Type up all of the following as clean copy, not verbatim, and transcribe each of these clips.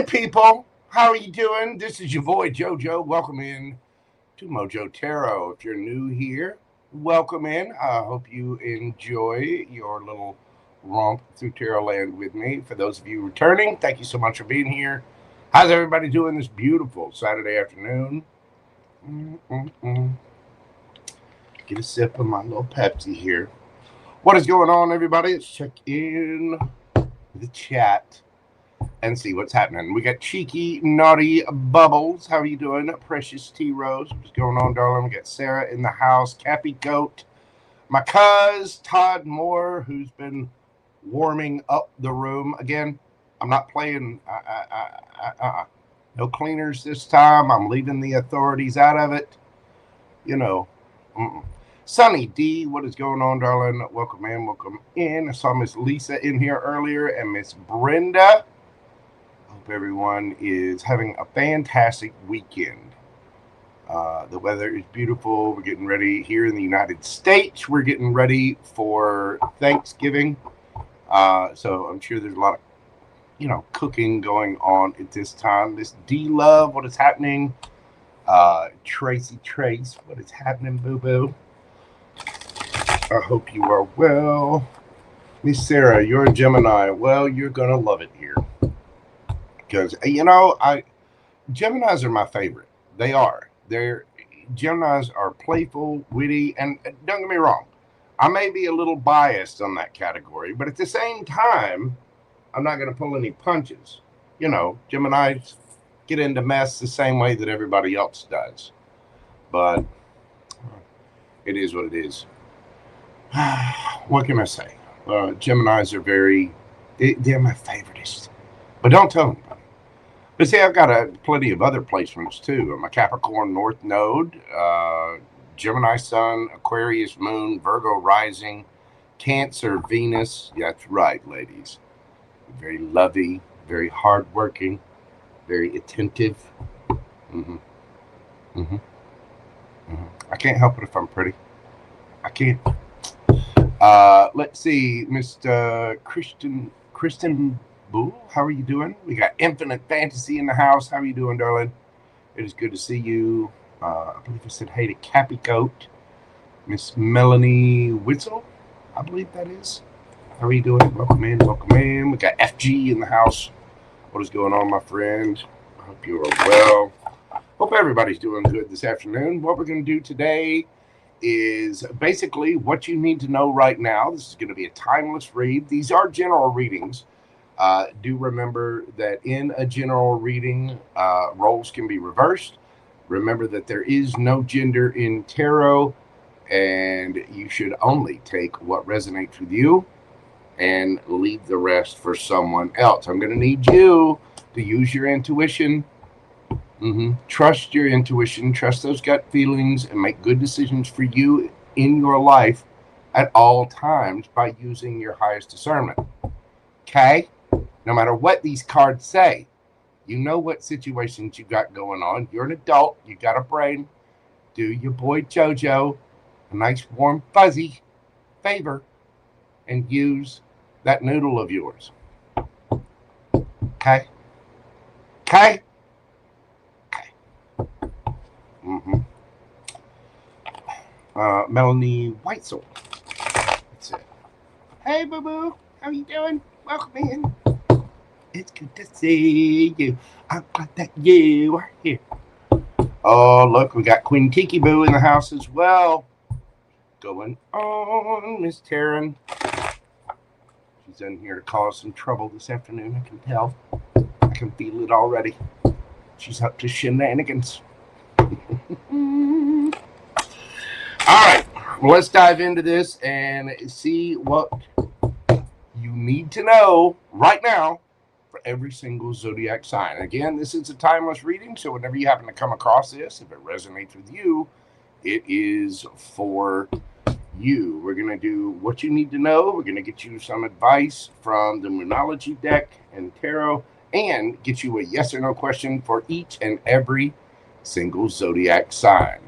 people. How are you doing? This is your boy Jojo. Welcome in to Mojo Tarot. If you're new here, welcome in. I hope you enjoy your little romp through Tarot land with me. For those of you returning, thank you so much for being here. How's everybody doing this beautiful Saturday afternoon? Get a sip of my little Pepsi here. What is going on, everybody? Let's check in the chat and see what's happening. We got Cheeky Naughty Bubbles. How are you doing? Precious T Rose. What's going on, darling? We got Sarah in the house. Cappy Goat. My cuz Todd Moore, who's been warming up the room. Again, I'm not playing no cleaners this time. I'm leaving the authorities out of it. You know. Sunny D, what is going on, darling? Welcome in, welcome in. I saw Miss Lisa in here earlier and Miss Brenda. Hope everyone is having a fantastic weekend. The weather is beautiful. We're getting ready here in the United States. We're getting ready for Thanksgiving. So I'm sure there's a lot of, cooking going on at this time. This D-Love, what is happening? Tracy Trace, what is happening, boo-boo? I hope you are well. Miss Sarah, you're a Gemini. Well, you're going to love it here. Because, Geminis are my favorite. They are. Geminis are playful, witty, and don't get me wrong, I may be a little biased on that category, but at the same time, I'm not going to pull any punches. Geminis get into mess the same way that everybody else does. But it is what it is. What can I say? Geminis are they're my favoriteest. But don't tell anybody. But see, I've got plenty of other placements too. I'm a Capricorn North Node, Gemini Sun, Aquarius Moon, Virgo Rising, Cancer Venus. That's right, ladies. Very lovey, very hardworking, very attentive. I can't help it if I'm pretty. I can't. Let's see, Mr. Kristen Bull, how are you doing? We got Infinite Fantasy in the house. How are you doing, darling? It is good to see you. I believe I said hey to Cappy Goat. Miss Melanie Witzel, I believe that is. How are you doing? Welcome in, welcome in. We got FG in the house. What is going on, my friend? I hope you are well. Hope everybody's doing good this afternoon. What we're going to do today is basically what you need to know right now. This is going to be a timeless read. These are general readings. Do remember that in a general reading, roles can be reversed. Remember that there is no gender in tarot, and you should only take what resonates with you and leave the rest for someone else. I'm going to need you to use your intuition. Trust your intuition, trust those gut feelings, and make good decisions for you in your life at all times by using your highest discernment. Okay? No matter what these cards say, you know what situations you got going on. You're an adult, you got a brain. Do your boy Jojo a nice warm fuzzy favor and use that noodle of yours. Okay? Okay? Melanie Whitesole. That's it. Hey, boo-boo. How you doing? Welcome in. It's good to see you. I'm glad that you are here. Oh, look, we got Queen Tiki Boo in the house as well. Going on, Miss Taryn. She's in here to cause some trouble this afternoon, I can tell. I can feel it already. She's up to shenanigans. All right, well, let's dive into this and see what you need to know right now for every single zodiac sign. Again, this is a timeless reading, so whenever you happen to come across this, if it resonates with you, it is for you. We're going to do what you need to know. We're going to get you some advice from the Moonology deck and tarot and get you a yes or no question for each and every single zodiac sign.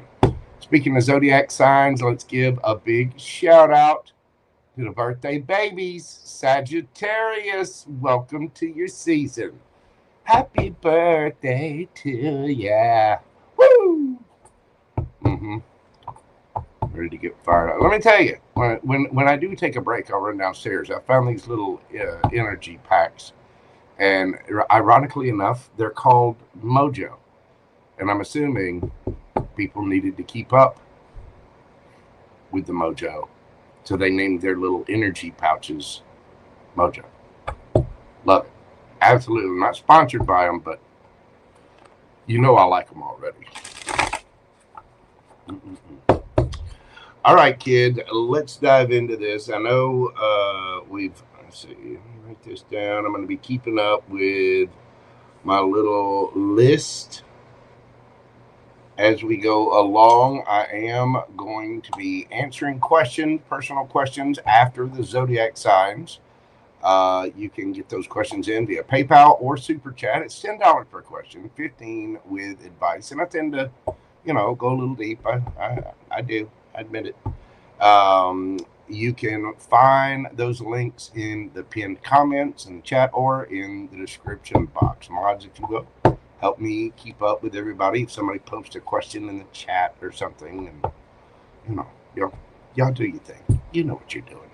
Speaking of zodiac signs, let's give a big shout out to the birthday babies. Sagittarius, welcome to your season. Happy birthday to ya. Woo! Ready to get fired up. Let me tell you, when I do take a break, I'll run downstairs. I found these little energy packs, and ironically enough, they're called Mojo. And I'm assuming people needed to keep up with the Mojo, so they named their little energy pouches Mojo. Love it. Absolutely. Not sponsored by them, but you know I like them already. All right, kids, let's dive into this. I know let's see, let me write this down. I'm going to be keeping up with my little list as we go along. I am going to be answering questions, personal questions after the zodiac signs. You can get those questions in via PayPal or Super Chat. It's $10 per question, $15 with advice. And I tend to, go a little deep. I do. I admit it. You can find those links in the pinned comments in the chat or in the description box. Mods, if you will, help me keep up with everybody. If somebody posts a question in the chat or something, and y'all do your thing. You know what you're doing.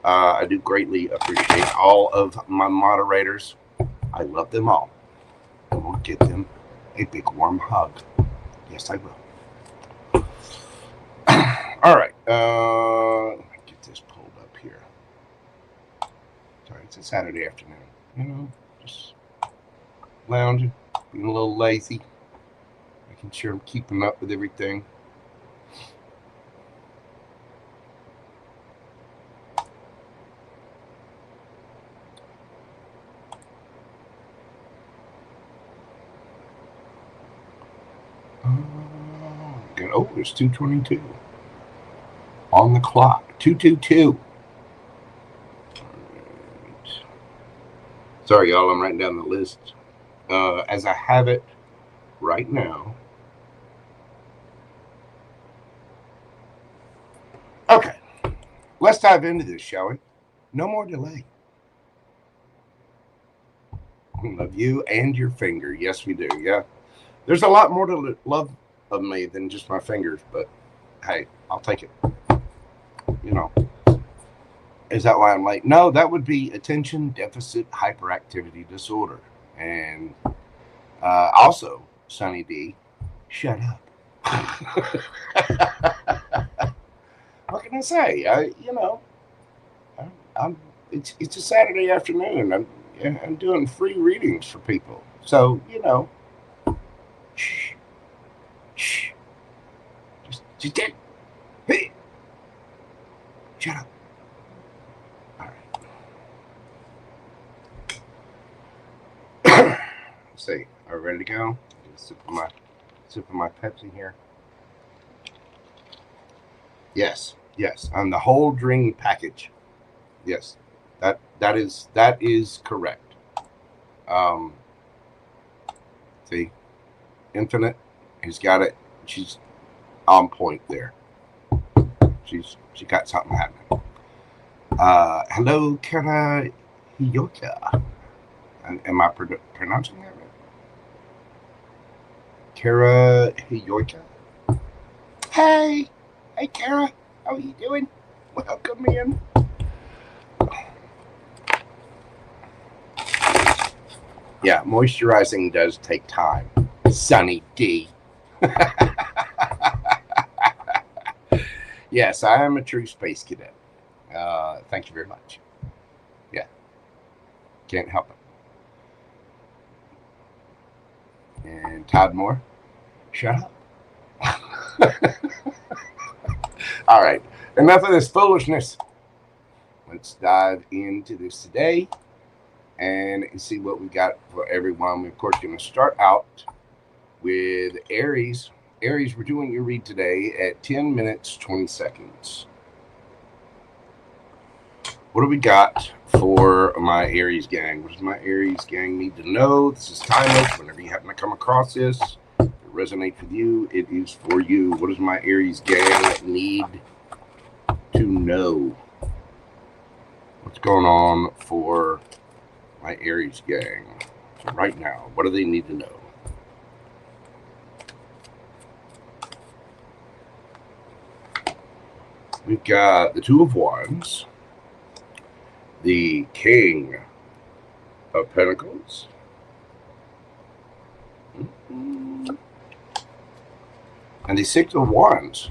I do greatly appreciate all of my moderators. I love them all. I will give them a big warm hug. Yes, I will. All right. Let me get this pulled up here. Sorry, it's a Saturday afternoon. Just lounging, being a little lazy, making sure I'm keeping up with everything. Oh, it's 2:22 on the clock. 2:22. Right. Sorry, y'all. I'm writing down the list as I have it right now. Okay, let's dive into this, shall we? No more delay. We love you and your finger. Yes, we do. Yeah, there's a lot more to love of me than just my fingers, but hey, I'll take it. Is that why I'm late? No, that would be attention deficit hyperactivity disorder. And also, Sunny D, shut up. What can I say? It's a Saturday afternoon. I'm doing free readings for people, so shh. Just hey, shut up. All right. Let's see. Are we ready to go? Sip of my Pepsi here. Yes. On the whole drink package. Yes. That is correct. See, Infinite has got it. She's on point there. She got something happening. Hello, Kara Hiyoka. Am I pronouncing that right? Kara Hiyoka. Hey, Kara. How are you doing? Welcome in. Yeah, moisturizing does take time. Sunny D. Yes, I am a true space cadet. Thank you very much. Yeah, can't help it. And Todd Moore, shut up. All right, enough of this foolishness. Let's dive into this today and see what we got for everyone. We're, of course, going to start out with Aries. Aries, we're doing your read today at 10 minutes, 20 seconds. What do we got for my Aries gang? What does my Aries gang need to know? This is timeless. Whenever you happen to come across this, if it resonates with you, it is for you. What does my Aries gang need to know? What's going on for my Aries gang? right now? What do they need to know? We've got the Two of Wands, the King of Pentacles, and the Six of Wands.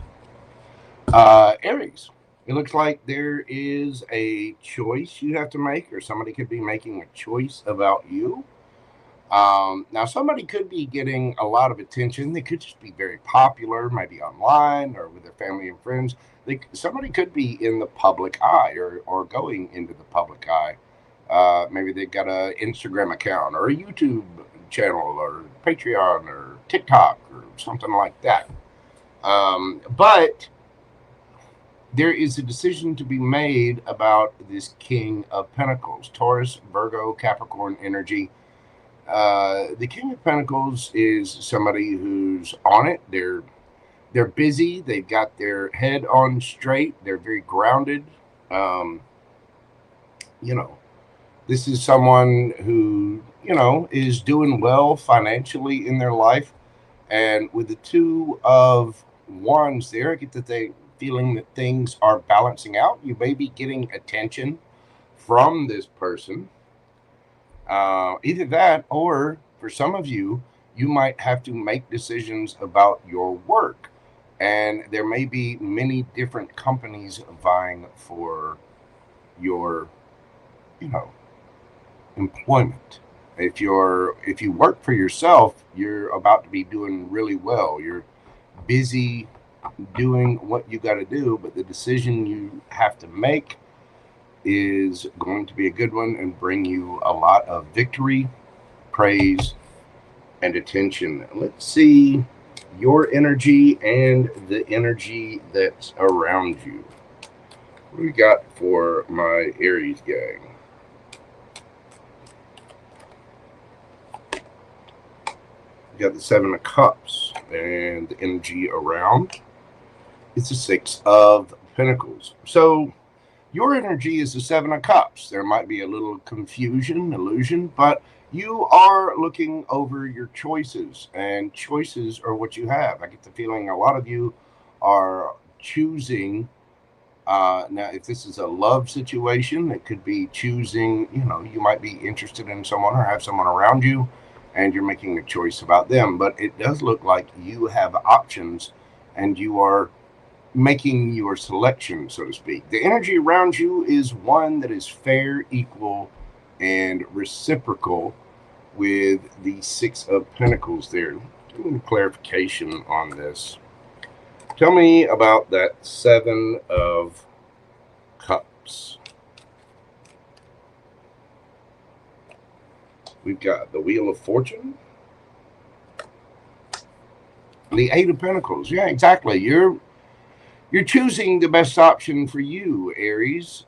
Aries, it looks like there is a choice you have to make, or somebody could be making a choice about you. Now, somebody could be getting a lot of attention. They could just be very popular, maybe online or with their family and friends. Somebody could be in the public eye or going into the public eye. Maybe they've got an Instagram account or a YouTube channel or Patreon or TikTok or something like that. But there is a decision to be made about this King of Pentacles, Taurus, Virgo, Capricorn energy. The King of Pentacles is somebody who's on it. They're busy. They've got their head on straight. They're very grounded. You know, this is someone who, you know, is doing well financially in their life. And with the Two of Wands there, I get the feeling that things are balancing out. You may be getting attention from this person. Either that, or for some of you, you might have to make decisions about your work. And there may be many different companies vying for your, you know, employment. If you work for yourself, you're about to be doing really well. You're busy doing what you got to do, but the decision you have to make is going to be a good one and bring you a lot of victory, praise, and attention. Let's see your energy and the energy that's around you. What do we got for my Aries gang? We got the Seven of Cups, and the energy around, it's the Six of Pentacles. So your energy is the Seven of Cups. There might be a little confusion, illusion, but you are looking over your choices, and choices are what you have. I get the feeling a lot of you are choosing. Now, if this is a love situation, it could be choosing, you know, you might be interested in someone or have someone around you, and you're making a choice about them. But it does look like you have options, and you are making your selection, so to speak. The energy around you is one that is fair, equal, and reciprocal with the Six of Pentacles there. Give me clarification on this. Tell me about that Seven of Cups. We've got the Wheel of Fortune, the Eight of Pentacles. Yeah, exactly. You're choosing the best option for you, Aries.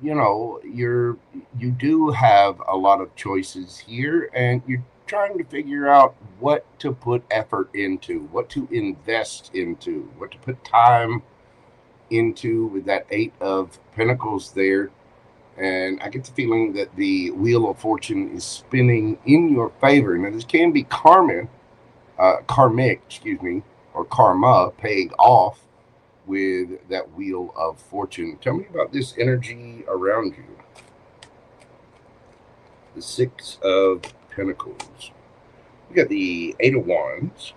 You know, you do have a lot of choices here, and you're trying to figure out what to put effort into, what to invest into, what to put time into with that Eight of Pentacles there. And I get the feeling that the Wheel of Fortune is spinning in your favor. Now, this can be karmic, excuse me, or karma paying off with that Wheel of Fortune. Tell me about this energy around you. The Six of Pentacles. We got the Eight of Wands.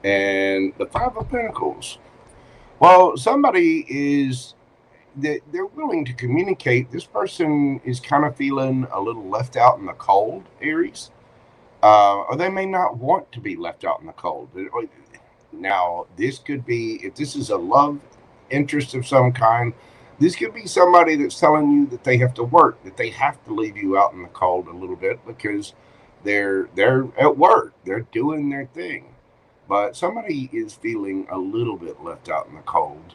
And the Five of Pentacles. Well, somebody is, they're willing to communicate. This person is kind of feeling a little left out in the cold, Aries. Or they may not want to be left out in the cold. Now, this could be, if this is a love interest of some kind, this could be somebody that's telling you that they have to work, that they have to leave you out in the cold a little bit because they're at work, they're doing their thing. But somebody is feeling a little bit left out in the cold.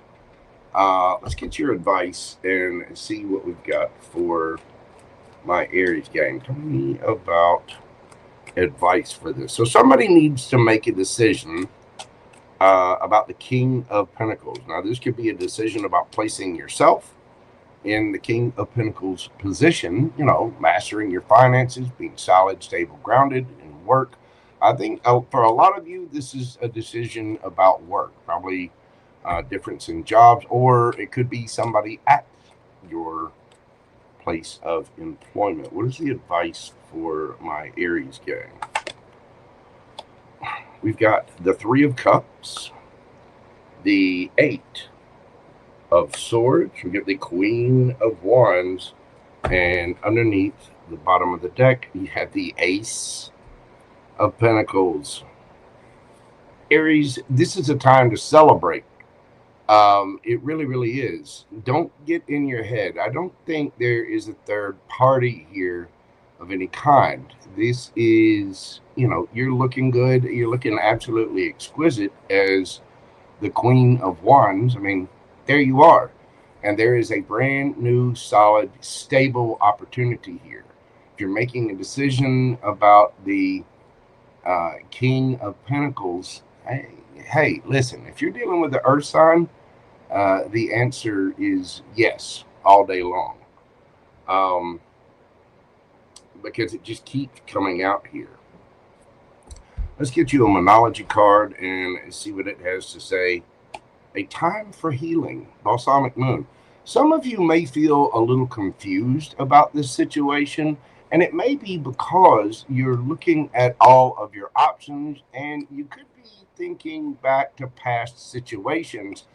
Let's get your advice and see what we've got for my Aries gang. Tell me about advice for this. So somebody needs to make a decision about the King of Pentacles. Now, this could be a decision about placing yourself in the King of Pentacles position, you know, mastering your finances, being solid, stable, grounded in work. I think for a lot of you, this is a decision about work, probably difference in jobs, or it could be somebody at your place of employment. What is the advice for my Aries gang? We've got the Three of Cups, the Eight of Swords, we get the Queen of Wands, and underneath the bottom of the deck, you have the Ace of Pentacles. Aries, this is a time to celebrate. It really, really is. Don't get in your head. I don't think there is a third party here of any kind. This is, you know, you're looking good. You're looking absolutely exquisite as the Queen of Wands. I mean, there you are. And there is a brand new, solid, stable opportunity here. If you're making a decision about the King of Pentacles, hey, listen, if you're dealing with the earth sign, the answer is yes, all day long. Because it just keeps coming out here. Let's get you a Monology card and see what it has to say. A time for healing, Balsamic Moon. Some of you may feel a little confused about this situation, and it may be because you're looking at all of your options, and you could be thinking back to past situations.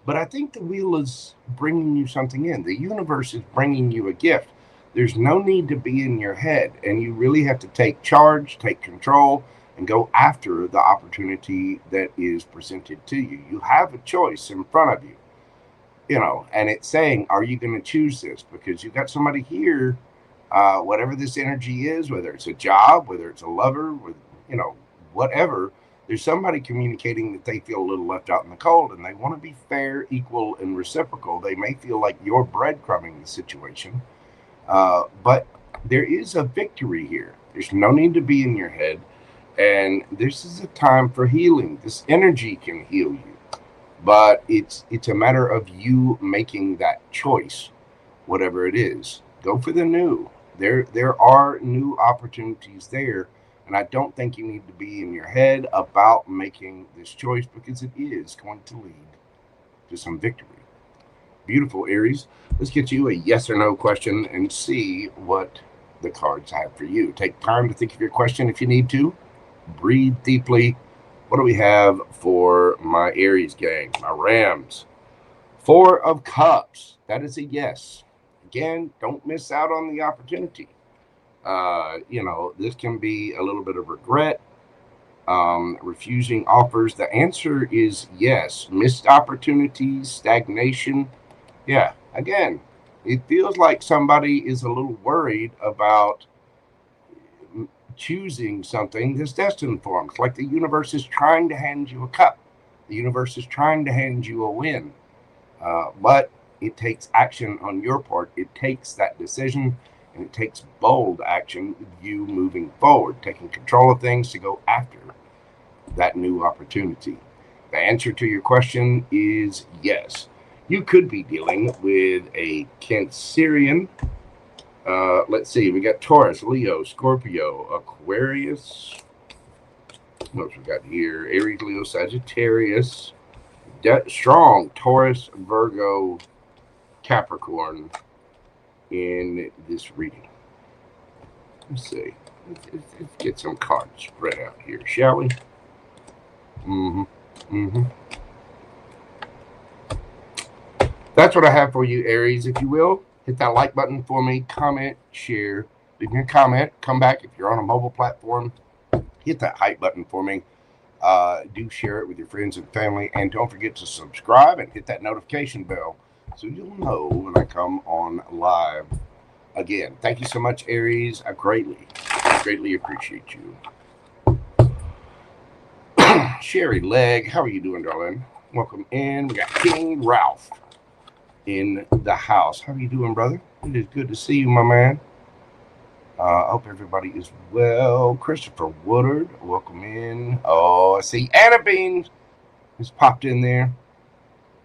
But I think the wheel is bringing you something in. The universe is bringing you a gift. There's no need to be in your head, and you really have to take charge, take control, and go after the opportunity that is presented to you. You have a choice in front of you, you know, and it's saying, are you going to choose this? Because you've got somebody here, whatever this energy is, whether it's a job, whether it's a lover, with, you know, whatever, there's somebody communicating that they feel a little left out in the cold, and they want to be fair, equal, and reciprocal. They may feel like you're breadcrumbing the situation, but there is a victory here. There's no need to be in your head. And this is a time for healing. This energy can heal you, but it's a matter of you making that choice, whatever it is. Go for the new. There are new opportunities there, and I don't think you need to be in your head about making this choice, because it is going to lead to some victory. Beautiful, Aries. Let's get you a yes or no question and see what the cards have for you. Take time to think of your question if you need to. Breathe deeply. What do we have for my Aries gang, my Rams? Four of Cups. That is a yes. Again, don't miss out on the opportunity. You know, this can be a little bit of regret, refusing offers. The answer is yes. Missed opportunities, stagnation. Yeah, again, it feels like somebody is a little worried about choosing something that's destined for them. It's like the universe is trying to hand you a cup. The universe is trying to hand you a win. But it takes action on your part. It takes that decision, and it takes bold action, you moving forward, taking control of things to go after that new opportunity. The answer to your question is yes. You could be dealing with a Cancerian. Let's see, we got Taurus, Leo, Scorpio, Aquarius. What else we got here? Aries, Leo, Sagittarius. Strong Taurus, Virgo, Capricorn in this reading. Let's see. Let's get some cards spread out here, shall we? That's what I have for you, Aries. If you will, hit that like button for me, comment, share, leave me a comment, come back if you're on a mobile platform, hit that hype button for me. Do share it with your friends and family, and don't forget to subscribe and hit that notification bell so you'll know when I come on live again. Thank you so much, Aries. I greatly appreciate you. Sherry Legg, how are you doing, darling? Welcome in. We got King Ralph in the house. How are you doing, brother? It is good to see you, my man. I hope everybody is well. Christopher Woodard, welcome in. Oh, I see Anna Bean has popped in there.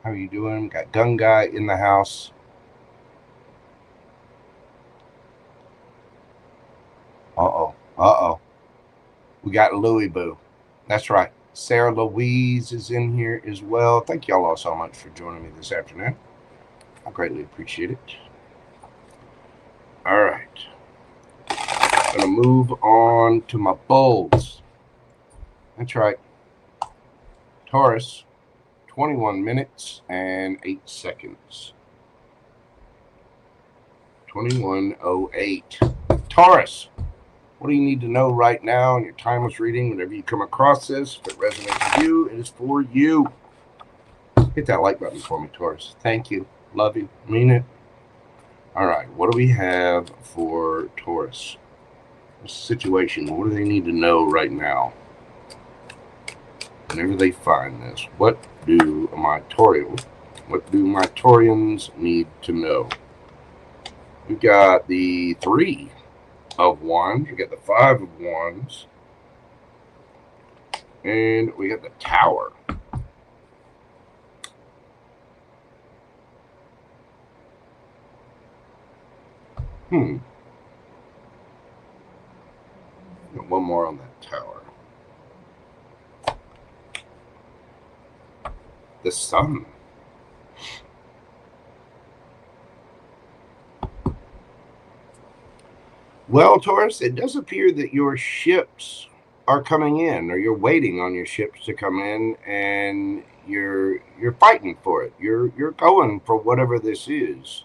How are you doing? Got Gun Guy in the house. Uh-oh. Uh-oh. We got Louis Boo. That's right. Sarah Louise is in here as well. Thank y'all all so much for joining me this afternoon. I greatly appreciate it. All right. I'm going to move on to my bulls. That's right. Taurus, 21 minutes and 8 seconds. 21:08. Taurus, what do you need to know right now in your timeless reading? Whenever you come across this, if it resonates with you, it is for you. Hit that like button for me, Taurus. Thank you. Love you. Mean it. All right. What do we have for Taurus? This situation. What do they need to know right now? Whenever they find this, what do my Taurians need to know? We got the 3 of Wands. We got the 5 of Wands. And we got the Tower. Got one more on that Tower. The Sun. Well, Taurus, it does appear that your ships are coming in, or you're waiting on your ships to come in, and you're fighting for it. You're going for whatever this is.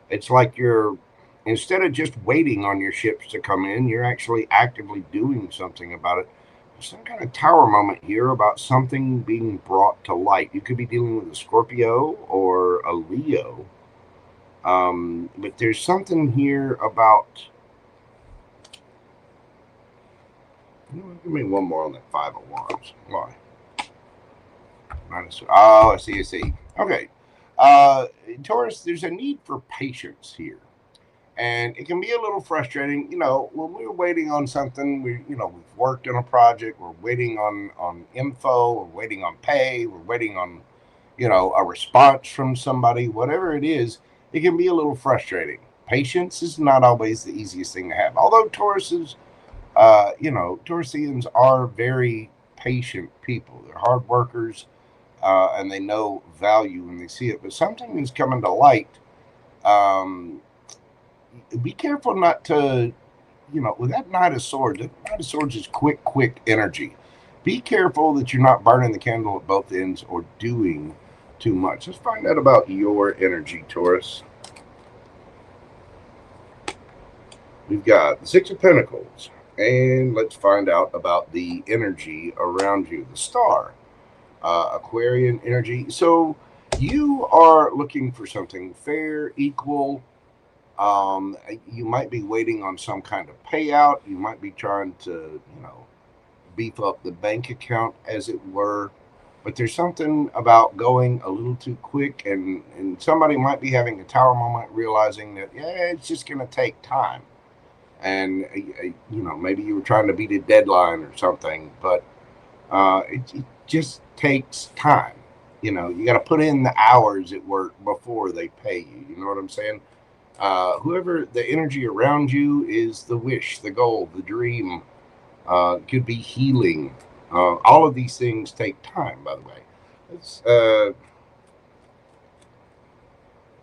It's like you're, instead of just waiting on your ships to come in, you're actually actively doing something about it. There's some kind of Tower moment here about something being brought to light. You could be dealing with a Scorpio or a Leo. But there's something here about... Give me one more on that 5 of Wands. Why? Oh, I see. Okay. Taurus, there's a need for patience here. And it can be a little frustrating. You know, when we're waiting on something, we've worked on a project, we're waiting on info, we're waiting on pay, we're waiting on, a response from somebody, whatever it is, it can be a little frustrating. Patience is not always the easiest thing to have. Although Tauruses, Taurusians are very patient people. They're hard workers, and they know value when they see it. But something is coming to light. Be careful not to, with that Knight of Swords is quick energy. Be careful that you're not burning the candle at both ends or doing too much. Let's find out about your energy, Taurus. We've got the 6 of Pentacles. And let's find out about the energy around you, the Star, Aquarian energy. So you are looking for something fair, equal. You might be waiting on some kind of payout. You might be trying to, beef up the bank account, as it were. But there's something about going a little too quick, and somebody might be having a Tower moment, realizing that, it's just going to take time. And, maybe you were trying to beat a deadline or something, but it just takes time. You got to put in the hours at work before they pay you. You know what I'm saying? Whoever the energy around you is the wish, the goal, the dream, could be healing. All of these things take time, by the way.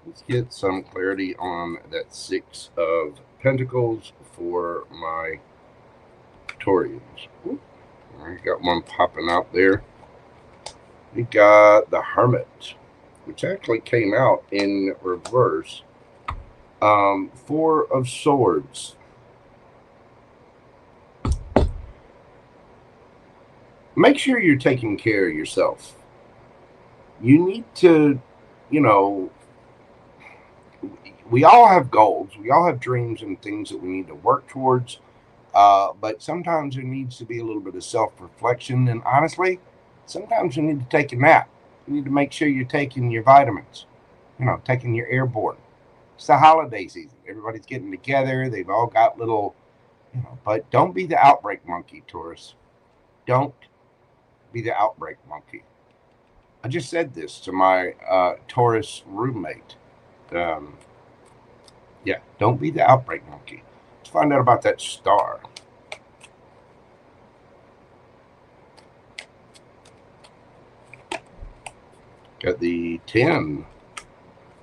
Let's get some clarity on that 6 of Pentacles for my Taurians. I got one popping out there. We got the Hermit, which actually came out in reverse. 4 of Swords. Make sure you're taking care of yourself. You need to, we all have goals. We all have dreams and things that we need to work towards. But sometimes there needs to be a little bit of self-reflection. And honestly, sometimes you need to take a nap. You need to make sure you're taking your vitamins, taking your airborne. It's the holiday season. Everybody's getting together. They've all got little, but don't be the outbreak monkey, Taurus. Don't be the outbreak monkey. I just said this to my Taurus roommate. Don't be the outbreak monkey. Let's find out about that star. Got the 10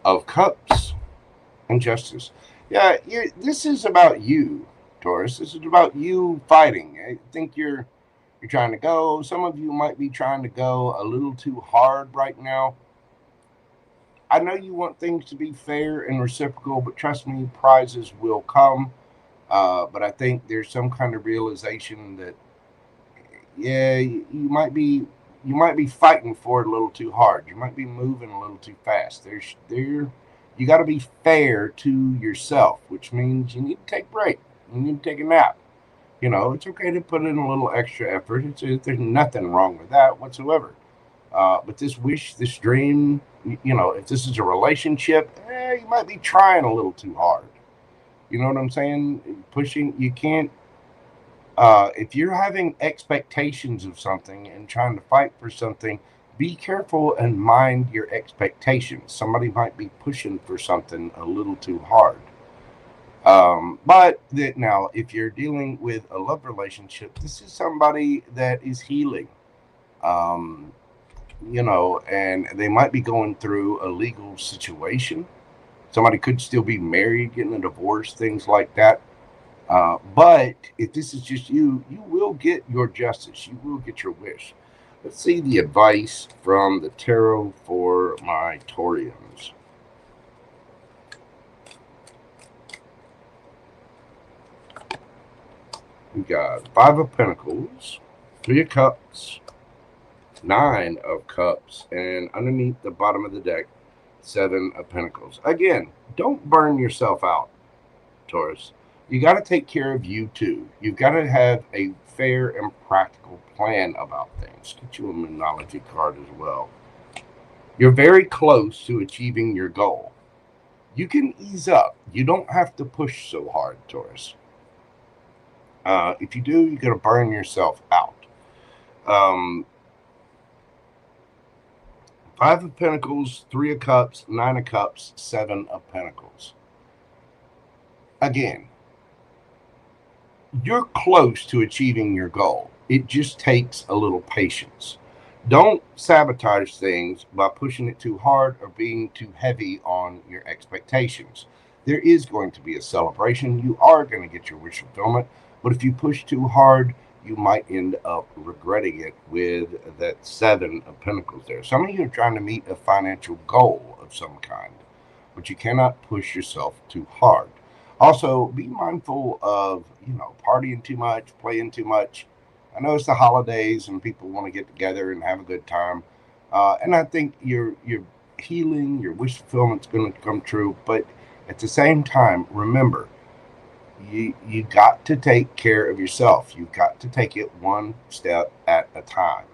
of Cups and Justice. Yeah, this is about you, Taurus. This is about you fighting. I think you're trying to go. Some of you might be trying to go a little too hard right now. I know you want things to be fair and reciprocal, but trust me, prizes will come. But I think there's some kind of realization that, yeah, you might be fighting for it a little too hard. You might be moving a little too fast. You got to be fair to yourself, which means you need to take a break. You need to take a nap. You know, it's okay to put in a little extra effort. There's nothing wrong with that whatsoever. But this wish, this dream, you know, if this is a relationship, you might be trying a little too hard. You know what I'm saying? Pushing, you can't, if you're having expectations of something and trying to fight for something, be careful and mind your expectations. Somebody might be pushing for something a little too hard. But now, if you're dealing with a love relationship, this is somebody that is healing, you know, and they might be going through a legal situation. Somebody could still be married, getting a divorce, things like that. But if this is just you, you will get your justice. You will get your wish. Let's see the advice from the tarot for my Taurians. We got 5 of Pentacles, 3 of Cups, 9 of Cups, and underneath the bottom of the deck, 7 of Pentacles. Again, don't burn yourself out, Taurus. You got to take care of you too. You've got to have a fair and practical plan about things. Get you a Moonology card as well. You're very close to achieving your goal. You can ease up. You don't have to push so hard, Taurus. If you do, you're going to burn yourself out. 5 of Pentacles, 3 of Cups, 9 of Cups, 7 of Pentacles. Again, you're close to achieving your goal. It just takes a little patience. Don't sabotage things by pushing it too hard or being too heavy on your expectations. There is going to be a celebration. You are going to get your wish fulfillment. But if you push too hard, you might end up regretting it with that 7 of Pentacles there. Some of you are trying to meet a financial goal of some kind, but you cannot push yourself too hard. Also, be mindful of, you know, partying too much, playing too much. I know it's the holidays and people want to get together and have a good time. And I think your healing, your wish fulfillment is going to come true. But at the same time, remember, you got to take care of yourself. You've got to take it one step at a time.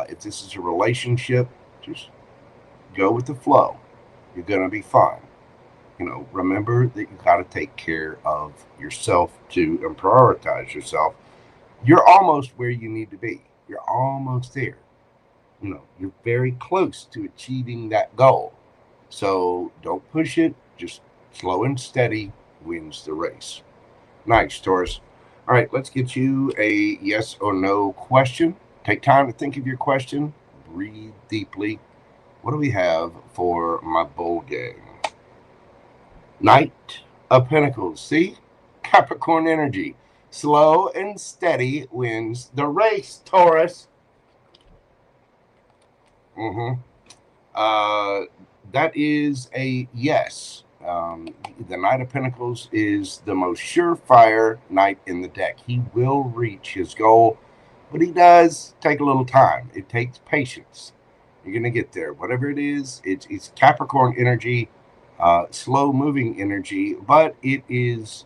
If this is a relationship, just go with the flow. You're going to be fine. You know, remember that you got to take care of yourself too and prioritize yourself. You're almost where you need to be. You're almost there. You know, you're very close to achieving that goal. So don't push it. Just slow and steady wins the race. Nice, Taurus. All right, let's get you a yes or no question. Take time to think of your question. Breathe deeply. What do we have for my bull gang? Knight of Pentacles. See? Capricorn energy. Slow and steady wins the race, Taurus. That is a yes. The Knight of Pentacles is the most surefire knight in the deck. He will reach his goal, but he does take a little time. It takes patience. You're going to get there. Whatever it is, it's Capricorn energy, slow moving energy, but it is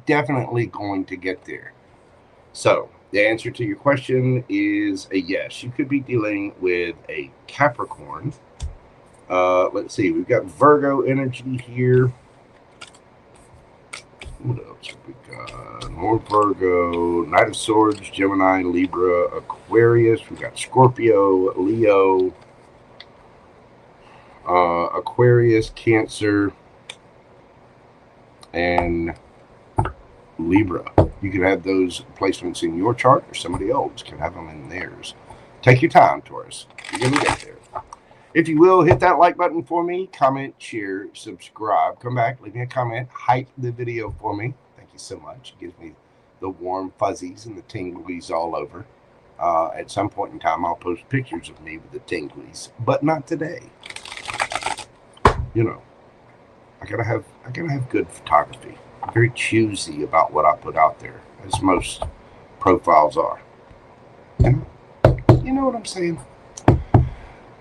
definitely going to get there. So the answer to your question is a yes. You could be dealing with a Capricorn. Let's see. We've got Virgo energy here. What else have we got? More Virgo, Knight of Swords, Gemini, Libra, Aquarius. We've got Scorpio, Leo, Aquarius, Cancer, and Libra. You could have those placements in your chart, or somebody else could have them in theirs. Take your time, Taurus. You're going to get there. If you will, hit that like button for me, comment, share, subscribe. Come back, leave me a comment, hype the video for me. Thank you so much. It gives me the warm fuzzies and the tinglies all over. At some point in time, I'll post pictures of me with the tinglies, but not today. You know, I gotta have good photography. I'm very choosy about what I put out there, as most profiles are. You know what I'm saying?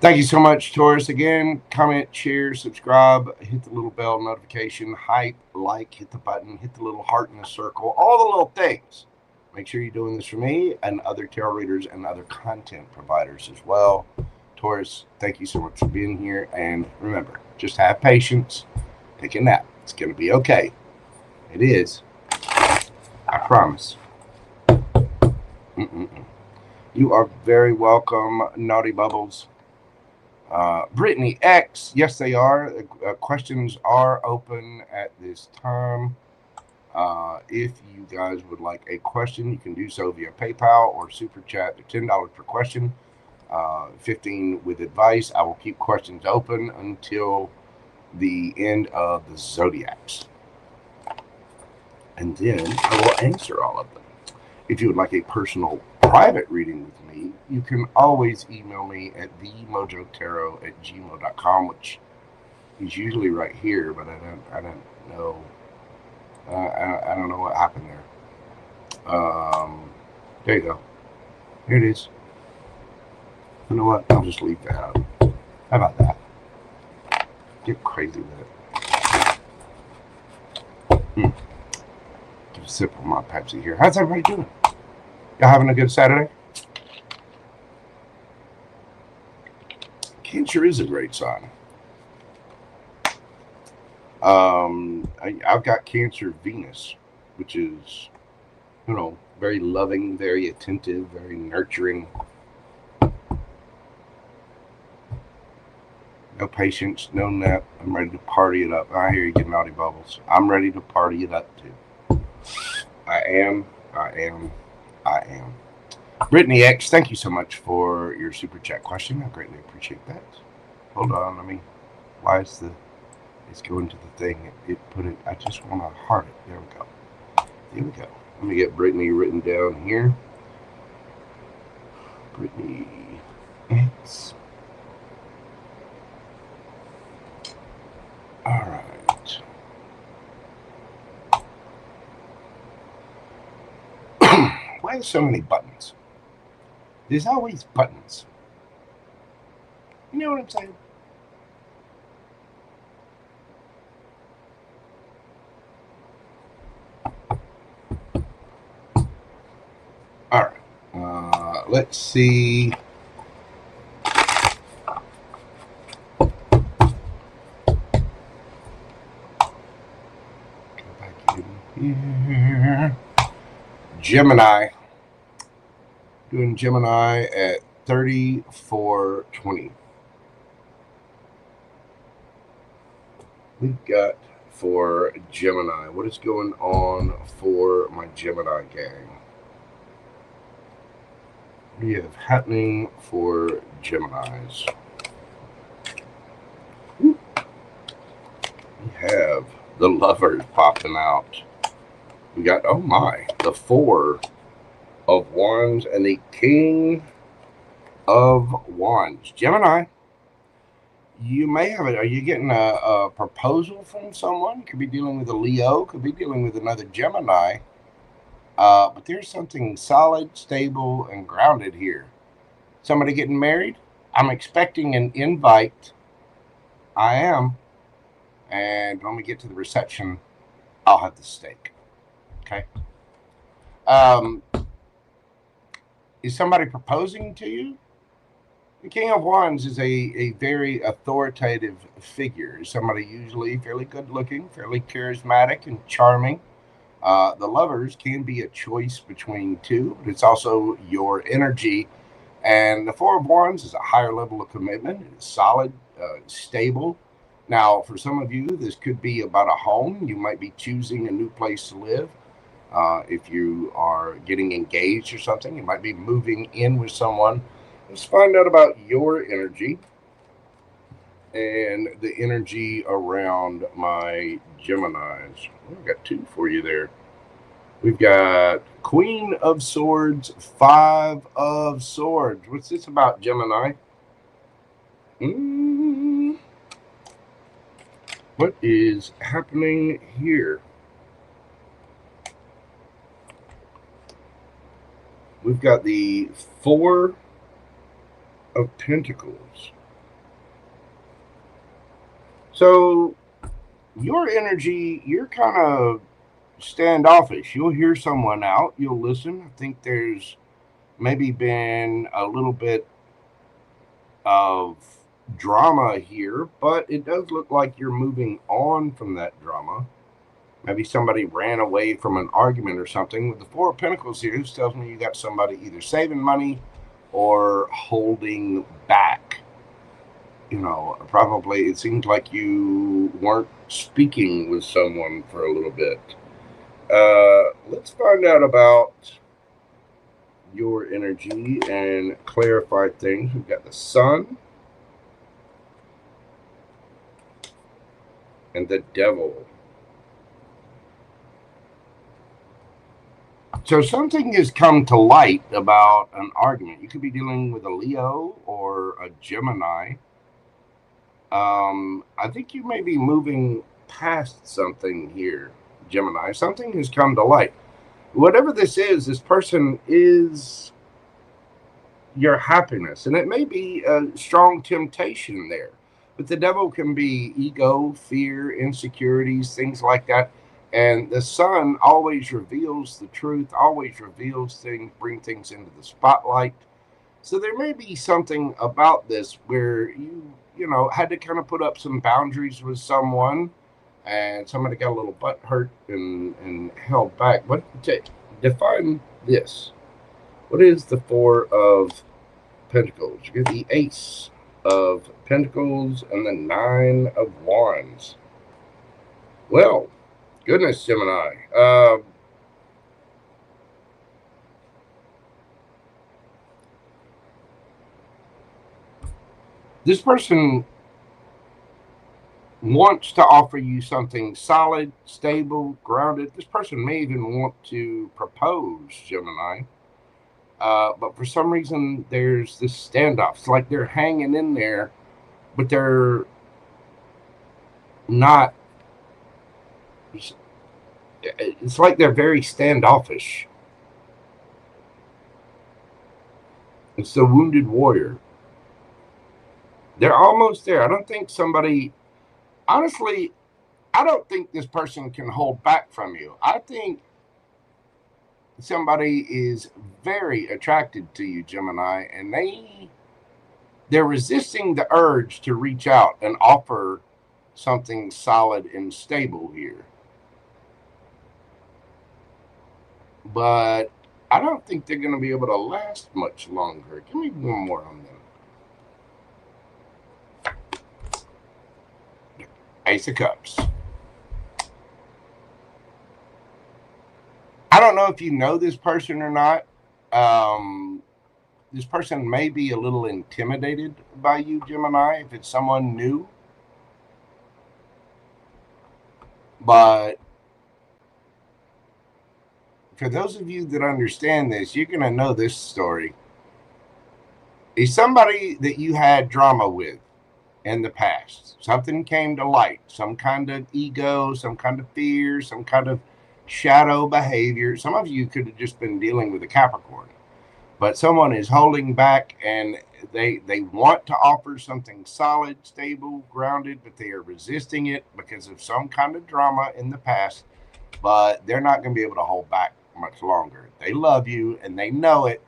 Thank you so much, Taurus. Again, comment, share, subscribe, hit the little bell notification, hype, like, hit the button, hit the little heart in the circle, all the little things. Make sure you're doing this for me and other tarot readers and other content providers as well. Taurus, thank you so much for being here. And remember, just have patience. Take a nap. It's going to be okay. It is. I promise. You are very welcome, Naughty Bubbles. Brittany X, yes, they are. Questions are open at this time. If you guys would like a question, you can do so via PayPal or Super Chat. They're $10 per question, 15 with advice. I will keep questions open until the end of the Zodiacs, and then I will answer all of them. If you would like a personal private reading with me, you can always email me at themojotarot@gmail.com, which is usually right here, but I don't know. I don't know what happened there. There you go. Here it is. You know what? I'll just leave that out. How about that? Get crazy with it. Give a sip of my Pepsi here. How's everybody doing? Y'all having a good Saturday? Cancer is a great sign. I've got Cancer Venus, which is, you know, very loving, very attentive, very nurturing. No patience, no nap. I'm ready to party it up. I hear you get Naughty Bubbles. I'm ready to party it up too. I am. Brittany X, thank you so much for your super chat question. I greatly appreciate that. Hold on, why is it's going to the thing. I just want to heart it. There we go. Let me get Brittany written down here. Brittany X. All right. Why are there so many buttons? There's always buttons. You know what I'm saying? All right. Let's see. Go back in here. Gemini. Doing Gemini at 3420. We've got for Gemini. What is going on for my Gemini gang? What do you have happening for Geminis? We have the Lovers popping out. We got, oh my, the Four of Wands and the King of Wands. Gemini, you may have it. Are you getting a proposal from someone? Could be dealing with a Leo, could be dealing with another Gemini. But there's something solid, stable, and grounded here. Somebody getting married? I'm expecting an invite. I am. And when we get to the reception, I'll have the steak. Okay. Is somebody proposing to you? The King of Wands is a very authoritative figure. Somebody usually fairly good looking, fairly charismatic and charming. The Lovers can be a choice between two, but it's also your energy. And the Four of Wands is a higher level of commitment. It's solid, stable. Now, for some of you, this could be about a home. You might be choosing a new place to live. If you are getting engaged or something, you might be moving in with someone. Let's find out about your energy and the energy around my Geminis. I've got two for you there. We've got Queen of Swords, Five of Swords. What's this about, Gemini? What is happening here? We've got the Four of Pentacles. So your energy, you're kind of standoffish. You'll hear someone out, you'll listen. I think there's maybe been a little bit of drama here, but it does look like you're moving on from that drama. Maybe somebody ran away from an argument or something. With the Four of Pentacles here, this tells me you got somebody either saving money or holding back. You know, probably it seems like you weren't speaking with someone for a little bit. Let's find out about your energy and clarify things. We've got the Sun and the Devil. So something has come to light about an argument. You could be dealing with a Leo or a Gemini. I think you may be moving past something here, Gemini. Something has come to light. Whatever this is, this person is your happiness. And it may be a strong temptation there. But the Devil can be ego, fear, insecurities, things like that. And the Sun always reveals the truth, always reveals things, bring things into the spotlight. So there may be something about this where you know, had to kind of put up some boundaries with someone, and somebody got a little butt hurt and held back. But define this. What is the Four of Pentacles? You get the Ace of Pentacles and the Nine of Wands. Well, goodness, Gemini. This person wants to offer you something solid, stable, grounded. This person may even want to propose, Gemini. But for some reason, there's this standoff. It's like they're hanging in there, but they're not. It's like they're very standoffish. It's the Wounded Warrior. They're almost there. I don't think somebody, honestly, I don't think this person can hold back from you. I think somebody is very attracted to you, Gemini, and they're resisting the urge to reach out and offer something solid and stable here. But I don't think they're going to be able to last much longer. Give me one more on them. Ace of Cups. I don't know if you know this person or not. This person may be a little intimidated by you, Gemini, if it's someone new. But for those of you that understand this, you're going to know this story. Is somebody that you had drama with in the past. Something came to light, some kind of ego, some kind of fear, some kind of shadow behavior. Some of you could have just been dealing with a Capricorn, but someone is holding back, and they want to offer something solid, stable, grounded, but they are resisting it because of some kind of drama in the past. But they're not going to be able to hold back much longer. They love you and they know it,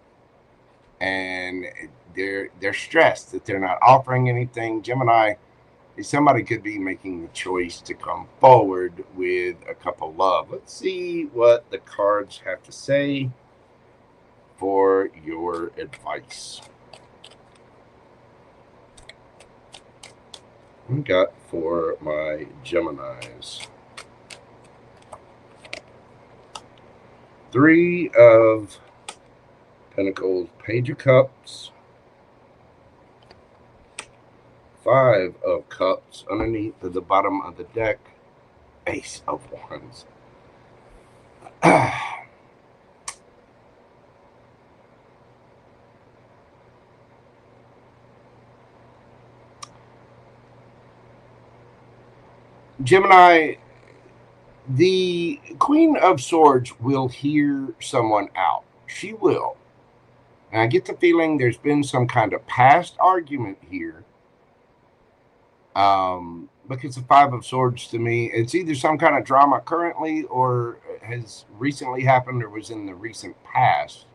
and they're stressed that they're not offering anything. Gemini, somebody could be making the choice to come forward with a couple love. Let's see what the cards have to say for your advice. We got for my Geminis. Three of Pentacles, Page of Cups, Five of Cups underneath at the bottom of the deck, Ace of Wands. Gemini, the Queen of Swords will hear someone out. She will. And I get the feeling there's been some kind of past argument here. Because the Five of Swords, to me, it's either some kind of drama currently or has recently happened or was in the recent past.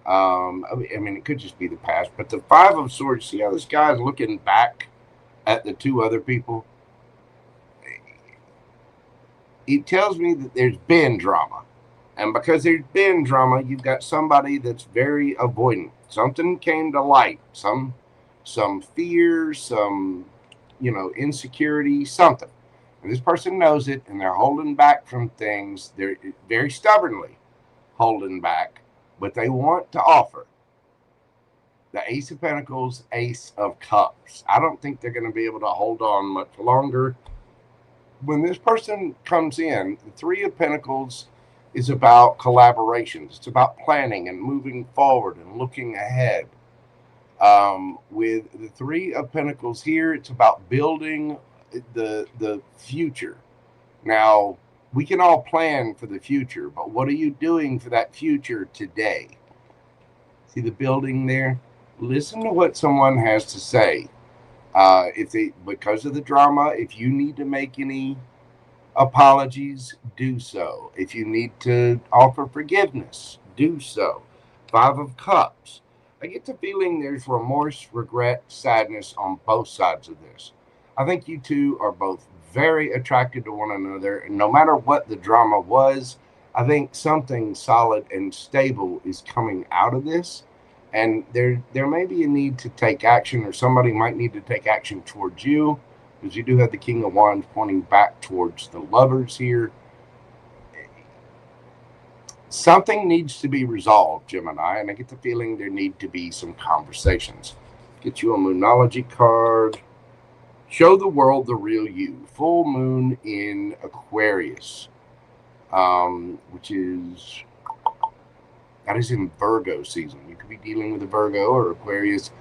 I mean, it could just be the past. But the Five of Swords, see how this guy's looking back at the two other people? It tells me that there's been drama. And because there's been drama, you've got somebody that's very avoidant. Something came to light. Some fear, some, insecurity, something. And this person knows it, and they're holding back from things. They're very stubbornly holding back, but they want to offer. The Ace of Pentacles, Ace of Cups. I don't think they're going to be able to hold on much longer. When this person comes in, the Three of Pentacles is about collaborations. It's about planning and moving forward and looking ahead. With the Three of Pentacles here, it's about building the future. Now, we can all plan for the future, but what are you doing for that future today? See the building there? Listen to what someone has to say. Because of the drama, if you need to make any apologies, do so. If you need to offer forgiveness, do so. Five of Cups. I get the feeling there's remorse, regret, sadness on both sides of this. I think you two are both very attracted to one another, and no matter what the drama was, I think something solid and stable is coming out of this. And there may be a need to take action, or somebody might need to take action towards you, because you do have the King of Wands pointing back towards the lovers here. Something needs to be resolved, Gemini, and I get the feeling there need to be some conversations. Get you a Moonology card. Show the world the real you. Full moon in Aquarius, which is... that is in Virgo season. You could be dealing with a Virgo or Aquarius.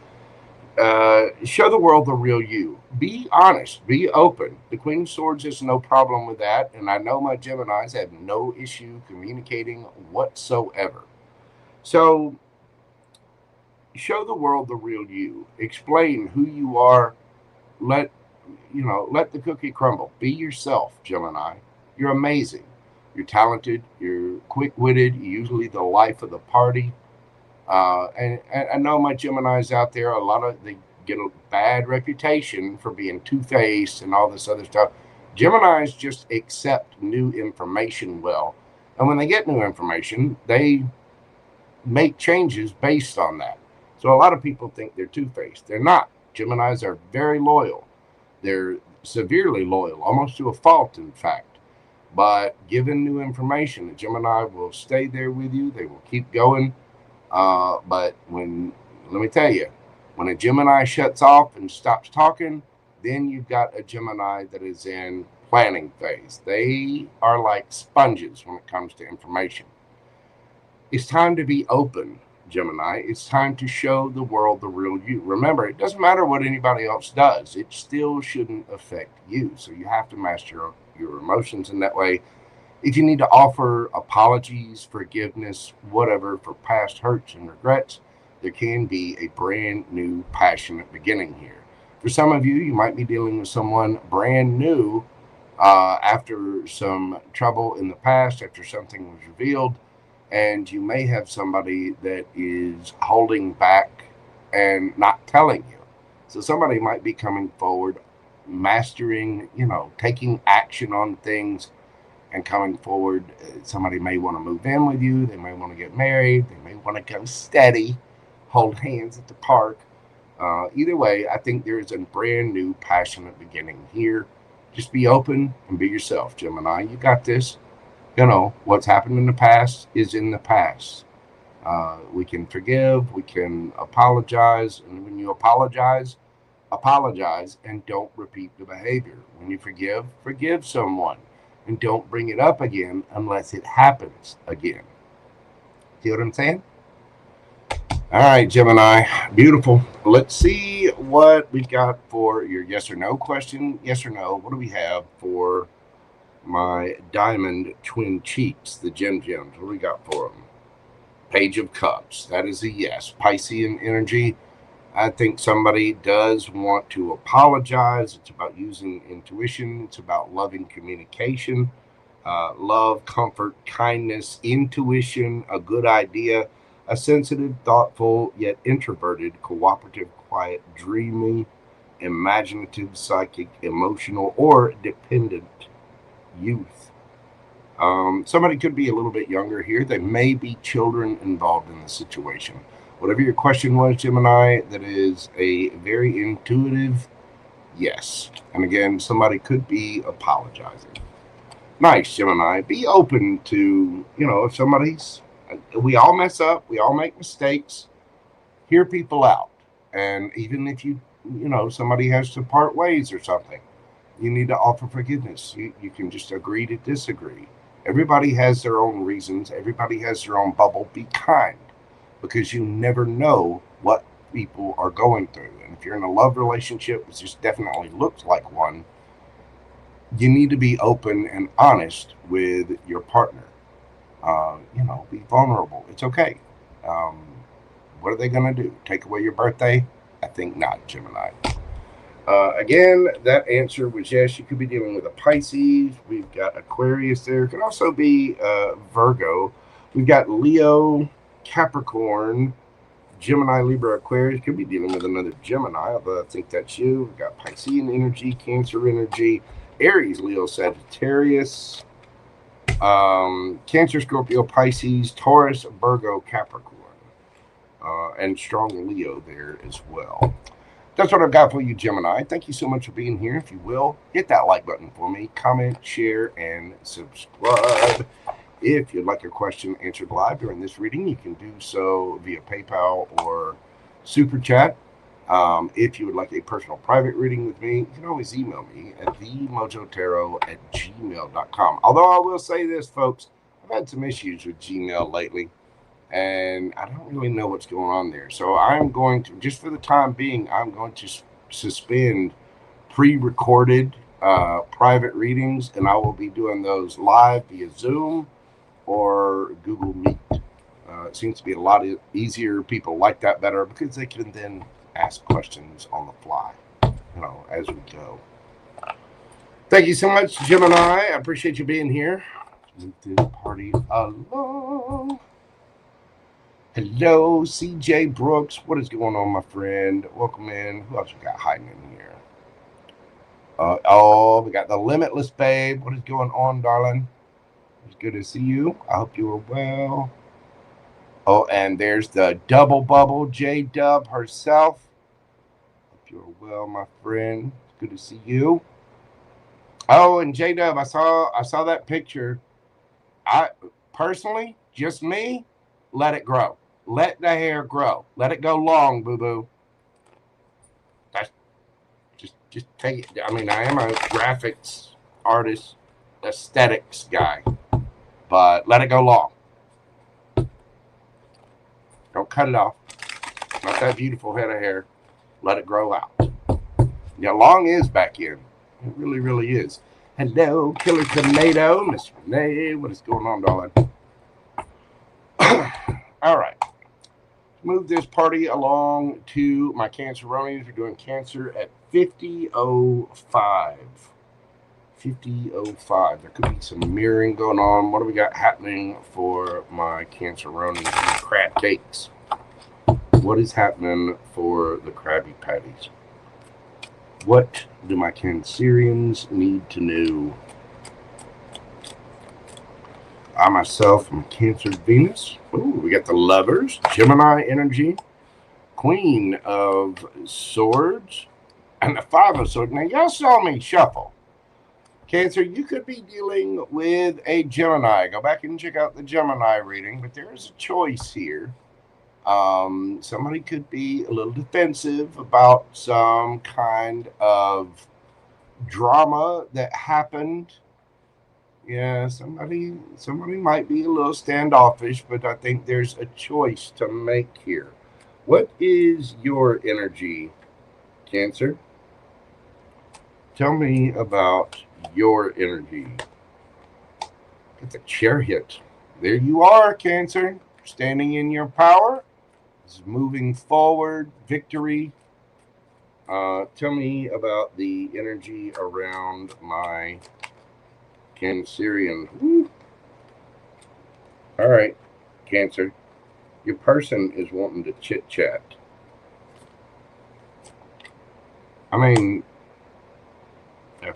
Show the world the real you. Be honest. Be open. The Queen of Swords has no problem with that. And I know my Geminis have no issue communicating whatsoever. So, show the world the real you. Explain who you are. Let the cookie crumble. Be yourself, Gemini. You're amazing. You're talented, you're quick-witted, you're usually the life of the party. And I know my Geminis out there, they get a bad reputation for being two-faced and all this other stuff. Geminis just accept new information well. And when they get new information, they make changes based on that. So a lot of people think they're two-faced. They're not. Geminis are very loyal. They're severely loyal, almost to a fault, in fact. But given new information, the Gemini will stay there with you. They will keep going. But let me tell you, when a Gemini shuts off and stops talking, then you've got a Gemini that is in planning phase. They are like sponges when it comes to information. It's time to be open, Gemini. It's time to show the world the real you. Remember, it doesn't matter what anybody else does. It still shouldn't affect you. So you have to master your emotions in that way. If you need to offer apologies, forgiveness, whatever, for past hurts and regrets, there can be a brand new passionate beginning here. For some of you, you might be dealing with someone brand new after some trouble in the past, after something was revealed, and you may have somebody that is holding back and not telling you. So somebody might be coming forward, mastering, taking action on things and coming forward. Somebody may want to move in with you. They may want to get married. They may want to go steady, hold hands at the park. Either way, I think there is a brand new passionate beginning here. Just be open and be yourself, Gemini. You got this. You know, what's happened in the past is in the past. We can forgive, we can apologize, and when you apologize and don't repeat the behavior. When you forgive someone and don't bring it up again unless it happens again. See what I'm saying? All right, Gemini, beautiful. Let's see what we got for your yes or no question. Yes or no, what do we have for my diamond twin cheeks, the gems? What do we got for them? Page of Cups, that is a yes. Piscean energy, I think somebody does want to apologize. It's about using intuition. It's about loving communication, love, comfort, kindness, intuition, a good idea, a sensitive, thoughtful, yet introverted, cooperative, quiet, dreamy, imaginative, psychic, emotional, or dependent youth. Somebody could be a little bit younger here. There may be children involved in the situation. Whatever your question was, Gemini, that is a very intuitive yes. And again, somebody could be apologizing. Nice, Gemini. Be open to, if somebody's, we all mess up, we all make mistakes. Hear people out. And even if somebody has to part ways or something, you need to offer forgiveness. You can just agree to disagree. Everybody has their own reasons. Everybody has their own bubble. Be kind, because you never know what people are going through. And if you're in a love relationship, which just definitely looks like one, you need to be open and honest with your partner. Be vulnerable. It's okay. What are they going to do? Take away your birthday? I think not, Gemini. Again, that answer was yes. You could be dealing with a Pisces. We've got Aquarius there. It could also be Virgo. We've got Leo, Capricorn, Gemini, Libra, Aquarius. Could be dealing with another Gemini, although I think that's you. We've got Piscean energy, Cancer energy, Aries, Leo, Sagittarius, Cancer, Scorpio, Pisces, Taurus, Virgo, Capricorn, and strong Leo there as well. That's what I've got for you, Gemini. Thank you so much for being here. If you will, hit that like button for me, comment, share, and subscribe. If you'd like your question answered live during this reading, you can do so via PayPal or Super Chat. If you would like a personal private reading with me, you can always email me at themojotarot@gmail.com. Although I will say this, folks, I've had some issues with Gmail lately, and I don't really know what's going on there. So I'm going to, just for the time being, I'm going to suspend pre-recorded private readings, and I will be doing those live via Zoom or Google Meet. It seems to be a lot easier. People like that better because they can then ask questions on the fly, as we go. Thank you so much, Gemini. I appreciate you being here. Move this party along. Hello, CJ Brooks. What is going on, my friend? Welcome in. Who else we got hiding in here? We got the Limitless Babe. What is going on, darling? It's good to see you. I hope you are well. Oh, and there's the Double Bubble, J-Dub herself. Hope you are well, my friend. It's good to see you. Oh, and J-Dub, I saw that picture. I personally, just me, let it grow. Let the hair grow. Let it go long, boo-boo. That's just take it. I mean, I am a graphics artist, aesthetics guy, but let it go long. Don't cut it off. Not that beautiful head of hair. Let it grow out. Yeah, long is back in. It really, really is. Hello, Killer Tomato, Miss Renee. What is going on, darling? All right. Move this party along to my Canceronians. We're doing Cancer at 50:05. 50:05. There could be some mirroring going on. What do we got happening for my Canceronians and crab cakes? What is happening for the Krabby Patties? What do my Cancerians need to know? I myself am Cancer Venus. Ooh, we got the Lovers, Gemini energy, Queen of Swords, and the Five of Swords. Now, y'all saw me shuffle. Cancer, you could be dealing with a Gemini. Go back and check out the Gemini reading, but there is a choice here. Somebody could be a little defensive about some kind of drama that happened. Yeah, somebody might be a little standoffish, but I think there's a choice to make here. What is your energy, Cancer? Tell me about your energy. It's a Chariot. There you are, Cancer, standing in your power. It's moving forward, victory. Tell me about the energy around my Cancerian. Woo. All right, Cancer. Your person is wanting to chit chat. I mean, okay.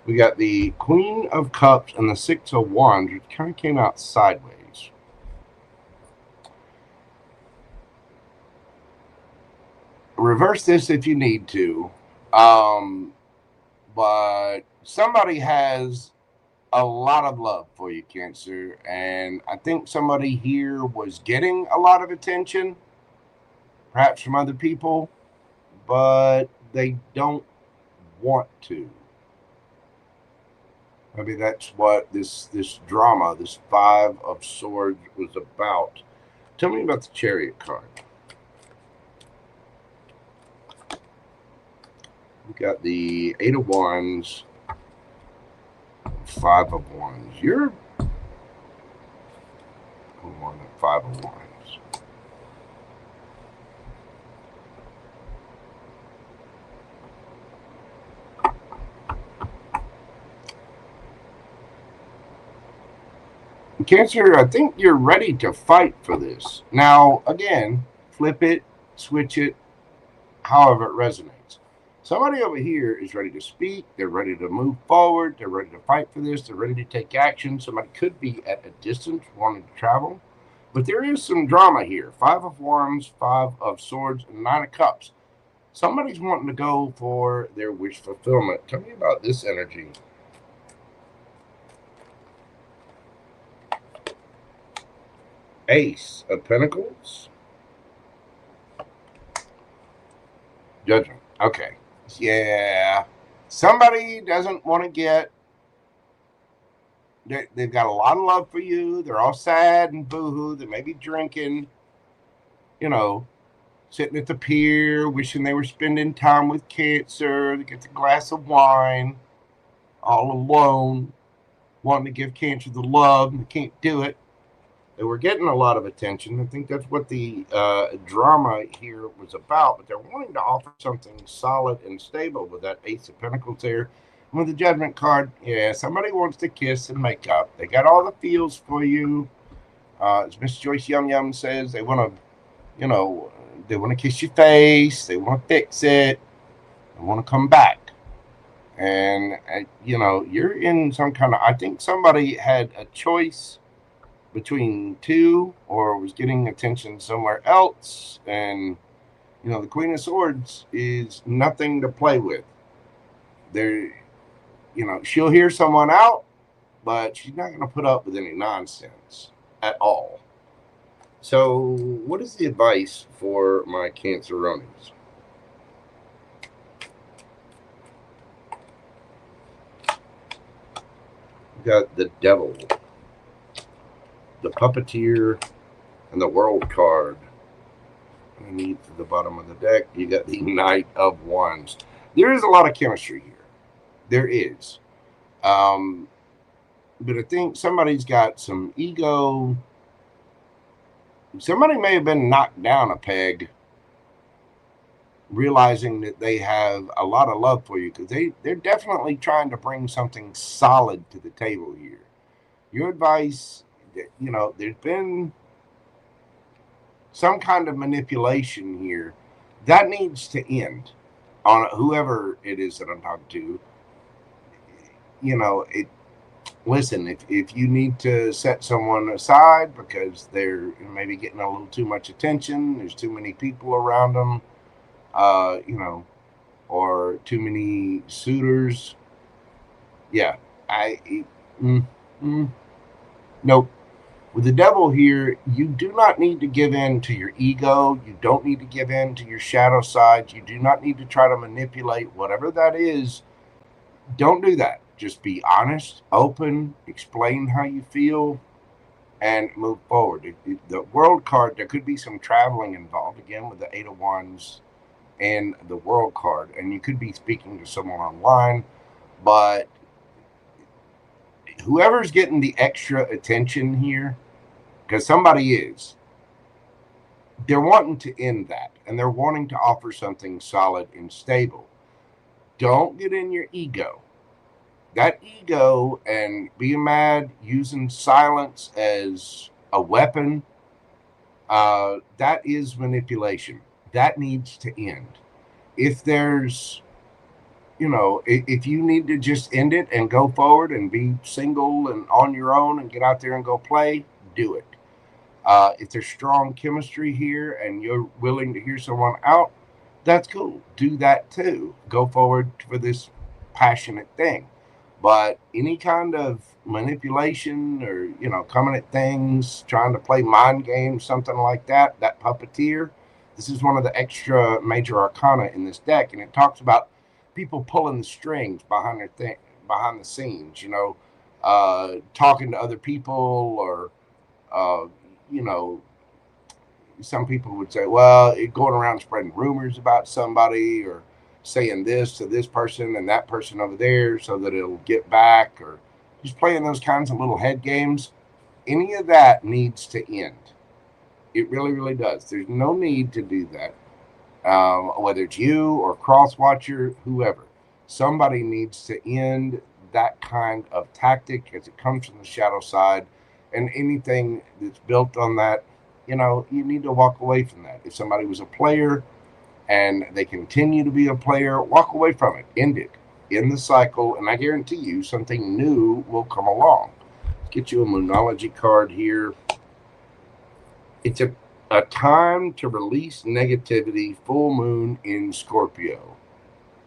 We got the Queen of Cups and the Six of Wands, which kind of came out sideways. Reverse this if you need to. But somebody has a lot of love for you, Cancer. And I think somebody here was getting a lot of attention, perhaps from other people, but they don't want to. Maybe that's what this drama, this Five of Swords, was about. Tell me about the Chariot card. We got the Eight of Wands, Five of Wands. You're one at Five of Wands. Cancer, I think you're ready to fight for this. Now, again, flip it, switch it, however it resonates. Somebody over here is ready to speak. They're ready to move forward. They're ready to fight for this. They're ready to take action. Somebody could be at a distance wanting to travel. But there is some drama here. Five of Wands, Five of Swords, and Nine of Cups. Somebody's wanting to go for their wish fulfillment. Tell me about this energy. Ace of Pentacles. Judgment. Okay. Yeah. Somebody doesn't want to get... They've got a lot of love for you. They're all sad and boohoo. They may be drinking, you know, sitting at the pier, wishing they were spending time with Cancer. They get a glass of wine, all alone, wanting to give Cancer the love, and they can't do it. They were getting a lot of attention. I think that's what the drama here was about. But they're wanting to offer something solid and stable with that Ace of Pentacles there. And with the Judgment card, yeah, somebody wants to kiss and make up. They got all the feels for you. As Miss Joyce Yum Yum says, they want to, you know, they want to kiss your face. They want to fix it. They want to come back. And, you know, you're in some kind of, I think somebody had a choice between two or was getting attention somewhere else. And, you know, the Queen of Swords is nothing to play with. There, you know, she'll hear someone out, but she's not going to put up with any nonsense at all. So what is the advice for my Canceronis? We got the Devil, the Puppeteer, and the World card. Underneath the bottom of the deck, you got the Knight of Wands. There is a lot of chemistry here. There is. But I think somebody's got some ego. Somebody may have been knocked down a peg, realizing that they have a lot of love for you, because they're definitely trying to bring something solid to the table here. Your advice, you know, there's been some kind of manipulation here that needs to end on whoever it is that I'm talking to. You know, listen, if you need to set someone aside because they're maybe getting a little too much attention, there's too many people around them, you know, or too many suitors. Yeah, nope. With the devil here, you do not need to give in to your ego. You don't need to give in to your shadow side. You do not need to try to manipulate whatever that is. Don't do that. Just be honest, open, explain how you feel, and move forward. The world card, there could be some traveling involved, again, with the Eight of Wands and the world card. And you could be speaking to someone online, but whoever's getting the extra attention here, because somebody is, they're wanting to end that, and they're wanting to offer something solid and stable. Don't get in your ego. That ego and being mad, using silence as a weapon, that is manipulation. That needs to end. If there's, if you need to just end it and go forward and be single and on your own and get out there and go play, do it. If there's strong chemistry here and you're willing to hear someone out, that's cool. Do that too. Go forward for this passionate thing. But any kind of manipulation or, coming at things, trying to play mind games, something like that, that puppeteer, this is one of the extra major arcana in this deck. And it talks about people pulling the strings behind behind the scenes, talking to other people or, some people would say, well, going around spreading rumors about somebody or saying this to this person and that person over there so that it'll get back, or just playing those kinds of little head games. Any of that needs to end. It really, really does. There's no need to do that. Whether it's you or cross-watcher, whoever. Somebody needs to end that kind of tactic as it comes from the shadow side. And anything that's built on that, you need to walk away from that. If somebody was a player and they continue to be a player, walk away from it. End it. End the cycle. And I guarantee you something new will come along. Let's get you a Moonology card here. It's a time to release negativity, full moon in Scorpio.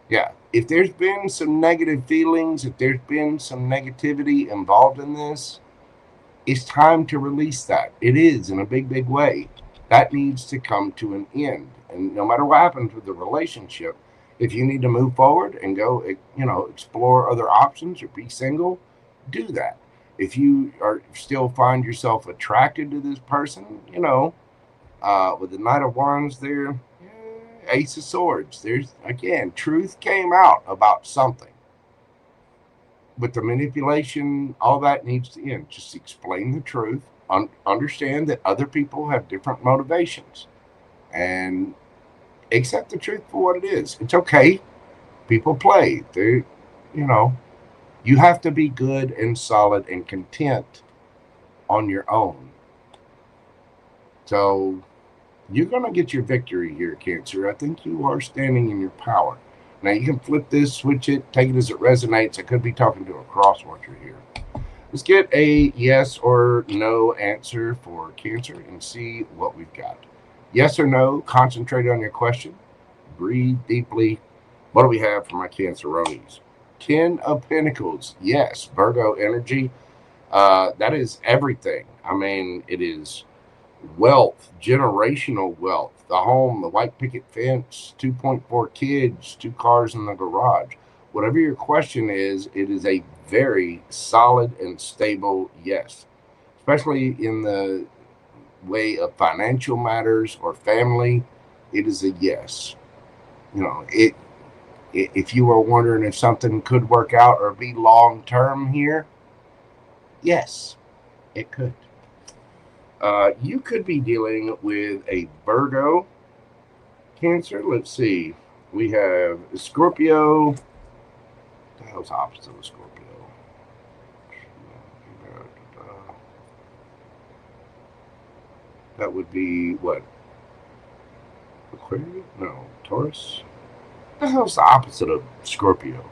Yeah, if there's been some negative feelings, if there's been some negativity involved in this, it's time to release that. It is, in a big, big way. That needs to come to an end. And no matter what happens with the relationship, if you need to move forward and go, explore other options or be single, do that. If you still find yourself attracted to this person, with the Knight of Wands there, Ace of Swords, there's, again, truth came out about something. With the manipulation, all that needs to end. Just explain the truth. Understand that other people have different motivations. And accept the truth for what it is. It's okay. People play. You have to be good and solid and content on your own. So you're going to get your victory here, Cancer. I think you are standing in your power. Now, you can flip this, switch it, take it as it resonates. I could be talking to a cross-watcher here. Let's get a yes or no answer for Cancer and see what we've got. Yes or no, concentrate on your question. Breathe deeply. What do we have for my Canceronis? 10 of Pentacles. Yes, Virgo energy. That is everything. I mean, it is wealth, generational wealth, the home, the white picket fence, 2.4 kids, 2 cars in the garage. Whatever your question is, it is a very solid and stable yes, especially in the way of financial matters or family. It is a yes. If you were wondering if something could work out or be long term here, yes, it could. You could be dealing with a Virgo, Cancer. Let's see. We have Scorpio. The hell's opposite of Scorpio? That would be what? Aquarius? No, Taurus. The hell's the opposite of Scorpio?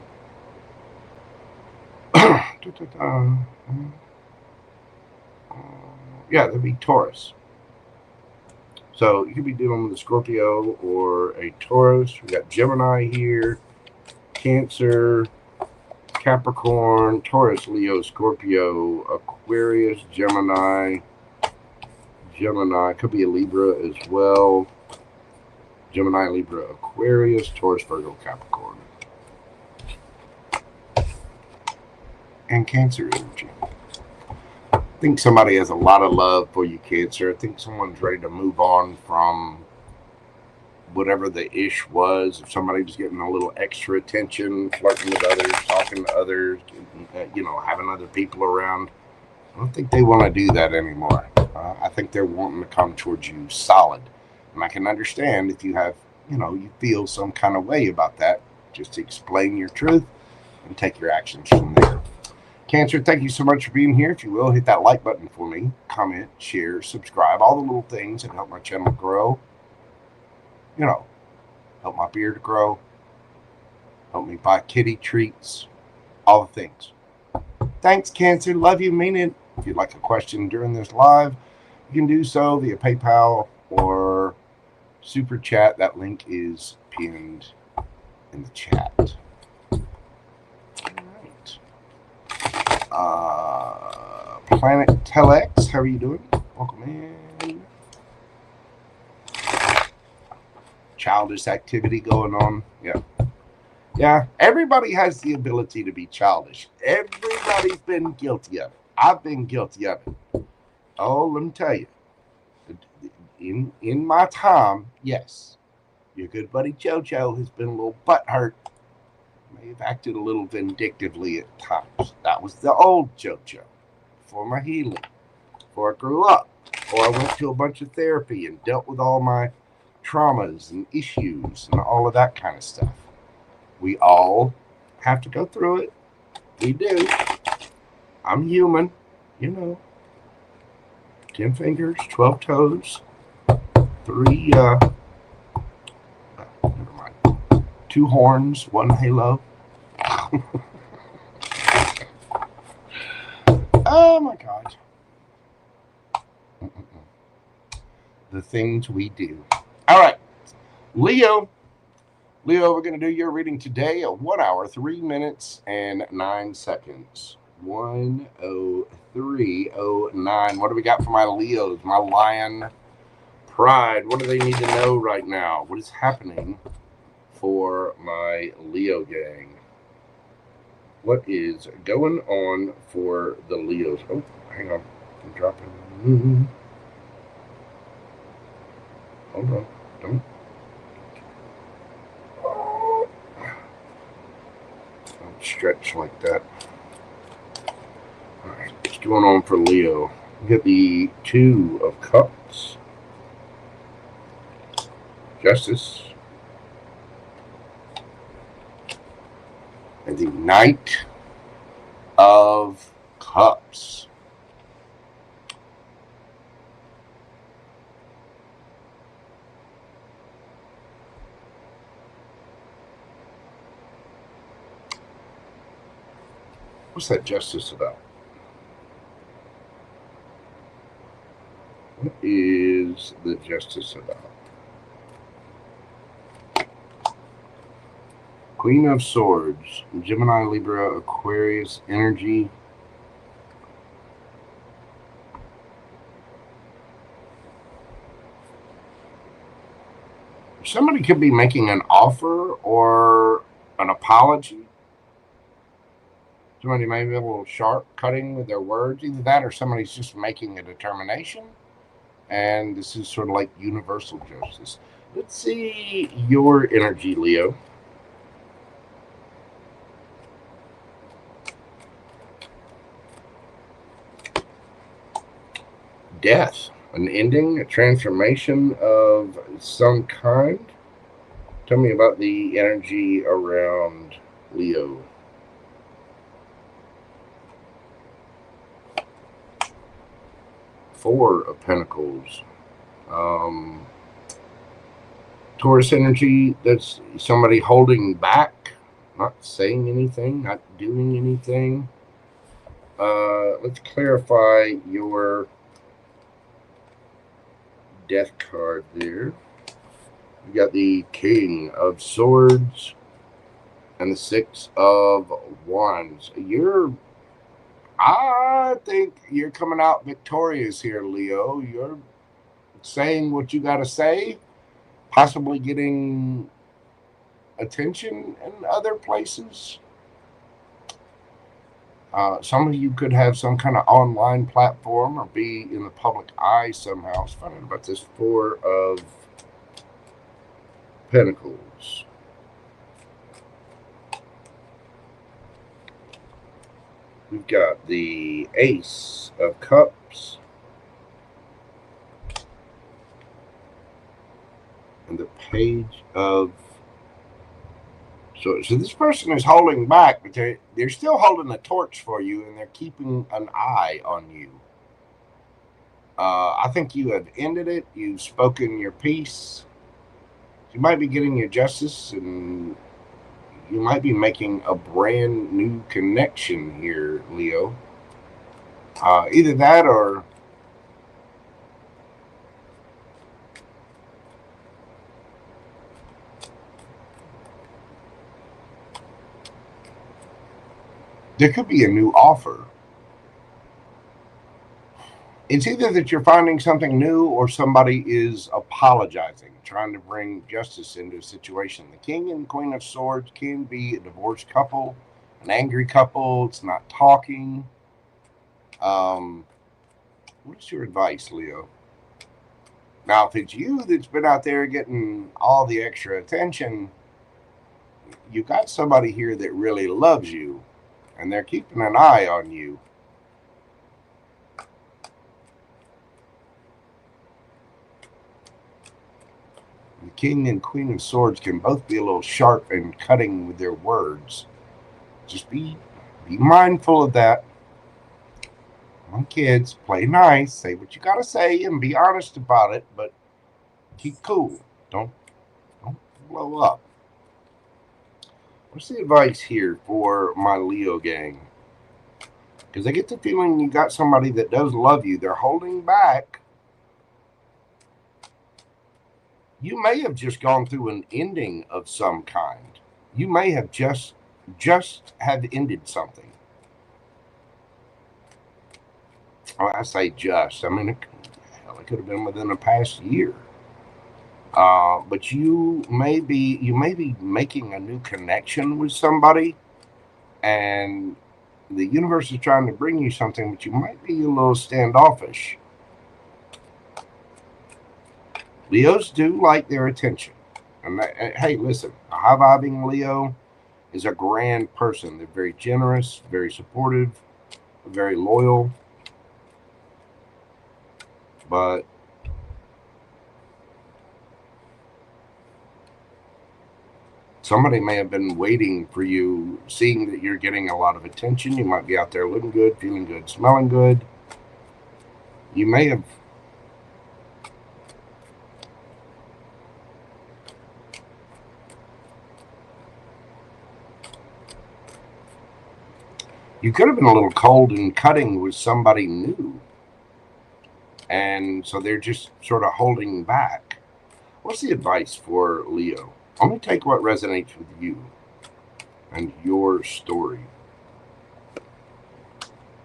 Yeah, that'd be Taurus. So you could be dealing with a Scorpio or a Taurus. We got Gemini here, Cancer, Capricorn, Taurus, Leo, Scorpio, Aquarius, Gemini. Gemini could be a Libra as well. Gemini, Libra, Aquarius, Taurus, Virgo, Capricorn. And Cancer energy. I think somebody has a lot of love for you, Cancer. I think someone's ready to move on from whatever the ish was. If somebody was getting a little extra attention, flirting with others, talking to others, you know, having other people around, I don't think they want to do that anymore. I think they're wanting to come towards you solid. And I can understand if you have, you know, you feel some kind of way about that. Just explain your truth and take your actions from there. Cancer, thank you so much for being here. If you will, hit that like button for me. Comment, share, subscribe. All the little things that help my channel grow. You know, help my beard grow. Help me buy kitty treats. All the things. Thanks, Cancer. Love you. Mean it. If you'd like a question during this live, you can do so via PayPal or Super Chat. That link is pinned in the chat. All right. Planet Telex, how are you doing? Welcome in. Childish activity going on. Yeah. Yeah. Everybody has the ability to be childish. Everybody's been guilty of it. I've been guilty of it. Oh, let me tell you. In my time, yes, your good buddy JoJo has been a little butthurt. May have acted a little vindictively at times. That was the old JoJo. Before my healing. Before I grew up. Before I went to a bunch of therapy and dealt with all my traumas and issues and all of that kind of stuff. We all have to go through it. We do. I'm human, you know. 10 fingers, 12 toes, 3, never mind. 2 horns, 1 halo. Oh my God. The things we do. All right. Leo, we're going to do your reading today at 1 hour, 3 minutes, and 9 seconds. 1:03:09. What do we got for my Leos? My lion pride. What do they need to know right now? What is happening for my Leo gang? What is going on for the Leos? Oh, hang on. I'm dropping. Hold on. Don't stretch like that. All right, what's going on for Leo? We get the 2 of Cups, Justice, and the Knight of Cups. What's that Justice about? What is the Justice about? Queen of Swords, Gemini, Libra, Aquarius energy. Somebody could be making an offer or an apology. Somebody may be a little sharp cutting with their words. Either that or somebody's just making a determination. And this is sort of like universal justice. Let's see your energy, Leo. Death, an ending, a transformation of some kind. Tell me about the energy around Leo. Four of Pentacles. Taurus energy, that's somebody holding back, not saying anything, not doing anything. Let's clarify your Death card there. You got the King of Swords and the Six of Wands. I think you're coming out victorious here, Leo. You're saying what you got to say, possibly getting attention in other places. Some of you could have some kind of online platform or be in the public eye somehow. It's funny about this Four of Pentacles. We've got the Ace of Cups and the Page of Swords. So this person is holding back, but they're still holding the torch for you, and they're keeping an eye on you. I think you have ended it. You've spoken your piece. You might be getting your justice, and you might be making a brand new connection here, Leo. Either that or there could be a new offer. It's either that you're finding something new or somebody is apologizing, trying to bring justice into a situation. The King and Queen of Swords can be a divorced couple, an angry couple. It's not talking. What is your advice, Leo? Now, if it's you that's been out there getting all the extra attention, you got somebody here that really loves you, and they're keeping an eye on you. The King and Queen of Swords can both be a little sharp and cutting with their words. Just be mindful of that. Come on, kids, play nice. Say what you got to say and be honest about it, but keep cool. Don't blow up. What's the advice here for my Leo gang? Because I get the feeling you got somebody that does love you. They're holding back. You may have just gone through an ending of some kind. You may have just have ended something. Well, I say just. I mean, it could have been within the past year. But you may be making a new connection with somebody, and the universe is trying to bring you something, but you might be a little standoffish. Leos do like their attention. And hey, listen, a high-vibing Leo is a grand person. They're very generous, very supportive, very loyal. But somebody may have been waiting for you, seeing that you're getting a lot of attention. You might be out there looking good, feeling good, smelling good. You may have you could have been a little cold and cutting with somebody new. And so they're just sort of holding back. What's the advice for Leo? Only take what resonates with you and your story.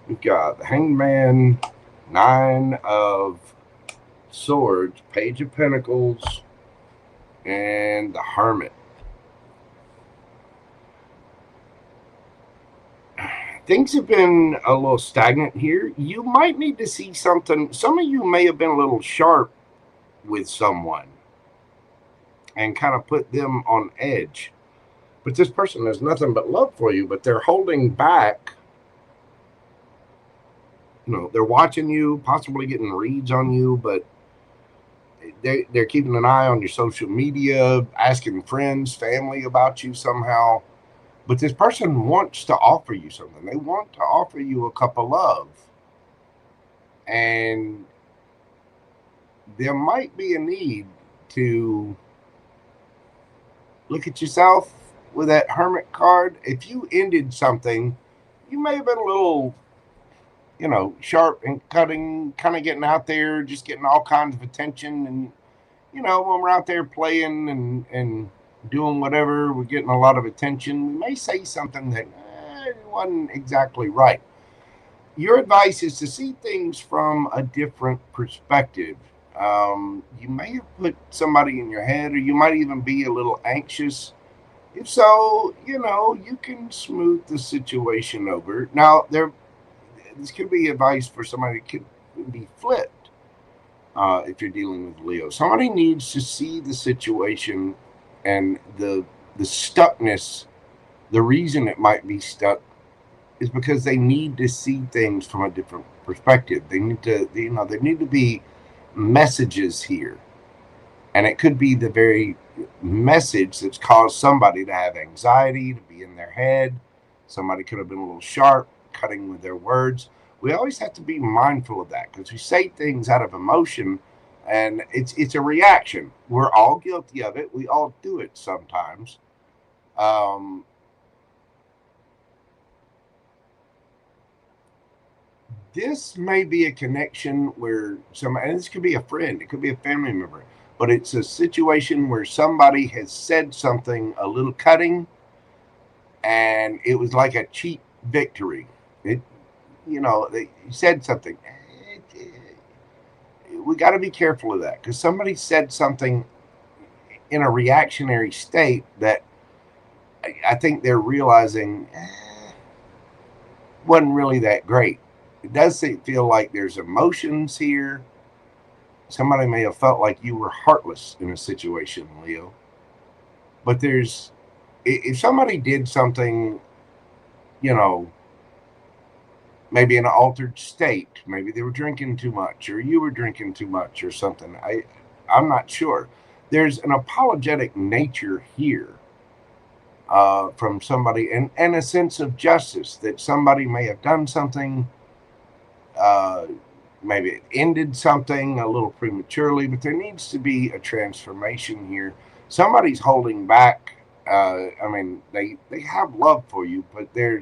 We've got the Hangman, Nine of Swords, Page of Pentacles, and the Hermit. Things have been a little stagnant here. You might need to see something. Some of you may have been a little sharp with someone and kind of put them on edge. But this person has nothing but love for you, but they're holding back. You know, they're watching you, possibly getting reads on you, but they're keeping an eye on your social media, asking friends, family about you somehow. But this person wants to offer you something. They want to offer you a cup of love. And there might be a need to look at yourself with that Hermit card. If you ended something, you may have been a little you know, sharp and cutting, kind of getting out there, just getting all kinds of attention. And, you know, when we're out there playing and doing whatever, we're getting a lot of attention. We may say something that wasn't exactly right. Your advice is to see things from a different perspective. You may have put somebody in your head, or you might even be a little anxious. If so, you know, you can smooth the situation over. Now, this could be advice for somebody that could be flipped if you're dealing with Leo. Somebody needs to see the situation and the stuckness. The reason it might be stuck is because they need to see things from a different perspective. They need to, you know, there need to be messages here. And it could be the very message that's caused somebody to have anxiety, to be in their head. Somebody could have been a little sharp, cutting with their words. We always have to be mindful of that because we say things out of emotion, and it's a reaction. We're all guilty of it. We all do it sometimes. This may be a connection where and this could be a friend, it could be a family member, but it's a situation where somebody has said something a little cutting, and it was like a cheap victory. It, you know, they said something. We got to be careful of that because somebody said something in a reactionary state that I think they're realizing wasn't really that great. It does feel like there's emotions here. Somebody may have felt like you were heartless in a situation, Leo. But if somebody did something, you know, maybe in an altered state, maybe they were drinking too much, or you were drinking too much, or something. I'm not sure. There's an apologetic nature here from somebody, and a sense of justice that somebody may have done something. Maybe it ended something a little prematurely, but there needs to be a transformation here. Somebody's holding back. I mean, they have love for you, but there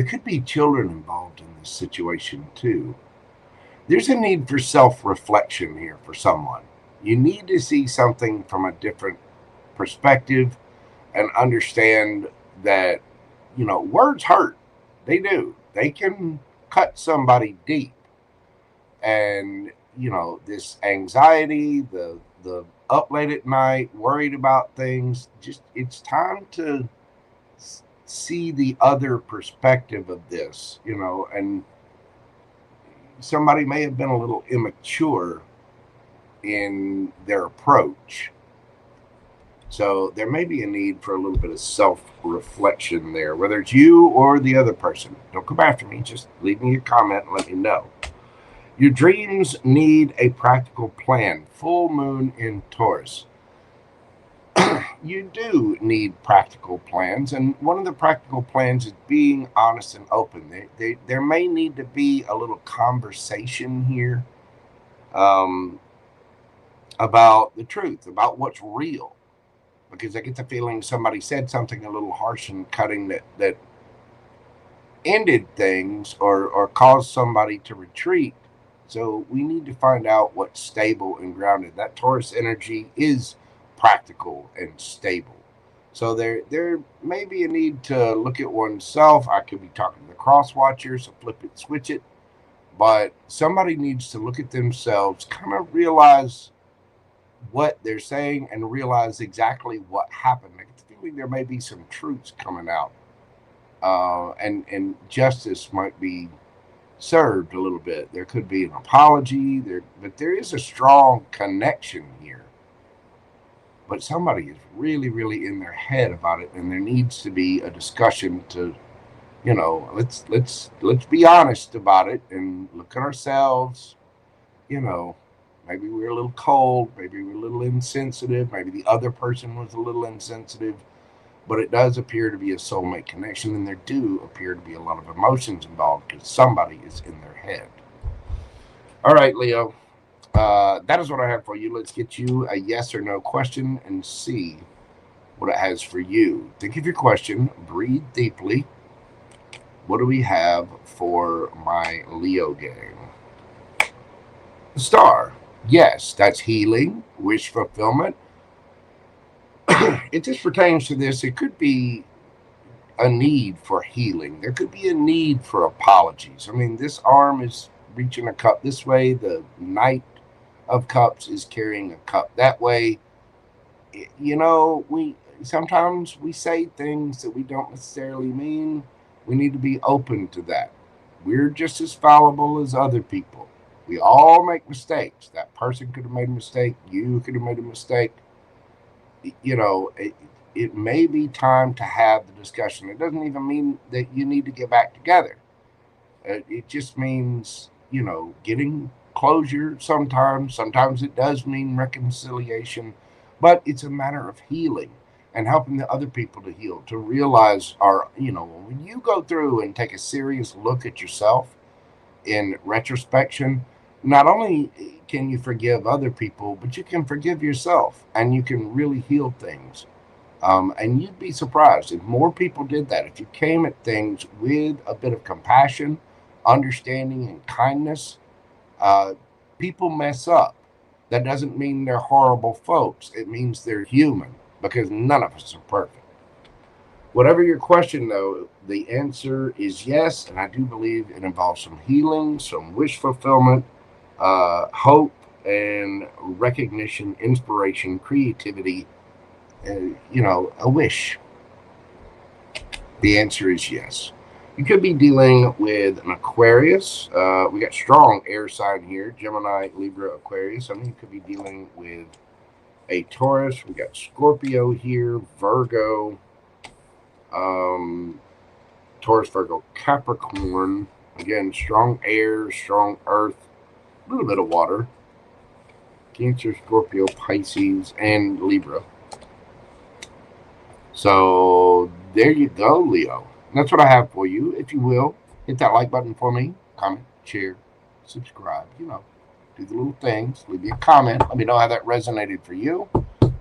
could be children involved in this situation too. There's a need for self-reflection here for someone. You need to see something from a different perspective and understand that, you know, words hurt. They do. They can cut somebody deep. And, you know, this anxiety, the up late at night, worried about things, just it's time to see the other perspective of this, you know, and somebody may have been a little immature in their approach. So there may be a need for a little bit of self-reflection there, whether it's you or the other person. Don't come after me. Just leave me a comment and let me know. Your dreams need a practical plan. Full moon in Taurus. You do need practical plans, and one of the practical plans is being honest and open. There may need to be a little conversation here about the truth, about what's real. Because I get the feeling somebody said something a little harsh and cutting that ended things or caused somebody to retreat. So we need to find out what's stable and grounded. That Taurus energy is practical and stable. So there may be a need to look at oneself. I could be talking to the cross watchers, so flip it, switch it. But somebody needs to look at themselves, kind of realize what they're saying and realize exactly what happened. I get the feeling there may be some truths coming out, and justice might be served a little bit. There could be an apology there, but there is a strong connection here. But somebody is really, really in their head about it, and there needs to be a discussion to, you know, let's be honest about it and look at ourselves. You know, maybe we're a little cold, maybe we're a little insensitive, maybe the other person was a little insensitive, but it does appear to be a soulmate connection, and there do appear to be a lot of emotions involved because somebody is in their head. All right, Leo, that is what I have for you. Let's get you a yes or no question and see what it has for you. Think of your question, breathe deeply. What do we have for my Leo gang? The Star. Yes, that's healing, wish fulfillment. It just pertains to this. It could be a need for healing. There could be a need for apologies. I mean, this arm is reaching a cup this way. The Knight of Cups is carrying a cup that way. You know, sometimes we say things that we don't necessarily mean. We need to be open to that. We're just as fallible as other people. We all make mistakes. That person could have made a mistake. You could have made a mistake. You know, it may be time to have the discussion. It doesn't even mean that you need to get back together. It just means, you know, getting closure sometimes. Sometimes it does mean reconciliation. But it's a matter of healing and helping the other people to heal, to realize you know, when you go through and take a serious look at yourself in retrospection, not only can you forgive other people, but you can forgive yourself and you can really heal things. And you'd be surprised if more people did that. If you came at things with a bit of compassion, understanding, and kindness, people mess up. That doesn't mean they're horrible folks. It means they're human, because none of us are perfect. Whatever your question, though, the answer is yes, and I do believe it involves some healing, some wish fulfillment, hope, and recognition, inspiration, creativity, you know, a wish. The answer is yes. You could be dealing with an Aquarius. We got strong air sign here, Gemini, Libra, Aquarius. I mean, you could be dealing with a Taurus. We got Scorpio here, Virgo, Taurus, Virgo, Capricorn. Again, strong air, strong earth, a little bit of water. Cancer, Scorpio, Pisces, and Libra. So there you go, Leo. And that's what I have for you. If you will, hit that like button for me. Comment, share, subscribe. You know, do the little things. Leave me a comment. Let me know how that resonated for you.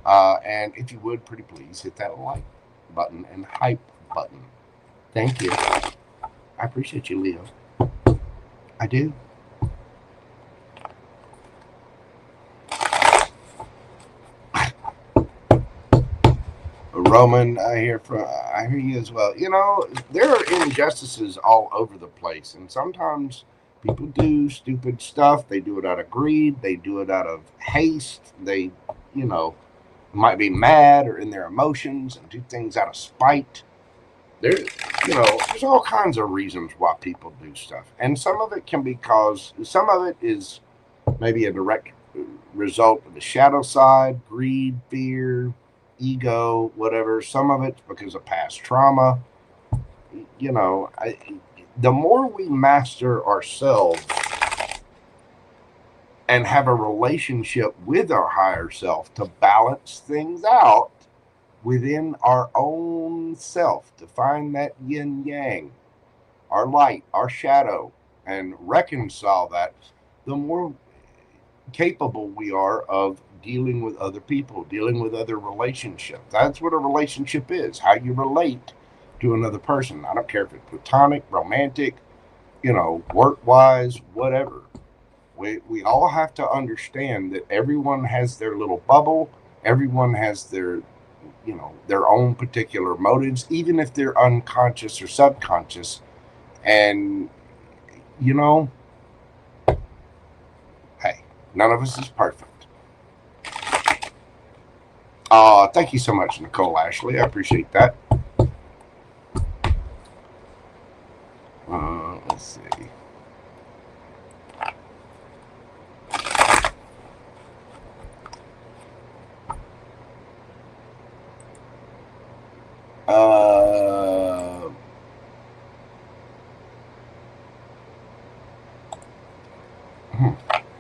And if you would, pretty please, hit that like button and hype button. Thank you. I appreciate you, Leo. I do. Roman, I hear you as well. You know, there are injustices all over the place, and sometimes people do stupid stuff. They do it out of greed. They do it out of haste. They, you know, might be mad or in their emotions and do things out of spite. There, you know, there's all kinds of reasons why people do stuff, and some of it can be some of it is maybe a direct result of the shadow side, greed, fear, ego, whatever. Some of it's because of past trauma. You know, the more we master ourselves and have a relationship with our higher self to balance things out within our own self, to find that yin yang, our light, our shadow, and reconcile that, the more capable we are of dealing with other people, dealing with other relationships. That's what a relationship is, how you relate to another person. I don't care if it's platonic, romantic, you know, work-wise, whatever. We all have to understand that everyone has their little bubble. Everyone has their, you know, their own particular motives, even if they're unconscious or subconscious. And, you know, hey, none of us is perfect. Thank you so much, Nicole Ashley. I appreciate that. Let's see.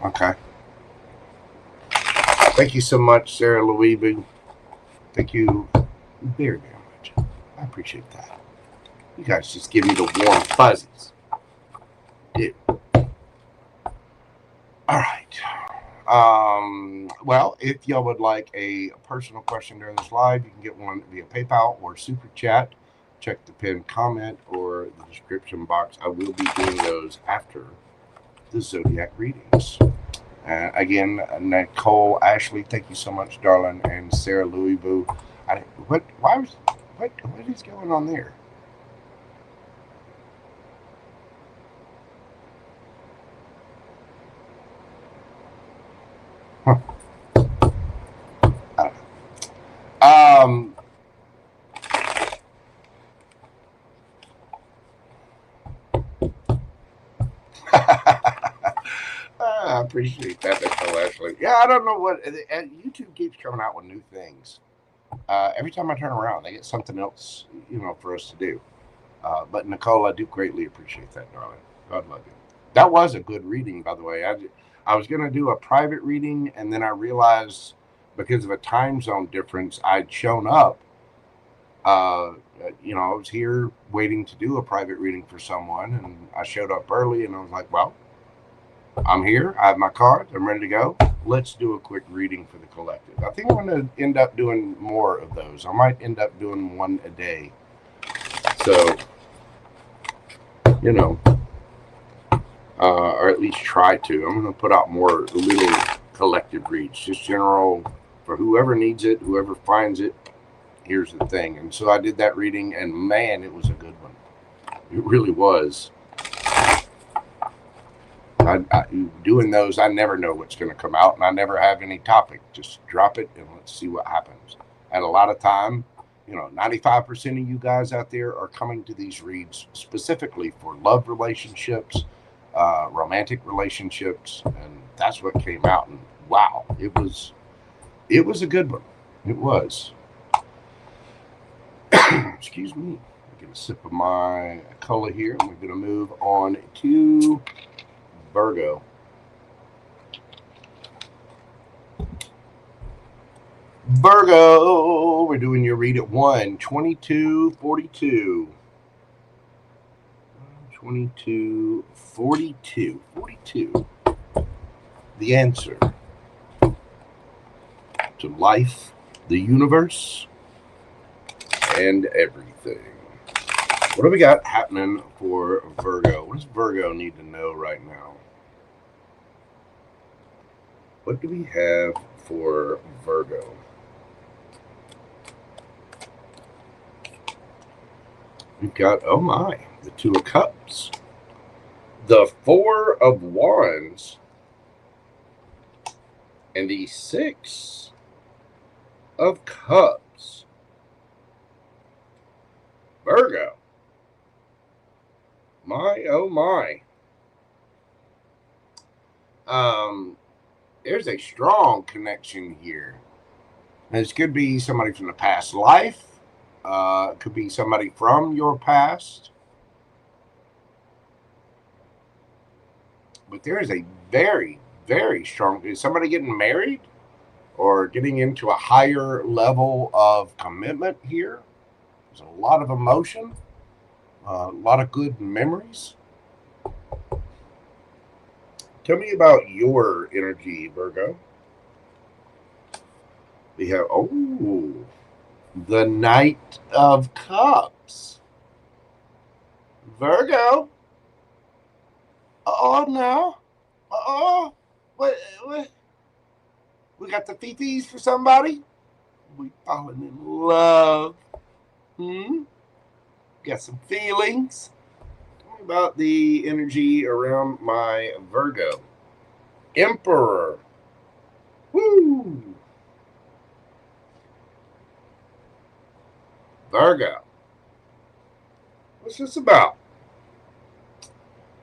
Okay. Thank you so much, Sarah Louise. Thank you very, very much. I appreciate that. You guys just give me the warm fuzzies. Dude. All right. Well, if y'all would like a personal question during this live, you can get one via PayPal or Super Chat. Check the pinned comment or the description box. I will be doing those after the Zodiac readings. Again, Nicole Ashley, thank you so much, darling, and Sarah Louisville. What is going on there? Huh. I don't know. I appreciate that, Nicole Ashley. Yeah, I don't know what YouTube keeps coming out with new things. Every time I turn around, they get something else, for us to do. But Nicole, I do greatly appreciate that, darling. God love you. That was a good reading, by the way. I was going to do a private reading, and then I realized because of a time zone difference, I'd shown up. I was here waiting to do a private reading for someone, and I showed up early, and I was like, well, I'm here. I have my cards. I'm ready to go. Let's do a quick reading for the collective. I think I'm going to end up doing more of those. I might end up doing one a day. So, or at least try to. I'm going to put out more little collective reads, just general for whoever needs it, whoever finds it. Here's the thing. And so I did that reading, and man, it was a good one. It really was. Doing those, I never know what's going to come out, and I never have any topic. Just drop it, and let's see what happens. And a lot of time, 95% of you guys out there are coming to these reads specifically for love relationships, romantic relationships, and that's what came out. And wow, it was a good one. It was. Excuse me. I'll get a sip of my cola here, and we're going to move on to Virgo. Virgo, we're doing your read at 1/22/42. 22/42. 42. The answer to life, the universe, and everything. What do we got happening for Virgo? What does Virgo need to know right now? What do we have for Virgo? We've got, oh my, the Two of Cups, the Four of Wands, and the Six of Cups. Virgo. My, oh my. There's a strong connection here. This could be somebody from the past life. Could be somebody from your past. But there is a very, very strong, is somebody getting married or getting into a higher level of commitment here? There's a lot of emotion, a lot of good memories. Tell me about your energy, Virgo. We have, the Knight of Cups. Virgo. No. What? We got the fifis for somebody? We falling in love. Got some feelings. Tell me about the energy around my Virgo. Emperor. Woo! Virgo. What's this about?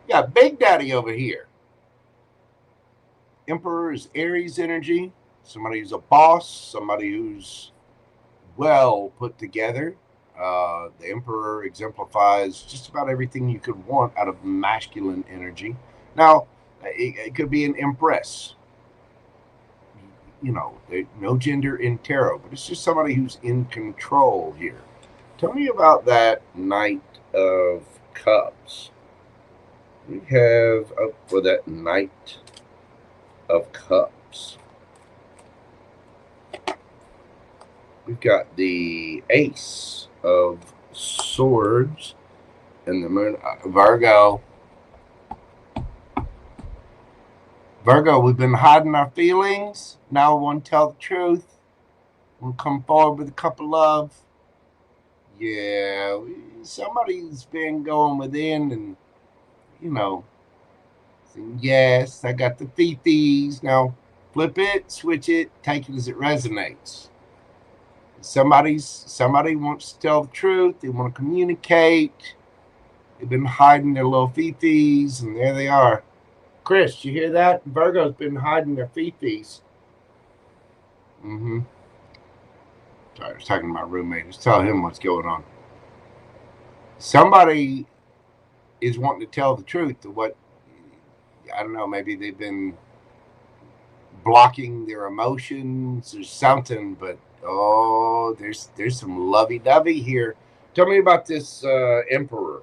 You got Big Daddy over here. Emperor is Aries energy. Somebody who's a boss. Somebody who's well put together. The Emperor exemplifies just about everything you could want out of masculine energy. Now, it could be an Empress. No gender in tarot, but it's just somebody who's in control here. Tell me about that Knight of Cups. We have for that Knight of Cups. Cups. We've got the Ace of Swords and the Moon. Virgo. Virgo, we've been hiding our feelings. Now we want to tell the truth. We'll come forward with a cup of love. Yeah, somebody's been going within and, you know, saying, yes, I got the fifis. Now flip it, switch it, take it as it resonates. Somebody wants to tell the truth. They want to communicate. They've been hiding their little fifis, and there they are. Chris, you hear that? Virgo's been hiding their fifis. Sorry, I was talking to my roommate. Just tell him what's going on. Somebody is wanting to tell the truth to what, I don't know, maybe they've been blocking their emotions or something, but oh, there's some lovey-dovey here. Tell me about this Emperor.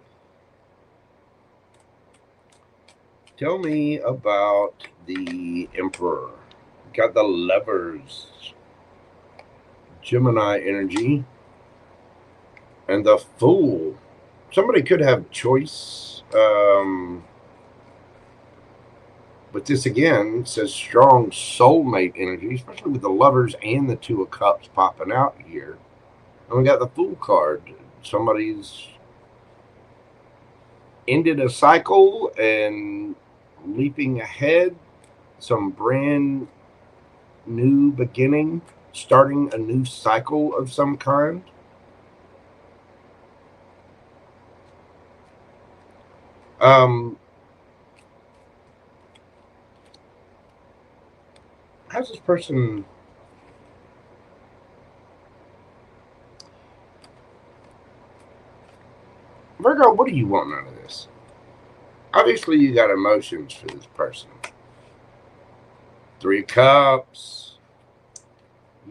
Tell me about the Emperor. Got the Lovers, Gemini energy, and the Fool. Somebody could have choice. But this again says strong soulmate energy, especially with the Lovers and the Two of Cups popping out here. And we got the Fool card. Somebody's ended a cycle and leaping ahead. Some brand new beginning, starting a new cycle of some kind. How's this person? Virgo, what do you want out of this? Obviously, you got emotions for this person. Three of Cups.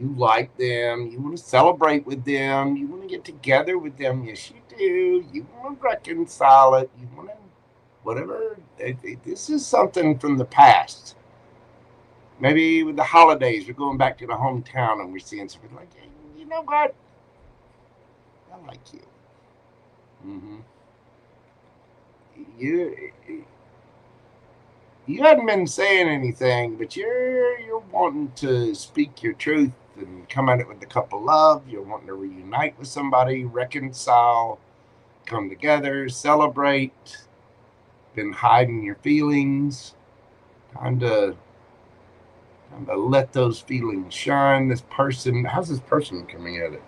You like them. You want to celebrate with them. You want to get together with them. Yes, you do. You want to reconcile it. You want to, whatever. This is something from the past. Maybe with the holidays, we're going back to the hometown and we're seeing something like, hey, you know what? I like you. You hadn't been saying anything, but you're wanting to speak your truth and come at it with a cup of love. You're wanting to reunite with somebody, reconcile, come together, celebrate. Been hiding your feelings. Time to let those feelings shine. This person, how's this person coming at it?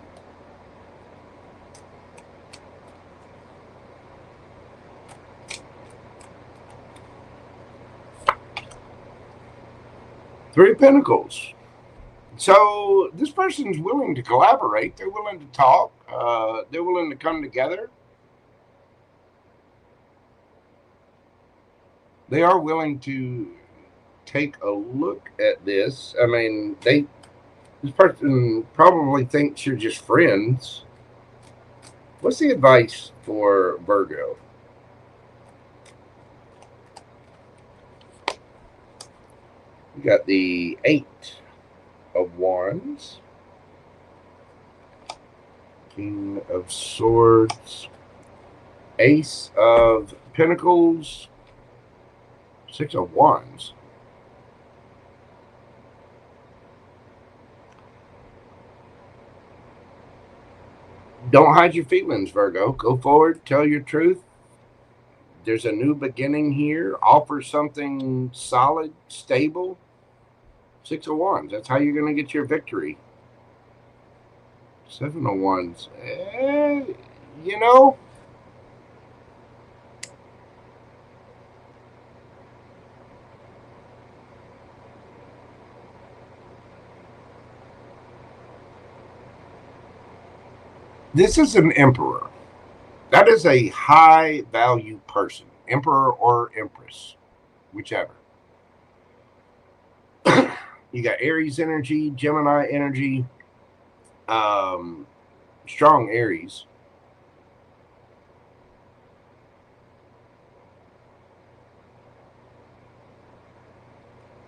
Three of Pentacles. So this person's willing to collaborate. They're willing to talk. They're willing to come together. They are willing to take a look at this. I mean, this person probably thinks you're just friends. What's the advice for Virgo? We got the Eight of Wands, King of Swords, Ace of Pentacles, Six of Wands. Don't hide your feelings, Virgo. Go forward, tell your truth. There's a new beginning here. Offer something solid, stable. Six of Wands. That's how you're going to get your victory. Seven of Wands. You know, this is an Emperor. That is a high value person. Emperor or Empress, whichever. You got Aries energy, Gemini energy, strong Aries.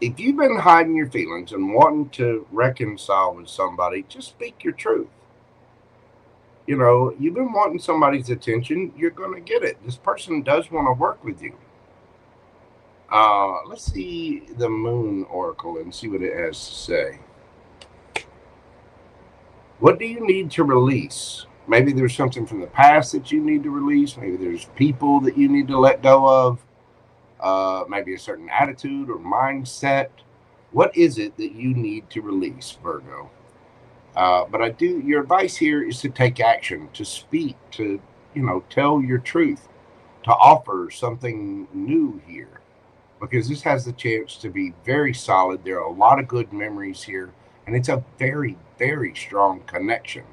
if you've been hiding your feelings and wanting to reconcile with somebody, just speak your truth. You know, you've been wanting somebody's attention, you're going to get it. This person does want to work with you. Let's see the Moon Oracle and see what it has to say. What do you need to release? Maybe there's something from the past that you need to release. Maybe there's people that you need to let go of. Maybe a certain attitude or mindset. What is it that you need to release, Virgo? But your advice here is to take action, to speak, to, tell your truth, to offer something new here, because this has the chance to be very solid. There are a lot of good memories here, and it's a very, very strong connection.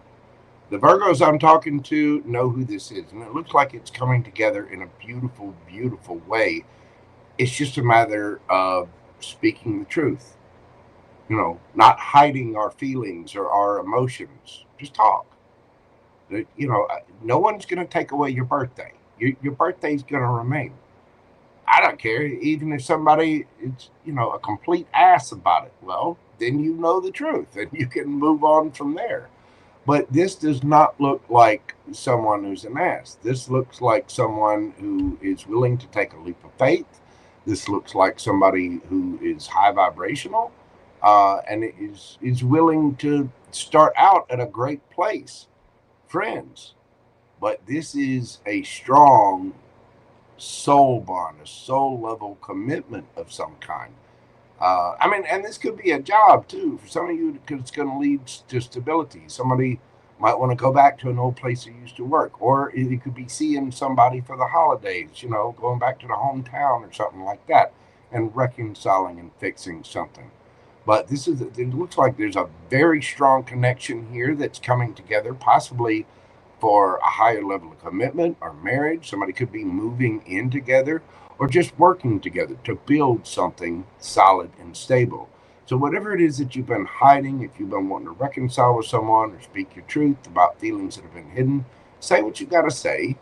The Virgos I'm talking to know who this is, and it looks like it's coming together in a beautiful, beautiful way. It's just a matter of speaking the truth. Not hiding our feelings or our emotions. Just talk. No one's going to take away your birthday. Your birthday's going to remain. I don't care. Even if somebody is, a complete ass about it, well, then you know the truth and you can move on from there. But this does not look like someone who's an ass. This looks like someone who is willing to take a leap of faith. This looks like somebody who is high vibrational. And is willing to start out at a great place, friends. But this is a strong soul bond, a soul level commitment of some kind. And this could be a job too. For some of you, it's going to lead to stability. Somebody might want to go back to an old place they used to work, or it could be seeing somebody for the holidays, going back to the hometown or something like that, and reconciling and fixing something. But it looks like there's a very strong connection here that's coming together, possibly for a higher level of commitment or marriage. Somebody could be moving in together or just working together to build something solid and stable. So whatever it is that you've been hiding, if you've been wanting to reconcile with someone or speak your truth about feelings that have been hidden, say what you got to say.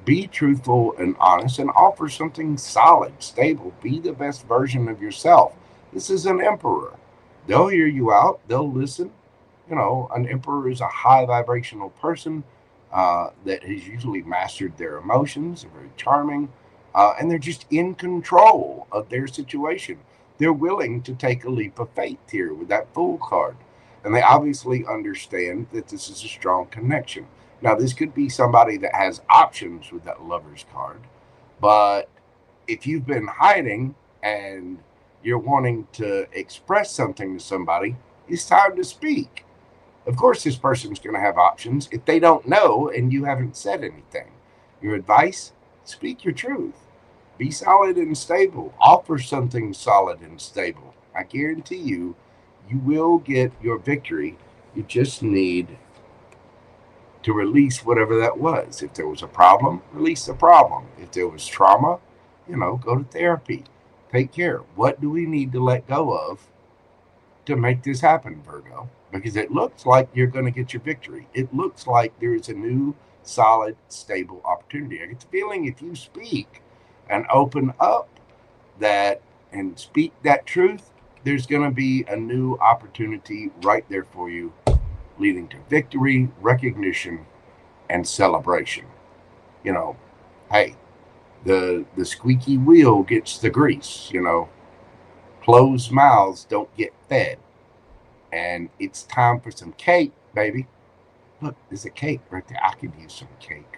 Be truthful and honest and offer something solid, stable. Be the best version of yourself. This is an emperor. They'll hear you out. They'll listen. An emperor is a high vibrational person that has usually mastered their emotions. They're very charming. And they're just in control of their situation. They're willing to take a leap of faith here with that Fool card. And they obviously understand that this is a strong connection. Now, this could be somebody that has options with that Lover's card. But if you've been hiding and you're wanting to express something to somebody, it's time to speak. Of course, this person's going to have options if they don't know and you haven't said anything. Your advice? Speak your truth. Be solid and stable. Offer something solid and stable. I guarantee you, you will get your victory. You just need to release whatever that was. If there was a problem, release the problem. If there was trauma, go to therapy. Take care. What do we need to let go of to make this happen, Virgo? Because it looks like you're going to get your victory. It looks like there is a new, solid, stable opportunity. I get the feeling if you speak and open up that and speak that truth, there's going to be a new opportunity right there for you, leading to victory, recognition, and celebration. Hey, the squeaky wheel gets the grease, Closed mouths don't get fed. And it's time for some cake, baby. Look, there's a cake right there. I could use some cake.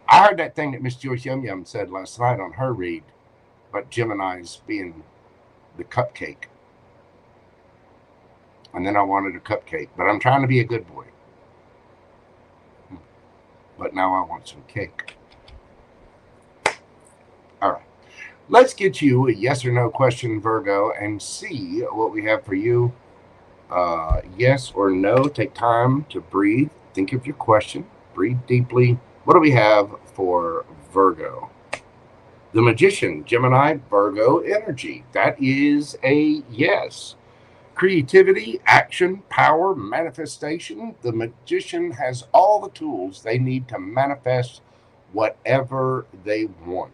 I heard that thing that Miss Joyce Yum Yum said last night on her read about Gemini's being the cupcake. And then I wanted a cupcake, but I'm trying to be a good boy. But now I want some cake. All right. Let's get you a yes or no question, Virgo, and see what we have for you. Yes or no. Take time to breathe. Think of your question. Breathe deeply. What do we have for Virgo? The Magician, Gemini, Virgo energy. That is a yes. Creativity, action, power, manifestation. The Magician has all the tools they need to manifest whatever they want.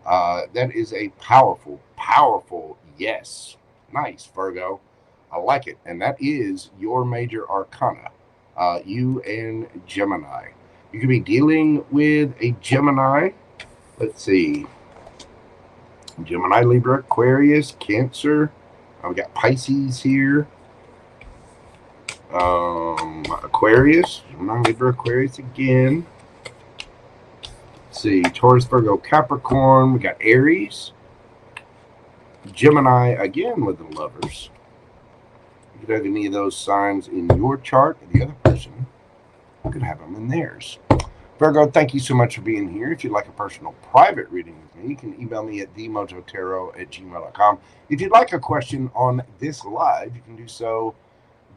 That is a powerful, powerful yes. Nice, Virgo. I like it. And that is your major arcana. You and Gemini. You could be dealing with a Gemini. Let's see. Gemini, Libra, Aquarius, Cancer. We got Pisces here. Aquarius. Gemini, Libra, Aquarius again. Let's see. Taurus, Virgo, Capricorn. We got Aries. Gemini again with the Lovers. You could have any of those signs in your chart, or the other person could have them in theirs. Virgo, thank you so much for being here. If you'd like a personal private reading with me, you can email me at themojotarot@gmail.com. If you'd like a question on this live, you can do so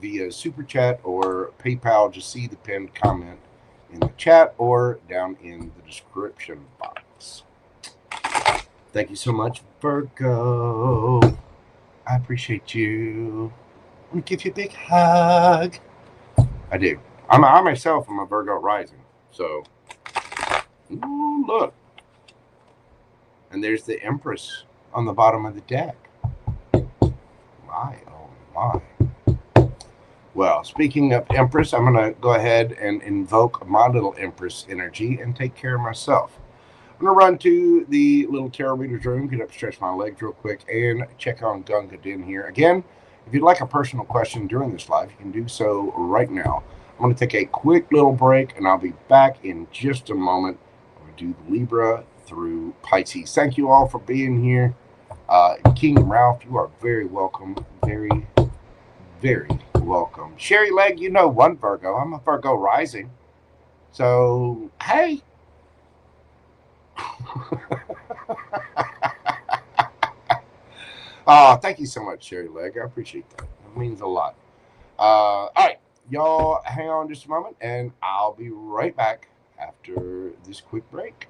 via Super Chat or PayPal. Just see the pinned comment in the chat or down in the description box. Thank you so much, Virgo. I appreciate you. I'm going to give you a big hug. I do. I myself am a Virgo rising. So, ooh, look. And there's the Empress on the bottom of the deck. My, oh my. Well, speaking of Empress, I'm going to go ahead and invoke my little Empress energy and take care of myself. I'm going to run to the little tarot reader's room, get up, stretch my legs real quick, and check on Gunga Din here. Again, if you'd like a personal question during this live, you can do so right now. I'm going to take a quick little break, and I'll be back in just a moment. I'm going to do the Libra through Pisces. Thank you all for being here. King Ralph, you are very welcome. Very, very welcome. Sherry Leg, you know one Virgo. I'm a Virgo rising. So, hey. Oh, thank you so much, Sherry Leg. I appreciate that. It means a lot. All right. Y'all hang on just a moment, and I'll be right back after this quick break.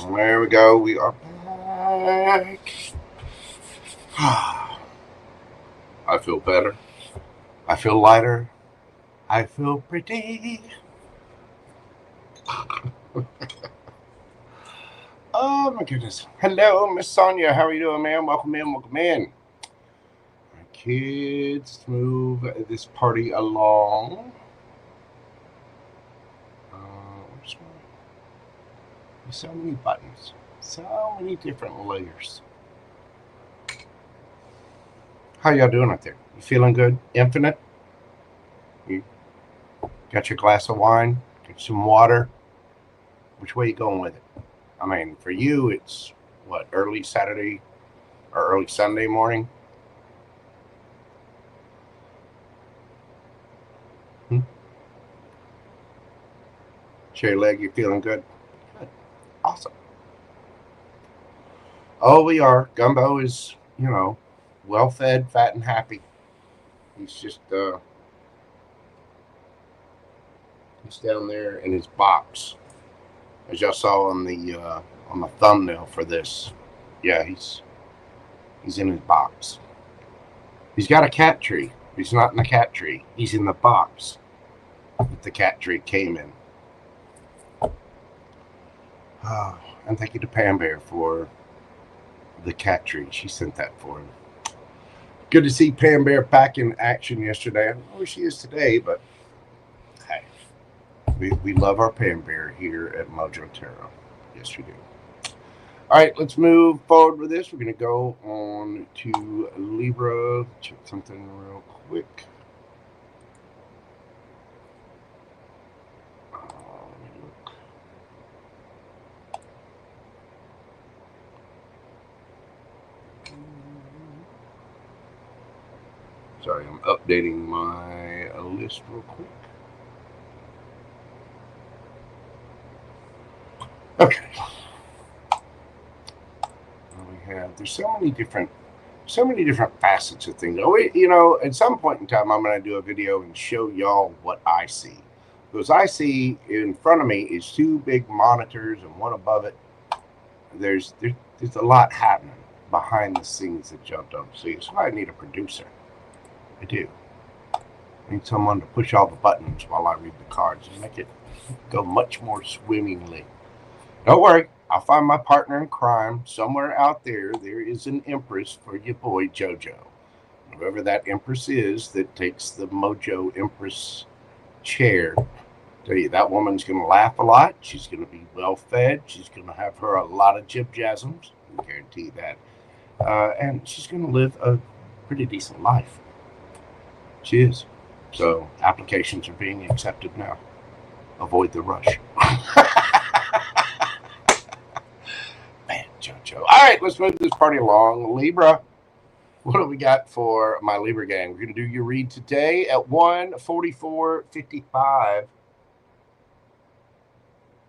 There we go. We are back. I feel better. I feel lighter. I feel pretty. Oh my goodness. Hello, Miss Sonia. How are you doing, ma'am? Welcome in. Welcome in. My kids, move this party along. So many buttons. So many different layers. How y'all doing out there? You feeling good? Infinite? You got your glass of wine? Got some water? Which way you going with it? I mean, for you, it's what, early Saturday or early Sunday morning? Cherry leg, you feeling good? Good. Awesome. Oh, we are. Gumbo is, you know, well fed, fat, and happy. He's just he's down there in his box, as y'all saw on the thumbnail for this. Yeah, he's in his box. He's got a cat tree. He's not in the cat tree. He's in the box that the cat tree came in. And thank you to Pam Bear for the cat tree. She sent that for him. Good to see Pam Bear back in action yesterday. I don't know where she is today, but hey, we love our Pam Bear here at Mojo Tarot. Yes, we do. All right, let's move forward with this. We're going to go on to Libra. Check something real quick. Sorry, I'm updating my list real quick. Okay. We have, there's so many different facets of things. You know, at some point in time, I'm going to do a video and show y'all what I see. Because I see in front of me is two big monitors and one above it. There's a lot happening behind the scenes that y'all don't see. So I need a producer. I do. I need someone to push all the buttons while I read the cards and make it go much more swimmingly. Don't worry, I'll find my partner in crime somewhere out there. There is an empress for your boy Jojo. Whoever that empress is that takes the Mojo Empress chair. Tell you, that woman's going to laugh a lot. She's going to be well fed. She's going to have her a lot of jib-jasms. I guarantee that. And she's going to live a pretty decent life. She is. So applications are being accepted now. Avoid the rush. Man, Jojo. All right, let's move this party along. Libra, what do we got for my Libra gang? We're going to do your read today at 1:44:55.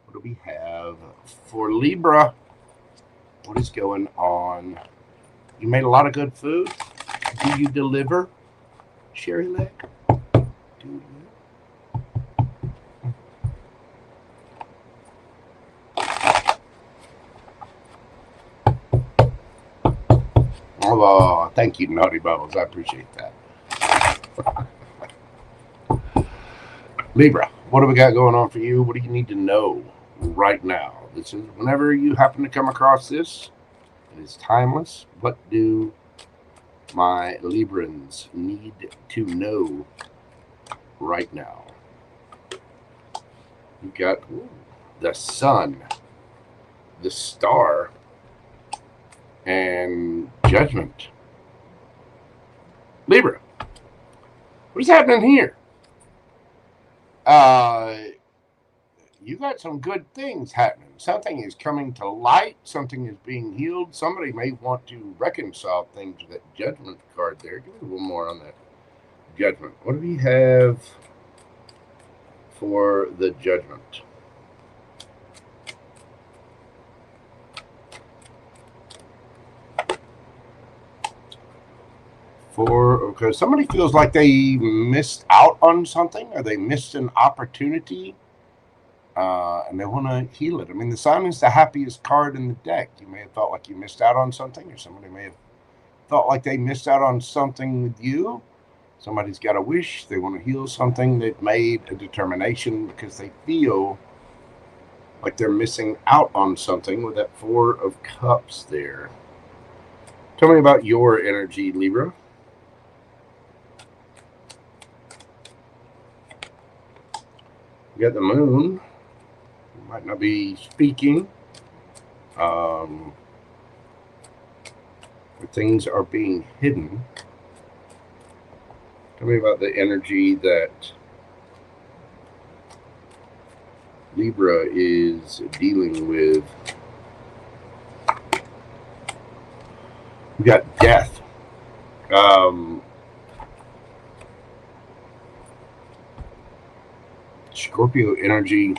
What do we have for Libra? What is going on? You made a lot of good food. Do you deliver? Sherry leg? Do you? Oh, thank you, Naughty Bubbles. I appreciate that. Libra, what do we got going on for you? What do you need to know right now? This is whenever you happen to come across this, it is timeless. What do my Librans need to know right now? You got the sun, the star, and judgment. Libra, what is happening here? You got some good things happening. Something is coming to light. Something is being healed. Somebody may want to reconcile things with that judgment card there. Give me a little more on that judgment. What do we have for the judgment? Okay, somebody feels like they missed out on something, or they missed an opportunity. And they want to heal it. I mean, the Sun is the happiest card in the deck. You may have felt like you missed out on something, or somebody may have felt like they missed out on something with you. Somebody's got a wish. They want to heal something. They've made a determination because they feel like they're missing out on something with that Four of Cups there. Tell me about your energy, Libra. You got the Moon. You might not be speaking. Things are being hidden. Tell me about the energy that Libra is dealing with. We got death. Scorpio energy.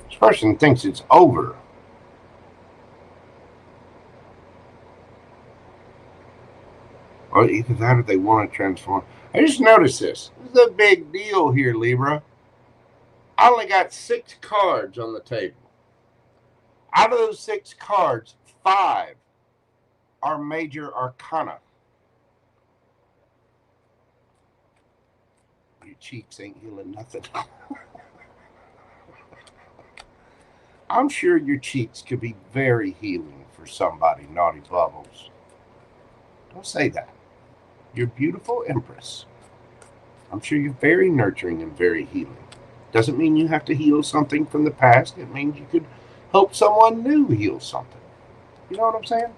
This person thinks it's over. Or either that or they want to transform. I just noticed this. This is a big deal here, Libra. I only got 6 cards on the table. Out of those 6 cards, 5 are major arcana. Your cheeks ain't healing nothing. I'm sure your cheeks could be very healing for somebody, Naughty Bubbles. Don't say that. You're beautiful, Empress. I'm sure you're very nurturing and very healing. Doesn't mean you have to heal something from the past. It means you could help someone new heal something. You know what I'm saying?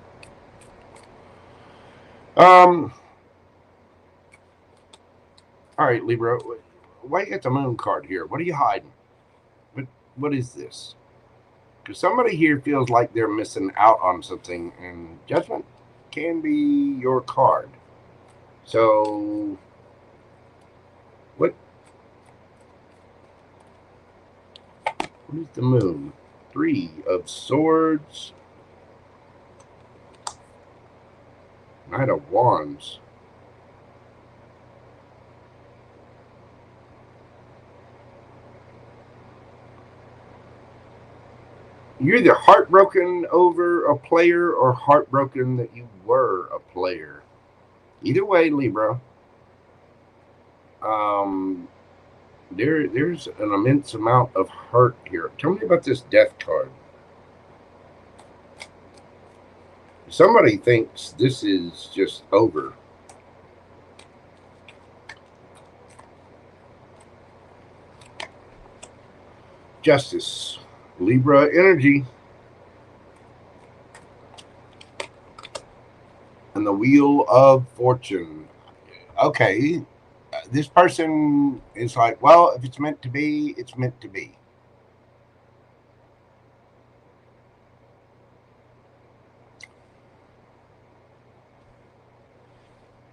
All right, Libra. Wait at the Moon card here. What are you hiding? What is this? Because somebody here feels like they're missing out on something, and Judgment can be your card. So, what is the Moon? 3 of Swords. Knight of Wands. You're either heartbroken over a player or heartbroken that you were a player. Either way, Libra, there's an immense amount of hurt here. Tell me about this Death card. Somebody thinks this is just over. Justice. Libra energy. And the Wheel of Fortune. Okay. This person is like, well, if it's meant to be, it's meant to be.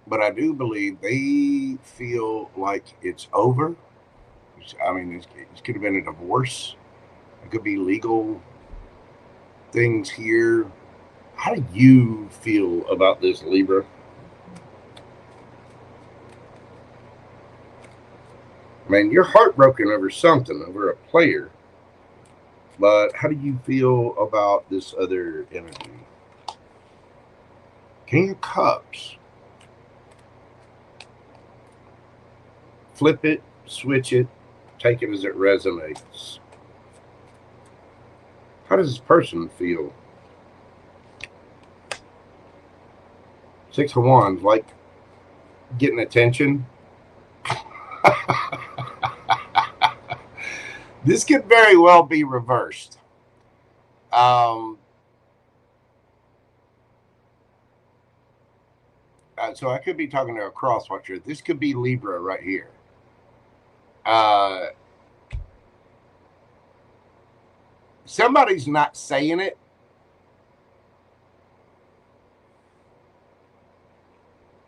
But I do believe they feel like it's over. I mean, it could have been a divorce. It could be legal things here. How do you feel about this, Libra? I mean, you're heartbroken over something, over a player. But how do you feel about this other energy? King of Cups. Flip it, switch it, take it as it resonates. How does this person feel? 6 of Wands, like getting attention. This could very well be reversed. So I could be talking to a cross watcher. This could be Libra right here. Somebody's not saying it.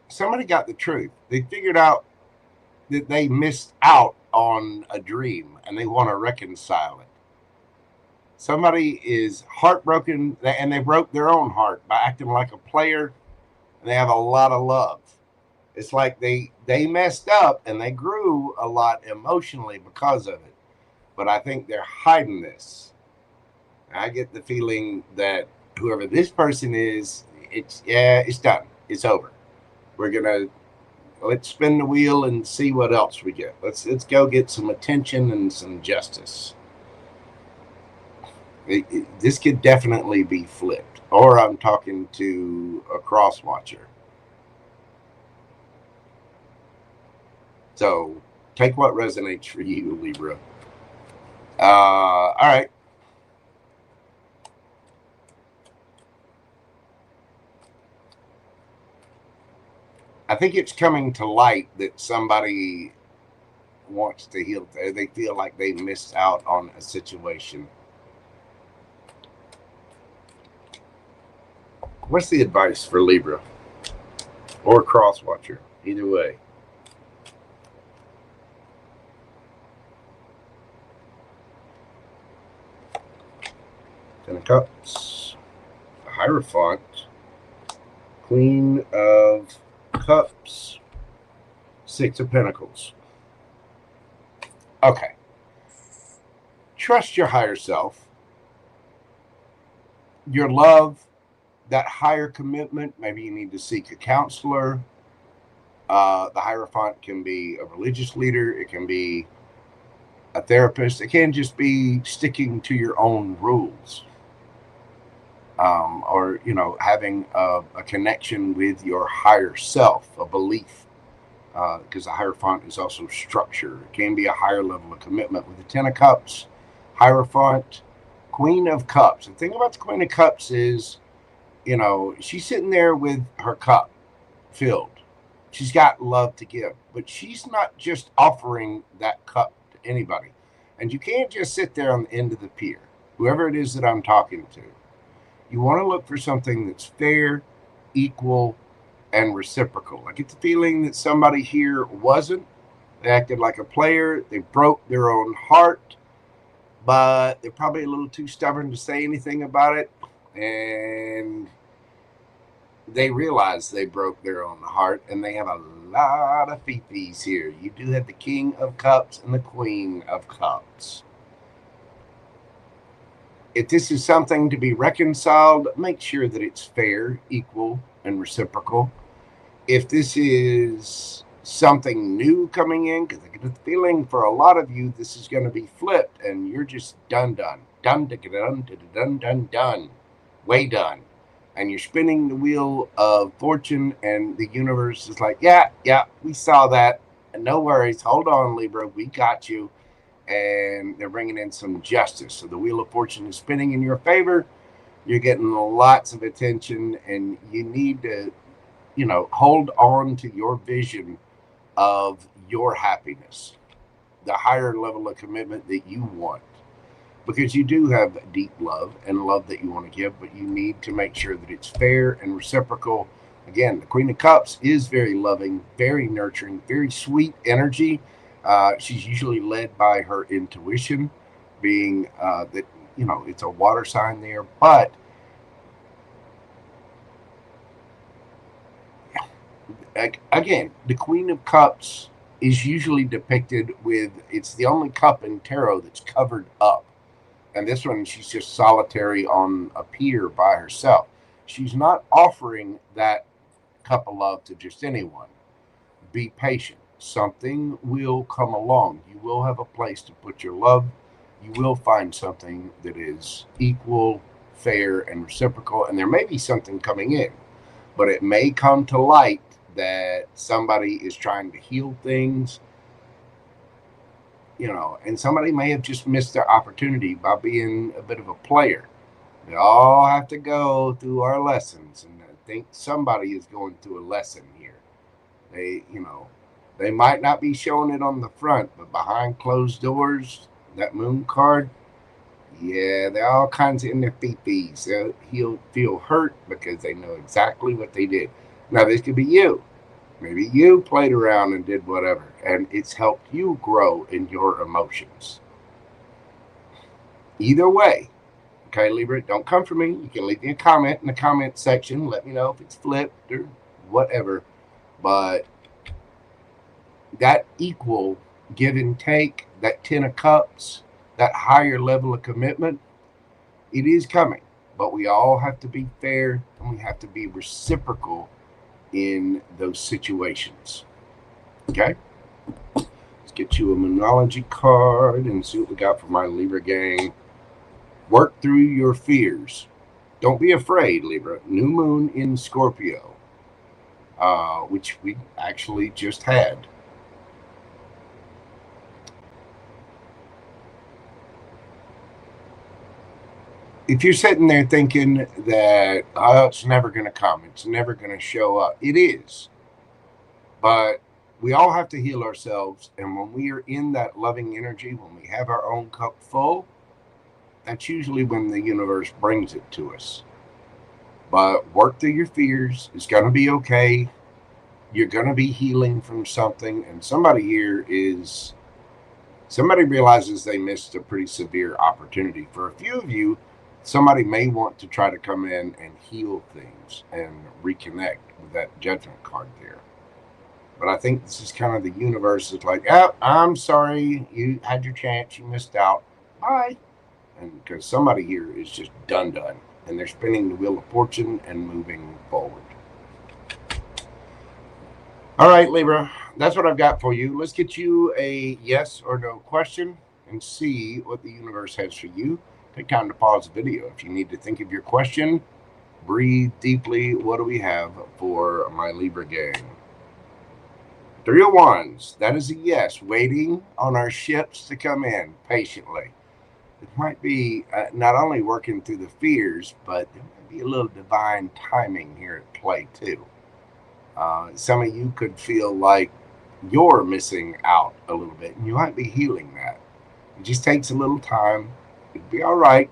Somebody got the truth. They figured out that they missed out on a dream and they want to reconcile it. Somebody is heartbroken and they broke their own heart by acting like a player, and they have a lot of love. It's like they messed up and they grew a lot emotionally because of it. but I think they're hiding this. I get the feeling that whoever this person is, it's done. It's over. Let's spin the wheel and see what else we get. Let's go get some attention and some justice. This could definitely be flipped, or I'm talking to a cross watcher. So take what resonates for you, Libra. All right. I think it's coming to light that somebody wants to heal. They feel like they missed out on a situation. What's the advice for Libra or cross watcher? Either way. Ten of Cups, Hierophant, Queen of Cups, Six of Pentacles. Okay. Trust your higher self. Your love, that higher commitment. Maybe you need to seek a counselor. The Hierophant can be a religious leader. It can be a therapist. It can just be sticking to your own rules. Or, having a connection with your higher self, a belief. Because the Hierophant is also structure. It can be a higher level of commitment. With the Ten of Cups, Hierophant, Queen of Cups. The thing about the Queen of Cups is, she's sitting there with her cup filled. She's got love to give, but she's not just offering that cup to anybody. And you can't just sit there on the end of the pier, whoever it is that I'm talking to. You want to look for something that's fair, equal, and reciprocal. I get the feeling that somebody here wasn't. They acted like a player. They broke their own heart, but they're probably a little too stubborn to say anything about it. And they realize they broke their own heart, and they have a lot of fifis here. You do have the King of Cups and the Queen of Cups. If this is something to be reconciled, make sure that it's fair, equal, and reciprocal. If this is something new coming in, because I get the feeling for a lot of you, this is going to be flipped, and you're just done, way done. And you're spinning the wheel of fortune, and the universe is like, yeah, we saw that. And no worries. Hold on, Libra. We got you. And they're bringing in some justice. So the wheel of fortune is spinning in your favor. You're getting lots of attention, and you need to, hold on to your vision of your happiness, the higher level of commitment that you want. Because you do have deep love and love that you want to give, but you need to make sure that it's fair and reciprocal. Again, the Queen of Cups is very loving, very nurturing, very sweet energy. She's usually led by her intuition, being that, it's a water sign there. But again, the Queen of Cups is usually depicted with, it's the only cup in tarot that's covered up. And this one, she's just solitary on a pier by herself. She's not offering that cup of love to just anyone. Be patient. Something will come along. You will have a place to put your love. You will find something that is equal, fair, and reciprocal. And there may be something coming in, but it may come to light that somebody is trying to heal things, and somebody may have just missed their opportunity by being a bit of a player. We all have to go through our lessons, and I think somebody is going through a lesson here. They might not be showing it on the front, but behind closed doors, that moon card, yeah, they're all kinds of in their fifis. He'll feel hurt because they know exactly what they did. Now, this could be you. Maybe you played around and did whatever, and it's helped you grow in your emotions. Either way, okay, Libra, don't come for me. You can leave me a comment in the comment section. Let me know if it's flipped or whatever. But that equal give and take, that Ten of Cups, that higher level of commitment, it is coming. But we all have to be fair and we have to be reciprocal in those situations. Okay? Let's get you a Monology card and see what we got for my Libra gang. Work through your fears. Don't be afraid, Libra. New moon in Scorpio, which we actually just had. If you're sitting there thinking that, oh, it's never going to come, it's never going to show up, it is. But we all have to heal ourselves. And when we are in that loving energy, when we have our own cup full, that's usually when the universe brings it to us. But work through your fears. It's going to be okay. You're going to be healing from something. And somebody realizes they missed a pretty severe opportunity. For a few of you, somebody may want to try to come in and heal things and reconnect with that Judgment card there. But I think this is kind of the universe is like, oh, I'm sorry, you had your chance, you missed out, bye. And because somebody here is just done, and they're spinning the wheel of fortune and moving forward. All right, Libra, that's what I've got for you. Let's get you a yes or no question and see what the universe has for you. Take time to pause the video. If you need to think of your question, breathe deeply. What do we have for my Libra gang? 3 of Wands. That is a yes. Waiting on our ships to come in patiently. It might be not only working through the fears, but there might be a little divine timing here at play too. Some of you could feel like you're missing out a little bit, and you might be healing that. It just takes a little time. It'll be all right.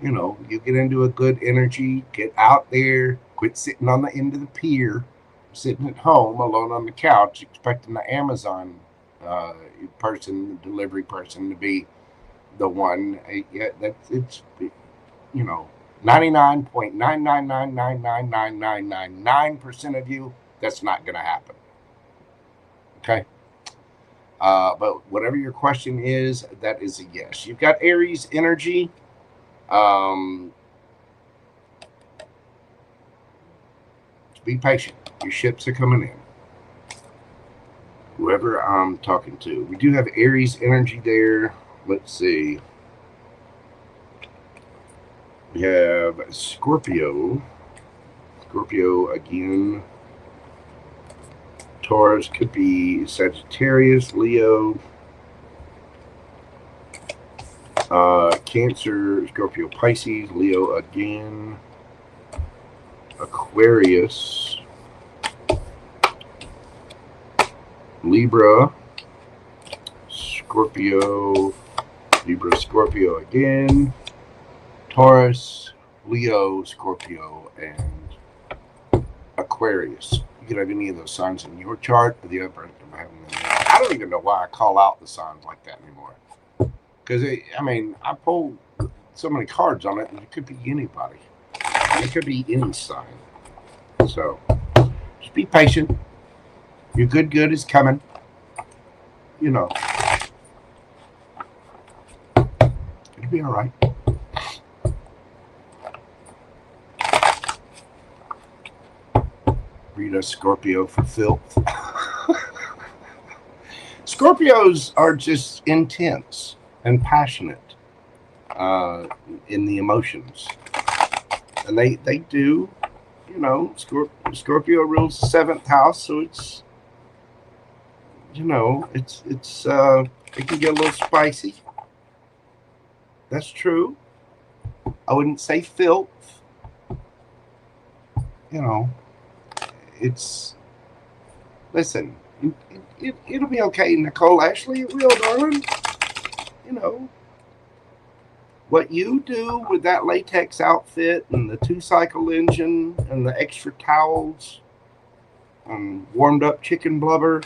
You know, you get into a good energy, get out there, quit sitting on the end of the pier, sitting at home alone on the couch, expecting the Amazon person, the delivery person, to be the one. Yeah, it's you know, 99.9999999% of you, that's not going to happen. Okay. But whatever your question is, that is a yes. You've got Aries energy. Be patient. Your ships are coming in. Whoever I'm talking to. We do have Aries energy there. Let's see. We have Scorpio. Scorpio again. Taurus could be Sagittarius, Leo. Cancer, Scorpio, Pisces, Leo again. Aquarius, Libra, Scorpio, Libra, Scorpio again, Taurus, Leo, Scorpio, and Aquarius. You could have any of those signs in your chart, or the other. I don't even know why I call out the signs like that anymore. Because, I mean, I pulled so many cards on it, and it could be anybody. It could be any sign. So, just be patient. Your good is coming. You know. It'll be all right. Read a Scorpio for filth. Scorpios are just intense and passionate in the emotions. And they do, you know, Scorpio rules the 7th house, so it's, you know, it can get a little spicy. That's true. I wouldn't say filth. You know, it's, listen, it'll be okay, Nicole Ashley. It will, darling. You know, what you do with that latex outfit and the 2-cycle engine and the extra towels and warmed up chicken blubber,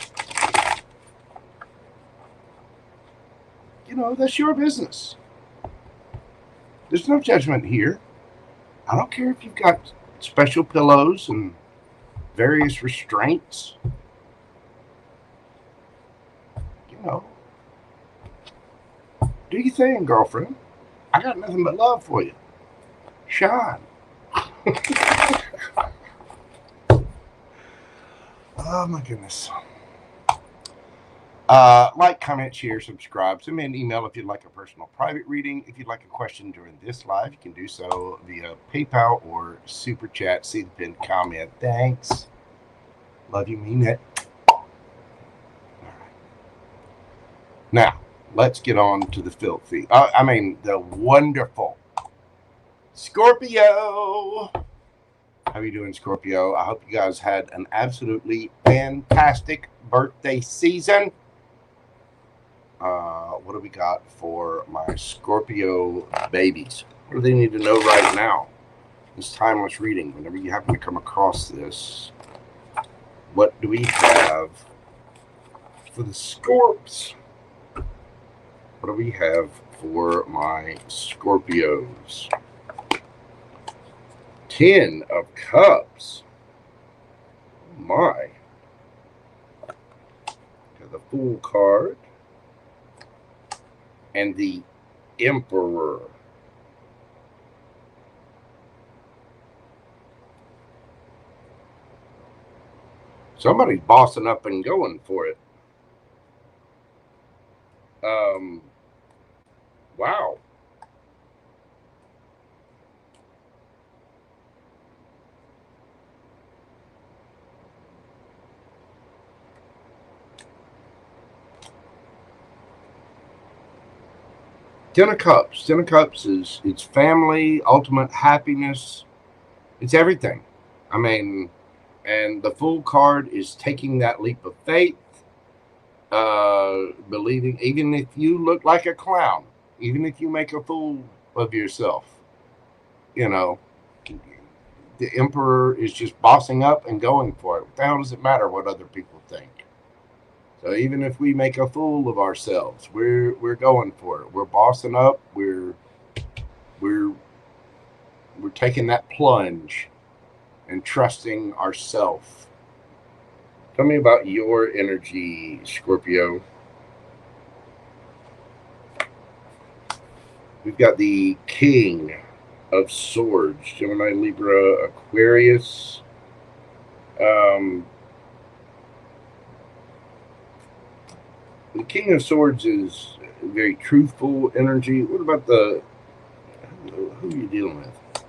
you know, that's your business. There's no judgment here. I don't care if you've got special pillows and various restraints. You know, Do your thing, girlfriend. I got nothing but love for you. Shine. Oh my goodness. Like, comment, share, subscribe. Send me an email if you'd like a personal private reading. If you'd like a question during this live, you can do so via PayPal or Super Chat. See the pinned comment. Thanks. Love you, mean it. All right. Now, let's get on to the filthy. The wonderful Scorpio. How are you doing, Scorpio? I hope you guys had an absolutely fantastic birthday season. What do we got for my Scorpio babies? What do they need to know right now? This timeless reading, whenever you happen to come across this, what do we have for the Scorps? What do we have for my Scorpios? 10 of Cups. Oh my. Got the Fool card. And the Emperor. Somebody's bossing up and going for it. Wow. Ten of Cups. Ten of Cups is, it's family, ultimate happiness. It's everything. I mean, and the Fool card is taking that leap of faith, believing, even if you look like a clown, even if you make a fool of yourself, you know, the Emperor is just bossing up and going for it. What the hell does it matter what other people think? So even if we make a fool of ourselves, we're going for it. We're bossing up. We're taking that plunge and trusting ourselves. Tell me about your energy, Scorpio. We've got the King of Swords, Gemini, Libra, Aquarius. The King of Swords is very truthful energy. What about the, who are you dealing with?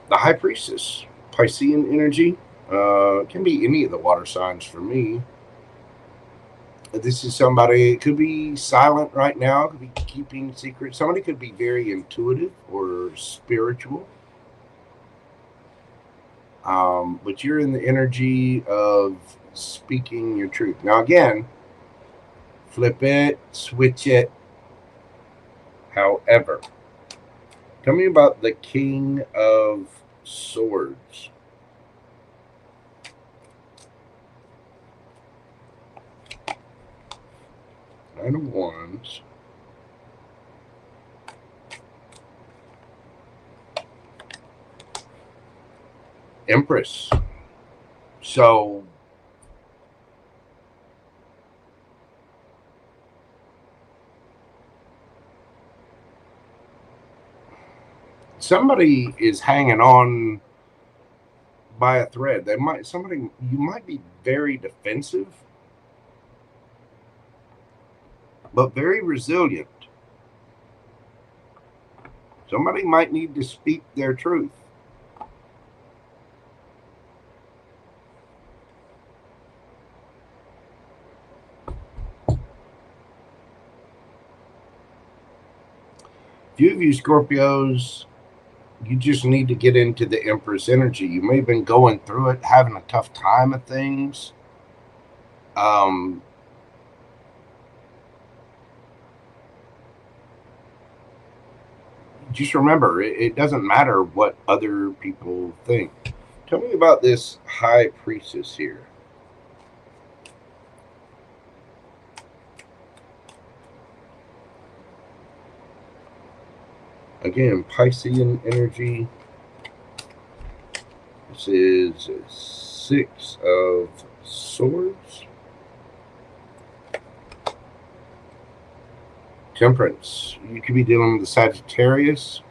The High Priestess, Piscean energy. Can be any of the water signs for me. This is somebody, it could be silent right now, could be keeping secrets. Somebody could be very intuitive or spiritual. But you're in the energy of speaking your truth. Now again, flip it, switch it. However, tell me about the King of Swords. Nine of Wands. Empress. So somebody is hanging on by a thread. You might be very defensive, but very resilient. Somebody might need to speak their truth. Few of you Scorpios, you just need to get into the Empress energy. You may have been going through it, having a tough time of things. Just remember, it doesn't matter what other people think. Tell me about this High Priestess here. Again, Piscean energy. This is 6 of Swords. Temperance. You could be dealing with the Sagittarius.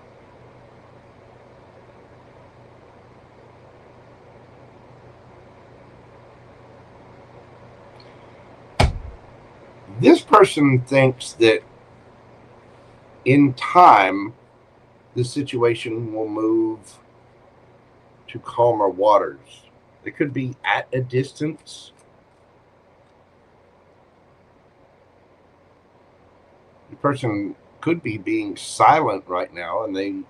This person thinks that in time, the situation will move to calmer waters. It could be at a distance. The person could be being silent right now, and they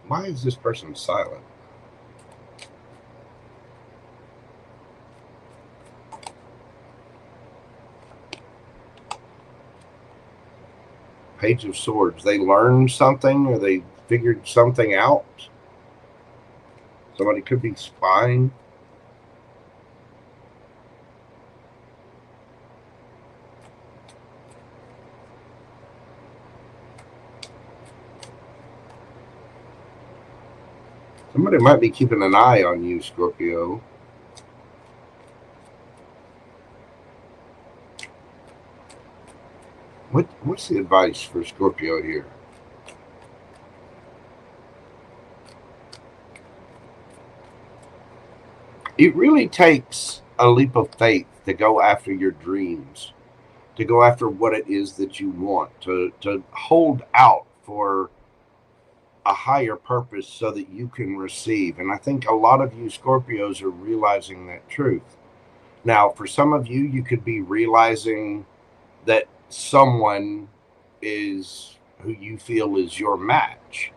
why is this person silent? Page of Swords. They learned something, or they figured something out. Somebody could be spying. Somebody might be keeping an eye on you, Scorpio. What's the advice for Scorpio here? It really takes a leap of faith to go after your dreams, to go after what it is that you want, to hold out for a higher purpose so that you can receive. And I think a lot of you Scorpios are realizing that truth. Now, for some of you, you could be realizing that someone is who you feel is your match.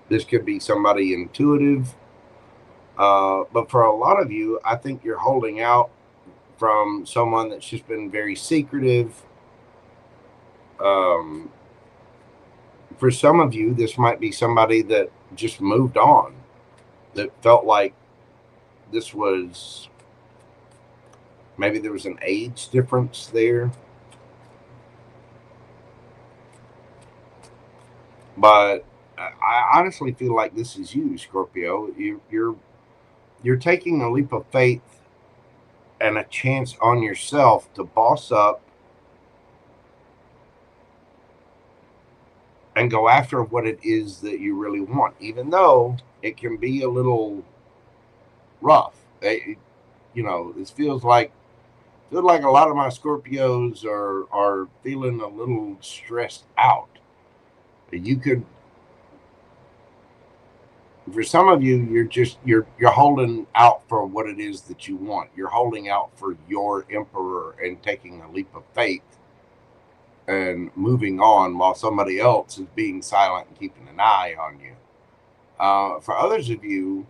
This could be somebody intuitive. But for a lot of you, I think you're holding out from someone that's just been very secretive. For some of you, this might be somebody that just moved on, that felt like this was, maybe there was an age difference there. But I honestly feel like this is you, Scorpio. You're taking a leap of faith and a chance on yourself to boss up and go after what it is that you really want, even though it can be a little rough. This feels like a lot of my Scorpios are feeling a little stressed out. You could, for some of you, you're holding out for what it is that you want. You're holding out for your emperor and taking a leap of faith and moving on, while somebody else is being silent and keeping an eye on you. For others of you,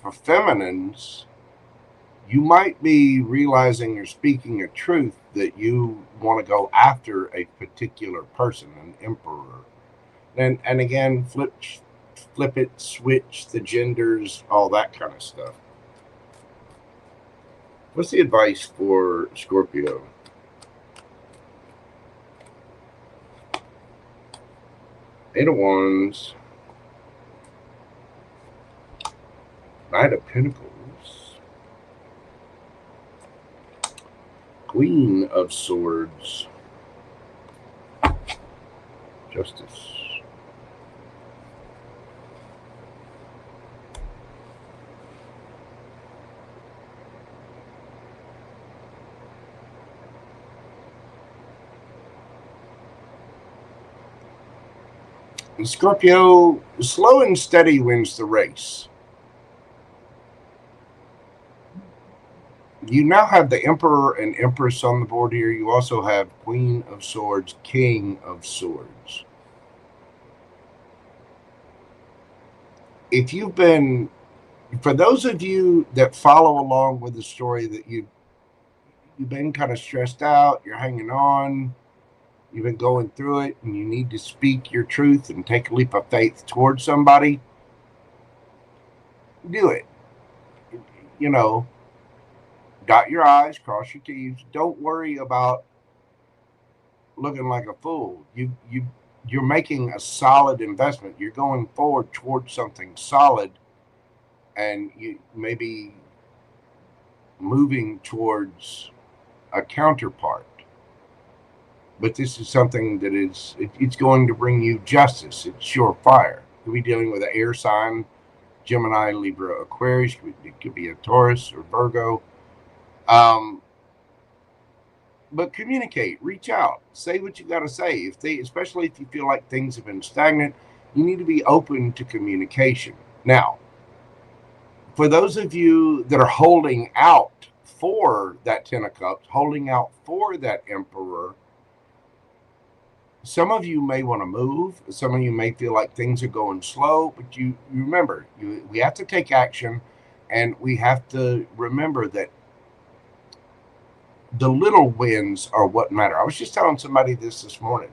for feminines, you might be realizing you're speaking a truth that you want to go after a particular person, an emperor. And again, flip it, switch the genders, all that kind of stuff. What's the advice for Scorpio? Eight of Wands, Knight of Pentacles, Queen of Swords, Justice. Scorpio, slow and steady wins the race. You now have the Emperor and Empress on the board here. You also have Queen of Swords, King of Swords. If you've been, for those of you that follow along with the story, that you've been kind of stressed out, you're hanging on, you've been going through it, and you need to speak your truth and take a leap of faith towards somebody, do it. Dot your I's, cross your T's. Don't worry about looking like a fool. you're making a solid investment. You're going forward towards something solid, and you maybe moving towards a counterpart. But this is something that it's going to bring you justice. It's surefire. You'll be dealing with an air sign, Gemini, Libra, Aquarius. It could be a Taurus or Virgo. But communicate, reach out, say what you got to say. Especially if you feel like things have been stagnant, you need to be open to communication. Now, for those of you that are holding out for that Ten of Cups, holding out for that Emperor, some of you may want to move. Some of you may feel like things are going slow, but you remember, we have to take action, and we have to remember that the little wins are what matter. I was just telling somebody this morning.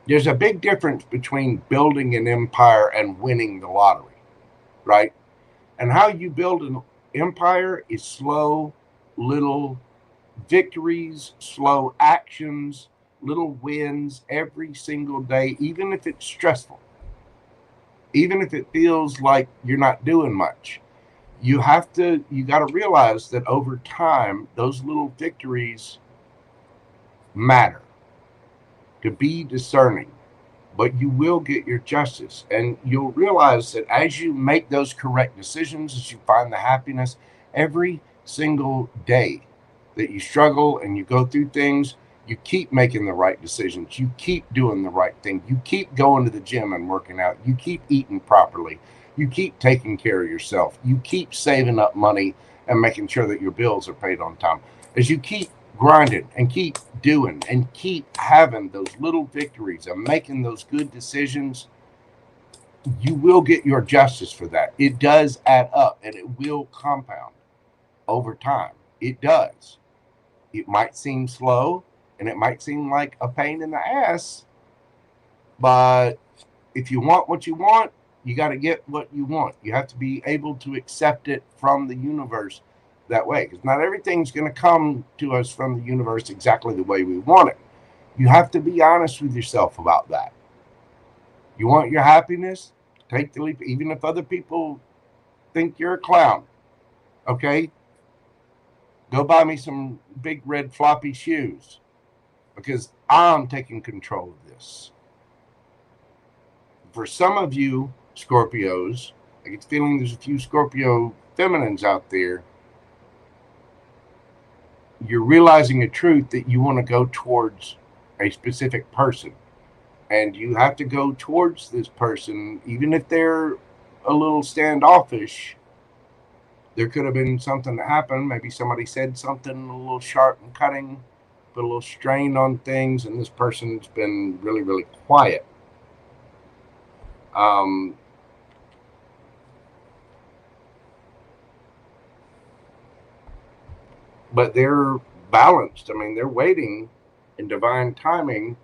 There's a big difference between building an empire and winning the lottery, right? And how you build an empire is slow, little victories, slow actions, little wins every single day, even if it's stressful, even if it feels like you're not doing much. You got to realize that over time, those little victories matter. To be discerning, but you will get your justice, and you'll realize that as you make those correct decisions, as you find the happiness every single day that you struggle and you go through things, you keep making the right decisions, you keep doing the right thing, you keep going to the gym and working out, you keep eating properly, you keep taking care of yourself, you keep saving up money and making sure that your bills are paid on time. As you keep grinding and keep doing and keep having those little victories and making those good decisions, you will get your justice for that. It does add up, and it will compound over time. It does. It might seem slow, and it might seem like a pain in the ass, but if you want what you want, you got to get what you want. You have to be able to accept it from the universe that way, because not everything's going to come to us from the universe exactly the way we want it. You have to be honest with yourself about that. You want your happiness? Take the leap, even if other people think you're a clown. Okay? Go buy me some big red floppy shoes, because I'm taking control of this. For some of you Scorpios, I get the feeling there's a few Scorpio feminines out there, you're realizing a truth that you want to go towards a specific person, and you have to go towards this person even if they're a little standoffish. There could have been something that happened. Maybe somebody said something a little sharp and cutting, put a little strain on things, and this person's been really, really quiet. But they're balanced. I mean, they're waiting in divine timing,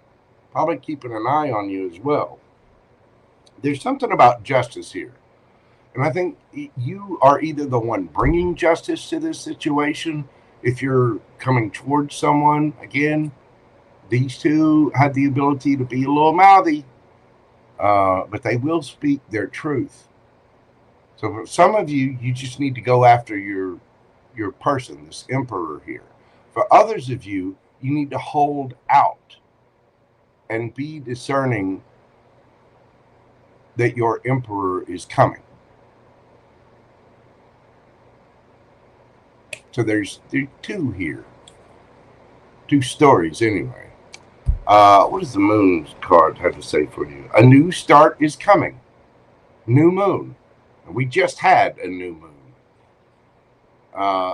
probably keeping an eye on you as well. There's something about justice here. And I think you are either the one bringing justice to this situation, if you're coming towards someone. Again, these two had the ability to be a little mouthy, but they will speak their truth. So for some of you, you just need to go after your person, this emperor here. For others of you, you need to hold out and be discerning that your emperor is coming. So there's two here. Two stories anyway. What does the moon card have to say for you? A new start is coming. New moon. We just had a new moon.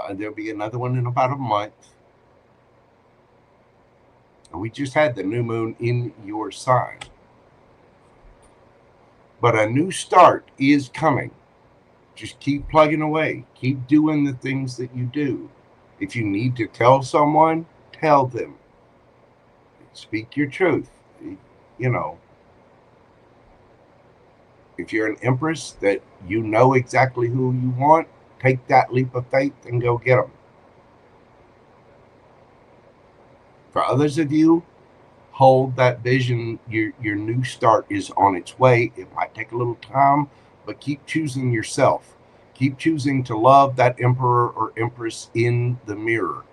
And there'll be another one in about a month. And we just had the new moon in your sign. But a new start is coming. Just keep plugging away. Keep doing the things that you do. If you need to tell someone, tell them. Speak your truth. You know, if you're an empress that you know exactly who you want, take that leap of faith and go get them. For others of you, hold that vision. Your new start is on its way. It might take a little time, but keep choosing yourself. Keep choosing to love that emperor or empress in the mirror.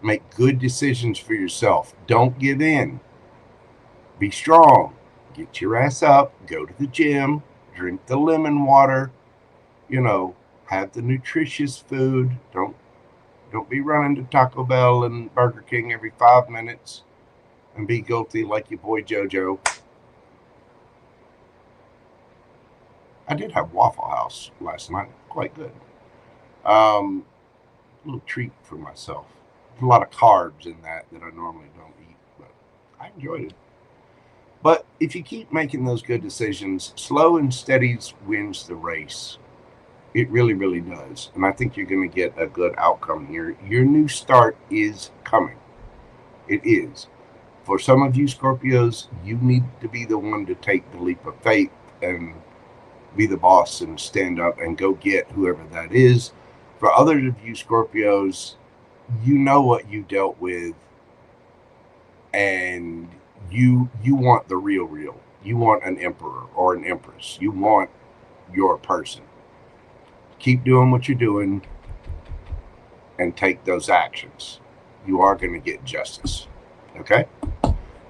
Make good decisions for yourself. Don't give in. Be strong. Get your ass up. Go to the gym. Drink the lemon water. You know, have the nutritious food. Don't be running to Taco Bell and Burger King every 5 minutes and be guilty like your boy JoJo. I did have Waffle House last night. Quite good. A little treat for myself. There's a lot of carbs in that I normally don't eat, but I enjoyed it. But if you keep making those good decisions, slow and steady wins the race. It really, really does. And I think you're going to get a good outcome here. Your new start is coming. It is. For some of you Scorpios, you need to be the one to take the leap of faith and be the boss and stand up and go get whoever that is. For others of you Scorpios, you know what you dealt with, and you want the real. You want an emperor or an empress. You want your person. Keep doing what you're doing and take those actions. You are going to get justice. Okay?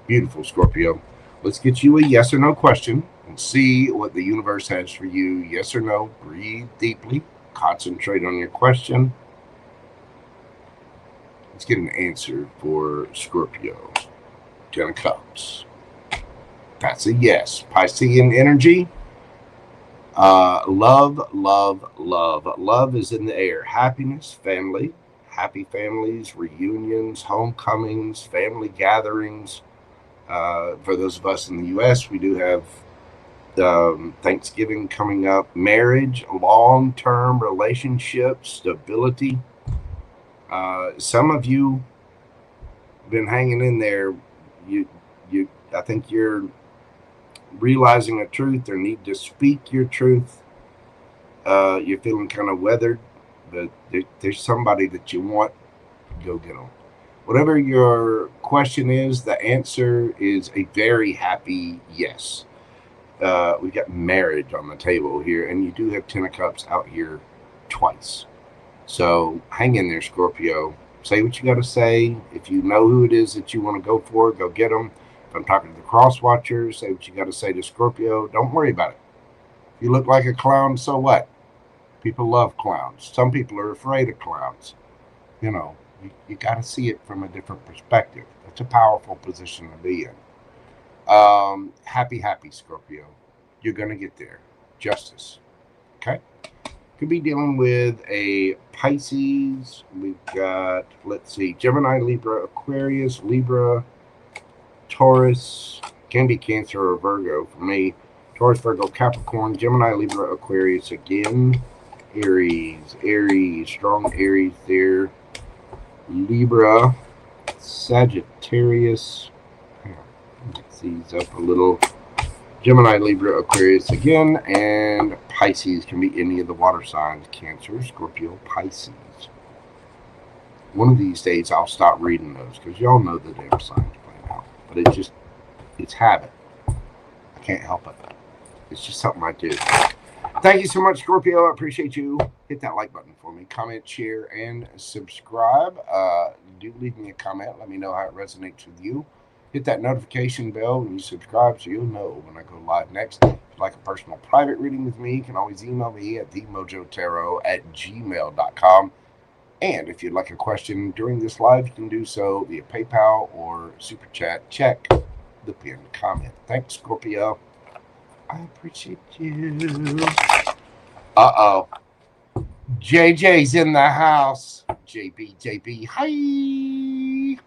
Beautiful, Scorpio. Let's get you a yes or no question and see what the universe has for you. Yes or no. Breathe deeply. Concentrate on your question. Let's get an answer for Scorpio. 10 of Cups. That's a yes. Piscean energy. Love is in the air. Happiness, family, happy families, reunions, homecomings, family gatherings. For those of us in the U.S., we do have Thanksgiving coming up. Marriage, long-term relationships, stability. Some of you been hanging in there. I think you're realizing a truth or need to speak your truth. You're feeling kind of weathered, but there's somebody that you want. Go get them. Whatever your question is, the answer is a very happy yes. We've got marriage on the table here, and you do have 10 of Cups out here twice. So hang in there, Scorpio. Say what you got to say. If you know who it is that you want to go for, go get them. If I'm talking to the cross watchers, say what you got to say to Scorpio. Don't worry about it. If you look like a clown, so what? People love clowns. Some people are afraid of clowns. You know, you got to see it from a different perspective. That's a powerful position to be in. Happy, Scorpio. You're going to get there. Justice. Okay? Could be dealing with a Pisces. We've got, let's see, Gemini, Libra, Aquarius, Libra, Taurus, can be Cancer or Virgo for me. Taurus, Virgo, Capricorn, Gemini, Libra, Aquarius again. Aries, strong Aries there. Libra, Sagittarius. Mix these up a little. Gemini, Libra, Aquarius again, and Pisces can be any of the water signs. Cancer, Scorpio, Pisces. One of these days I'll stop reading those because y'all know the damn signs by now. But it's habit. I can't help it. It's just something I do. Thank you so much, Scorpio. I appreciate you. Hit that like button for me. Comment, share, and subscribe. Do leave me a comment. Let me know how it resonates with you. Hit that notification bell when you subscribe so you'll know when I go live next. If you'd like a personal private reading with me, you can always email me at themojotarot@gmail.com. And if you'd like a question during this live, you can do so via PayPal or Super Chat. Check the pinned comment. Thanks, Scorpio. I appreciate you. Uh-oh. JJ's in the house. JB. Hi.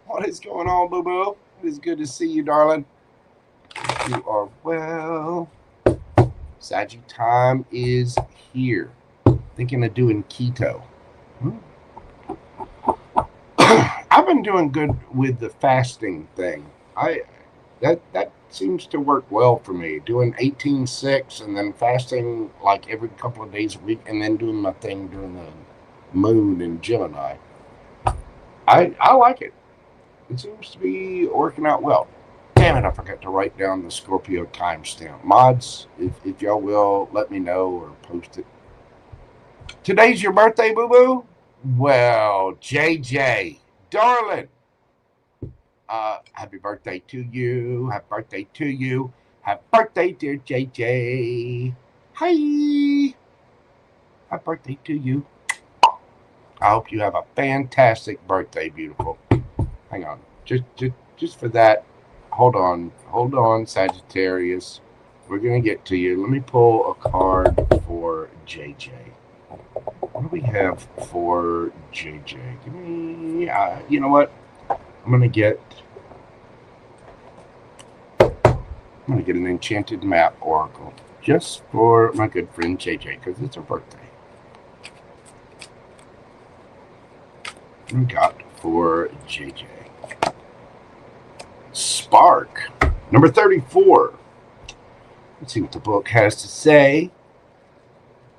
What is going on, boo-boo? It is good to see you, darling. You are well. Saggy time is here. Thinking of doing keto. I've been doing good with the fasting thing. That seems to work well for me. Doing 18/6 and then fasting like every couple of days a week, and then doing my thing during the moon in Gemini. I like it. it seems to be working out well. Damn it, I forgot to write down the Scorpio timestamp. Mods, if y'all will, let me know or post it. Today's your birthday, boo-boo? Well, JJ, darling, happy birthday to you. Happy birthday to you. Happy birthday, dear JJ. Hi. Happy birthday to you. I hope you have a fantastic birthday, beautiful. Hang on. Just for that, hold on, Sagittarius. We're going to get to you. Let me pull a card for JJ. What do we have for JJ? Give me, you know what? I'm going to get an enchanted map oracle just for my good friend JJ because it's her birthday. We got for JJ Spark number 34. Let's see what the book has to say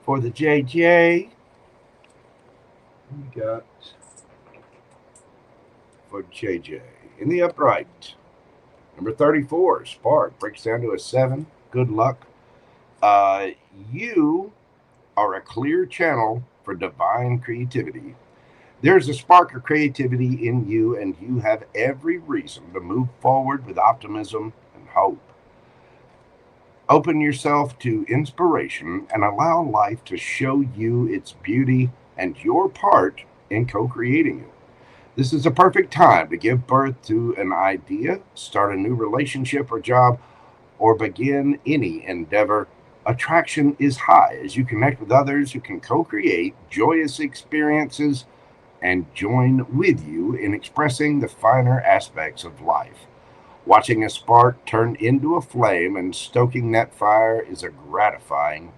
for the JJ. We got for JJ in the upright. Number 34, Spark, breaks down to a 7. Good luck. You are a clear channel for divine creativity. There's a spark of creativity in you, and you have every reason to move forward with optimism and hope. Open yourself to inspiration and allow life to show you its beauty and your part in co-creating it. This is a perfect time to give birth to an idea, start a new relationship or job, or begin any endeavor. Attraction is high as you connect with others who can co-create joyous experiences and join with you in expressing the finer aspects of life. Watching a spark turn into a flame and stoking that fire is a gratifying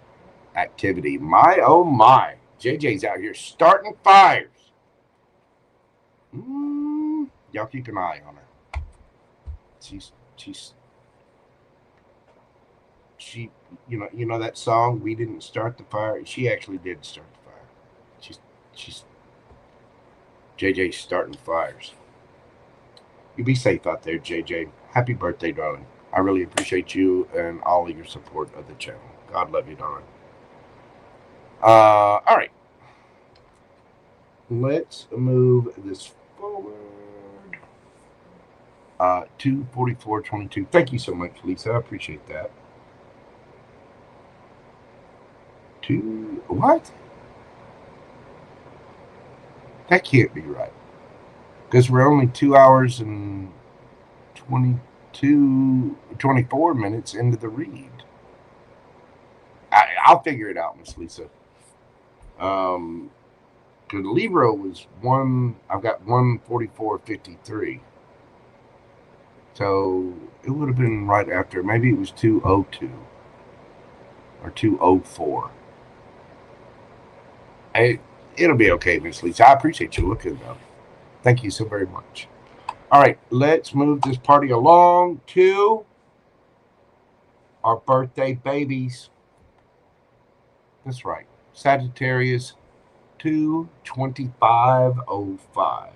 activity. My, oh my, JJ's out here starting fires. Y'all keep an eye on her. She, you know that song, We Didn't Start the Fire? She actually did start the fire. She's JJ's starting fires. You be safe out there, JJ. Happy birthday, darling. I really appreciate you and all of your support of the channel. God love you, darling. All right. Let's move this forward. 24422. Thank you so much, Lisa. I appreciate that. What? That can't be right. Because we're only 2 hours and 24 minutes into the read. I'll figure it out, Miss Lisa. Because Libra was I've got 144.53. So it would have been right after. Maybe it was 202 or 204. It'll be okay, Miss Lisa. I appreciate you looking, though. Thank you so very much. All right, let's move this party along to our birthday babies. That's right. Sagittarius 22505.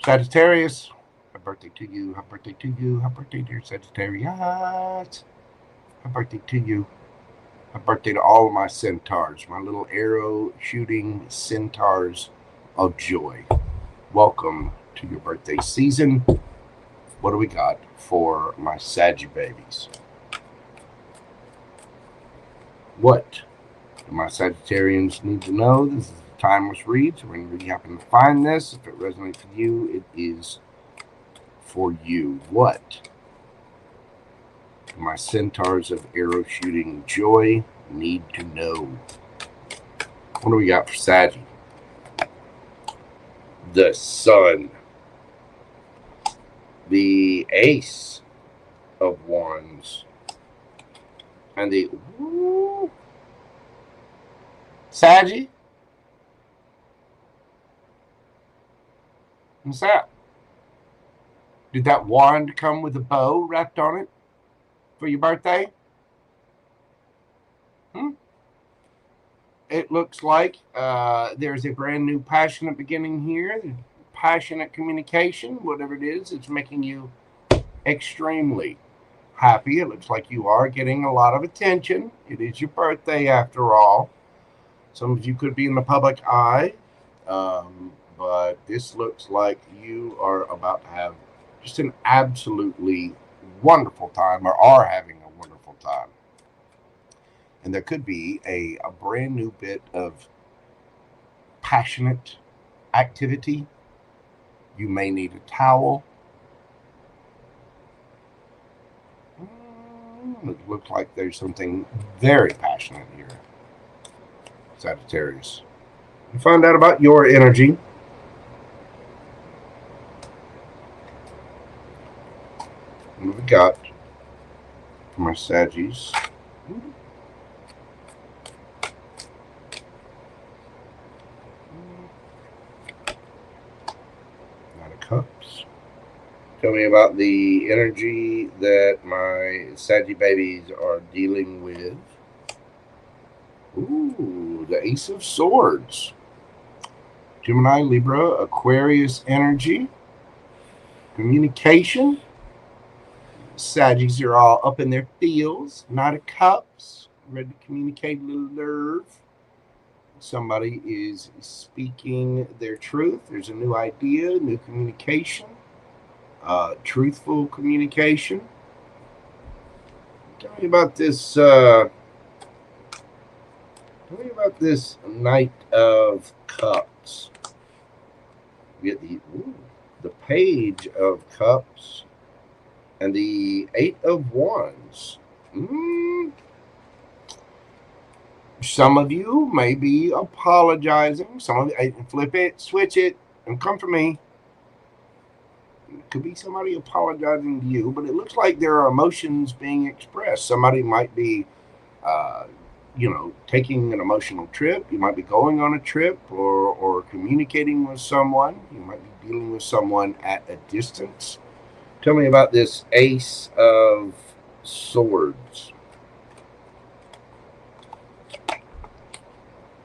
Sagittarius, happy birthday to you. Happy birthday to you. Happy birthday, dear Sagittarius. Happy birthday to you. Happy birthday to all of my centaurs, my little arrow shooting centaurs of joy. Welcome to your birthday season. What do we got for my Saggy babies? What do my Sagittarians need to know? This is a timeless read, so when you happen to find this, if it resonates with you, it is for you. What do my centaurs of arrow shooting joy need to know? What do we got for Saggy? The Sun. The Ace of Wands. And the Saggy? What's that? Did that wand come with a bow wrapped on it for your birthday? it looks like there's a brand new passionate beginning here. Passionate communication, whatever it is, it's making you extremely happy. It looks like you are getting a lot of attention. It is your birthday after all. Some of you could be in the public eye, but this looks like you are about to have just an absolutely wonderful time, or are having a wonderful time. And there could be a brand new bit of passionate activity. You may need a towel. It looks like there's something very passionate here, Sagittarius. And find out about your energy. What we got for my Saggies? Nine of Cups. Tell me about the energy that my Saggy babies are dealing with. Ooh, the Ace of Swords. Gemini, Libra, Aquarius energy. Communication. Saggies are all up in their feels. Knight of Cups. Ready to communicate a little nerve. Somebody is speaking their truth. There's a new idea, new communication. Truthful communication. Tell me about this. Tell me about this Knight of Cups. We get the Page of Cups and the Eight of Wands. Some of you may be apologizing. Some of you, flip it, switch it, and come for me. It could be somebody apologizing to you, but it looks like there are emotions being expressed. Somebody might be, taking an emotional trip. You might be going on a trip or communicating with someone. You might be dealing with someone at a distance. Tell me about this Ace of Swords.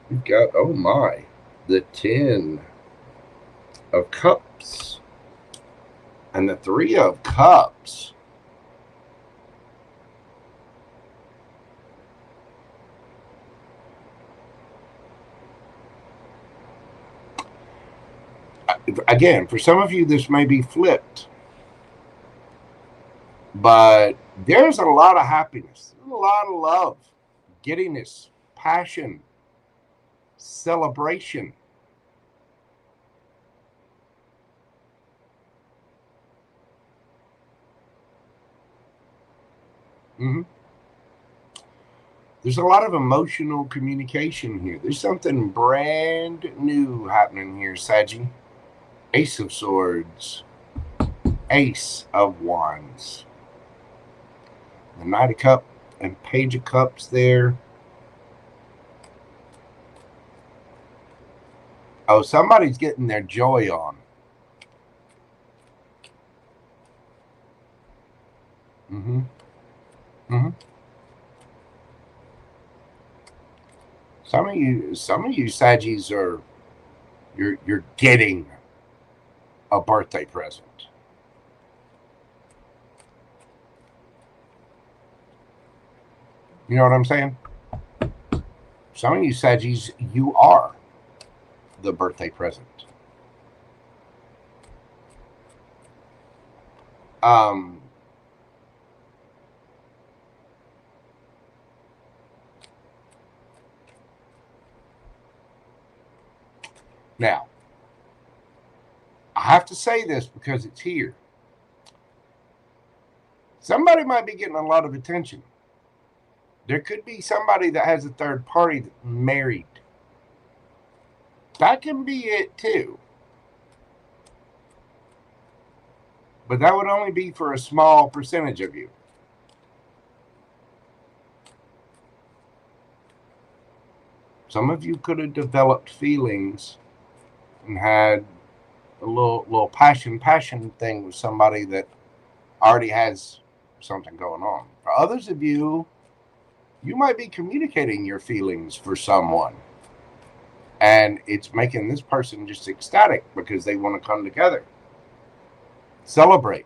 We've got, oh my, the Ten of Cups. And the Three of Cups. Again, for some of you, this may be flipped. But there's a lot of happiness, a lot of love, giddiness, passion, celebration. There's a lot of emotional communication here. There's something brand new happening here, Saggy. Ace of Swords, Ace of Wands, the Knight of Cups and Page of Cups there. Oh, somebody's getting their joy on. Some of you Saggies are you're getting a birthday present. You know what I'm saying? Some of you Saggies, you are the birthday present. Now, I have to say this because it's here. Somebody might be getting a lot of attention. There could be somebody that has a third party that's married. That can be it too. But that would only be for a small percentage of you. Some of you could have developed feelings and had a little passion thing with somebody that already has something going on. For others of you, you might be communicating your feelings for someone. And it's making this person just ecstatic because they want to come together, celebrate.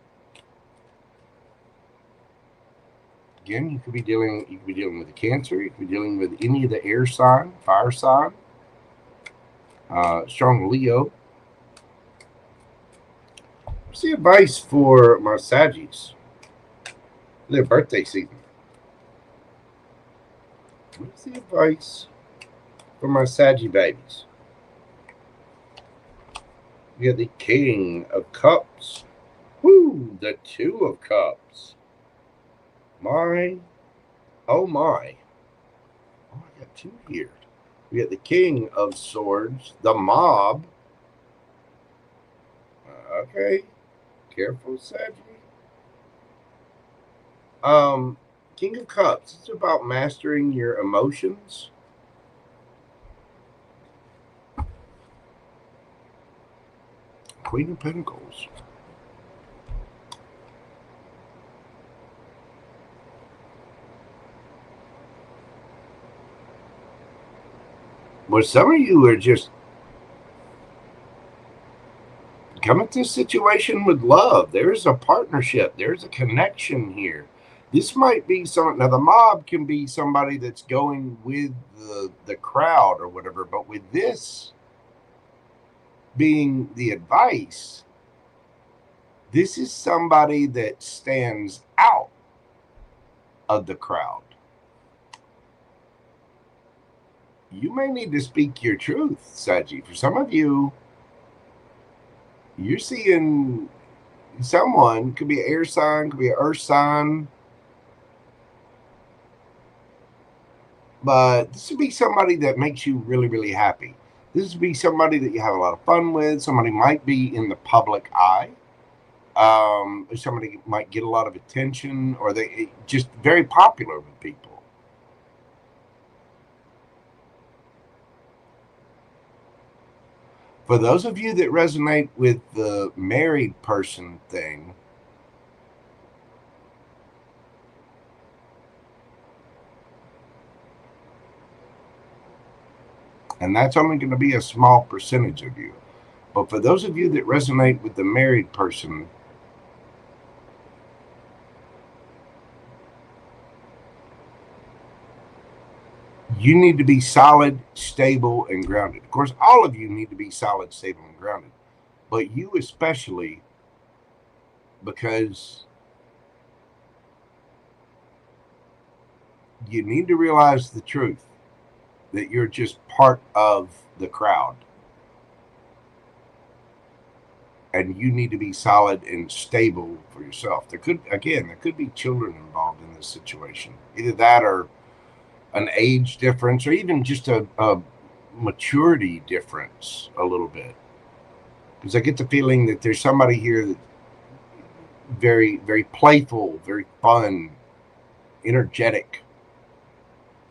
Again, you could be dealing with a Cancer. You could be dealing with any of the air sign, fire sign, strong Leo. What's the advice for my Saggies? Their birthday season. What's the advice for my Saggy babies? We have the King of Cups. Woo, the Two of Cups. My, oh my. Oh, I got two here. We got the King of Swords, the Mob. Okay, careful, Saggy. King of Cups. It's about mastering your emotions. Queen of Pentacles. Well, some of you are just coming to a situation with love. There's a partnership. There's a connection here. This might be some. Now, the mob can be somebody that's going with the crowd or whatever. But with this being the advice, this is somebody that stands out of the crowd. You may need to speak your truth, Saggy. For some of you, you're seeing someone, could be an air sign, could be an earth sign, but this would be somebody that makes you really, really happy. This would be somebody that you have a lot of fun with. Somebody might be in the public eye. Somebody might get a lot of attention, or they just very popular with people. For those of you that resonate with the married person thing, and that's only going to be a small percentage of you, but for those of you that resonate with the married person, you need to be solid, stable, and grounded. Of course, all of you need to be solid, stable, and grounded, but you especially, because you need to realize the truth that you're just part of the crowd. And you need to be solid and stable for yourself. There could be children involved in this situation. Either that or an age difference, or even just a maturity difference a little bit. Because I get the feeling that there's somebody here that very, very playful, very fun, energetic.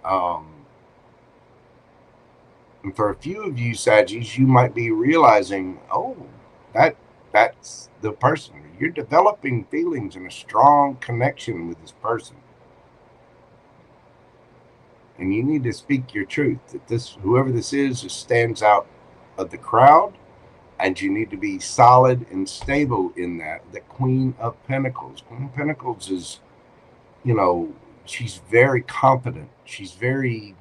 And for a few of you, Saggies, you might be realizing, oh, that's the person. You're developing feelings and a strong connection with this person. And you need to speak your truth, that whoever this is stands out of the crowd, and you need to be solid and stable in that. The Queen of Pentacles. Queen of Pentacles is, she's very confident. She's very,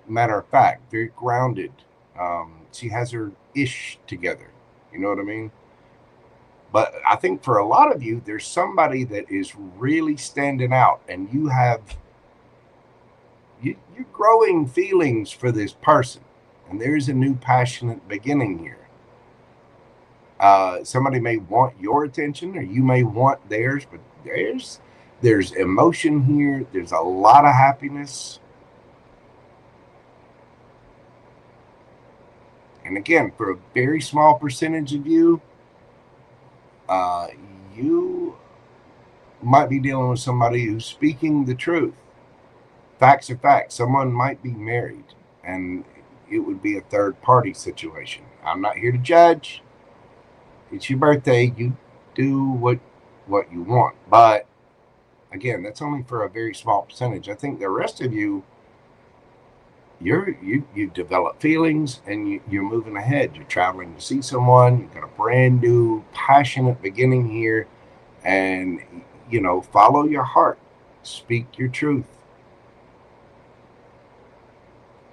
matter of fact, very grounded. She has her ish together. You know what I mean? But I think for a lot of you, there's somebody that is really standing out, and you're growing feelings for this person, and there's a new passionate beginning here. Somebody may want your attention, or you may want theirs, but there's emotion here. There's a lot of happiness. And again, for a very small percentage of you, you might be dealing with somebody who's speaking the truth. Facts are facts. Someone might be married, and it would be a third-party situation. I'm not here to judge. It's your birthday. You do what you want. But again, that's only for a very small percentage. I think the rest of you, you develop feelings, and you're moving ahead. You're traveling to see someone. You've got a brand new, passionate beginning here, and follow your heart. Speak your truth.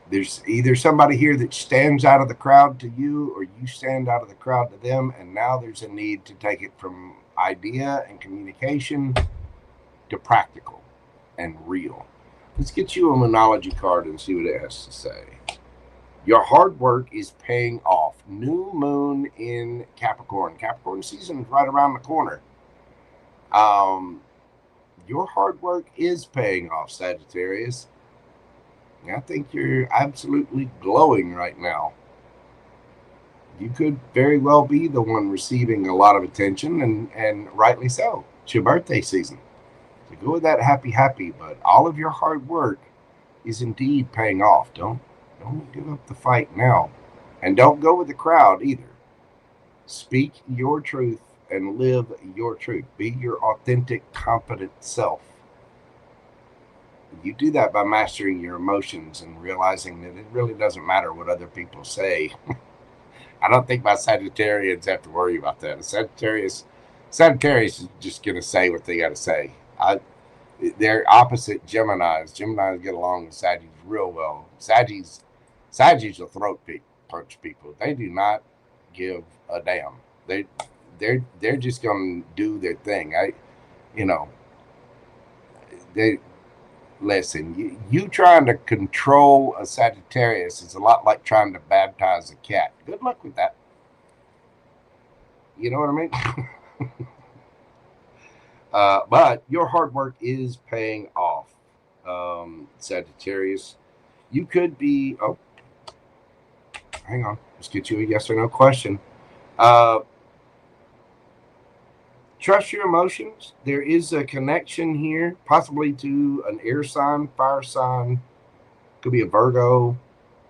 There's either somebody here that stands out of the crowd to you, or you stand out of the crowd to them, and now there's a need to take it from idea and communication to practical and real. Let's get you a Monology card and see what it has to say. Your hard work is paying off. New moon in Capricorn. Capricorn season is right around the corner. Your hard work is paying off, Sagittarius. I think you're absolutely glowing right now. You could very well be the one receiving a lot of attention, and rightly so. It's your birthday season. So go with that happy, but all of your hard work is indeed paying off. Don't give up the fight now. And don't go with the crowd either. Speak your truth and live your truth. Be your authentic, confident self. You do that by mastering your emotions and realizing that it really doesn't matter what other people say. I don't think my Sagittarians have to worry about that. Sagittarius is just going to say what they got to say. They're opposite Geminis. Geminis get along with Sagittarius real well. Sagittarius will throat punch people. They do not give a damn. They're just going to do their thing. Listen, you trying to control a Sagittarius is a lot like trying to baptize a cat. Good luck with that. You know what I mean? But your hard work is paying off, Sagittarius. You could be... Oh, hang on. Let's get you a yes or no question. Trust your emotions. There is a connection here, possibly to an air sign, fire sign. Could be a Virgo,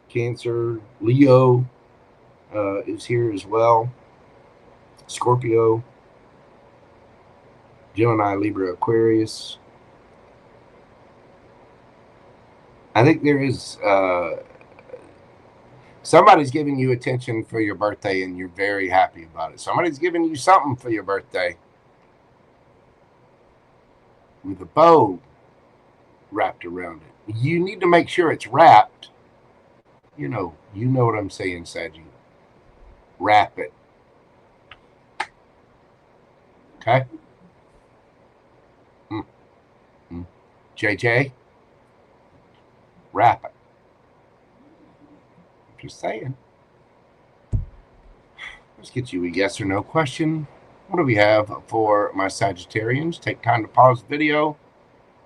Cancer, Leo is here as well. Scorpio, Gemini, Libra, Aquarius. I think there is somebody's giving you attention for your birthday, and you're very happy about it. Somebody's giving you something for your birthday with a bow wrapped around it. You need to make sure it's wrapped. You know what I'm saying, Saggy. Wrap it. Okay? JJ, wrap it. Just saying. Let's get you a yes or no question. What do we have for my Sagittarians? Take time to pause the video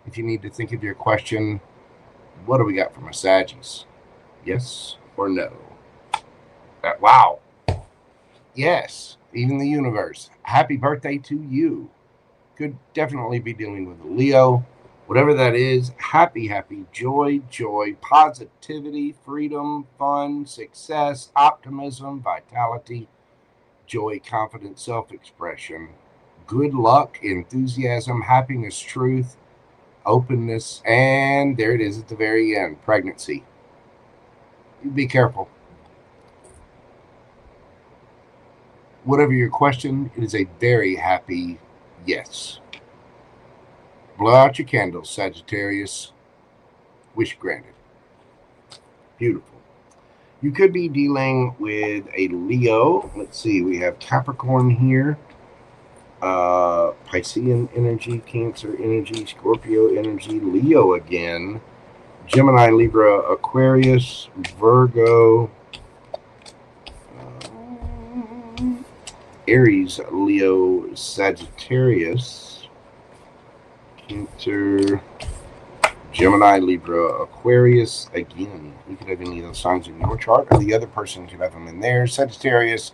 if you need to think of your question. What do we got for my Saggies? Yes or no? Wow. Yes, even the universe. Happy birthday to you. Could definitely be dealing with a Leo. Whatever that is, happy, joy, positivity, freedom, fun, success, optimism, vitality, joy, confidence, self-expression, good luck, enthusiasm, happiness, truth, openness, and there it is at the very end, pregnancy. Be careful. Whatever your question, it is a very happy yes. Blow out your candles, Sagittarius. Wish granted. Beautiful. You could be dealing with a Leo. Let's see. We have Capricorn here. Piscean energy, Cancer energy, Scorpio energy, Leo again. Gemini, Libra, Aquarius, Virgo. Aries, Leo, Sagittarius. Cancer, Gemini, Libra, Aquarius. Again, you could have any of those signs in your chart, or the other person could have them in there. Sagittarius,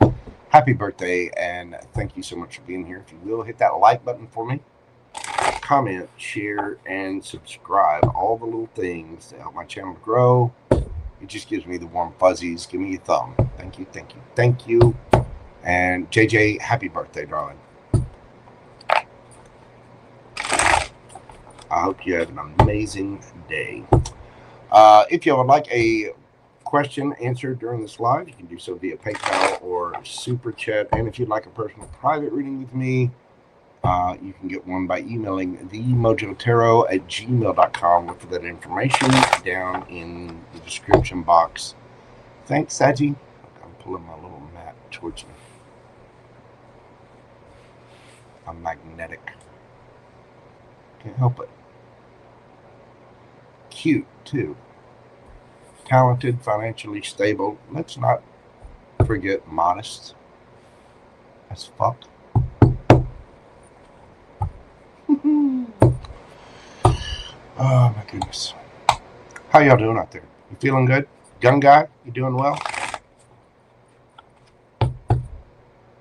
happy birthday, and thank you so much for being here. If you will, hit that like button for me. Comment, share, and subscribe. All the little things to help my channel grow. It just gives me the warm fuzzies. Give me a thumb. Thank you, thank you, thank you. And JJ, happy birthday, darling. I hope you have an amazing day. If you would like a question answered during this live, you can do so via PayPal or Super Chat. And if you'd like a personal private reading with me, you can get one by emailing themojotarot@gmail.com. Look for that information down in the description box. Thanks, Saji. I'm pulling my little mat towards me. I'm magnetic. Can't help it. Cute, too. Talented, financially stable. Let's not forget modest as fuck. Oh my goodness. How y'all doing out there? You feeling good? Gun guy, you doing well?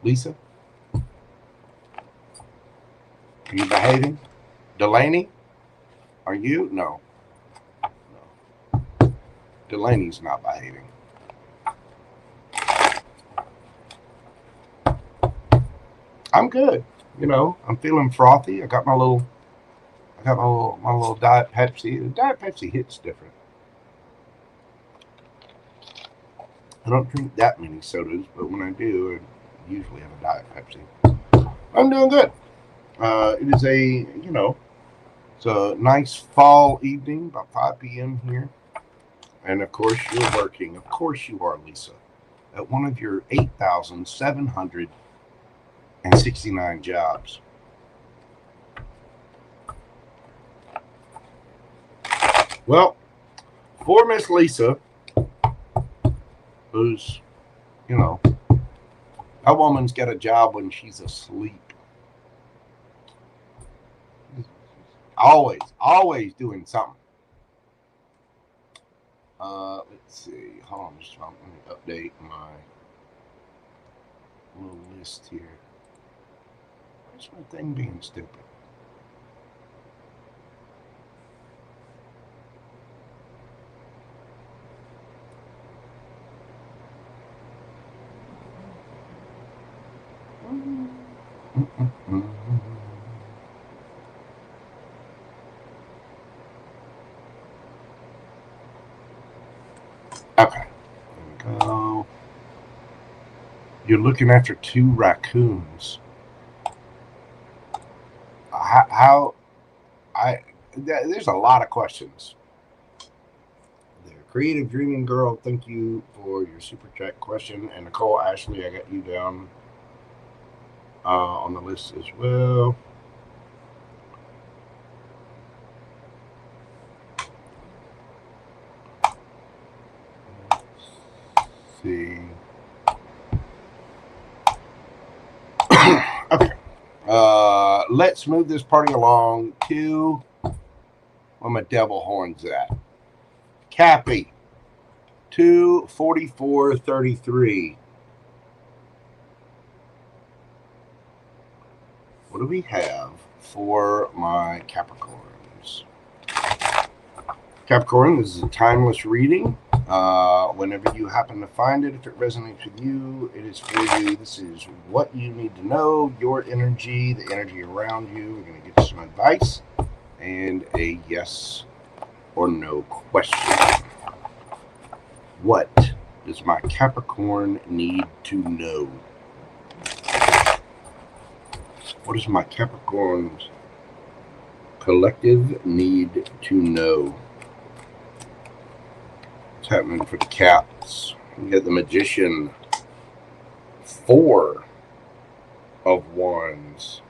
Lisa? Are you behaving? Delaney? Are you? No. No. Delaney's not behaving. I'm good. You know, I'm feeling frothy. I got my little Diet Pepsi. The Diet Pepsi hits different. I don't drink that many sodas, but when I do, I usually have a Diet Pepsi. I'm doing good. It is it's a nice fall evening, about 5 p.m. here. And of course, you're working. Of course you are, Lisa, at one of your 8,769 jobs. Well, for Miss Lisa, who's, that woman's got a job when she's asleep. Always doing something. Let's see. Hold on, just let me update my little list here. Where's my thing being stupid? Okay, there we go. You're looking after 2 raccoons. There's a lot of questions. There, Creative Dreaming Girl, thank you for your super chat question. And Nicole Ashley, I got you down on the list as well. Let's see. Okay. Let's move this party along to where my devil horns at. Cappy, 244.33. What do we have for my Capricorns? Capricorn, this is a timeless reading. Whenever you happen to find it, if it resonates with you, it is for you. This is what you need to know, your energy, the energy around you. We're going to get you some advice and a yes or no question. What does my Capricorn need to know? What does my Capricorn's collective need to know? What's happening for the Caps? We got the Magician, 4 of Wands.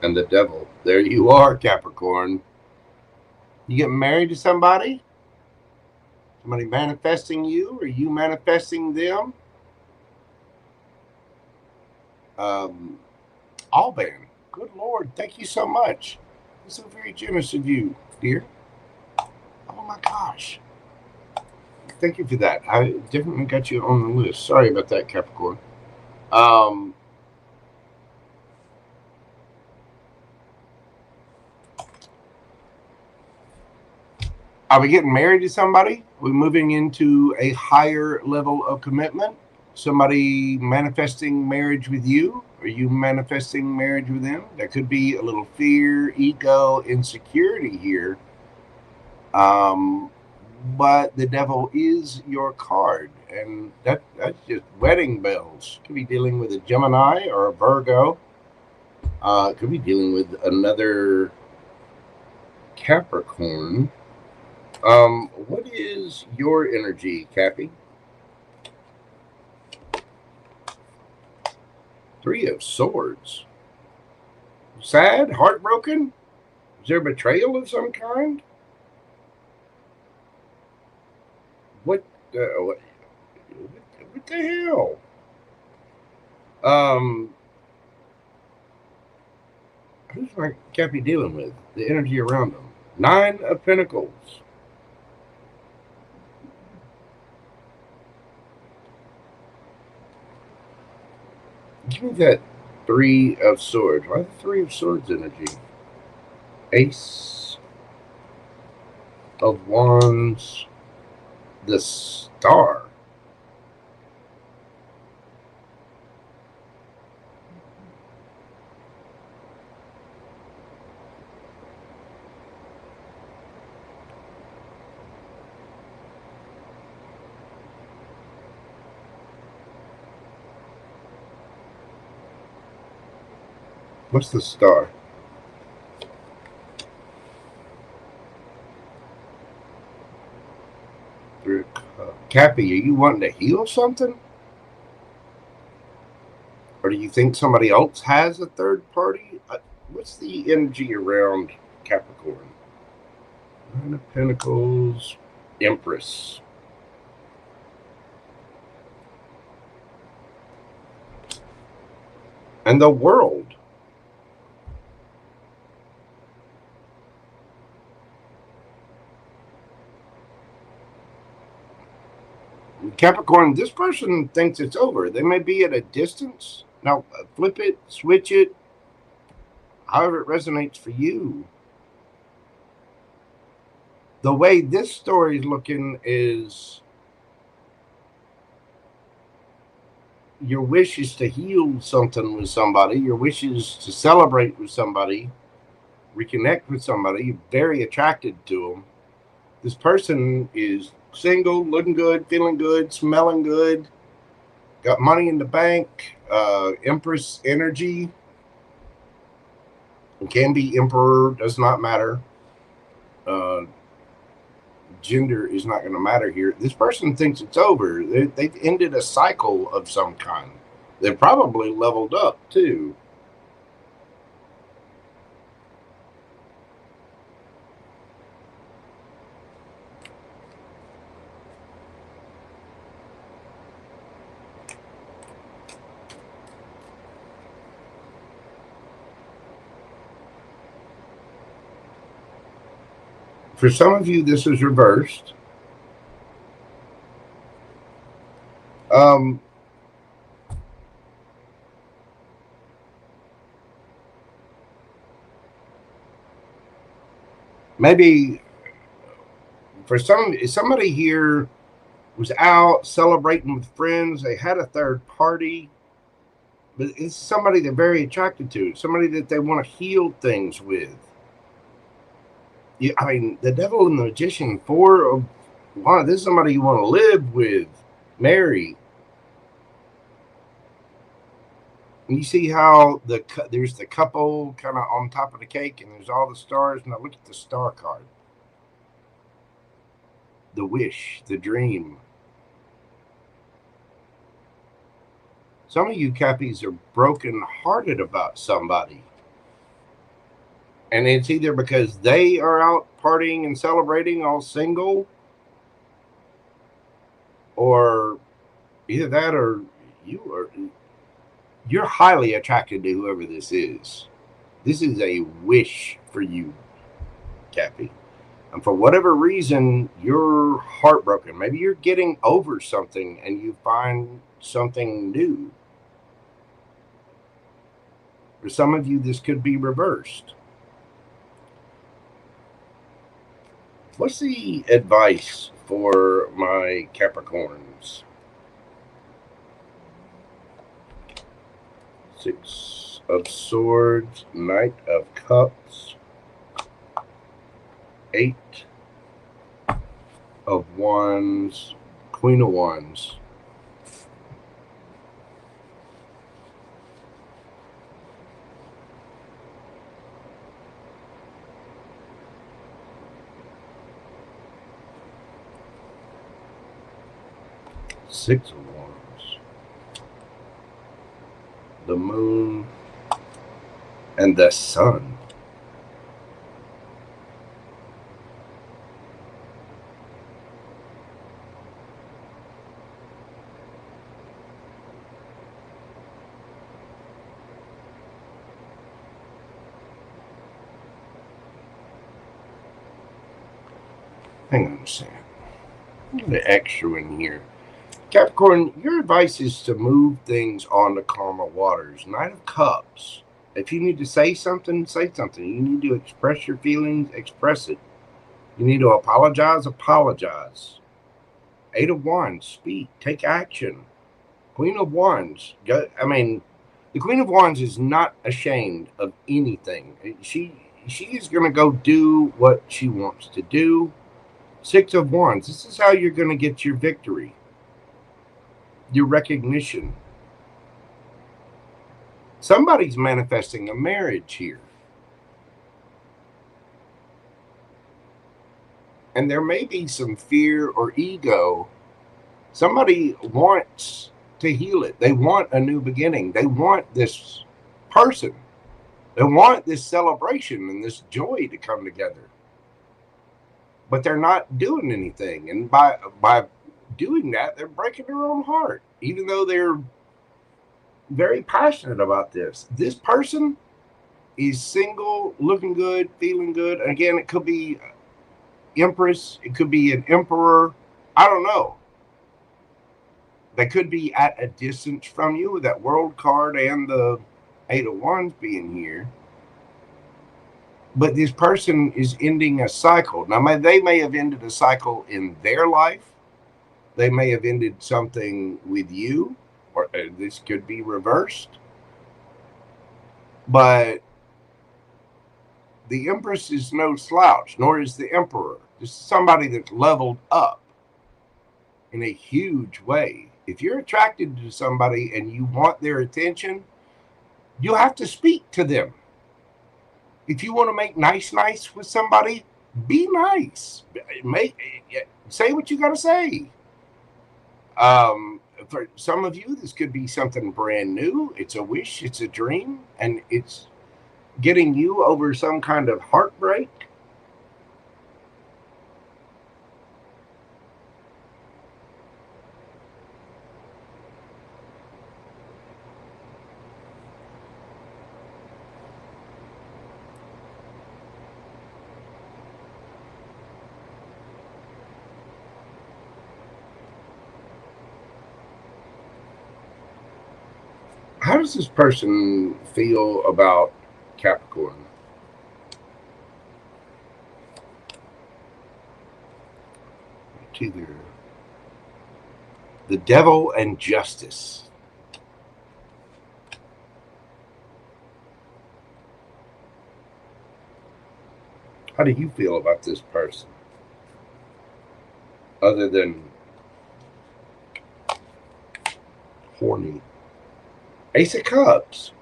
And the Devil. There you are, Capricorn. You getting married to somebody? Somebody manifesting you? Or you manifesting them? Alban. Good Lord. Thank you so much. That's so very generous of you, dear. Oh my gosh. Thank you for that. I definitely got you on the list. Sorry about that, Capricorn. Are we getting married to somebody? Are we moving into a higher level of commitment? Somebody manifesting marriage with you? Are you manifesting marriage with them? There could be a little fear, ego, insecurity here. But the devil is your card, and that's just wedding bells. Could be dealing with a Gemini or a Virgo. Could be dealing with another Capricorn. What is your energy, Cappy? Three of Swords. Sad, heartbroken? Is there betrayal of some kind? What the hell? Who's my Cappy dealing with? The energy around them. Nine of Pentacles. Give me that Three of Swords. Why the Three of Swords energy? Ace of Wands. The Star. What's the Star? Cappy, are you wanting to heal something? Or do you think somebody else has a third party? What's the energy around Capricorn? Nine of Pentacles, Empress. And the World. Capricorn, this person thinks it's over. They may be at a distance. Now, flip it, switch it, however it resonates for you. The way this story is looking is your wish is to heal something with somebody. Your wish is to celebrate with somebody, reconnect with somebody. You're very attracted to them. This person is single, looking good, feeling good, smelling good, got money in the bank, Empress energy. It can be Emperor, does not matter. Gender is not going to matter here. This person thinks it's over. They've ended a cycle of some kind. They're probably leveled up too. For some of you, this is reversed. Maybe for somebody here was out celebrating with friends. They had a third party, but it's somebody they're very attracted to, somebody that they want to heal things with. I mean, the Devil and the Magician, Four of Wands. This is somebody you want to live with, marry. And you see how there's the couple kind of on top of the cake, and there's all the stars. Now look at the star card. The wish, the dream. Some of you Cappies are broken-hearted about somebody. And it's either because they are out partying and celebrating all single, or either that or you're highly attracted to whoever this is. This is a wish for you, Cappy. And for whatever reason, you're heartbroken. Maybe you're getting over something and you find something new. For some of you, this could be reversed. What's the advice for my Capricorns? 6 Six of Swords, Knight of Cups, Eight of Wands, Queen of Wands. Six of Wands, the Moon, and the Sun. Hang on a second. Put an extra in here. Capricorn, your advice is to move things on to calmer waters. Knight of Cups. If you need to say something, say something. You need to express your feelings, express it. You need to apologize, apologize. Eight of Wands, speak, take action. Queen of Wands, I mean, the Queen of Wands is not ashamed of anything. She is going to go do what she wants to do. Six of Wands, this is how you're going to get your victory, your recognition. Somebody's manifesting a marriage here. And there may be some fear or ego. Somebody wants to heal it. They want a new beginning. They want this person. They want this celebration and this joy to come together. But they're not doing anything. And by doing that, they're breaking their own heart, even though they're very passionate about this. This person is single, looking good, feeling good. And again, it could be Empress, it could be an Emperor. I don't know. They could be at a distance from you with that World card and the Eight of Wands being here. But this person is ending a cycle. Now, they may have ended a cycle in their life. They may have ended something with you, or this could be reversed. But the Empress is no slouch, nor is the Emperor. This is somebody that's leveled up in a huge way. If you're attracted to somebody and you want their attention, you have to speak to them. If you want to make nice with somebody, be nice. Say what you got to say. For some of you, this could be something brand new. It's a wish, it's a dream, and it's getting you over some kind of heartbreak. How does this person feel about Capricorn? It's either the Devil and Justice. How do you feel about this person? Other than horny. Ace of Cups.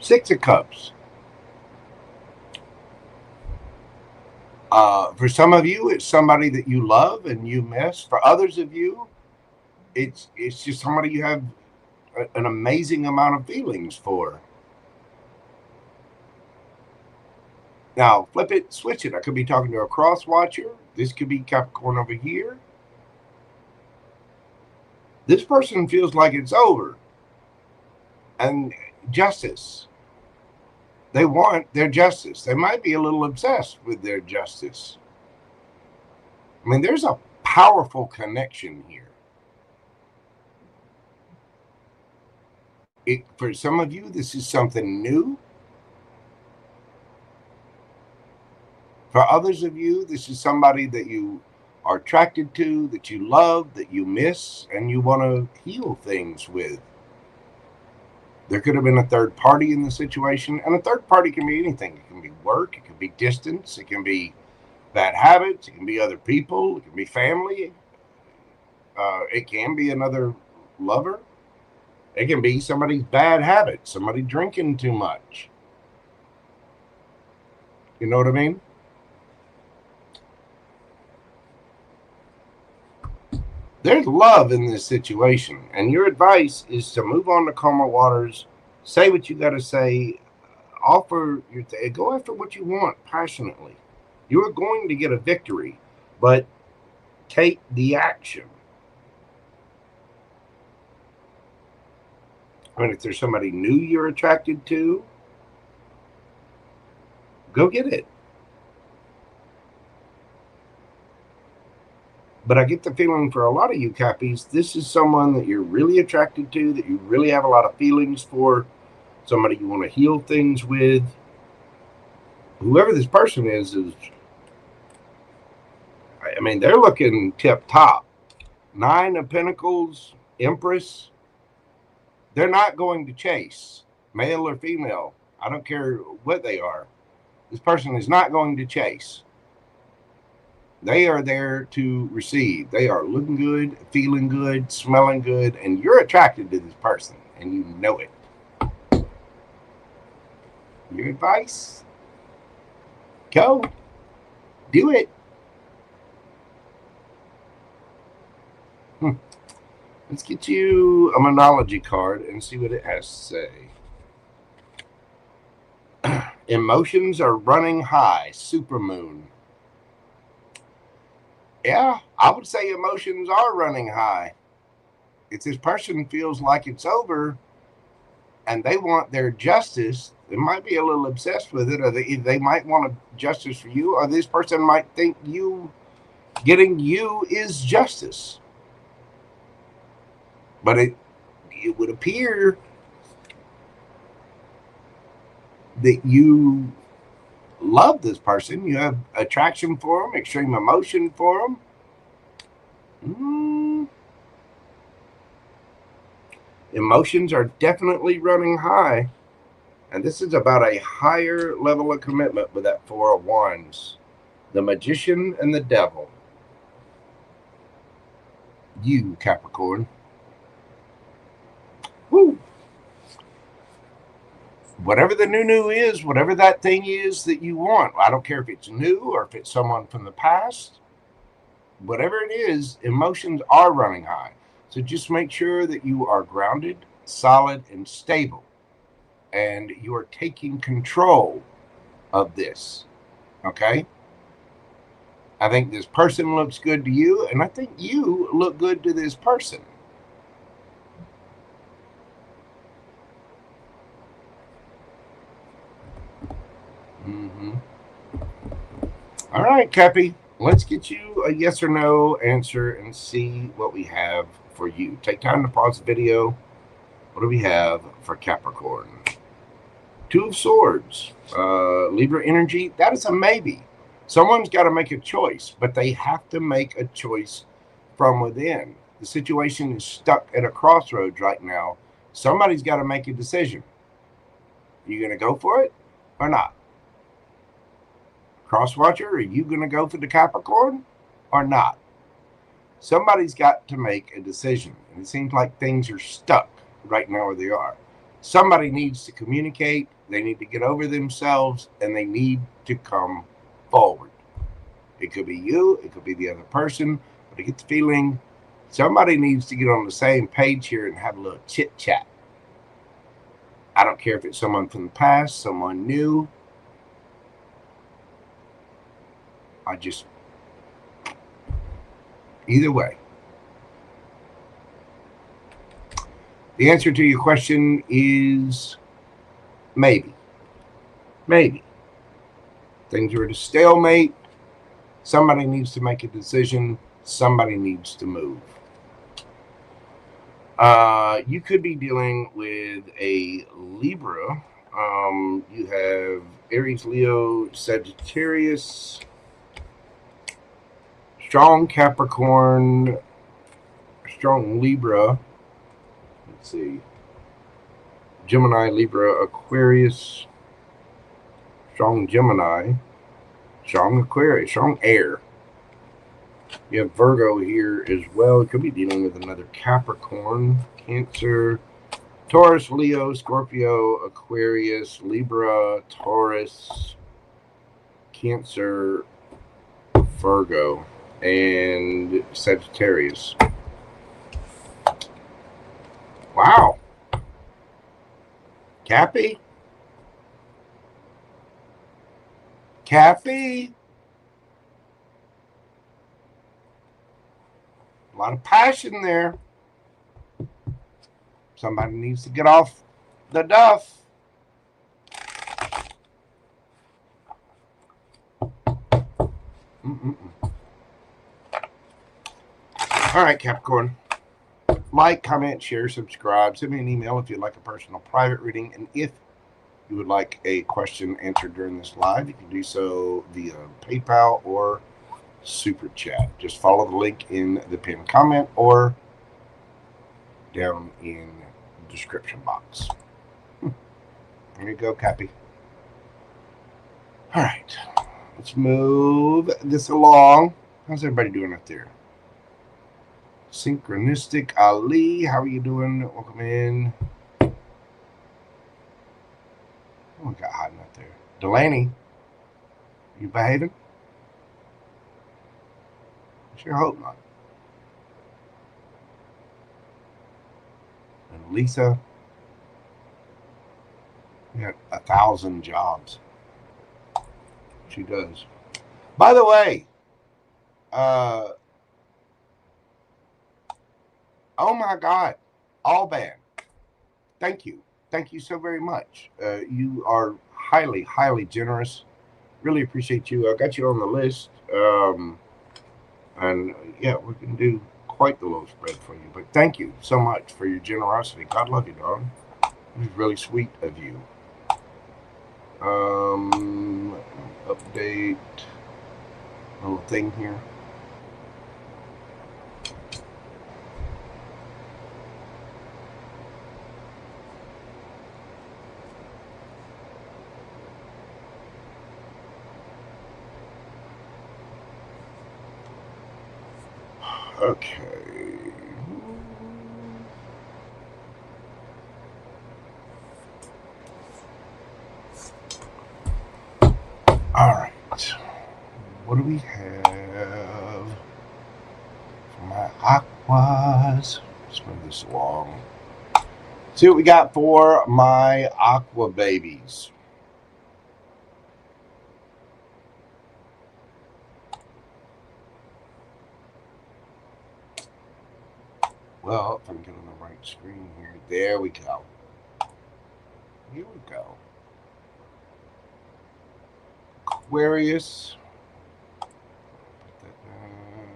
Six of Cups. For some of you, it's somebody that you love and you miss. For others of you, it's just somebody you have an amazing amount of feelings for. Now, flip it, switch it. I could be talking to a cross watcher. This could be Capricorn over here. This person feels like it's over. And justice. They want their justice. They might be a little obsessed with their justice. I mean, there's a powerful connection here. For some of you, this is something new. For others of you, this is somebody that you are attracted to, that you love, that you miss, and you want to heal things with. There could have been a third party in the situation, and a third party can be anything. It can be work, it can be distance, it can be bad habits, it can be other people, it can be family, it can be another lover, it can be somebody's bad habits, somebody drinking too much. You know what I mean? There's love in this situation, and your advice is to move on to calmer waters, say what you got to say, offer your go after what you want passionately. You are going to get a victory, but take the action. I mean, if there's somebody new you're attracted to, go get it. But I get the feeling for a lot of you Cappies, this is someone that you're really attracted to, that you really have a lot of feelings for, somebody you want to heal things with. Whoever this person is, I mean, they're looking tip top. 9 of Pentacles, Empress. They're not going to chase, male or female. I don't care what they are. This person is not going to chase. They are there to receive. They are looking good, feeling good, smelling good, and you're attracted to this person, and you know it. Your advice? Go. Do it. Let's get you a Monology card and see what it has to say. Emotions are running high. Supermoon. Yeah, I would say emotions are running high. If this person feels like it's over and they want their justice, they might be a little obsessed with it, or they might want a justice for you, or this person might think you getting you is justice. But it would appear that you love this person. You have attraction for them, extreme emotion for them. Emotions are definitely running high. And this is about a higher level of commitment with that 4 of Wands. The Magician and the Devil. You, Capricorn. Woo. Whatever the new is, whatever that thing is that you want, I don't care if it's new or if it's someone from the past, whatever it is, emotions are running high. So just make sure that you are grounded, solid, and stable, and you are taking control of this. Okay? I think this person looks good to you, and I think you look good to this person. All right, Cappy, let's get you a yes or no answer and see what we have for you. Take time to pause the video. What do we have for Capricorn? 2 of Swords, Libra energy. That is a maybe. Someone's got to make a choice, but they have to make a choice from within. The situation is stuck at a crossroads right now. Somebody's got to make a decision. Are you going to go for it or not? Crosswatcher, are you going to go for the Capricorn or not? Somebody's got to make a decision. And it seems like things are stuck right now where they are. Somebody needs to communicate. They need to get over themselves, and they need to come forward. It could be you. It could be the other person. But I get the feeling somebody needs to get on the same page here and have a little chit-chat. I don't care if it's someone from the past, someone new. Either way. The answer to your question is maybe. Maybe. Things are at a stalemate. Somebody needs to make a decision. Somebody needs to move. You could be dealing with a Libra. You have Aries, Leo, Sagittarius, strong Capricorn, strong Libra. Let's see. Gemini, Libra, Aquarius, strong Gemini, strong Aquarius, strong air. You have Virgo here as well. It could be dealing with another Capricorn, Cancer, Taurus, Leo, Scorpio, Aquarius, Libra, Taurus, Cancer, Virgo, and Sagittarius. Wow. Cappy? Cappy? A lot of passion there. Somebody needs to get off the duff. All right, Capricorn. Like, comment, share, subscribe. Send me an email if you'd like a personal private reading. And if you would like a question answered during this live, you can do so via PayPal or Super Chat. Just follow the link in the pinned comment or down in the description box. There you go, Cappy. All right, let's move this along. How's everybody doing out there? Synchronistic Ali, how are you doing? Welcome in. Oh, we got hiding out there. Delaney, you behaving? I sure hope not. And Lisa, we got 1,000 jobs. She does. By the way, oh my God, all band. Thank you. Thank you so very much. You are highly, highly generous. Really appreciate you. I got you on the list. And yeah, we can do quite the little spread for you. But thank you so much for your generosity. God love you, dog. This is really sweet of you. Update little thing here. Okay. All right. What do we have for my aquas? Let's move this along. See what we got for my aqua babies. Well, if I'm getting the right screen here. There we go. Here we go. Aquarius. Put that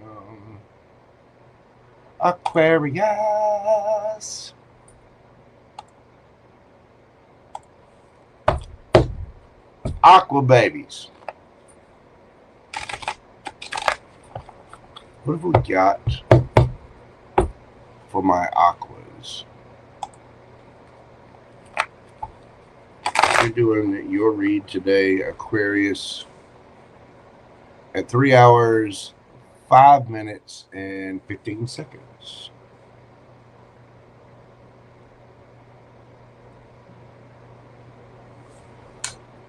down. Aquarius. Aqua babies. What have we got for my aquas? You're doing your read today, Aquarius, at 3 hours, 5 minutes, and 15 seconds.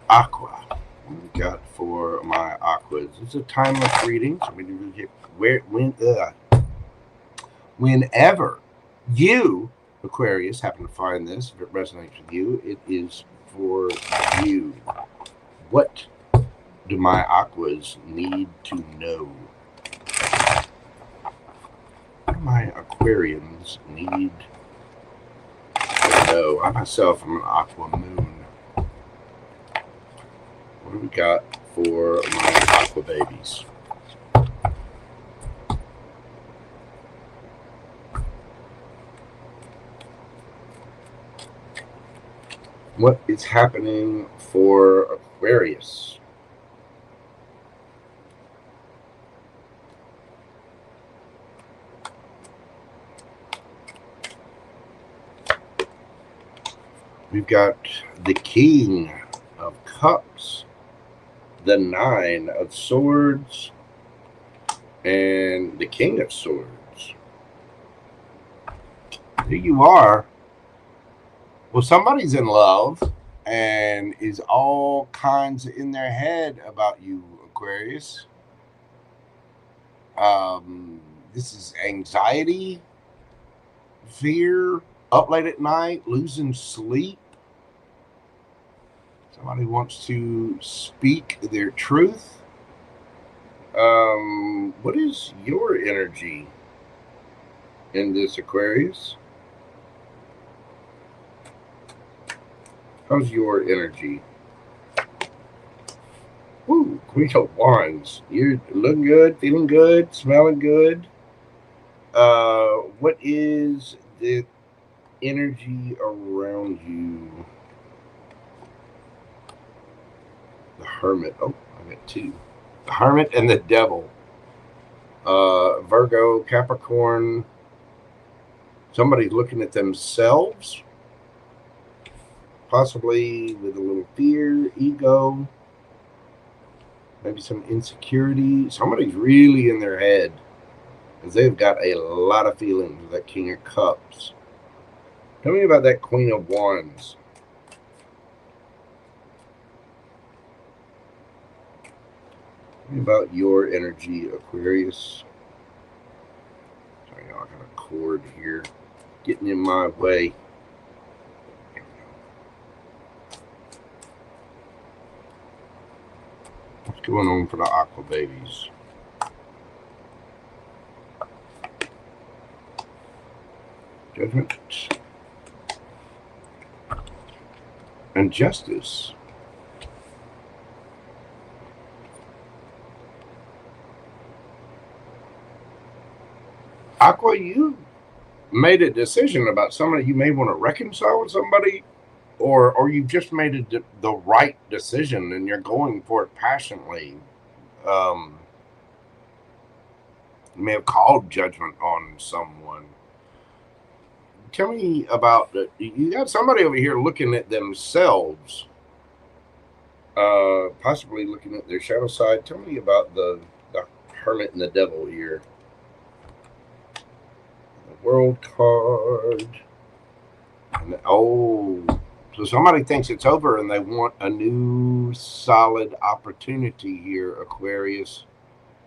Aqua. What do we got for my aquas? It's a timeless reading, so we do get whenever you, Aquarius, happen to find this, if it resonates with you, it is for you. What do my aquas need to know? What do my aquariums need to know? I myself am an aqua moon. What do we got for my aqua babies? What is happening for Aquarius? We've got the King of Cups, the Nine of Swords, and the King of Swords. Here you are. Well, somebody's in love and is all kinds in their head about you, Aquarius. This is anxiety, fear, up late at night, losing sleep. Somebody wants to speak their truth. What is your energy in this, Aquarius? How's your energy? Woo, Queen of Wands. You're looking good, feeling good, smelling good. What is the energy around you? The Hermit. Oh, I got two. The Hermit and the Devil. Virgo, Capricorn. Somebody's looking at themselves, possibly with a little fear, ego, maybe some insecurity. Somebody's really in their head because they've got a lot of feelings with that King of Cups. Tell me about that Queen of Wands. Tell me about your energy, Aquarius. Sorry, I got a cord here getting in my way. What's going on for the Aqua babies? Judgment and Justice. Aqua, you made a decision about somebody. You may want to reconcile with somebody, or you've just made the right decision and you're going for it passionately. You may have called judgment on someone. Tell me about you got somebody over here looking at themselves, possibly looking at their shadow side. Tell me about the Hermit and the Devil here. The World card. And so somebody thinks it's over and they want a new solid opportunity here, Aquarius.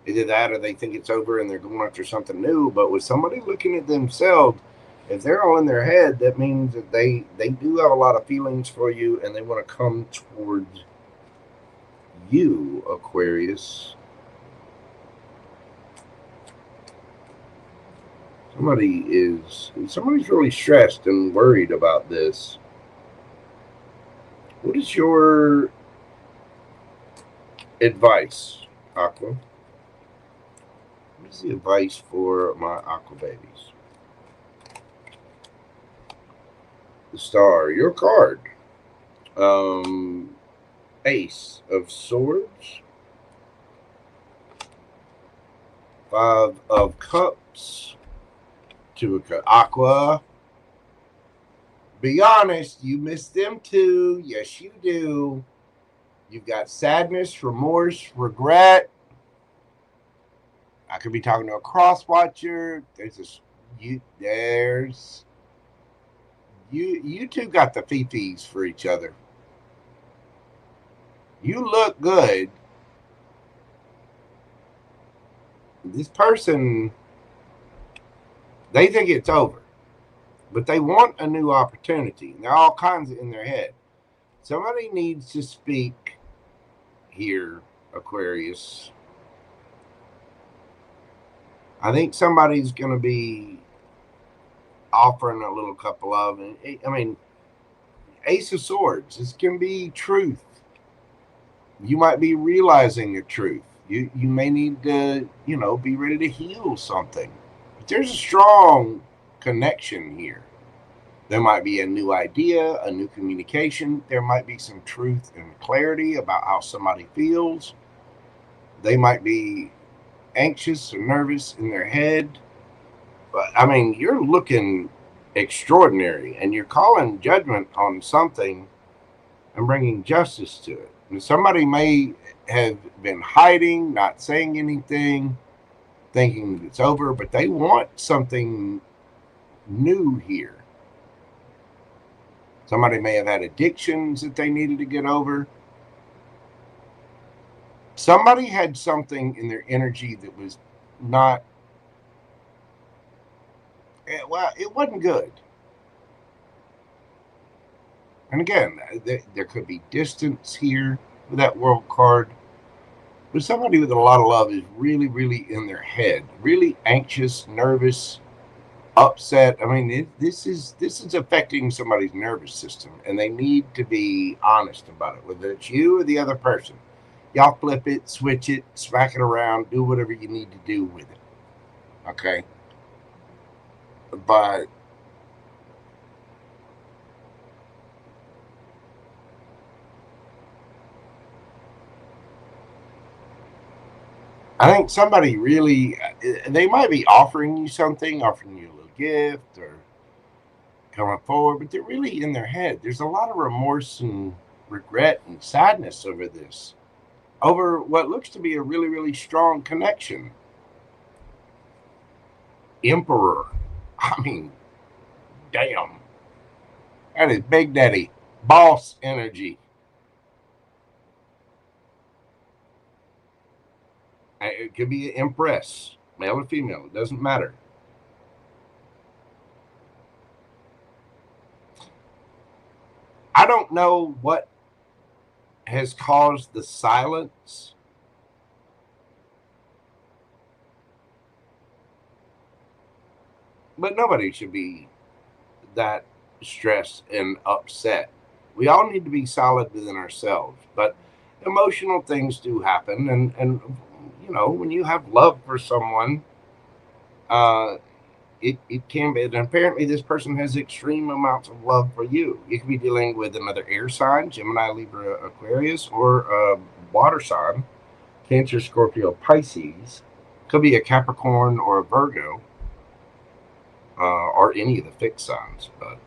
Either that or they think it's over and they're going after something new. But with somebody looking at themselves, if they're all in their head, that means that they do have a lot of feelings for you and they want to come towards you, Aquarius. Somebody's really stressed and worried about this. What is your advice, Aqua? What is the advice for my Aqua babies? The Star, your card. Ace of Swords. Five of Cups. Two of Cups. Aqua. Be honest, you miss them too. Yes, you do. You've got sadness, remorse, regret. I could be talking to a cross watcher. You two got the fifis for each other. You look good. This person, they think it's over, but they want a new opportunity. They're all kinds in their head. Somebody needs to speak here, Aquarius. I think somebody's going to be offering a little cup of love. I mean, Ace of Swords, this can be truth. You might be realizing a truth. You may need to, be ready to heal something. But there's a strong connection here. There might be a new idea, a new communication. There might be some truth and clarity about how somebody feels. They might be anxious or nervous in their head. But, I mean, you're looking extraordinary, and you're calling judgment on something and bringing justice to it. And somebody may have been hiding, not saying anything, thinking that it's over, but they want something new here. Somebody may have had addictions that they needed to get over. Somebody had something in their energy that was not, well, it wasn't good. And again, there could be distance here with that World card. But somebody with a lot of love is really, really in their head, really anxious, nervous, upset. I mean, this is affecting somebody's nervous system, and they need to be honest about it, whether it's you or the other person. Y'all flip it, switch it, smack it around, do whatever you need to do with it. Okay? But I think somebody really, they might be offering you something, offering you a little gift or coming forward, but they're really in their head. There's a lot of remorse and regret and sadness over this, over what looks to be a really, really strong connection. Emperor. I mean, damn. That is Big Daddy. Boss energy. It could be an empress, male or female. It doesn't matter. I don't know what has caused the silence. But nobody should be that stressed and upset. We all need to be solid within ourselves. But emotional things do happen. And you know, when you have love for someone, it can be. And apparently, this person has extreme amounts of love for you. You could be dealing with another air sign, Gemini, Libra, Aquarius, or a water sign, Cancer, Scorpio, Pisces. Could be a Capricorn or a Virgo, or any of the fixed signs. But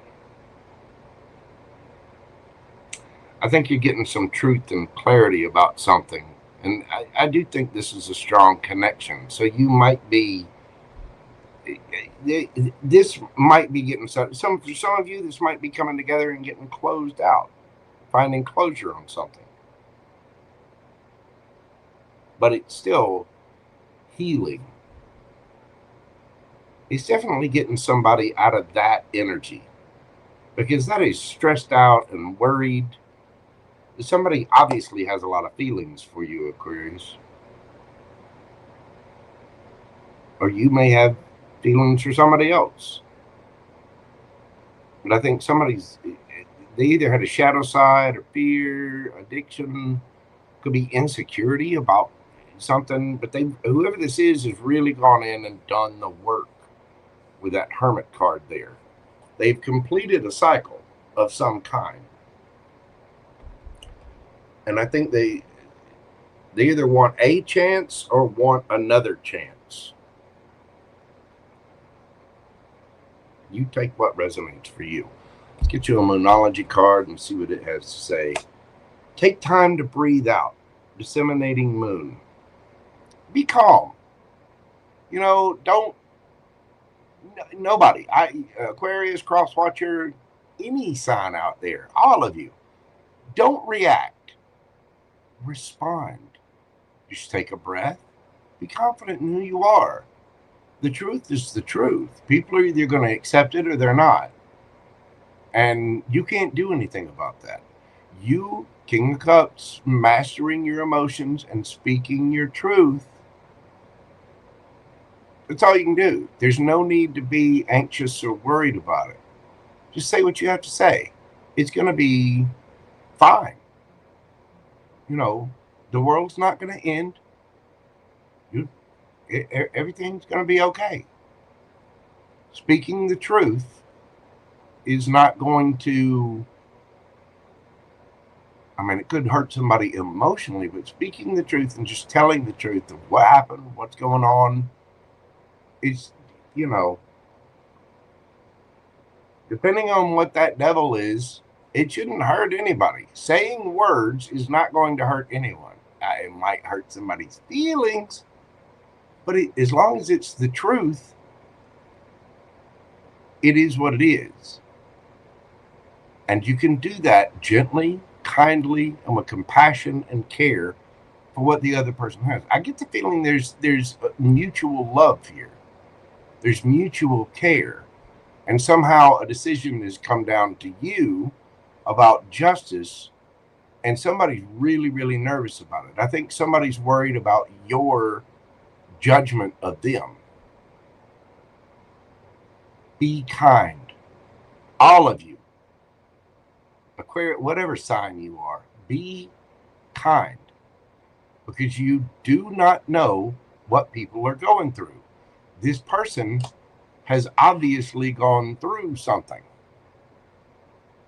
I think you're getting some truth and clarity about something. And I do think this is a strong connection. So you might be, this might be getting for some of you, this might be coming together and getting closed out, finding closure on something. But it's still healing. It's definitely getting somebody out of that energy, because that is stressed out and worried. Somebody obviously has a lot of feelings for you, Aquarius. Or you may have feelings for somebody else. But I think they either had a shadow side or fear, addiction, could be insecurity about something. But whoever this is has really gone in and done the work with that Hermit card there. They've completed a cycle of some kind. And I think they either want a chance or want another chance. You take what resonates for you. Let's get you a Moonology card and see what it has to say. Take time to breathe out. Disseminating moon. Be calm. You know, nobody. Aquarius, Crosswatcher, any sign out there, all of you, don't react. Respond. Just take a breath. Be confident in who you are. The truth is the truth. People are either going to accept it or they're not. And you can't do anything about that. You, King of Cups, mastering your emotions and speaking your truth, that's all you can do. There's no need to be anxious or worried about it. Just say what you have to say. It's going to be fine. You know, the world's not going to end. Everything's going to be okay. Speaking the truth is not going to, I mean, it could hurt somebody emotionally, but speaking the truth and just telling the truth of what happened, what's going on, is, you know, depending on what that devil is, it shouldn't hurt anybody. Saying words is not going to hurt anyone. It might hurt somebody's feelings, but as long as it's the truth, it is what it is. And you can do that gently, kindly, and with compassion and care for what the other person has. I get the feeling there's mutual love here. There's mutual care. And somehow a decision has come down to you about justice, and somebody's really, really nervous about it. I think somebody's worried about your judgment of them. Be kind. All of you. Aquarius, whatever sign you are, be kind. Because you do not know what people are going through. This person has obviously gone through something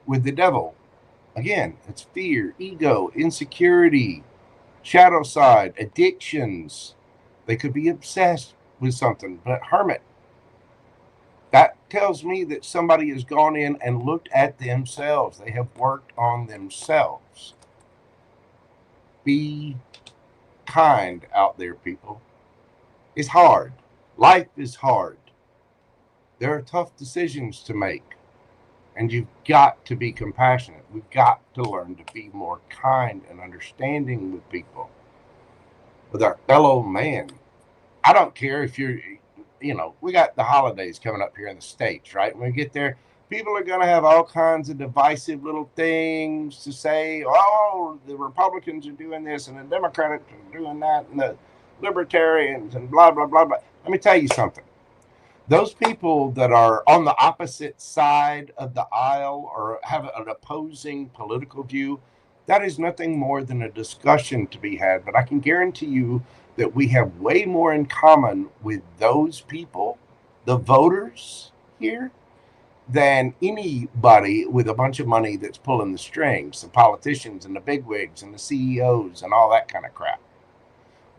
with the devil. Again, it's fear, ego, insecurity, shadow side, addictions. They could be obsessed with something, but hermit. That tells me that somebody has gone in and looked at themselves. They have worked on themselves. Be kind out there, people. It's hard. Life is hard. There are tough decisions to make. And you've got to be compassionate. We've got to learn to be more kind and understanding with people, with our fellow man. I don't care if you're, we got the holidays coming up here in the States, right? When we get there, people are going to have all kinds of divisive little things to say. Oh, the Republicans are doing this, and the Democrats are doing that, and the Libertarians, and blah, blah, blah, blah. Let me tell you something. Those people that are on the opposite side of the aisle or have an opposing political view, that is nothing more than a discussion to be had. But I can guarantee you that we have way more in common with those people, the voters here, than anybody with a bunch of money that's pulling the strings, the politicians and the bigwigs and the CEOs and all that kind of crap.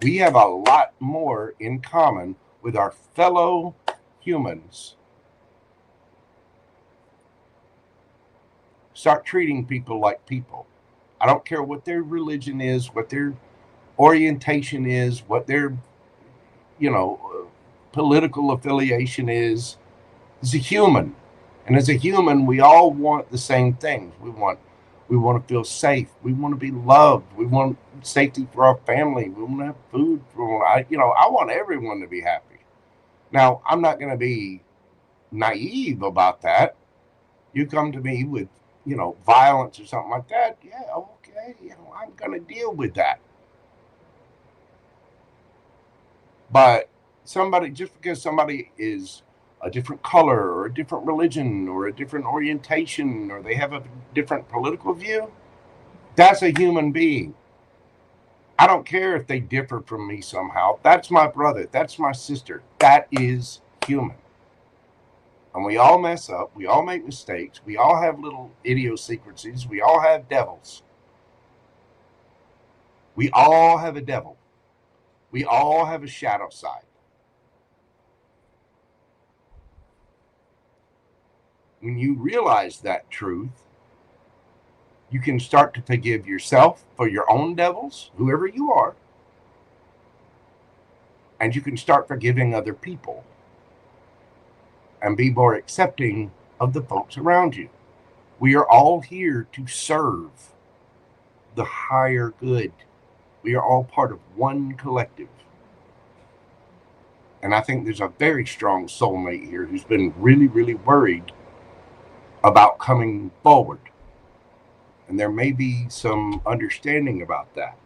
We have a lot more in common with our fellow humans. Start treating people like people. I don't care what their religion is, what their orientation is, what their, political affiliation is. It's a human. And as a human, we all want the same things. We want to feel safe. We want to be loved. We want safety for our family. We want to have food. I want everyone to be happy. Now, I'm not going to be naive about that. You come to me with, violence or something like that. Yeah, okay. I'm going to deal with that. But just because somebody is a different color or a different religion or a different orientation or they have a different political view, that's a human being. I don't care if they differ from me somehow. That's my brother. That's my sister. That is human. And we all mess up. We all make mistakes. We all have little idiosyncrasies. We all have devils. We all have a devil. We all have a shadow side. When you realize that truth, you can start to forgive yourself for your own devils, whoever you are, and you can start forgiving other people and be more accepting of the folks around you. We are all here to serve the higher good. We are all part of one collective. And I think there's a very strong soulmate here who's been really, really worried about coming forward. And there may be some understanding about that.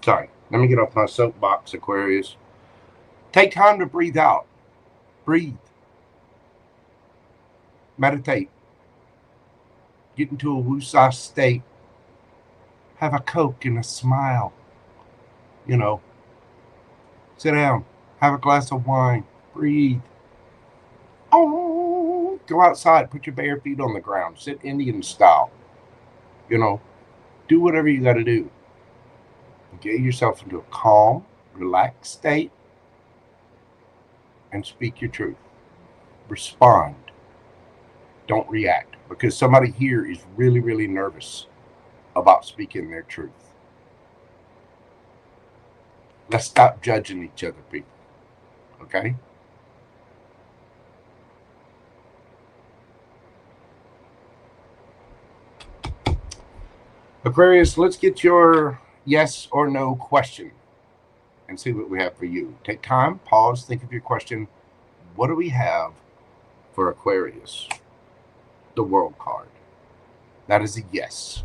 Sorry, let me get off my soapbox, Aquarius. Take time to breathe out. Breathe. Meditate. Get into a woosah state. Have a Coke and a smile. Sit down. Have a glass of wine. Breathe. Oh, go outside. Put your bare feet on the ground. Sit Indian style. Do whatever you got to do. Get yourself into a calm, relaxed state and speak your truth. Respond. Don't react, because somebody here is really, really nervous about speaking their truth. Let's stop judging each other, people. Okay? Aquarius, let's get your yes or no question and see what we have for you. Take time, pause, think of your question. What do we have for Aquarius? The World card. That is a yes.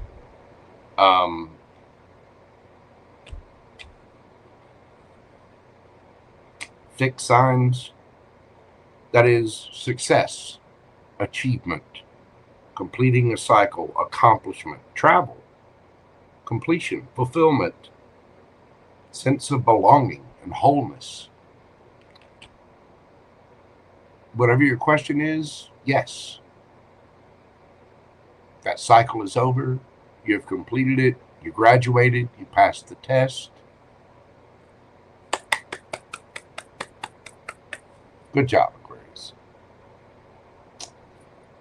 Fixed signs. That is success, achievement, completing a cycle, accomplishment, travel, completion, fulfillment, sense of belonging and wholeness. Whatever your question is, yes. That cycle is over. You have completed it. You graduated. You passed the test. Good job, Aquarius.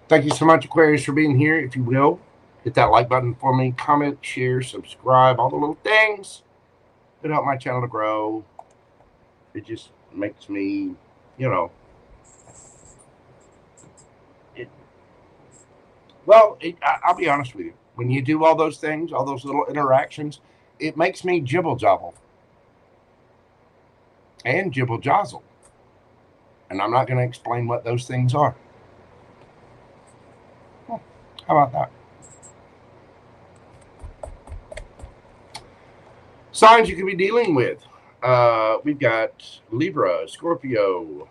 Thank you so much, Aquarius, for being here. If you will, hit that like button for me. Comment, share, subscribe, all the little things that help my channel to grow. It just makes me, you know, I'll be honest with you. When you do all those things, all those little interactions, it makes me jibble jobble and jibble jozzle. And I'm not going to explain what those things are. How about that? Signs you could be dealing with. We've got Libra, Scorpio,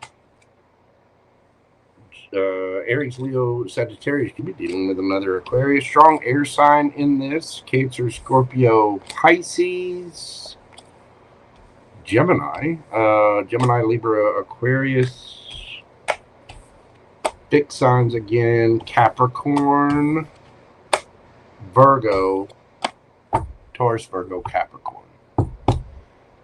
Aries, Leo, Sagittarius. Could be dealing with another Aquarius. Strong air sign in this. Cancer, Scorpio, Pisces, Gemini, Gemini, Libra, Aquarius. Fixed signs again. Capricorn, Virgo, Taurus, Virgo, Capricorn.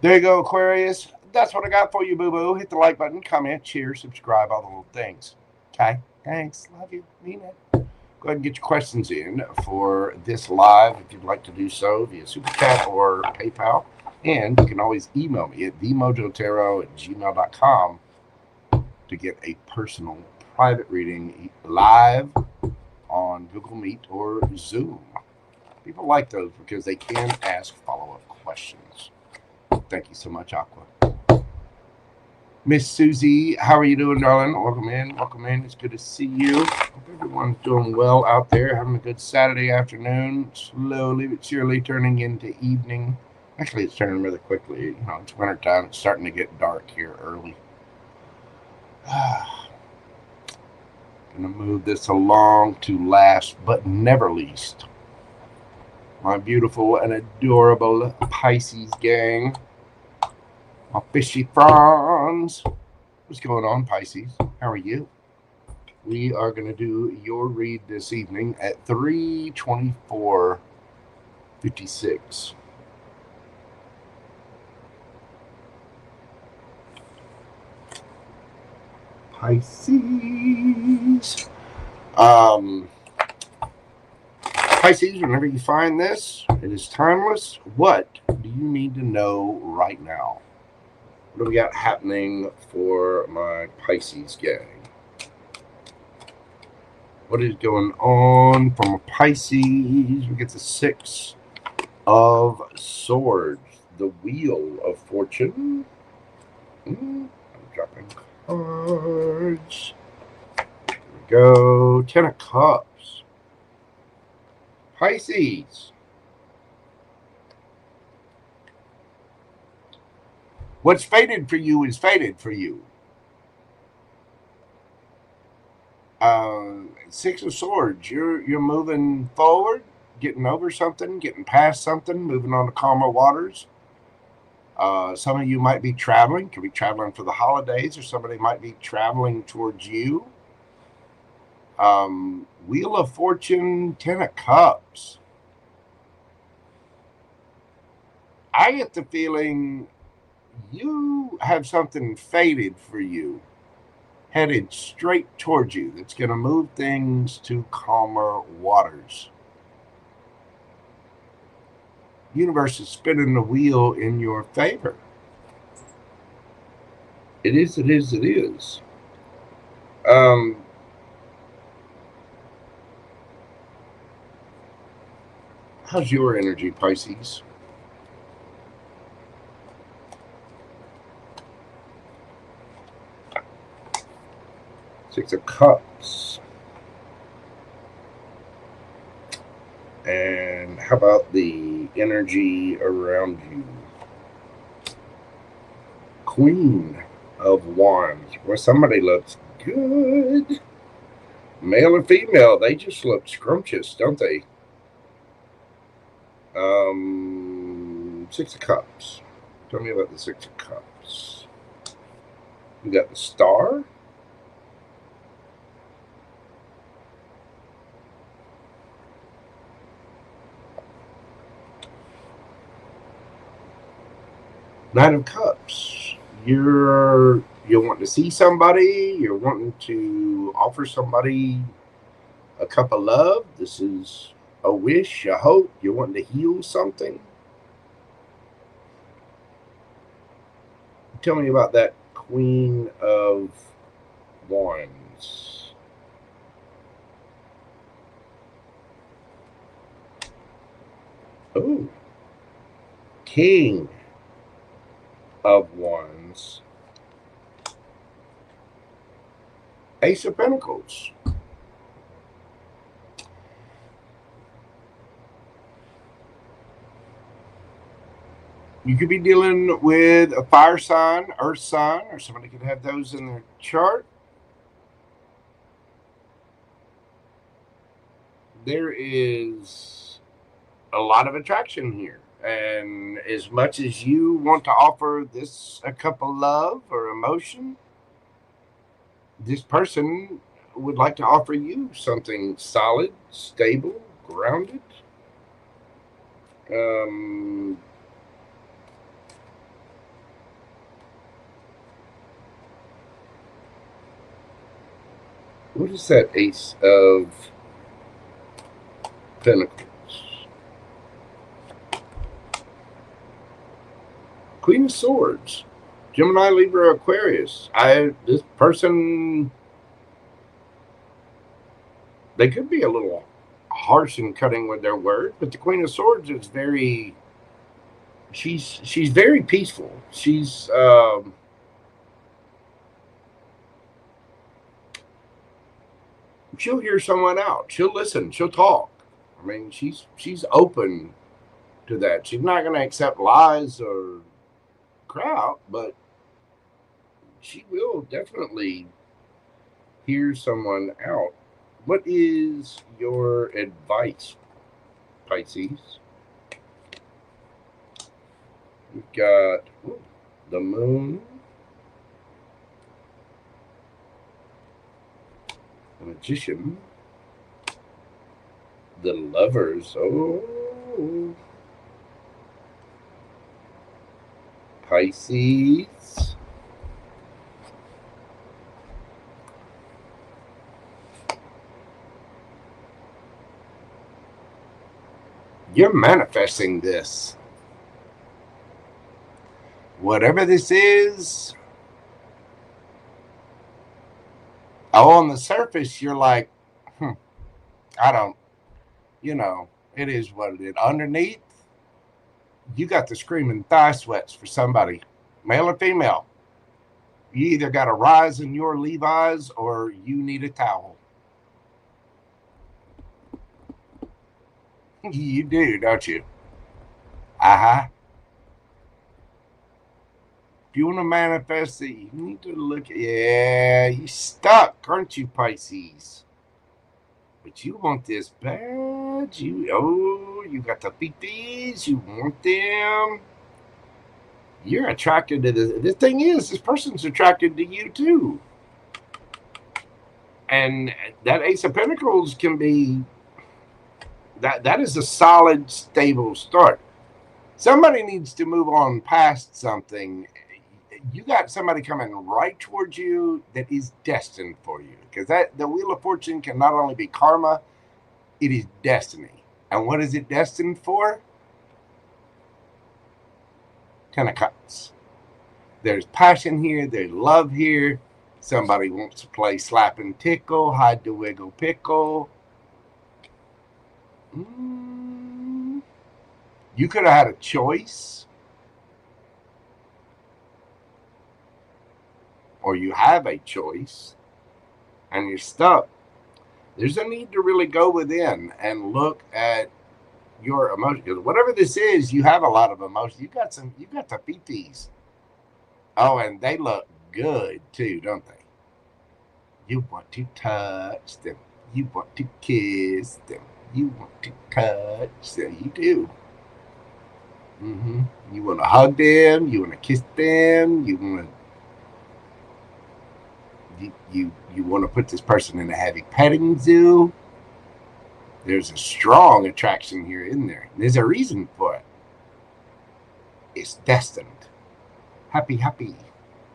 There you go, Aquarius. That's what I got for you, boo-boo. Hit the like button, comment, share, subscribe, all the little things. Okay? Thanks. Love you. Mean it. Go ahead and get your questions in for this live if you'd like to do so via Super Chat or PayPal. And you can always email me at themojotarot@gmail.com to get a personal private reading live on Google Meet or Zoom. People like those because they can ask follow-up questions. Thank you so much, Aqua. Miss Susie, how are you doing, darling? Welcome in. Welcome in. It's good to see you. Hope everyone's doing well out there, having a good Saturday afternoon. Slowly but surely turning into evening. Actually, it's turning rather quickly. You know, it's winter time. It's starting to get dark here early. Gonna move this along to last but never least. My beautiful and adorable Pisces gang. My fishy fronds. What's going on, Pisces? How are you? We are going to do your read this evening at 3/24/56. Pisces. Pisces, whenever you find this, it is timeless. What do you need to know right now? What do we got happening for my Pisces gang? What is going on from a Pisces? We get the 6 of Swords, the Wheel of Fortune. I'm dropping cards. There we go. 10 of Cups. Pisces. What's fated for you is fated for you. 6 of Swords. You're moving forward, getting over something, getting past something, moving on to calmer waters. Some of you might be traveling. Could be traveling for the holidays, or somebody might be traveling towards you. Wheel of Fortune, 10 of Cups. I get the feeling you have something fated for you, headed straight towards you, that's going to move things to calmer waters. Universe is spinning the wheel in your favor. It is, it is, it is. How's your energy, Pisces? Six of Cups. And how about the energy around you? Queen of Wands. Well, somebody looks good. Male or female, they just look scrumptious, don't they? Six of Cups. Tell me about the Six of Cups. We got the Star. Nine of Cups. You're wanting to see somebody. You're wanting to offer somebody a cup of love. This is a wish, a hope. You're wanting to heal something. Tell me about that Queen of Wands. Oh, King of Wands. Ace of Pentacles. You could be dealing with a fire sign, earth sign, or somebody could have those in their chart. There is a lot of attraction here. And as much as you want to offer this a cup of love or emotion, this person would like to offer you something solid, stable, grounded. What is that Ace of Pentacles? Queen of Swords. Gemini, Libra, Aquarius. This person, they could be a little harsh and cutting with their word, but the Queen of Swords is very, she's very peaceful. She's she'll hear someone out. She'll listen. She'll talk. I mean, she's open to that. She's not going to accept lies or crap, but she will definitely hear someone out. What is your advice, Pisces? We've got the Moon, the Magician, the Lovers. Oh, Pisces. You're manifesting this. Whatever this is, on the surface, you're like, I don't, it is what it is. Underneath, you got the screaming thigh sweats for somebody, male or female. You either got a rise in your Levi's or you need a towel. You do, don't you? If you want to manifest it, you need to look at, yeah, you stuck, aren't you, Pisces? But you want this bad. You got the beepies. You want them. You're attracted to this. The thing is, this person's attracted to you too. And that Ace of Pentacles can be, that is a solid, stable start. Somebody needs to move on past something. you got somebody coming right towards you that is destined for you, because that the Wheel of Fortune can not only be karma, it is destiny. And what is it destined for? 10 of Cups. There's passion here. There's love here. Somebody wants to play slap and tickle, hide the wiggle pickle. You could have had a choice, or you have a choice, and you're stuck. There's a need to really go within and look at your emotions. Because whatever this is, you have a lot of emotions. You got the PTs. Oh, and they look good too, don't they? You want to touch them. You want to kiss them. You want to touch them. You do. You want to hug them. You want to kiss them. You want to. You want to put this person in a heavy petting zoo. There's a strong attraction here in there. There's a reason for it. It's destined. Happy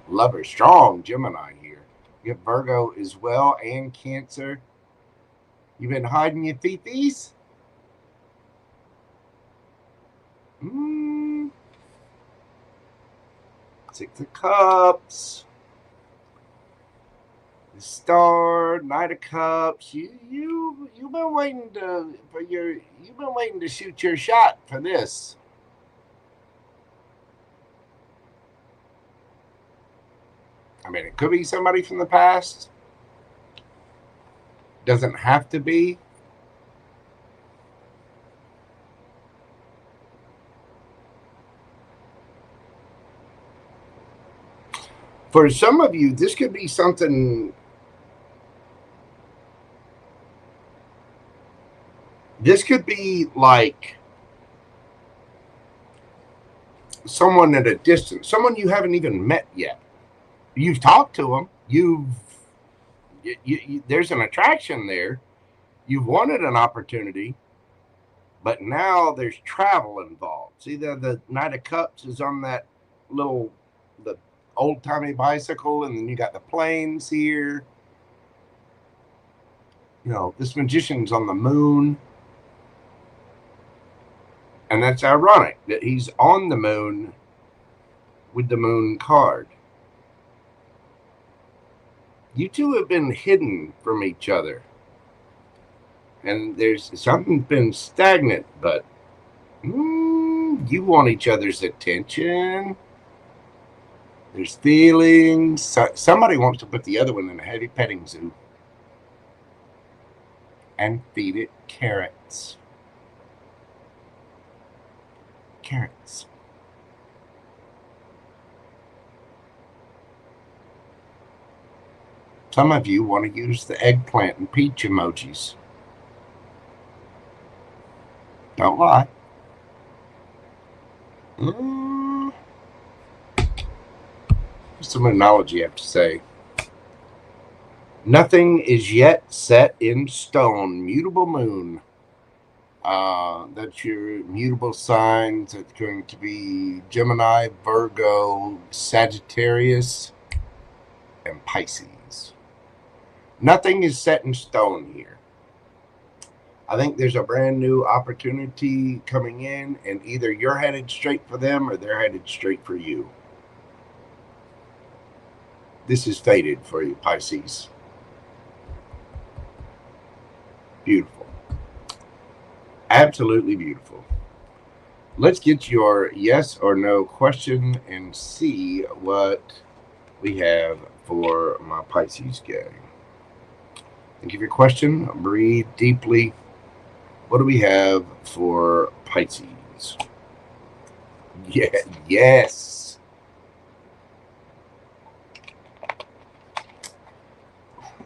lover, strong Gemini here. You have Virgo as well and Cancer. You've been hiding your fifis? Six of Cups. The Star, Knight of Cups. You've been waiting to shoot your shot for this. I mean, it could be somebody from the past. Doesn't have to be. For some of you, this could be something. This could be like someone at a distance, someone you haven't even met yet. You've talked to them. There's an attraction there. You've wanted an opportunity, but now there's travel involved. See, the Knight of Cups is on that the old-timey bicycle, and then you got the planes here. You know, this Magician's on the moon. And that's ironic that he's on the moon with the moon card. You two have been hidden from each other. And there's something's been stagnant, but you want each other's attention. There's feelings. Somebody wants to put the other one in a heavy petting zoo and feed it carrots. Carrots. Some of you want to use the eggplant and peach emojis. Don't lie. Some analogy I have to say. Nothing is yet set in stone. Mutable moon. That's your mutable signs. It's going to be Gemini, Virgo, Sagittarius, and Pisces. Nothing is set in stone here. I think there's a brand new opportunity coming in, and either you're headed straight for them or they're headed straight for you. This is fated for you, Pisces. Beautiful. Absolutely beautiful. Let's get your yes or no question and see what we have for my Pisces gang. Think of your question. Breathe deeply. What do we have for Pisces? Yeah, yes.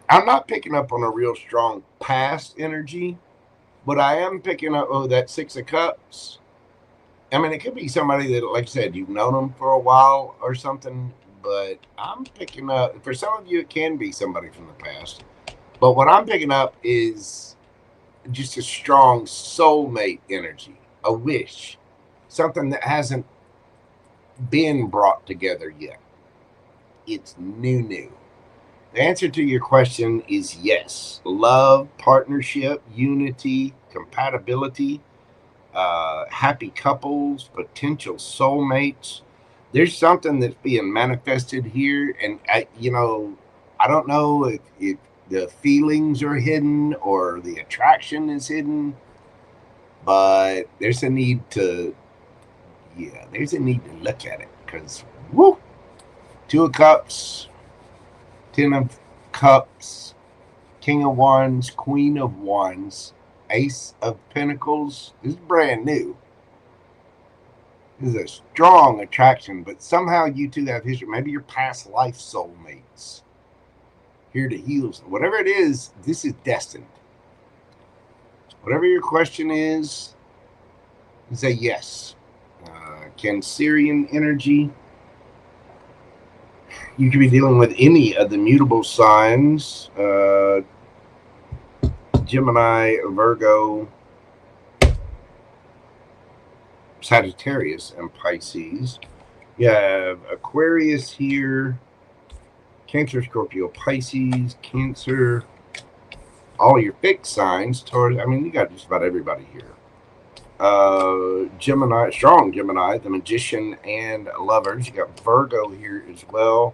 I'm not picking up on a real strong past energy, but I am picking up, that Six of Cups. I mean, it could be somebody that, like I said, you've known them for a while or something, but I'm picking up, for some of you, it can be somebody from the past. But what I'm picking up is just a strong soulmate energy, a wish, something that hasn't been brought together yet. It's new. The answer to your question is yes. Love, partnership, unity, compatibility, happy couples, potential soulmates. There's something that's being manifested here, and I don't know if the feelings are hidden or the attraction is hidden, but there's a need to look at it, because woo, 2 of Cups, 10 of Cups, King of Wands, Queen of Wands, Ace of Pentacles. This is brand new. This is a strong attraction, but somehow you two have history. Maybe your past life soulmates here to heal. Whatever it is, this is destined. Whatever your question is a yes. Cancerian energy. You could be dealing with any of the mutable signs. Gemini, Virgo, Sagittarius, and Pisces. You have Aquarius here, Cancer, Scorpio, Pisces, Cancer, all your fixed signs. Taurus, I mean, you got just about everybody here. Gemini, strong Gemini, the Magician, and Lovers. You got Virgo here as well.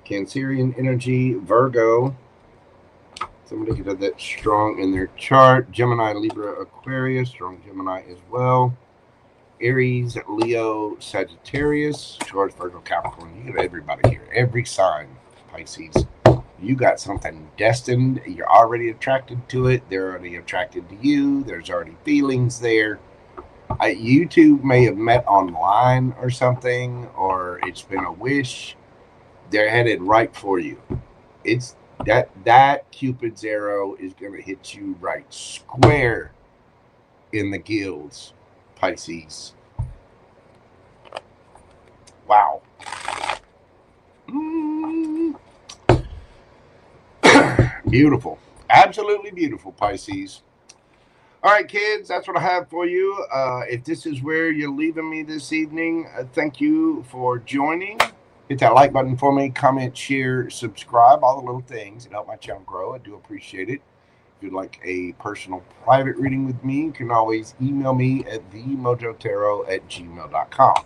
Cancerian energy, Virgo. Somebody could have that strong in their chart. Gemini, Libra, Aquarius, strong Gemini as well. Aries, Leo, Sagittarius, Taurus, Virgo, Capricorn. You got everybody here. Every sign, Pisces. You got something destined. You're already attracted to it. They're already attracted to you. There's already feelings there. You two may have met online or something, or it's been a wish. They're headed right for you. It's that Cupid's arrow is going to hit you right square in the gills, Pisces. Wow. Beautiful. Absolutely beautiful, Pisces. All right, kids, that's what I have for you. If this is where you're leaving me this evening, thank you for joining. Hit that like button for me, comment, share, subscribe, all the little things. It helps my channel grow. I do appreciate it. If you'd like a personal private reading with me, you can always email me at themojotarot@gmail.com.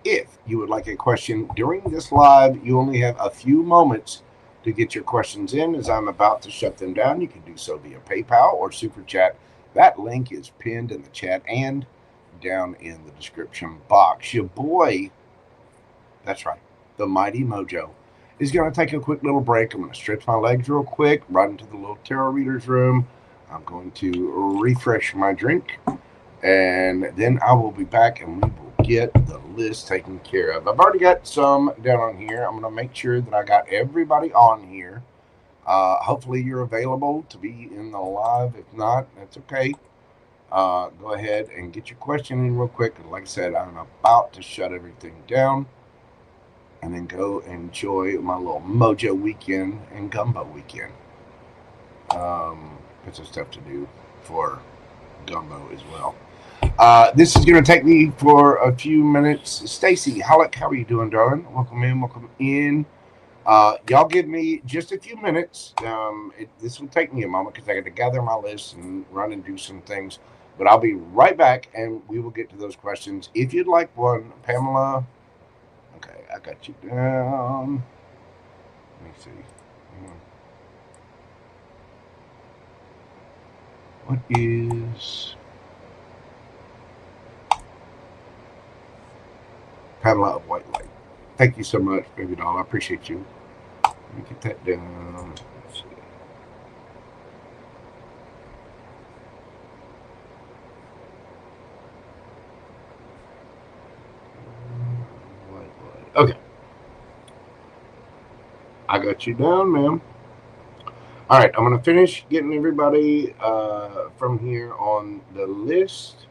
If you would like a question during this live, you only have a few moments to get your questions in, as I'm about to shut them down. You can do so via PayPal or Super Chat. That link is pinned in the chat and down in the description box. Your boy, that's right, the mighty Mojo, is going to take a quick little break. I'm going to stretch my legs real quick, right into the little tarot reader's room. I'm going to refresh my drink, and then I will be back and we will get the list taken care of. I've already got some down on here. I'm going to make sure that I got everybody on here. Hopefully you're available to be in the live. If not, that's okay. Go ahead and get your question in real quick. Like I said, I'm about to shut everything down and then go enjoy my little Mojo weekend and Gumbo weekend. Got some stuff to do for Gumbo as well. This is going to take me for a few minutes. Stacy Halleck, how are you doing, darling? Welcome in, welcome in. Y'all give me just a few minutes. This will take me a moment because I got to gather my list and run and do some things. But I'll be right back, and we will get to those questions. If you'd like one, Pamela. Okay, I got you down. Let me see. What is PamelaofWhiteLight? Thank you so much, baby doll. I appreciate you. Let me get that down. Let's see. Okay. I got you down, ma'am. All right, I'm going to finish getting everybody from here on the list.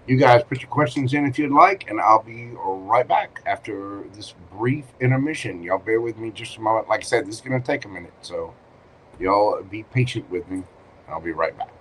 You guys put your questions in if you'd like, and I'll be right back after this brief intermission. Y'all bear with me just a moment. Like I said, this is going to take a minute, so y'all be patient with me. I'll be right back.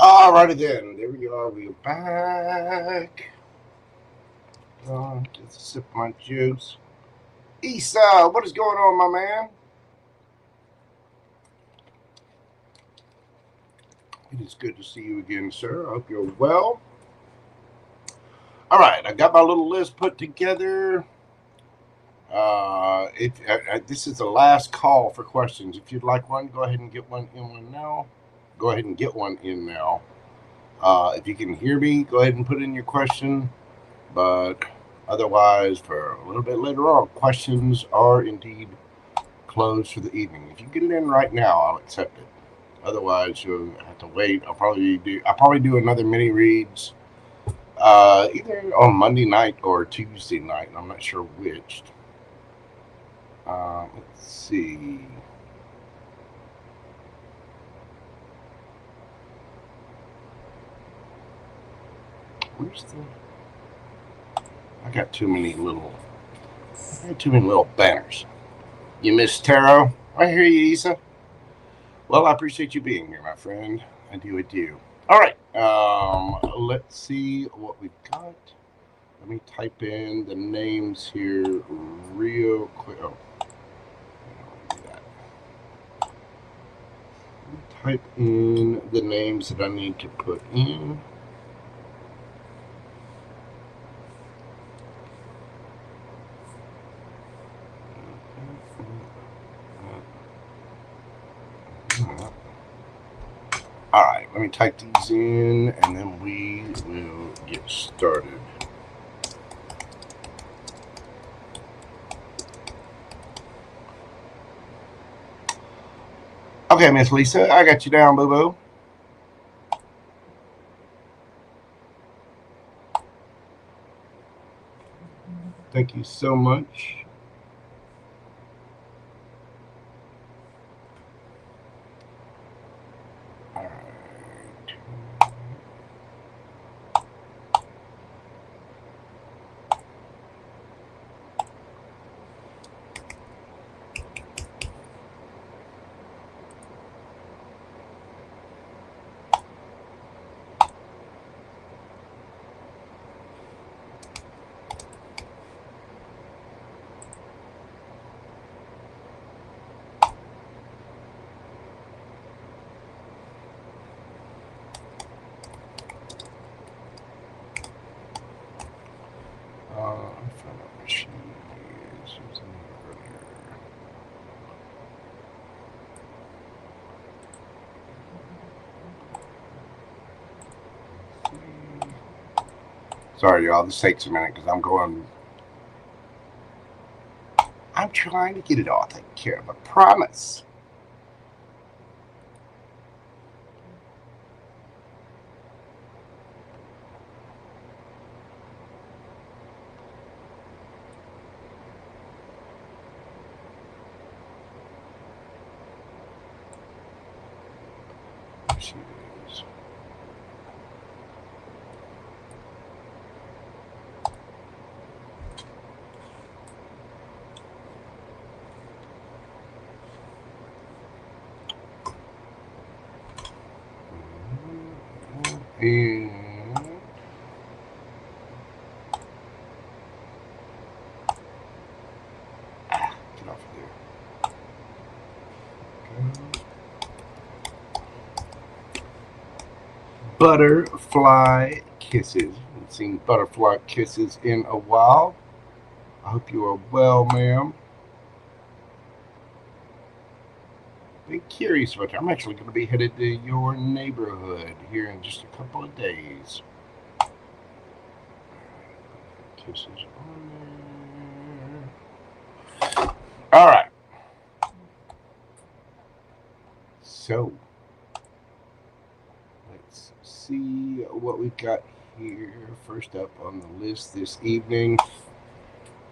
Alrighty then, there we are, we're back. Just a sip of my juice. Issa, what is going on, my man? It is good to see you again, sir. I hope you're well. Alright, I got my little list put together. This is the last call for questions. If you'd like one, go ahead and get one in now. Go ahead and get one in now. If you can hear me, go ahead and put in your question. But otherwise, for a little bit later on, questions are indeed closed for the evening. If you get it in right now, I'll accept it. Otherwise, you'll have to wait. I'll probably do another mini reads either on Monday night or Tuesday night. I'm not sure which. Let's see. Where's the? I got too many little banners. You miss tarot? I hear you, Issa. Well, I appreciate you being here, my friend. I do. All right. Let's see what we've got. Let me type in the names here real quick. Oh, do that. Let me type in the names that I need to put in. All right, let me type these in, and then we will get started. Okay, Miss Lisa, I got you down, boo-boo. Thank you so much. All right. I found out where she is. She was in here earlier. Sorry, y'all. This takes a minute because I'm trying to get it all taken care of. I promise. She is. And get off of there. Okay. Butterfly Kisses. Haven't seen Butterfly Kisses in a while. I hope you are well, ma'am. Be curious about you. I'm actually going to be headed to your neighborhood here in just a couple of days. Kisses on there. All right. So let's see what we've got here. First up on the list this evening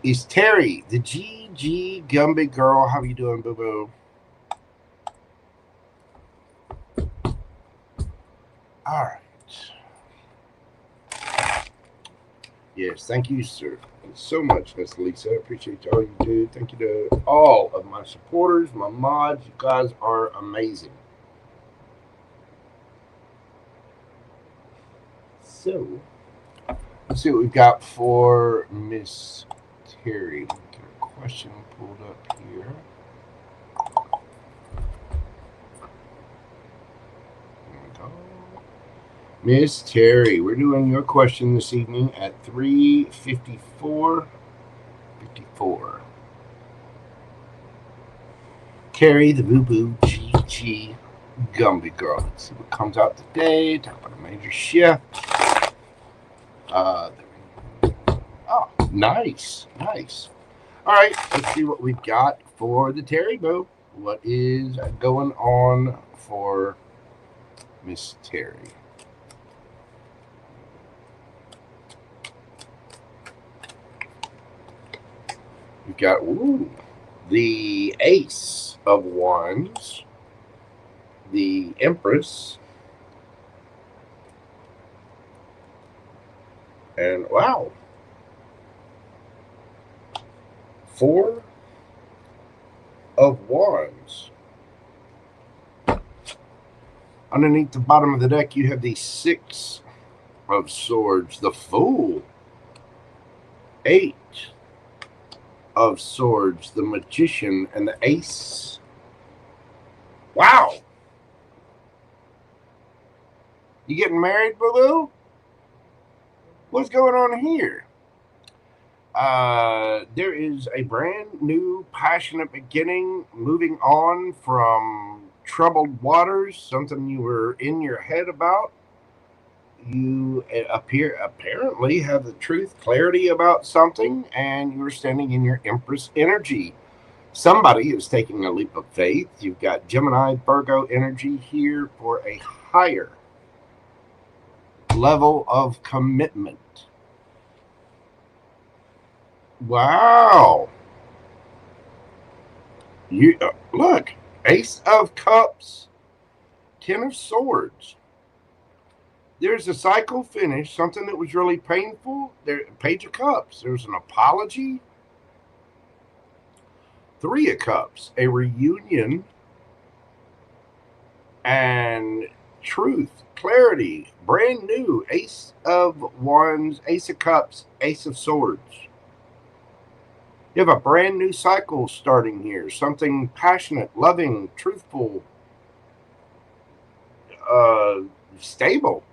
is Terry, the GG Gumby girl. How are you doing, boo-boo? All right. Yes, thank you, sir. Thanks so much, Miss Lisa. I appreciate all you do. Thank you to all of my supporters, my mods. You guys are amazing. So, let's see what we've got for Miss Terry. Get a question pulled up here. There we go. Miss Terry, we're doing your question this evening at 3:54. Terry, the boo-boo GG Gumby girl. Let's see what comes out today. Talk about a major shift. Oh, nice. All right, let's see what we've got for the Terry boo. What is going on for Miss Terry? We've got the Ace of Wands, the Empress, and wow, 4 of Wands. Underneath the bottom of the deck, you have the 6 of Swords, the Fool, 8 of Swords, the Magician, and the Ace. Wow. You getting married, boo-boo? What's going on here? There is a brand new passionate beginning, moving on from troubled waters, something you were in your head about. You apparently have the truth, clarity about something, and you're standing in your Empress energy. Somebody is taking a leap of faith. You've got Gemini, Virgo energy here for a higher level of commitment. Wow. You look, Ace of Cups, Ten of Swords. There's a cycle finish, something that was really painful. There, Page of Cups. There's an apology. Three of Cups, a reunion, and truth, clarity, brand new. Ace of Wands, Ace of Cups, Ace of Swords. You have a brand new cycle starting here. Something passionate, loving, truthful, stable.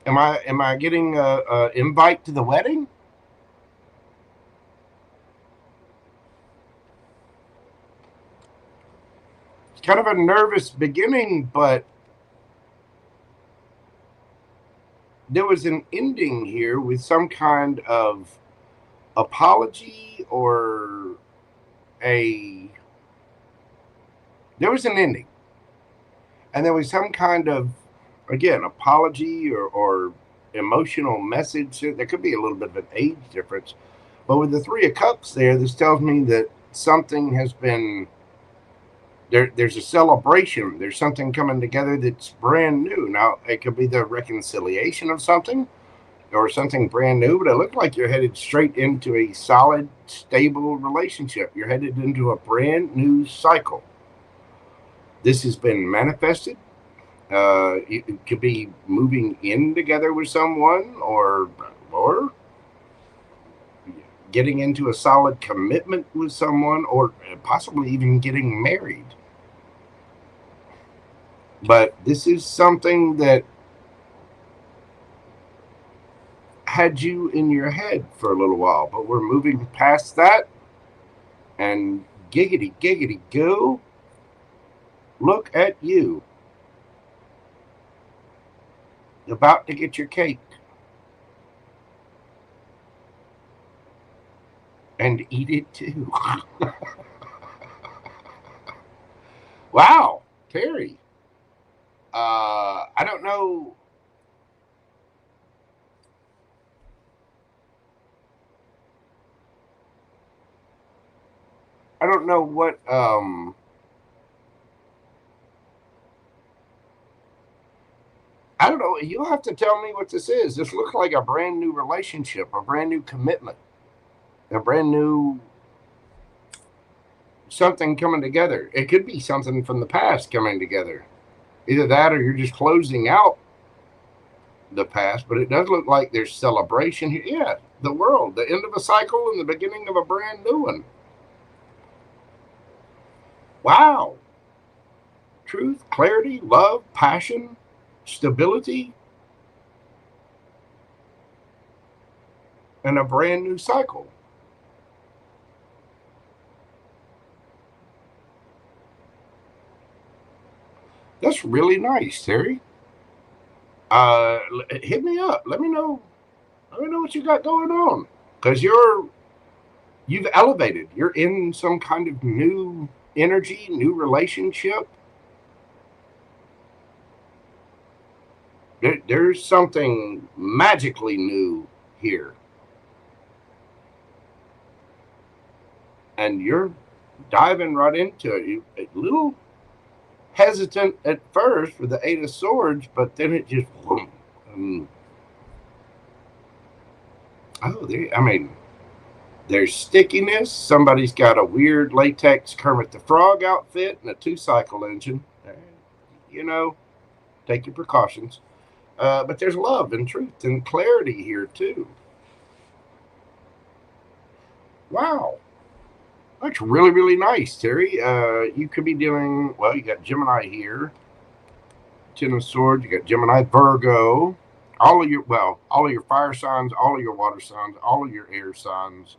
Am I getting a invite to the wedding? It's kind of a nervous beginning, but there was an ending here with some kind of apology or there was an ending. And there was some kind of, again, apology or emotional message. There could be a little bit of an age difference. But with the Three of Cups there, this tells me that something has been, there's a celebration. There's something coming together that's brand new. Now, it could be the reconciliation of something or something brand new, but it looked like you're headed straight into a solid, stable relationship. You're headed into a brand new cycle. This has been manifested. It could be moving in together with someone or getting into a solid commitment with someone, or possibly even getting married. But this is something that had you in your head for a little while, but we're moving past that, and giggity go, look at you, about to get your cake and eat it too. Wow, Terry. I don't know. I don't know what I don't know. You'll have to tell me what this is. This looks like a brand new relationship, a brand new commitment, a brand new something coming together. It could be something from the past coming together. Either that or you're just closing out the past, but it does look like there's celebration here. Yeah, the world, the end of a cycle and the beginning of a brand new one. Wow. Truth, clarity, love, passion, stability, and a brand new cycle. That's really nice, Terry. Hit me up. Let me know. Let me know what you got going on, because you've elevated. You're in some kind of new energy, new relationship. There's something magically new here, and you're diving right into it. You a little hesitant at first with the Eight of Swords, but then it just there's stickiness. Somebody's got a weird latex Kermit the Frog outfit and a 2-cycle engine. You know, take your precautions. But there's love and truth and clarity here too. Wow. That's really, really nice, Terry. You could be dealing, well, you got Gemini here. Ten of Swords, you got Gemini, Virgo. All of your fire signs, all of your water signs, all of your air signs.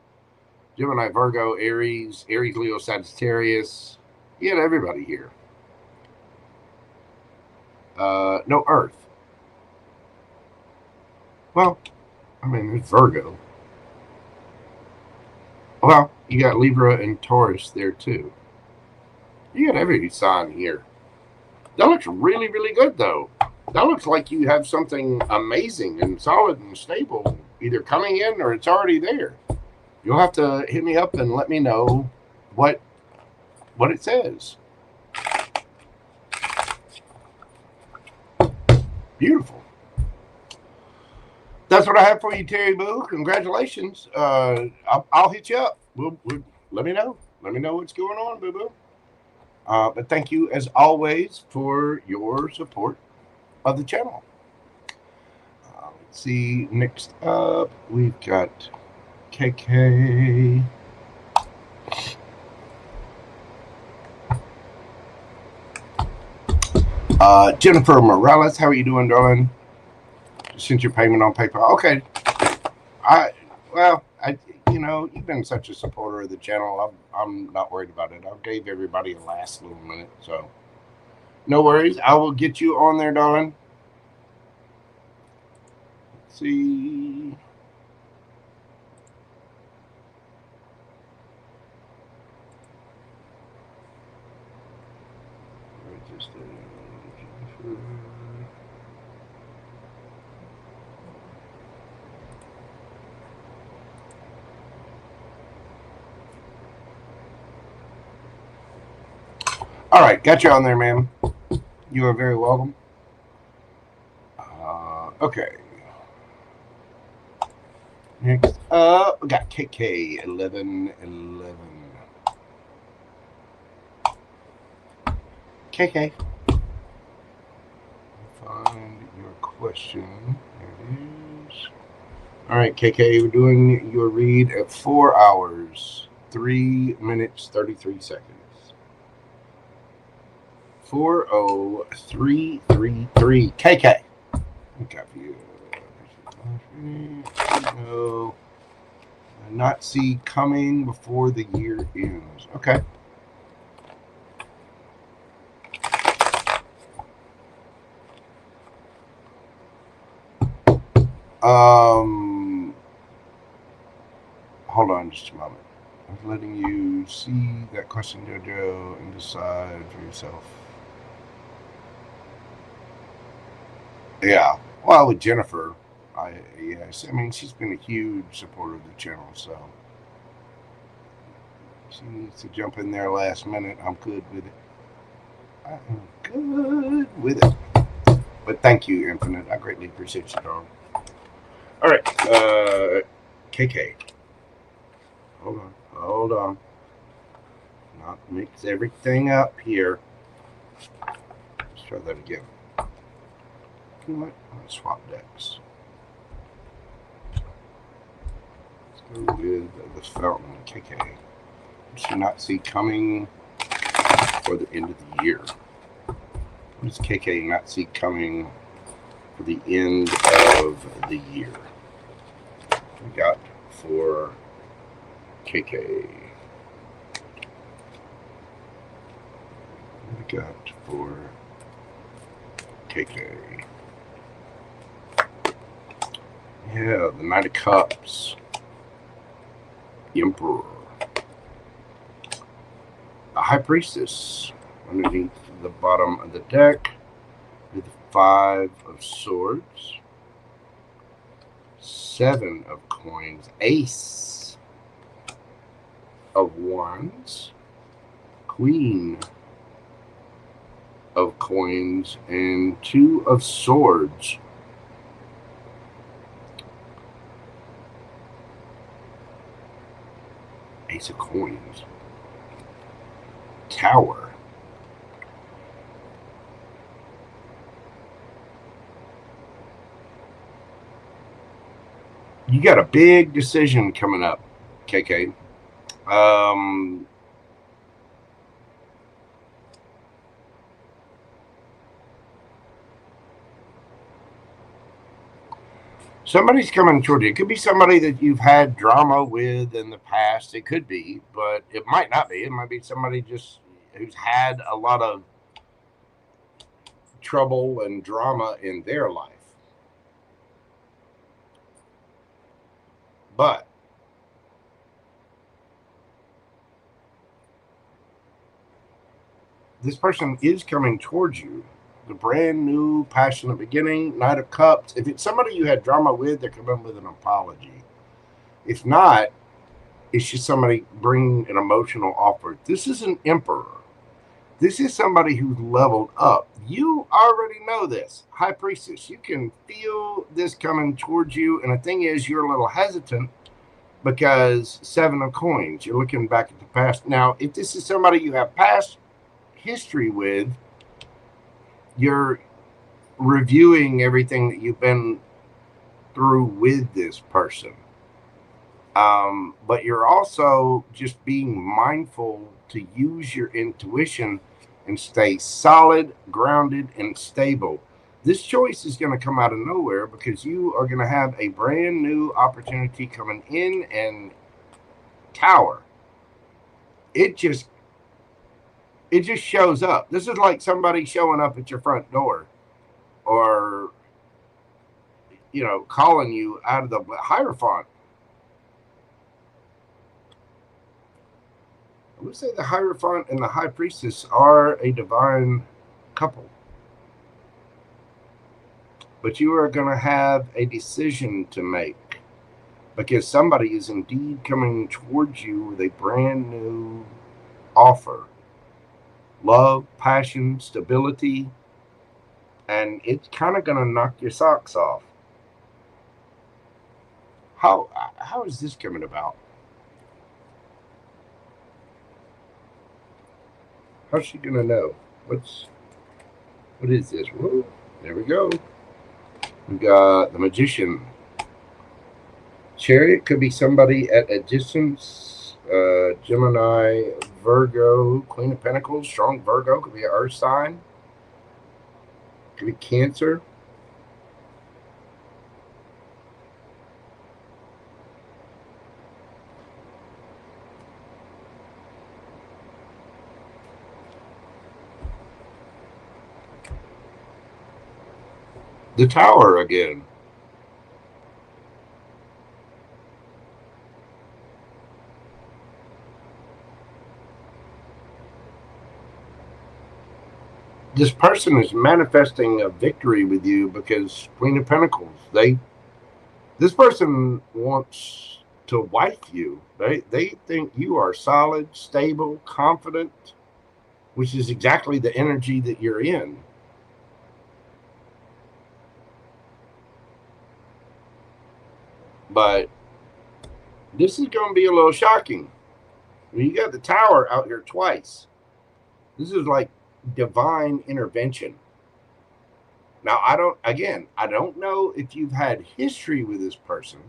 Gemini, Virgo, Aries, Leo, Sagittarius. You got everybody here. No Earth. Well, I mean, it's Virgo. Well, you got Libra and Taurus there too. You got every sign here. That looks really, really good, though. That looks like you have something amazing and solid and stable either coming in or it's already there. You'll have to hit me up and let me know what it says. Beautiful. That's what I have for you, Terry Boo. Congratulations. I'll hit you up. We'll let me know. Let me know what's going on, Boo Boo. But thank you, as always, for your support of the channel. Let's see. Next up, we've got KK. Jennifer Morales, how are you doing, darling? Sent your payment on PayPal. Okay. You know, you've been such a supporter of the channel. I'm not worried about it. I gave everybody a last little minute, so no worries. I will get you on there, darling. Let's see. All right, got you on there, ma'am. You are very welcome. Okay. Next up, we got KK1111. KK. Find your question. There it is. All right, KK, we're doing your read at 4 hours, 3 minutes, 33 seconds. 40333. KK. Copy. No. Not see coming before the year ends. Okay. Hold on just a moment. I'm letting you see that question, JoJo, and decide for yourself. Yeah. Well, with Jennifer, yes. I mean, she's been a huge supporter of the channel, so she needs to jump in there last minute. I'm good with it. I am good with it. But thank you, Infinite. I greatly appreciate you, dog. All right. KK. Hold on. Not mix everything up here. Let's try that again. You know what? I'm going to swap decks. Let's go with the fountain, KK. Do not see coming for the end of the year. What does KK not see coming for the end of the year? We got for KK. What we got for KK? Yeah, the Knight of Cups. The Emperor. The High Priestess. Underneath the bottom of the deck. With the 5 of Swords. 7 of Coins. Ace of Wands. Queen of Coins. And 2 of Swords. Ace of Coins. Tower. You got a big decision coming up, KK. Somebody's coming toward you. It could be somebody that you've had drama with in the past. It could be, but it might not be. It might be somebody just who's had a lot of trouble and drama in their life. But this person is coming towards you. The brand new, passionate beginning, Knight of Cups. If it's somebody you had drama with, they're coming with an apology. If not, it's just somebody bringing an emotional offer. This is an Emperor. This is somebody who's leveled up. You already know this. High Priestess, you can feel this coming towards you. And the thing is, you're a little hesitant because 7 of Coins. You're looking back at the past. Now, if this is somebody you have past history with, you're reviewing everything that you've been through with this person. But you're also just being mindful to use your intuition and stay solid, grounded, and stable. This choice is going to come out of nowhere because you are going to have a brand new opportunity coming in, and Tower. It just shows up. This is like somebody showing up at your front door, or calling you out of the Hierophant. I would say the Hierophant and the High Priestess are a divine couple. But you are going to have a decision to make, because somebody is indeed coming towards you with a brand new offer. Love, passion, stability, and it's kind of going to knock your socks off. How is this coming about? How's she going to know? What is this? Whoa, there we go. We got the Magician. Chariot could be somebody at a distance. Gemini, Virgo, Queen of Pentacles, strong Virgo, could be an earth sign. Could be Cancer. The Tower again. This person is manifesting a victory with you because Queen of Pentacles, this person wants to wife you. They think you are solid, stable, confident, which is exactly the energy that you're in. But this is going to be a little shocking. I mean, you got the Tower out here twice. This is like divine intervention. Now, I don't know if you've had history with this person.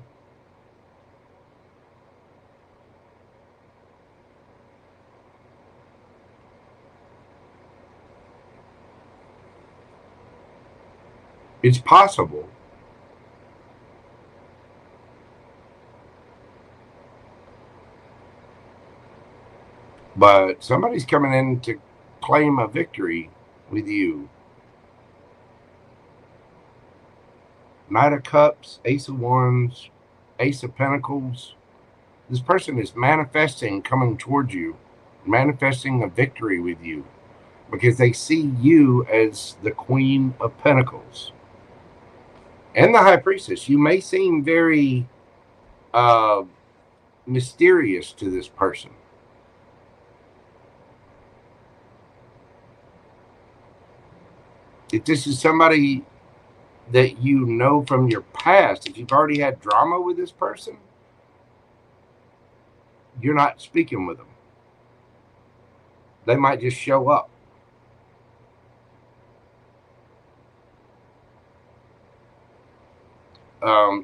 It's possible. But somebody's coming in to claim a victory with you. Knight of Cups, Ace of Wands, Ace of Pentacles. This person is manifesting, coming towards you, manifesting a victory with you, because they see you as the Queen of Pentacles. And the High Priestess. You may seem very mysterious to this person. If this is somebody that you know from your past, if you've already had drama with this person, you're not speaking with them. They might just show up.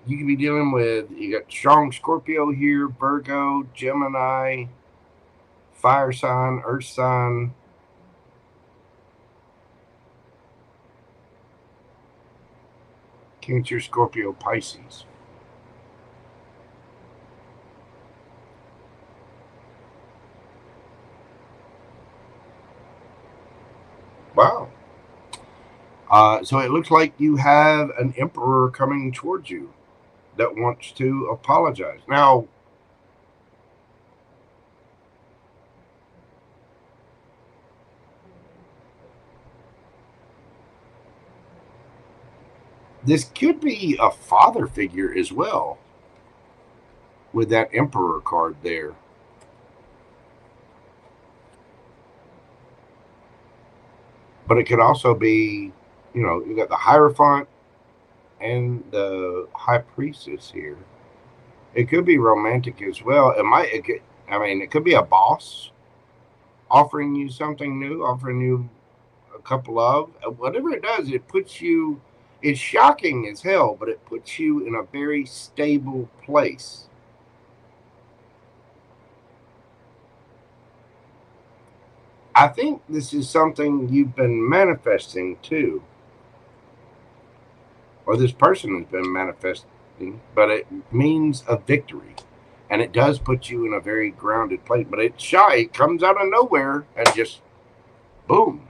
You can be dealing with, you got strong Scorpio here, Virgo, Gemini, fire sign, earth sign. Cancer, Scorpio, Pisces. Wow. So it looks like you have an emperor coming towards you that wants to apologize. Now, this could be a father figure as well with that emperor card there. But it could also be, you know, you got the Hierophant and the High Priestess here. It could be romantic as well. It could be a boss offering you something new, offering you a couple of, whatever it does, it puts you, it's shocking as hell, but it puts you in a very stable place. I think this is something you've been manifesting too. Or this person has been manifesting, but it means a victory. And it does put you in a very grounded place. But it's shy. It comes out of nowhere and just boom.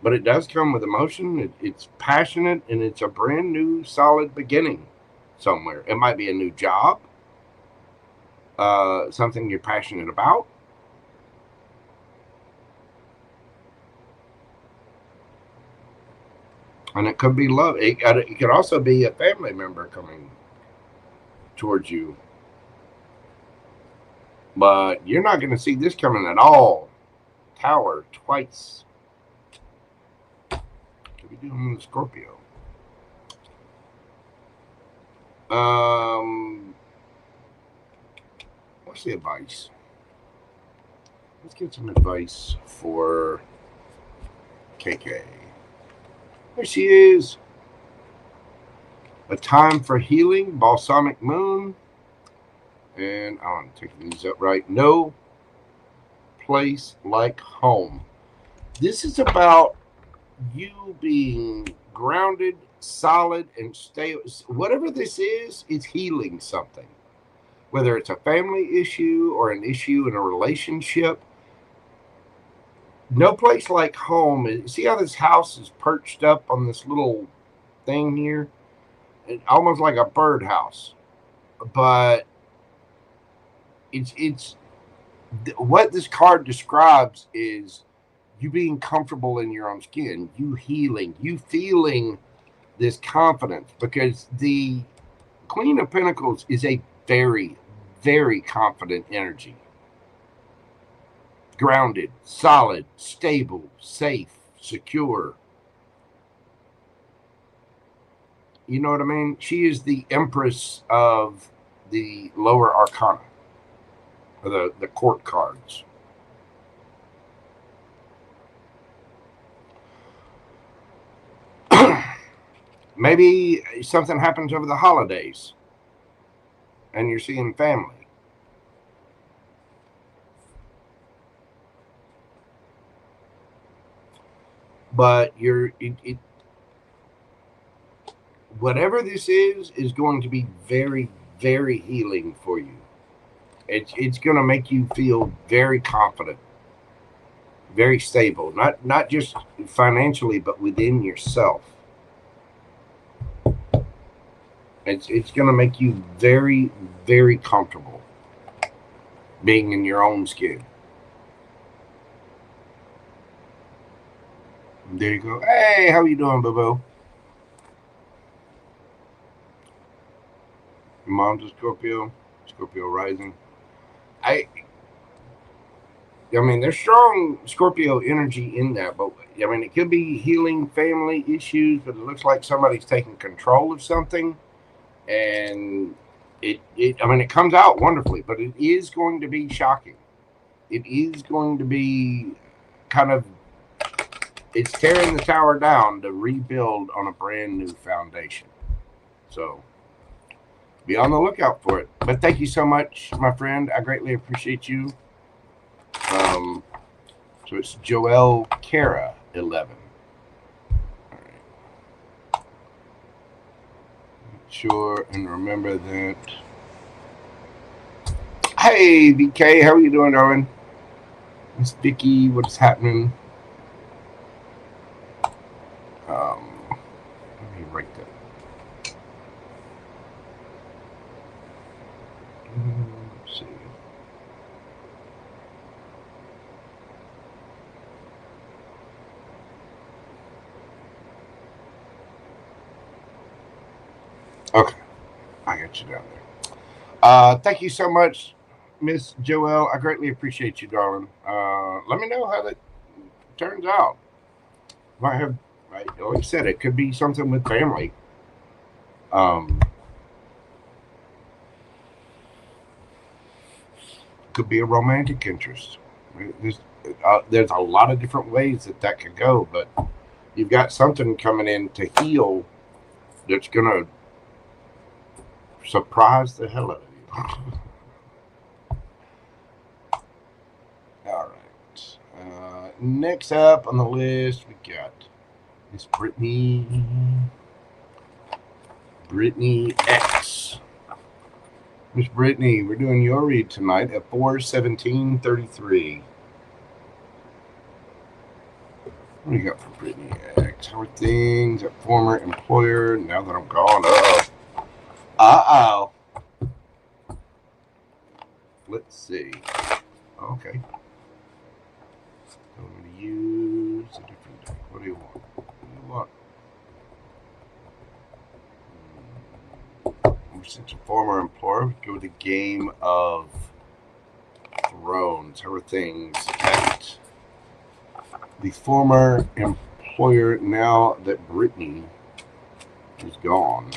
But it does come with emotion. It's passionate, and it's a brand new, solid beginning somewhere. It might be a new job. Something you're passionate about. And it could be love. It could also be a family member coming towards you. But you're not going to see this coming at all. Tower twice. Could be doing the Scorpio. What's the advice? Let's get some advice for KK. There she is. A time for healing, balsamic moon. And I'm taking these up right. No place like home. This is about you being grounded, solid, and stable. Whatever this is, it's healing something. Whether it's a family issue or an issue in a relationship. No place like home. See how this house is perched up on this little thing here? Almost like a birdhouse. But it's what this card describes is you being comfortable in your own skin, you healing, you feeling this confidence, because the Queen of Pentacles is a very, very confident energy. Grounded, solid, stable, safe, secure. You know what I mean? She is the Empress of the lower arcana, or the court cards. Maybe something happens over the holidays and you're seeing family. But whatever this is going to be very, very healing for you. It's going to make you feel very confident, very stable, not just financially, but within yourself. It's going to make you very, very comfortable being in your own skin. There you go. Hey, how you doing, boo-boo? Your mom's a Scorpio rising. I mean, there's strong Scorpio energy in that, but I mean, it could be healing family issues, but it looks like somebody's taking control of something, and it comes out wonderfully, but it is going to be shocking. It is going to be kind of, it's tearing the tower down to rebuild on a brand new foundation. So be on the lookout for it. But thank you so much, my friend. I greatly appreciate you. So it's Joelle Cara 11. sure and remember that. Hey, VK, how are you doing, darling? Miss Vicky, what's happening? Let me write that. Let's see. Okay, I got you down there. Thank you so much, Miss Joelle. I greatly appreciate you, darling. Let me know how that turns out. Might have, like you said, it could be something with family. Could be a romantic interest. There's a lot of different ways that could go, but you've got something coming in to heal that's gonna surprise the hell out of you. All right. Next up on the list, we got Miss Brittany X. Miss Brittany, we're doing your read tonight at 4/17/33. What do you got for Brittany X? How are things at former employer now that I'm gone? Uh-oh. Let's see. Okay. I'm going to use a different deck. What do you want? What do you want? Since a former employer, go to Game of Thrones. How are things at the former employer now that Brittany is gone?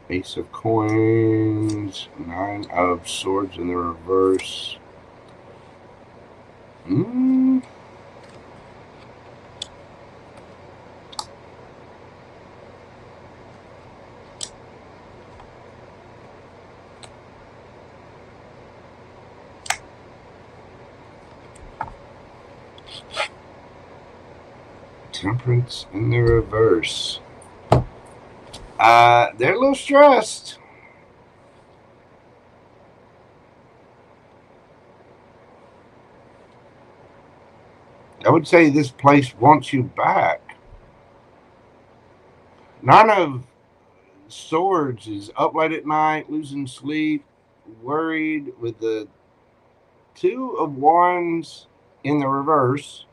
Ace of Coins, 9 of Swords in the reverse. Temperance in the reverse. They're a little stressed. I would say this place wants you back. 9 of Swords is up late at night, losing sleep, worried, with the 2 of Wands in the reverse,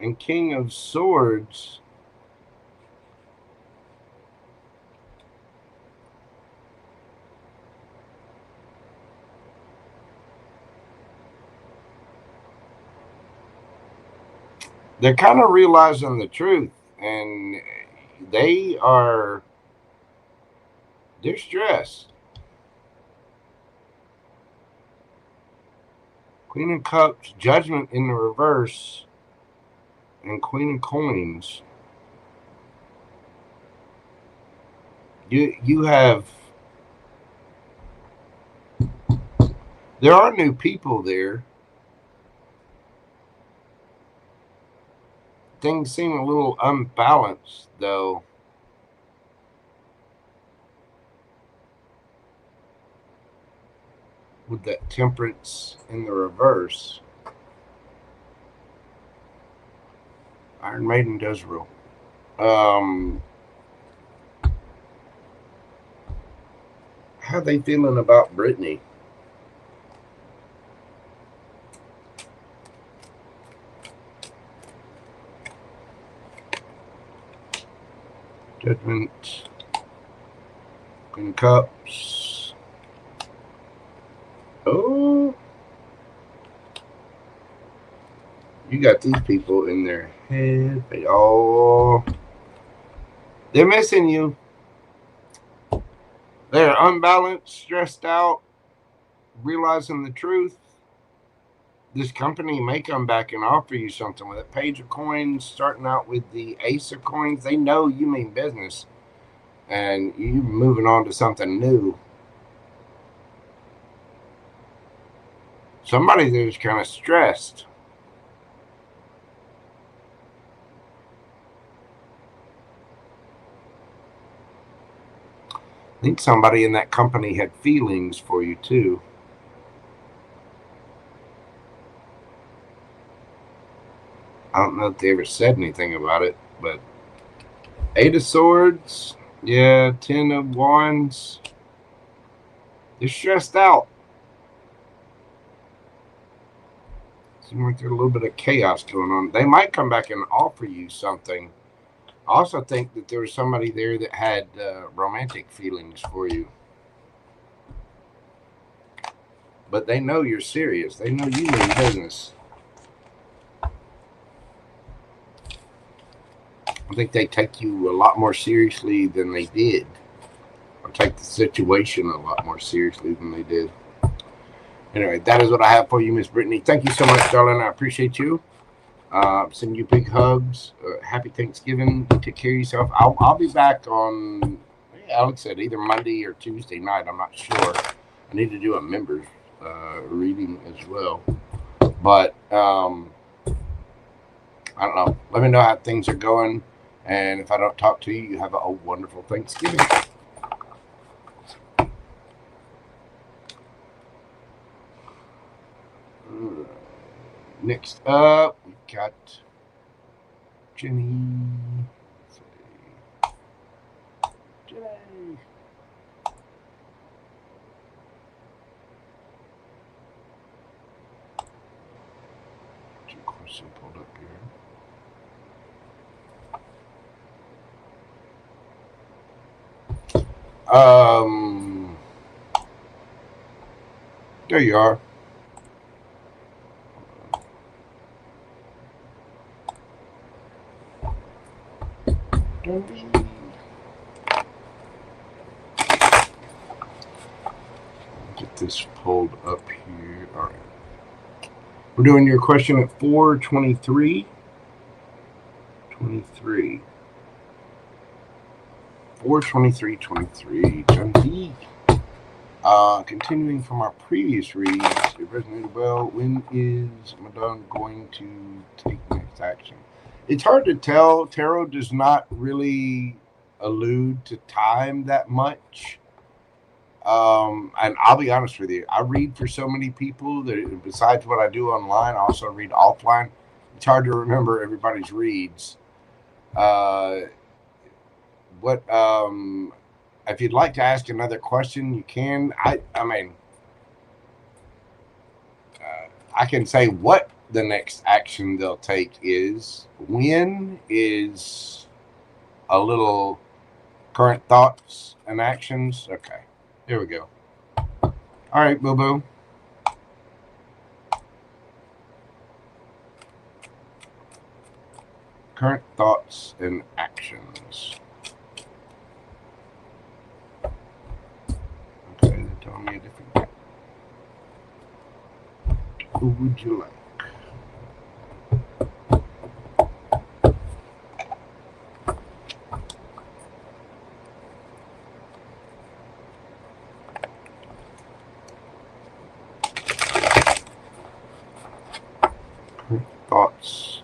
and King of Swords. They're kind of realizing the truth, and they're stressed. Queen of Cups, Judgment in the reverse, and Queen of Coins. You have, there are new people there. Things seem a little unbalanced, though. With that Temperance in the reverse. Iron Maiden does rule. How are they feeling about Brittany? Judgment, Queen of Cups. Oh, you got these people in their head. They're missing you. They're unbalanced, stressed out, realizing the truth. This company may come back and offer you something with a Page of Coins, starting out with the Ace of Coins. They know you mean business, and you're moving on to something new. Somebody there's kind of stressed. I think somebody in that company had feelings for you too. I don't know if they ever said anything about it, but 8 of Swords, yeah, 10 of Wands. They're stressed out. Seems like there's a little bit of chaos going on. They might come back and offer you something. I also think that there was somebody there that had romantic feelings for you. But they know you're serious. They know you mean business. I think they take you a lot more seriously than they did. Or take the situation a lot more seriously than they did. Anyway, that is what I have for you, Miss Brittany. Thank you so much, darling. I appreciate you. Sending you big hugs. Happy Thanksgiving. Take care of yourself. I'll be back on, Alex said, either Monday or Tuesday night. I'm not sure. I need to do a members reading as well. But I don't know. Let me know how things are going. And if I don't talk to you, you have a wonderful Thanksgiving. Next up, we got Jenny. Jenny. Two questions pulled up here. There you are. Get this pulled up here. All right. We're doing your question at 423. 23. 42323. Janvipatel. Continuing from our previous reads, it resonated well. When is Madame going to take next action? It's hard to tell. Tarot does not really allude to time that much. And I'll be honest with you, I read for so many people that besides what I do online, I also read offline. It's hard to remember everybody's reads. If you'd like to ask another question, you can. I mean, I can say what the next action they'll take is. When is a little current thoughts and actions. Okay, here we go. All right, boo-boo. Current thoughts and actions. Okay, they're telling me a different thing. Who would you like? Thoughts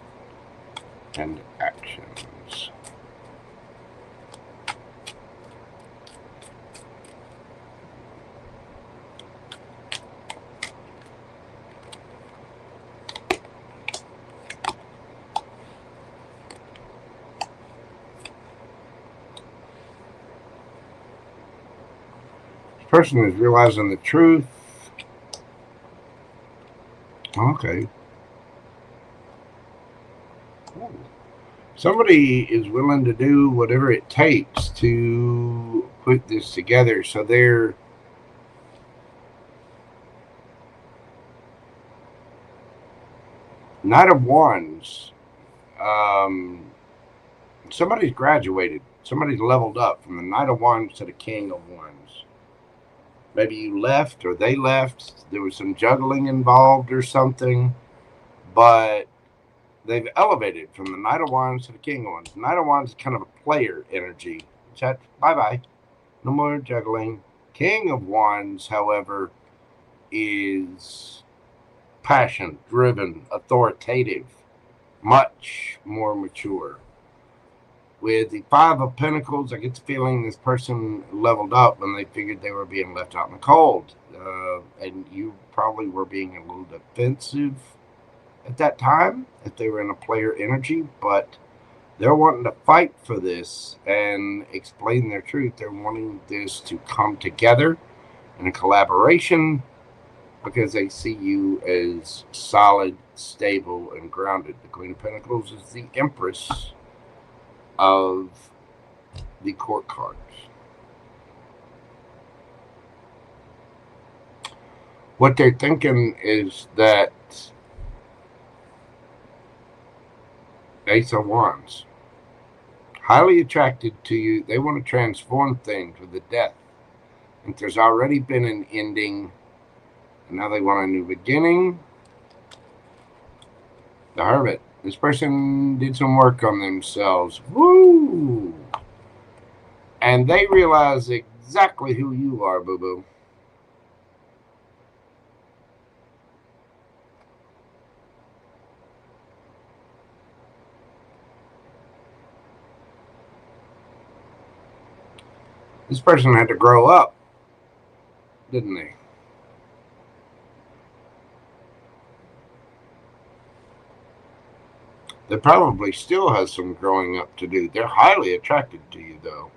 and actions. This person is realizing the truth. Okay. Somebody is willing to do whatever it takes to put this together. So they're Knight of Wands. Somebody's graduated. Somebody's leveled up from the Knight of Wands to the King of Wands. Maybe you left or they left. There was some juggling involved or something. But they've elevated from the Knight of Wands to the King of Wands. The Knight of Wands is kind of a player energy. Chat, bye-bye. No more juggling. King of Wands, however, is passion, driven, authoritative, much more mature. with the Five of Pentacles, I get the feeling this person leveled up when they figured they were being left out in the cold. And you probably were being a little defensive at that time if they were in a player energy, but they're wanting to fight for this and explain their truth. They're wanting this to come together in a collaboration because they see you as solid, stable, and grounded. The Queen of Pentacles is the Empress of the Court cards. What they're thinking is that Ace of Wands, highly attracted to you. They want to transform things with the Death. If there's already been an ending, and now they want a new beginning. The Hermit. This person did some work on themselves. Woo! And they realize exactly who you are, boo-boo. This person had to grow up, didn't they? They probably still has some growing up to do. They're highly attracted to you, though.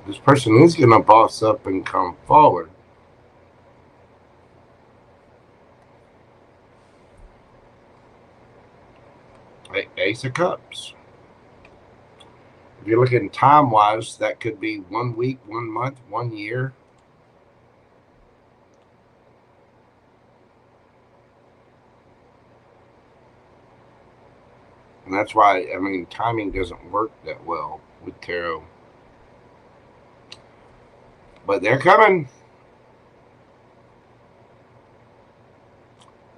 This person is going to boss up and come forward. Ace of Cups. If you're looking time-wise, that could be 1 week, 1 month, 1 year. And that's why, I mean, timing doesn't work that well with tarot. But they're coming.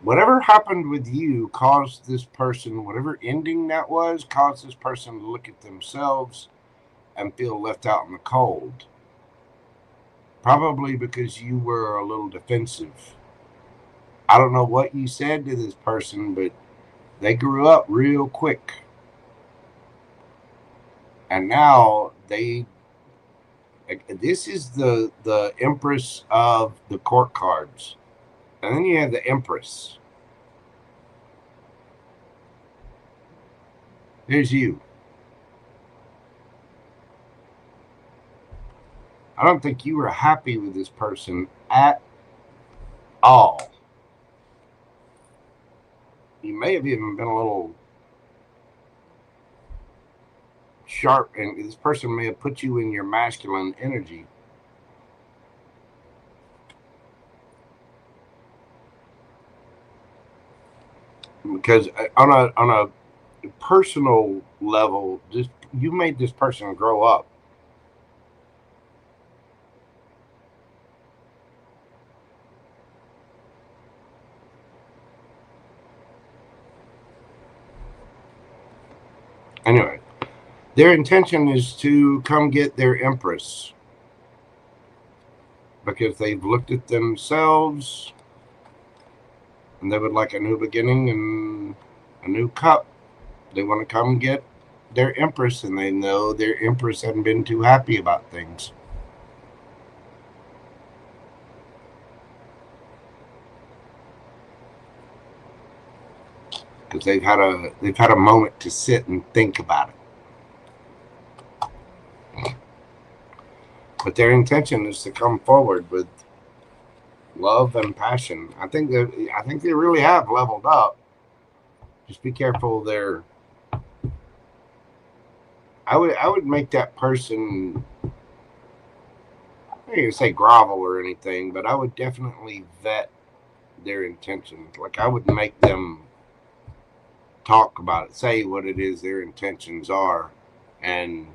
Whatever happened with you caused this person, whatever ending that was, caused this person to look at themselves and feel left out in the cold. Probably because you were a little defensive. I don't know what you said to this person, but they grew up real quick. And now this is the Empress of the Court cards. And then you have the Empress. Here's you. I don't think you were happy with this person at all. You may have even been a little sharp, and this person may have put you in your masculine energy. Because on a personal level, just you made this person grow up. Anyway, their intention is to come get their Empress because they've looked at themselves and they would like a new beginning and a new cup. They want to come get their Empress, and they know their Empress hasn't been too happy about things. Because they've had a moment to sit and think about it. But their intention is to come forward with love and passion. I think they really have leveled up. Just be careful there. I would make that person, I ain't gonna say grovel or anything, but I would definitely vet their intentions. Like, I would make them talk about it, say what it is their intentions are, and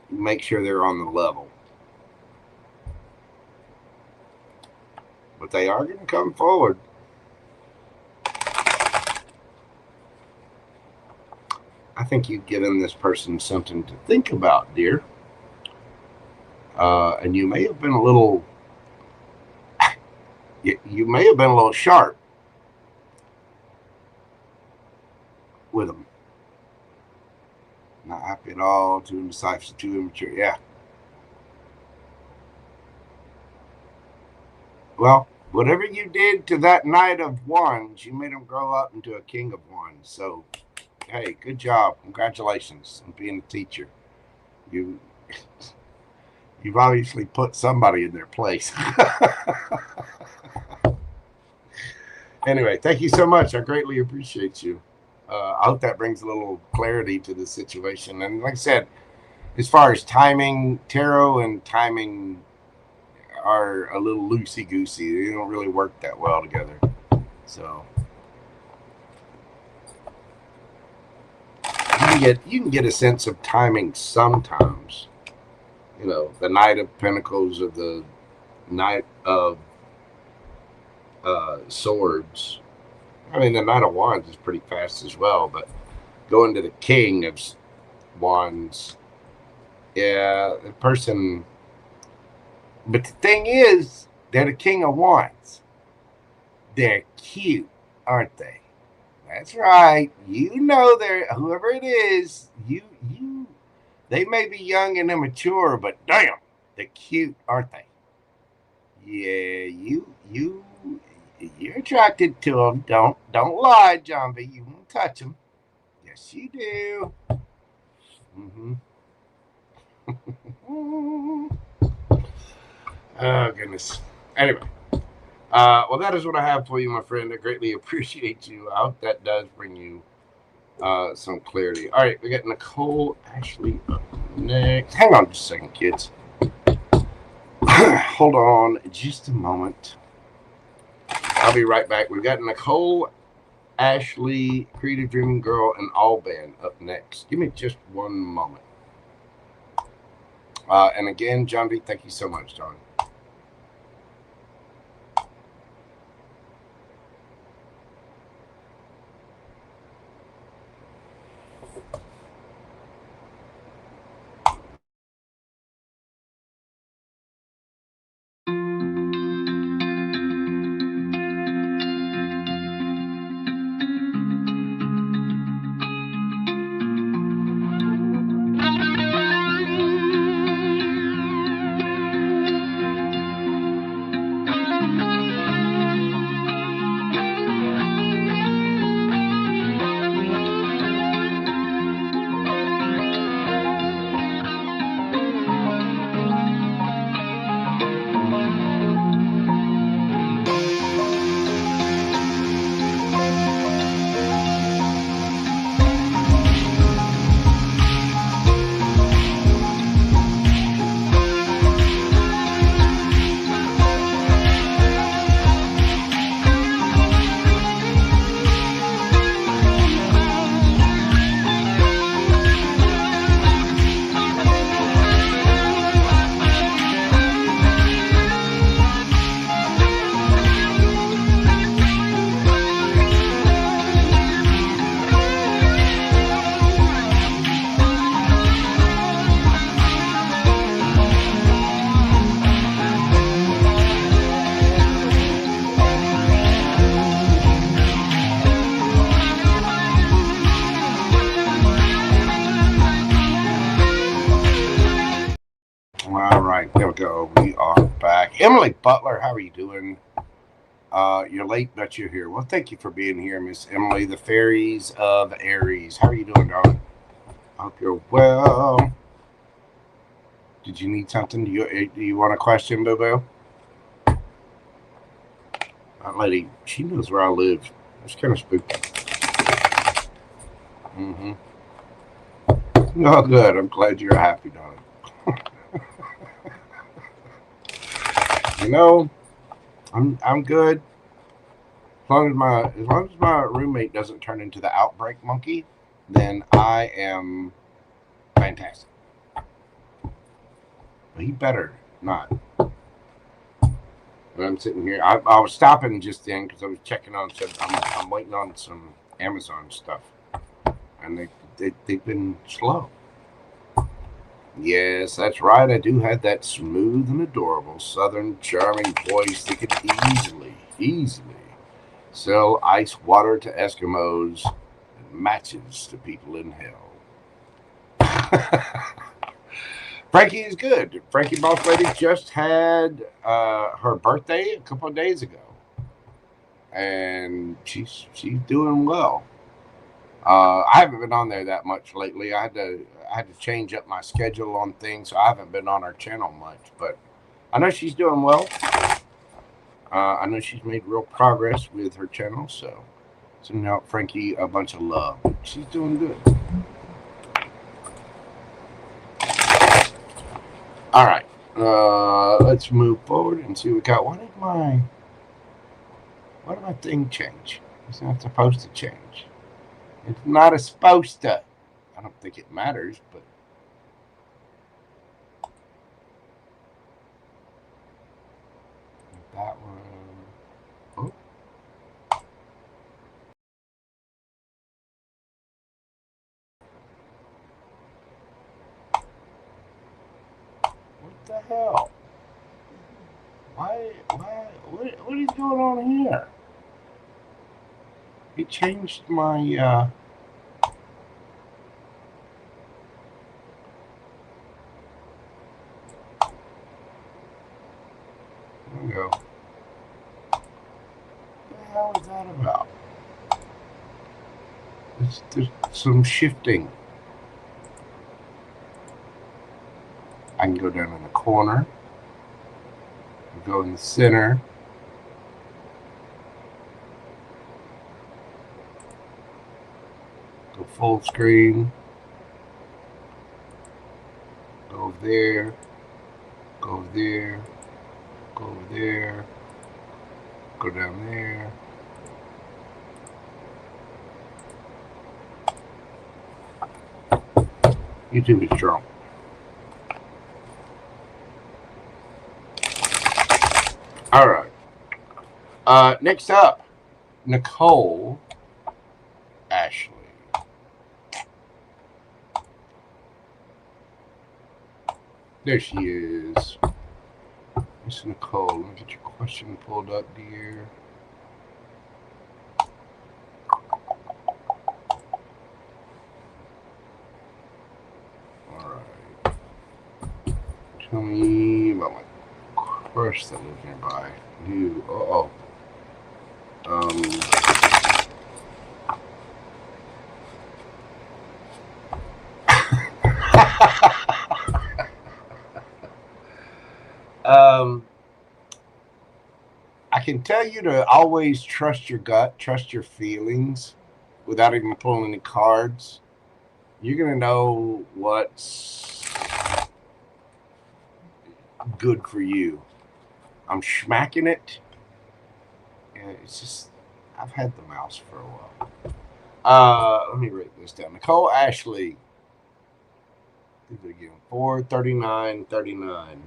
make sure they're on the level. But they are going to come forward. I think you've given this person something to think about, dear. And you may have been a little, you may have been a little sharp with them. Not happy at all, too indecisive, too immature. Yeah. Well, whatever you did to that Knight of Wands, you made him grow up into a King of Wands. So, hey, good job. Congratulations on being a teacher. You've obviously put somebody in their place. Anyway, thank you so much. I greatly appreciate you. I hope that brings a little clarity to the situation. And like I said, as far as timing, tarot and timing are a little loosey-goosey. They don't really work that well together. So you can get a sense of timing sometimes. You know, the Knight of Pentacles or the Knight of Swords. I mean, the Knight of Wands is pretty fast as well, but going to the King of Wands, yeah, the person. But the thing is, they're the King of Wands. They're cute, aren't they? That's right. You know, they're whoever it is. They may be young and immature, but damn, they're cute, aren't they? Yeah, you're attracted to them. Don't lie, Gumby. You won't touch them. Yes, you do. Oh, goodness. Anyway. Well, that is what I have for you, my friend. I greatly appreciate you. I hope that does bring you some clarity. All right, we got Nicole Ashley up next. Hang on just a second, kids. Hold on just a moment. I'll be right back. We've got Nicole Ashley, Creative Dreaming Girl, and All Band up next. Give me just one moment. And again, John V, thank you so much, John. We are back. Emily Butler, how are you doing? You're late, but you're here. Well, thank you for being here, Miss Emily, the fairies of Aries. How are you doing, darling? I hope you're well. Did you need something? Do you want a question, Boo-Boo? That lady, she knows where I live. It's kind of spooky. Oh, good. I'm glad you're happy, darling. You know, I'm good. As long as my roommate doesn't turn into the outbreak monkey, then I am fantastic. But he better not. And I'm sitting here. I was stopping just then because I was checking on. I'm waiting on some Amazon stuff, and they've been slow. Yes, that's right. I do have that smooth and adorable southern charming voice that could easily sell ice water to Eskimos and matches to people in hell. Frankie is good. Frankie Boss Lady just had her birthday a couple of days ago, and she's doing well. I haven't been on there that much lately. I had to change up my schedule on things, so I haven't been on her channel much. But I know she's doing well. I know she's made real progress with her channel, so sending out Frankie a bunch of love. She's doing good. All right, let's move forward and see what we got. Why did my thing change? It's not supposed to change. It's not supposed to. I don't think it matters, but that one. Oh. What the hell? Why? What is going on here? He changed my. There we go. What the hell is that about? There's some shifting. I can go down in the corner. Go in the center. Go full screen. Go over there. Go over there. Go over there. Go down there. YouTube is drunk. All right. Next up, Nicole Ashley. There she is. Miss Nicole, let me get your question pulled up, dear. All right. Tell me about my crush that lives nearby. You. Uh-oh. I can tell you to always trust your gut, trust your feelings without even pulling any cards. You're going to know what's good for you. I'm smacking it. And it's just, I've had the mouse for a while. Let me write this down. Nicole Ashley. Do it again. 439.39.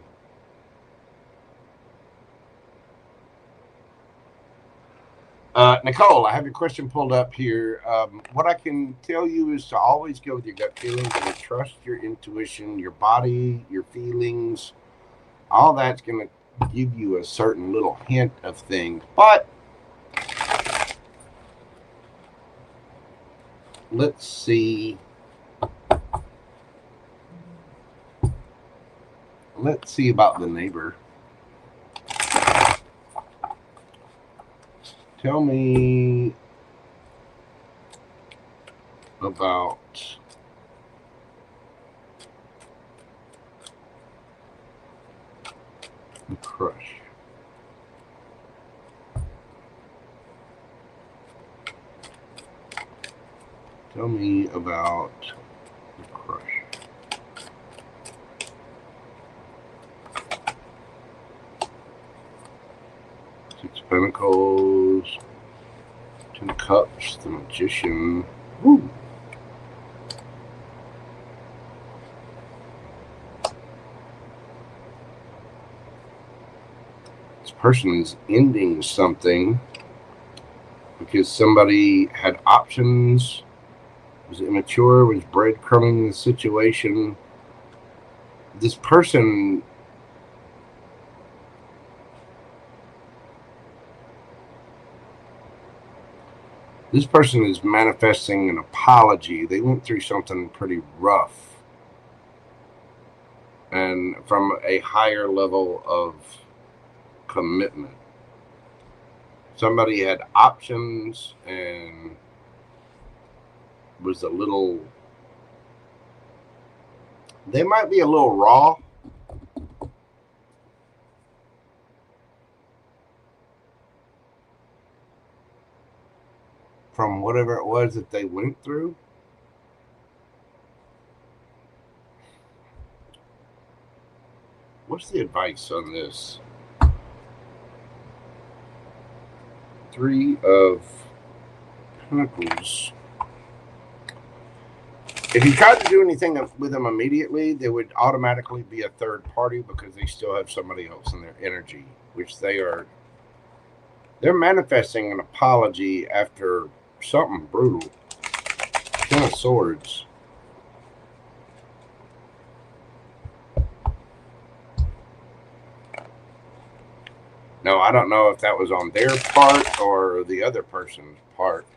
Nicole, I have your question pulled up here. What I can tell you is to always go with your gut feelings and trust your intuition, your body, your feelings. All that's going to give you a certain little hint of things. But let's see. Let's see about the neighbor. Tell me about the crush. Tell me about the crush. Six of Pentacles, Ten of Cups, the Magician. Woo. This person is ending something because somebody had options, was immature, was breadcrumbing the situation, this person is manifesting an apology. They went through something pretty rough, and from a higher level of commitment. Somebody had options and was a little, they might be a little raw. From whatever it was that they went through. What's the advice on this? Three of Pentacles. If you tried to do anything with them immediately, there would automatically be a third party because they still have somebody else in their energy, which they're manifesting an apology after something brutal. Ten of Swords. No, I don't know if that was on their part or the other person's part.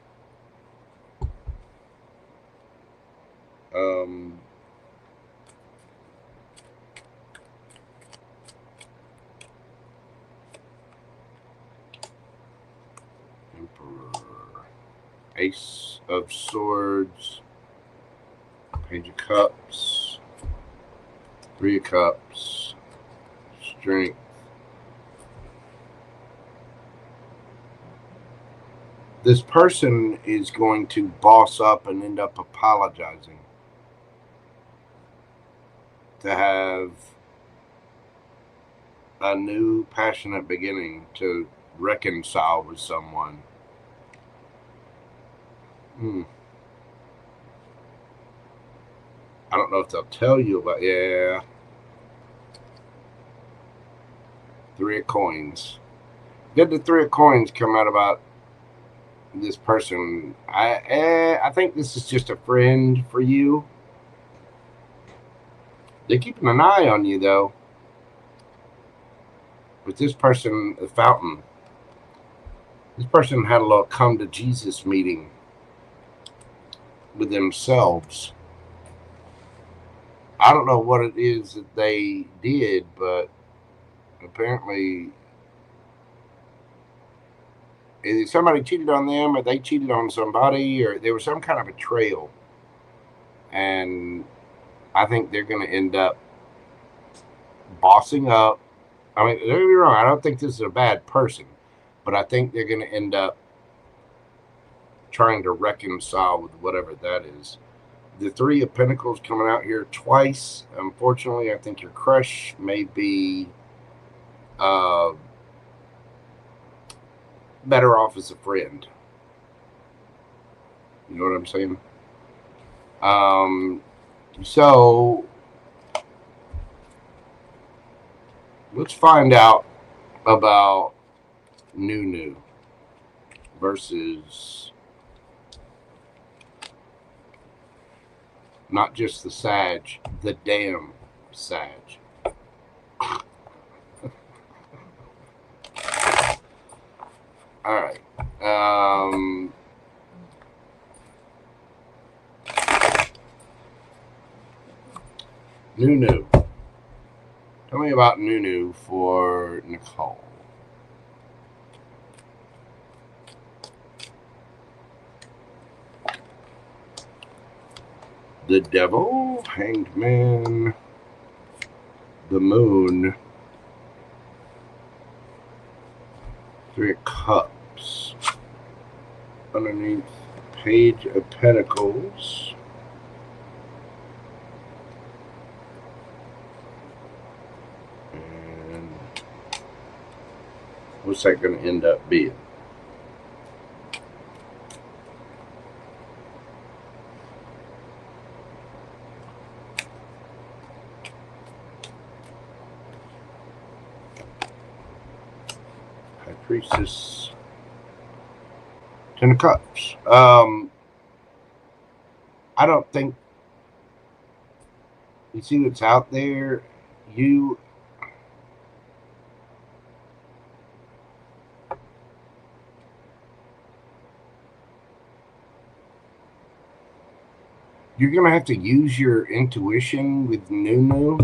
Emperor. Ace of Swords. Page of Cups. Three of Cups. Strength. This person is going to boss up and end up apologizing. To have a new passionate beginning, to reconcile with someone. I don't know if they'll tell you about, yeah. Three of Coins. Did the Three of Coins come out about this person? I think this is just a friend for you. They're keeping an eye on you, though. With this person, the Fountain. This person had a little come to Jesus meeting with themselves. I don't know what it is that they did, but apparently either somebody cheated on them or they cheated on somebody, or there was some kind of betrayal. And I think they're going to end up bossing up. I mean, don't get me wrong, I don't think this is a bad person, but I think they're going to end up trying to reconcile with whatever that is. The Three of Pentacles coming out here twice. Unfortunately, I think your crush may be better off as a friend. You know what I'm saying? So let's find out about Nunu versus not just the Sag, the damn Sag. All right. Nunu. Tell me about Nunu for Nicole. The Devil, Hanged Man, the Moon, Three of Cups, underneath Page of Pentacles, and what's that going to end up being? Priestess, Ten of Cups. I don't think, you see what's out there. you're going to have to use your intuition with Nunu.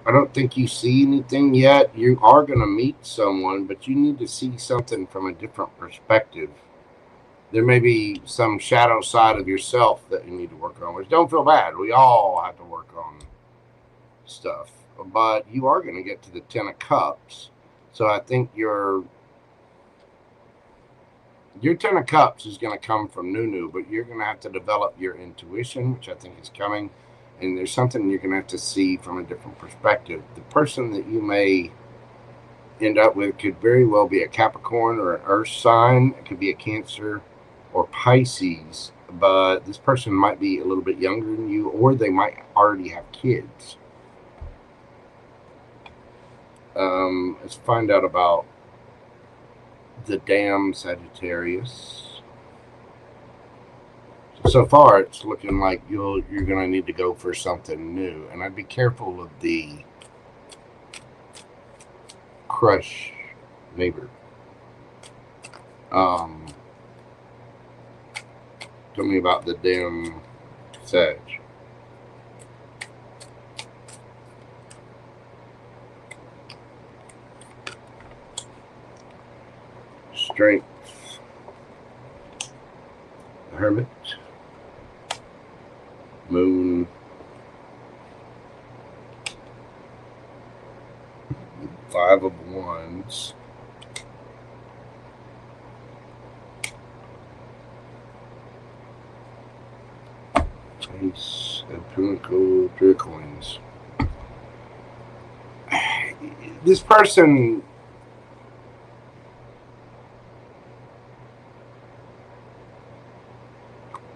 I don't think you see anything yet. You are going to meet someone, but you need to see something from a different perspective. There may be some shadow side of yourself that you need to work on, which don't feel bad. We all have to work on stuff. But you are going to get to the 10 of Cups. So I think your 10 of Cups is going to come from Nunu, but you're going to have to develop your intuition, which I think is coming. And there's something you're going to have to see from a different perspective. The person that you may end up with could very well be a Capricorn or an Earth sign. It could be a Cancer or Pisces. But this person might be a little bit younger than you, or they might already have kids. Let's find out about the damn Sagittarius. So far, it's looking like you're going to need to go for something new. And I'd be careful of the crush neighbor. Tell me about the damn Sag. Strength. Hermit. Moon. Five of Wands. Ace of Pentacles, 3 of Coins. This person,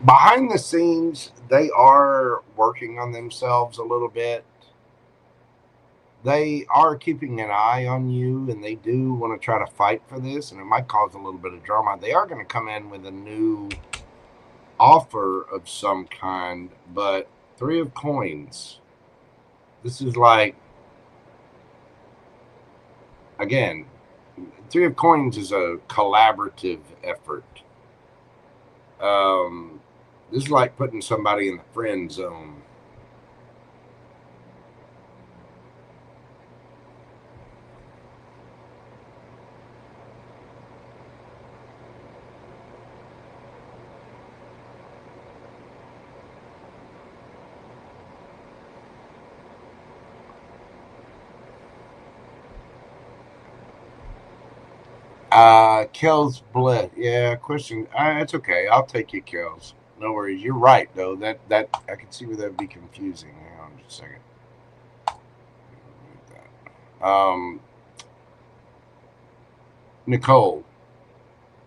behind the scenes, they are working on themselves a little bit. They are keeping an eye on you, and they do want to try to fight for this, and it might cause a little bit of drama. They are going to come in with a new offer of some kind, but 3 of Coins. This is like, again, 3 of Coins is a collaborative effort. This is like putting somebody in the friend zone. Kelsblessed. Yeah, question. It's okay. I'll take you, Kels. No worries. You're right, though. That I can see where that would be confusing. Hang on just a second. Nicole,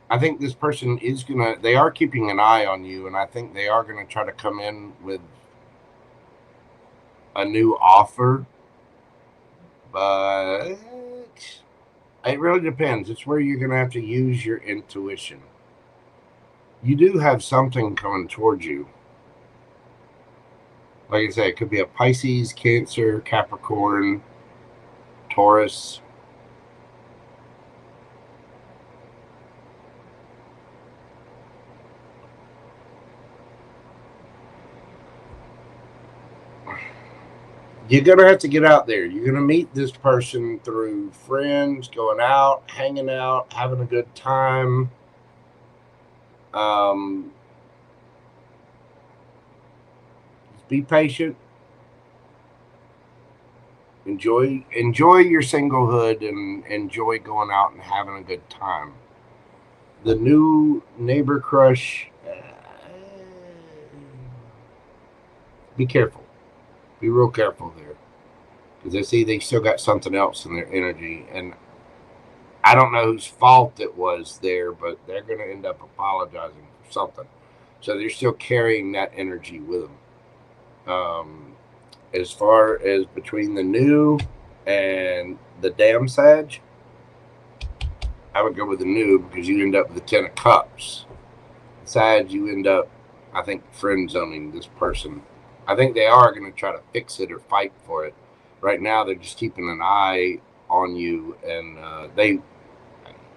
I think this person is gonna. They are keeping an eye on you, and I think they are gonna try to come in with a new offer, but it really depends. It's where you're going to have to use your intuition. You do have something coming towards you. Like I said, it could be a Pisces, Cancer, Capricorn, Taurus. You're going to have to get out there. You're going to meet this person through friends, going out, hanging out, having a good time. Just be patient. Enjoy your singlehood and enjoy going out and having a good time. The new neighbor crush, be careful. Be real careful there, because I see they still got something else in their energy, and I don't know whose fault it was there, but they're going to end up apologizing for something. So they're still carrying that energy with them. As far as between the new and the damn Sag, I would go with the new, because you end up with the 10 of Cups. Sag, you end up, I think, friend zoning this person. I think they are going to try to fix it or fight for it. Right now, they're just keeping an eye on you, and they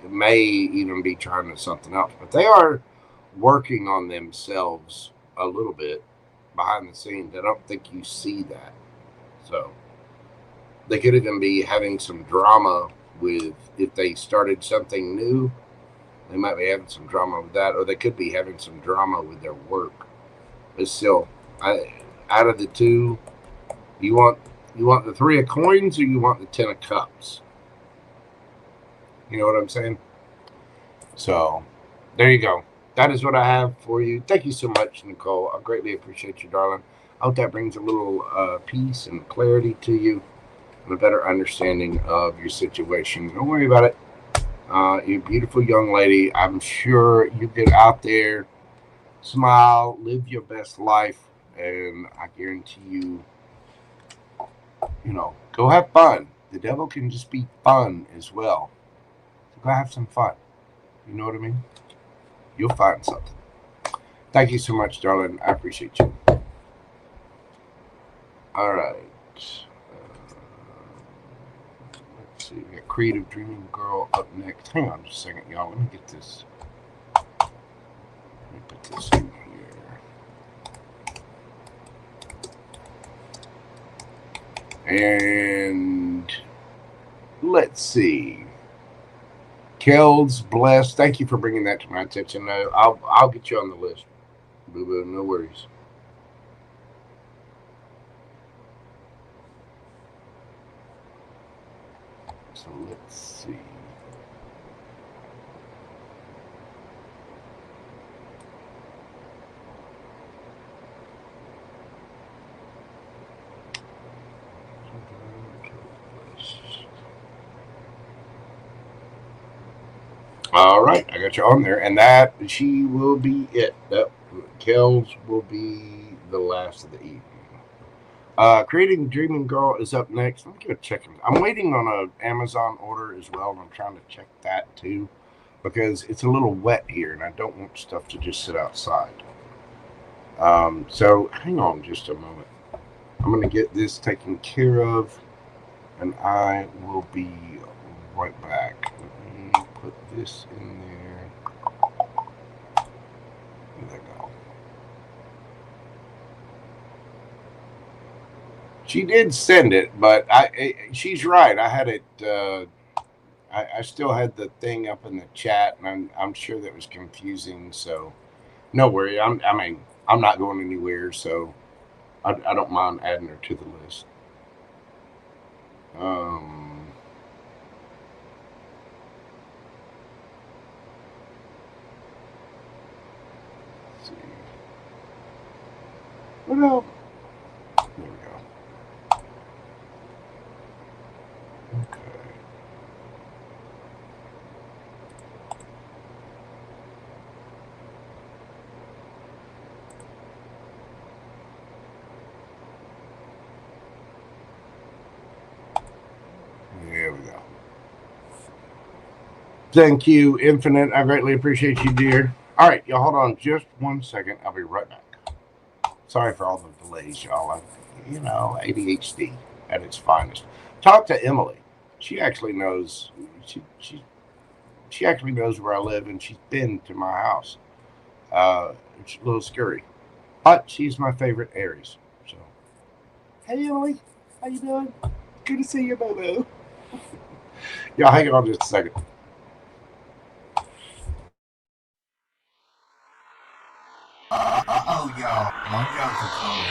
may even be trying to something else. But they are working on themselves a little bit behind the scenes. I don't think you see that. So they could even be having some drama with, if they started something new, they might be having some drama with that, or they could be having some drama with their work. But still, out of the two, you want the 3 of coins, or you want the 10 of cups? You know what I'm saying? So there you go. That is what I have for you. Thank you so much, Nicole. I greatly appreciate you, darling. I hope that brings a little peace and clarity to you and a better understanding of your situation. Don't worry about it. You're a beautiful young lady. I'm sure you get out there, smile, live your best life, and I guarantee you, go have fun. The devil can just be fun as well. So go have some fun. You know what I mean? You'll find something. Thank you so much, darling. I appreciate you. All right. Let's see. We got Creative Dreaming Girl up next. Hang on just a second, y'all. Let me get this. Let me put this in here. And let's see. Kelsblessed. Thank you for bringing that to my attention. I'll get you on the list. Boo boo, no worries. So let's see. All right, I got you on there, and that she will be it. That Kels will be the last of the evening. Creating Dreaming Girl is up next. Let me give a check. I'm waiting on an Amazon order as well, and I'm trying to check that too, because it's a little wet here, and I don't want stuff to just sit outside. So hang on just a moment. I'm going to get this taken care of, and I will be right back. Put this in there. There we go. She did send it, but she's right. I had it. I still had the thing up in the chat, and I'm sure that was confusing. So no worry. I'm not going anywhere, so I don't mind adding her to the list. Well, there we go. Okay. There we go. Thank you, Infinite. I greatly appreciate you, dear. All right, y'all, hold on just 1 second. I'll be right back. Sorry for all the delays, y'all. ADHD at its finest. Talk to Emily. She actually knows. She actually knows where I live, and she's been to my house. It's a little scary, but she's my favorite Aries. So, hey Emily, how you doing? Good to see you, Mojo. Y'all, hang on just a second. Oh, y'all, Mojo's a call.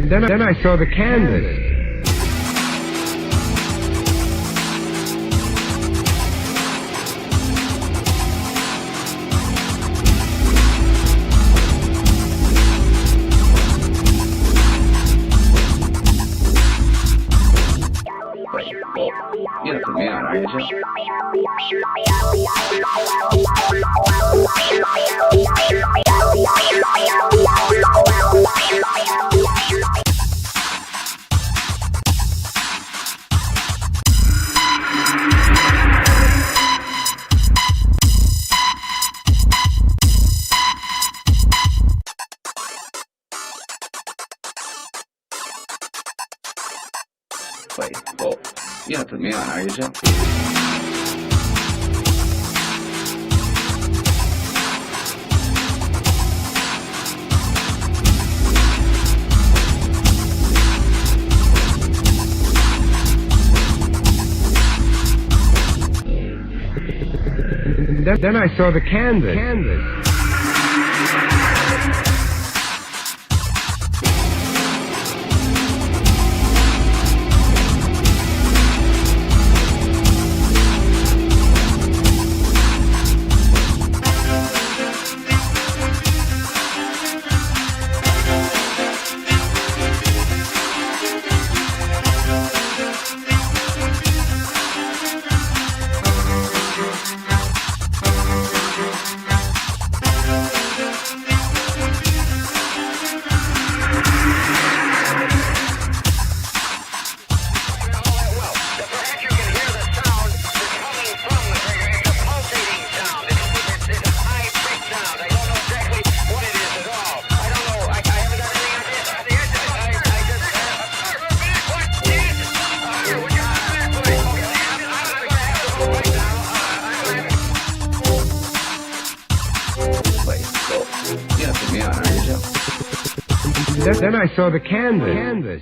Then I saw the canvas. Beautiful man, aren't you? Wait, well, you're gonna put me on, are you, Joe? Then I saw the canvas. Then I saw the canvas.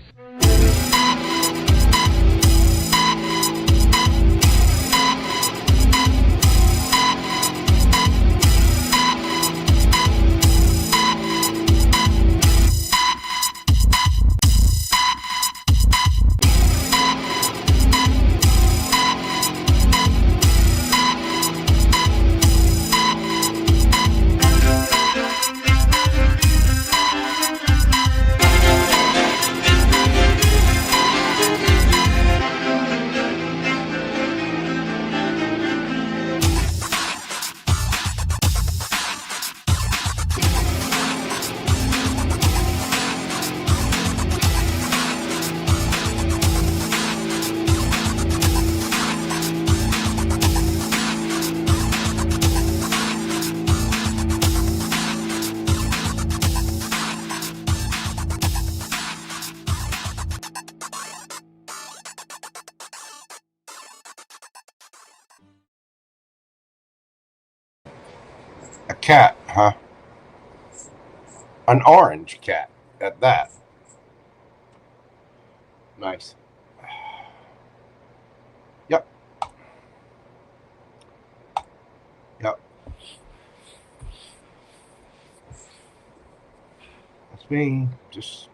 A cat, huh? An orange cat at that. Nice. Yep. Yep. That's me. Just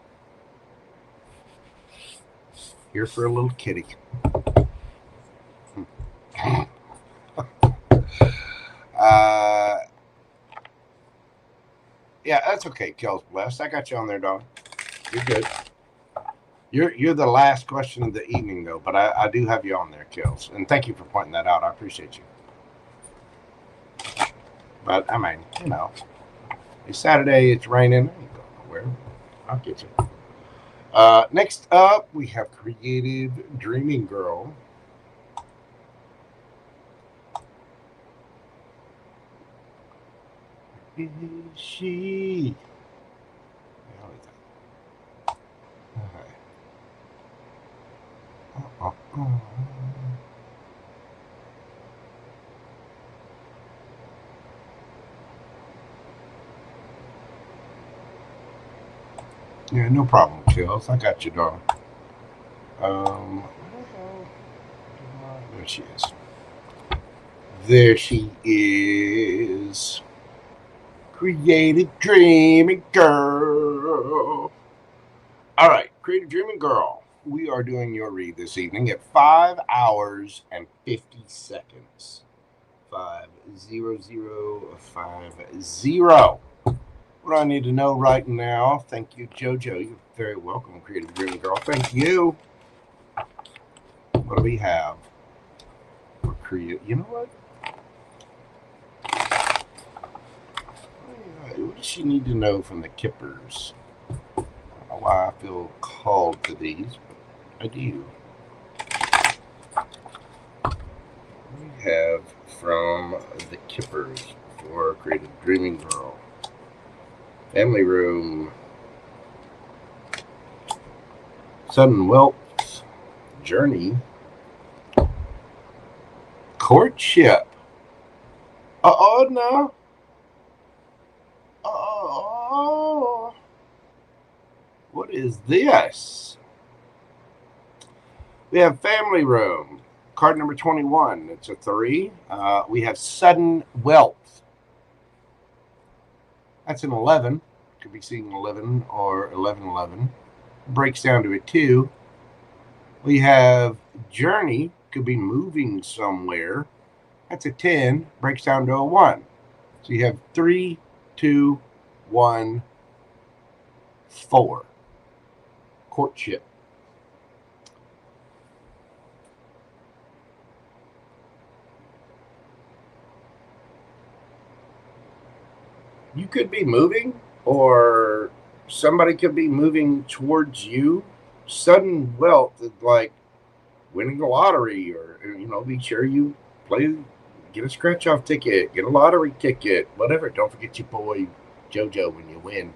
here for a little kitty. Yeah, that's okay, kelsblessed. I got you on there, dog. You're good. You're the last question of the evening, though, but I do have you on there, Kels. And thank you for pointing that out. I appreciate you. But, I mean, you know, it's Saturday, it's raining. I ain't going nowhere. I'll get you. Next up, we have Creative Dreaming Girl. Is she? Yeah, no problem, Kills. I got you, darling. There she is. There she is. Creative Dreaming Girl. All right, Creative Dreaming Girl. We are doing your read this evening at 5 hours and 50 seconds. 50050. What do I need to know right now? Thank you, Jojo. You're very welcome, Creative Dreaming Girl. Thank you. What do we have? You know what? What does she need to know from the Kippers? I don't know why I feel called to these, but I do. We have from the Kippers for Creative Dreaming Girl. Family Room. Sudden Wealth. Journey. Courtship. Uh-oh, no. Uh-oh. What is this? We have Family Room. Card number 21. It's a 3. We have Sudden Wealth. That's an 11. Could be seeing 11 or 1111. Breaks down to a 2. We have Journey. Could be moving somewhere. That's a 10. Breaks down to a 1. So you have 3, 2, 1, 4. Courtship. You could be moving, or somebody could be moving towards you. Sudden wealth is like winning the lottery, or, you know, be sure you play, get a scratch off ticket, get a lottery ticket, whatever. Don't forget your boy Jojo when you win.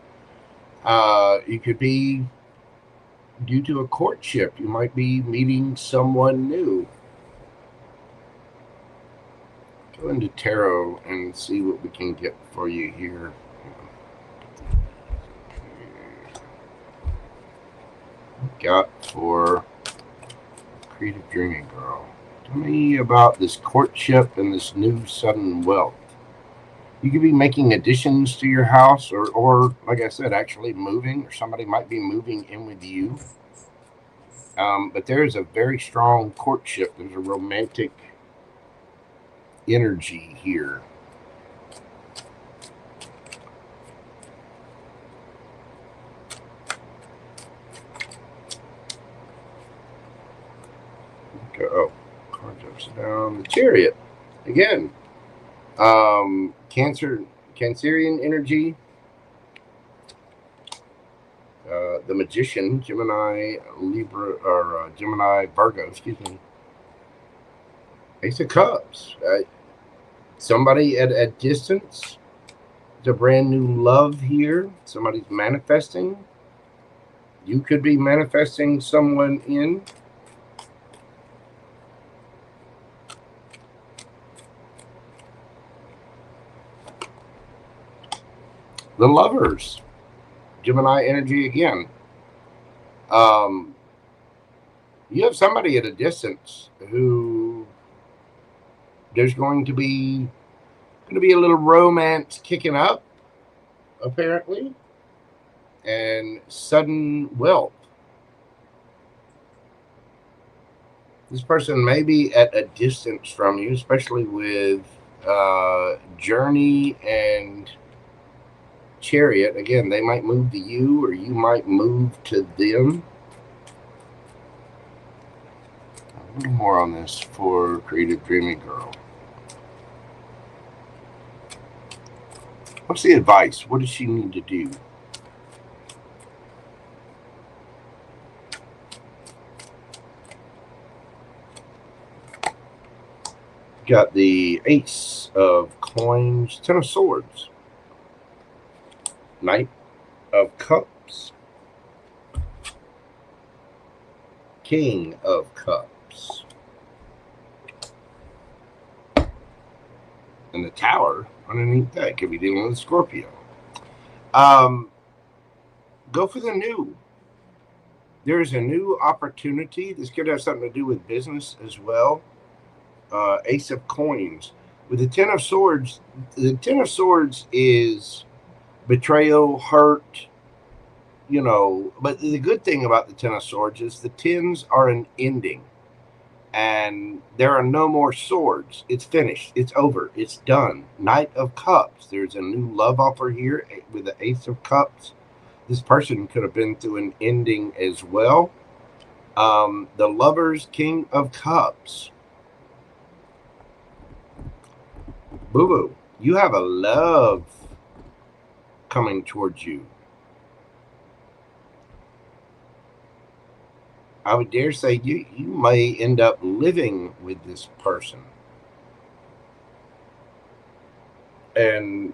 You could be due to a courtship. You might be meeting someone new. Go into tarot and see what we can get for you here. Got for Creative Dreaming Girl. Tell me about this courtship and this new sudden wealth. You could be making additions to your house, or like I said, actually moving, or somebody might be moving in with you. But there's a very strong courtship. There's a romantic energy here. Okay, oh, card jumps down. The Chariot again. Cancerian energy. The Magician, Gemini, Libra, or Gemini, Virgo, excuse me. Ace of Cups. Somebody at a distance. It's a brand new love here. Somebody's manifesting. You could be manifesting someone in. The Lovers. Gemini energy again. You have somebody at a distance who there's going to be a little romance kicking up, apparently, and sudden wealth. This person may be at a distance from you, especially with Journey and Chariot. Again, they might move to you, or you might move to them. A little more on this for Creative Dreaming Girl. What's the advice? What does she need to do? Got the Ace of Coins, Ten of Swords, Knight of Cups, King of Cups, and the Tower underneath that. Could be dealing with Scorpio. Go for the new. There's a new opportunity. This could have something to do with business as well. Ace of Coins. With the Ten of Swords, the Ten of Swords is betrayal, hurt, you know. But the good thing about the Ten of Swords is the tens are an ending. And there are no more swords. It's finished. It's over. It's done. Knight of Cups. There's a new love offer here with the Ace of Cups. This person could have been through an ending as well. The Lovers, King of Cups. Boo-boo. You have a love coming towards you. I would dare say you may end up living with this person. And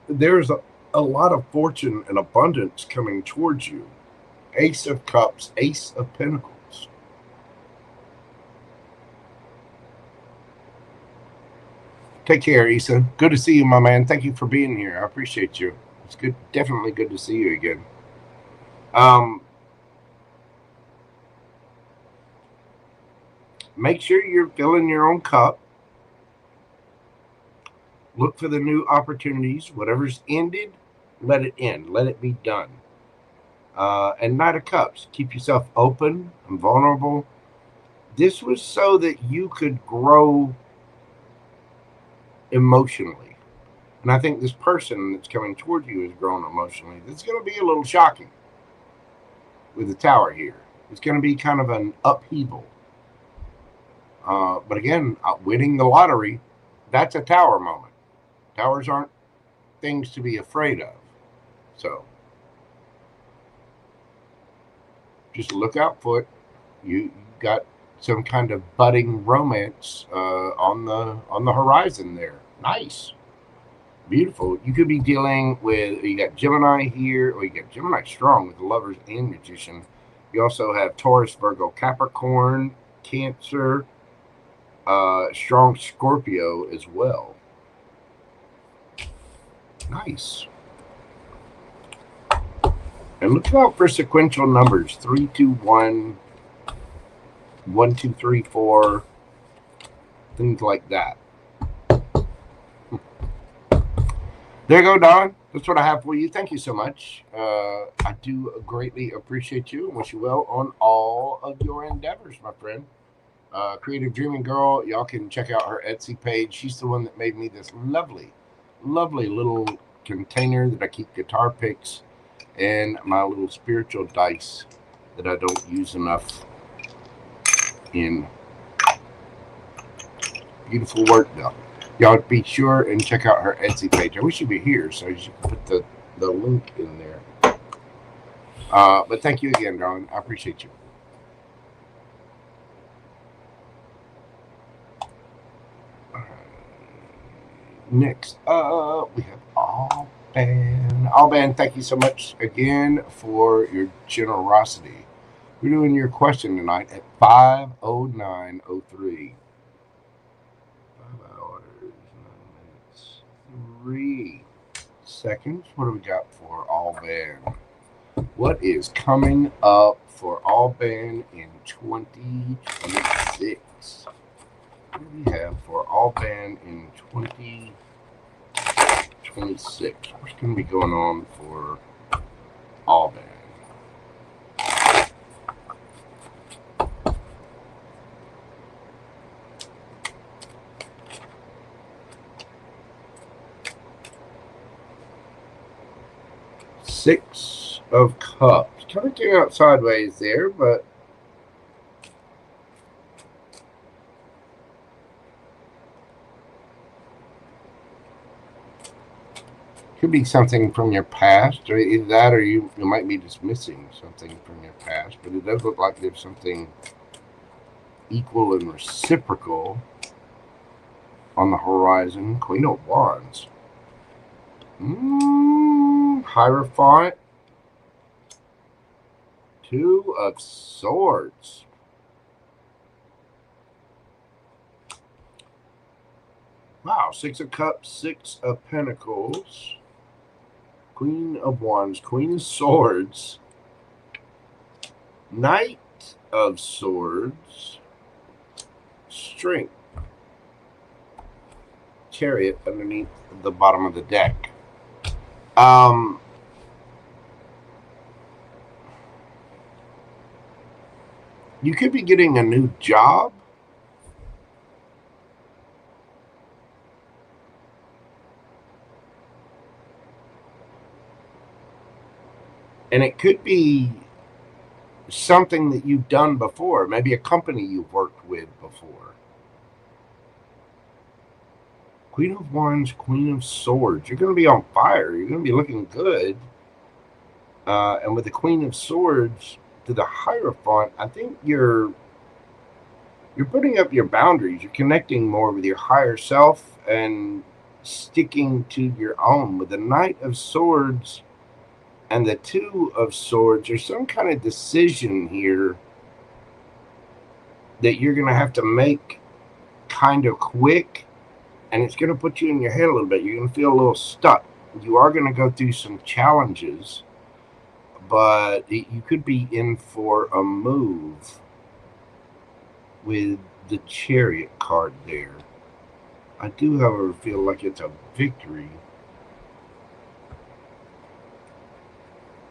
there's a lot of fortune and abundance coming towards you. Ace of Cups, Ace of Pentacles. Take care, Issa. Good to see you, my man. Thank you for being here. I appreciate you. It's good, definitely good to see you again. Make sure you're filling your own cup. Look for the new opportunities. Whatever's ended, let it end. Let it be done. And Knight of Cups. Keep yourself open and vulnerable. This was so that you could grow emotionally. And I think this person that's coming toward you is growing emotionally. This is going to be a little shocking with the Tower here. It's going to be kind of an upheaval. But again, winning the lottery, that's a Tower moment. Towers aren't things to be afraid of. So just look out for it. You got some kind of budding romance on the horizon there. Nice. Beautiful. You could be dealing with, you got Gemini here, or you got Gemini strong with the Lovers and Magician. You also have Taurus, Virgo, Capricorn, Cancer, strong Scorpio as well. Nice. And look out for sequential numbers. 3, 2, 1, 1, 2, 3, 4, things like that. There you go, Don. That's what I have for you. Thank you so much. I do greatly appreciate you and wish you well on all of your endeavors, my friend. Creative Dreaming Girl, y'all can check out her Etsy page. She's the one that made me this lovely, lovely little container that I keep guitar picks and my little spiritual dice that I don't use enough in. Beautiful work, though. Y'all be sure and check out her Etsy page. I wish you'd be here so you can put the link in there. But thank you again, darling. I appreciate you. Next up, we have Alban. Alban, thank you so much again for your generosity. We're doing your question tonight at 5:09:03. 5 hours, 9 minutes, 3 seconds. What do we got for Alban? What is coming up for Alban in 2026? What do we have for Alban in 2026? What's going to be going on for Alban? Six of Cups. Kind of came out sideways there, but could be something from your past, or either that, or you might be dismissing something from your past. But it does look like there's something equal and reciprocal on the horizon. Queen of Wands. Hierophant. 2 of Swords. Wow, 6 of Cups, 6 of Pentacles. Queen of Wands, Queen of Swords, Knight of Swords, Strength, Chariot underneath the bottom of the deck. You could be getting a new job. And it could be something that you've done before, maybe a company you've worked with before. Queen of Wands, Queen of Swords. You're going to be on fire. You're going to be looking good. And with the Queen of Swords to the Hierophant, I think you're putting up your boundaries. You're connecting more with your higher self and sticking to your own. With the Knight of Swords and the Two of Swords, there's some kind of decision here that you're going to have to make kind of quick, and it's going to put you in your head a little bit. You're going to feel a little stuck. You are going to go through some challenges, but you could be in for a move with the Chariot card there. I do, however, feel like it's a victory.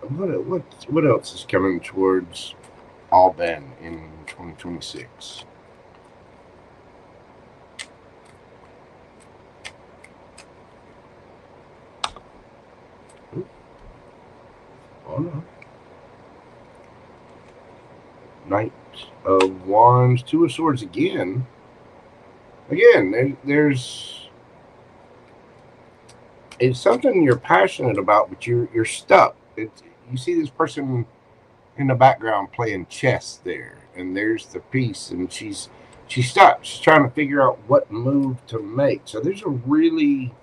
What else is coming towards Alban in 2026? Oh no. Knight of Wands, Two of Swords again. There's it's something you're passionate about, but you're stuck. You see this person in the background playing chess there, and there's the piece, and she's stuck. She's trying to figure out what move to make. So there's a really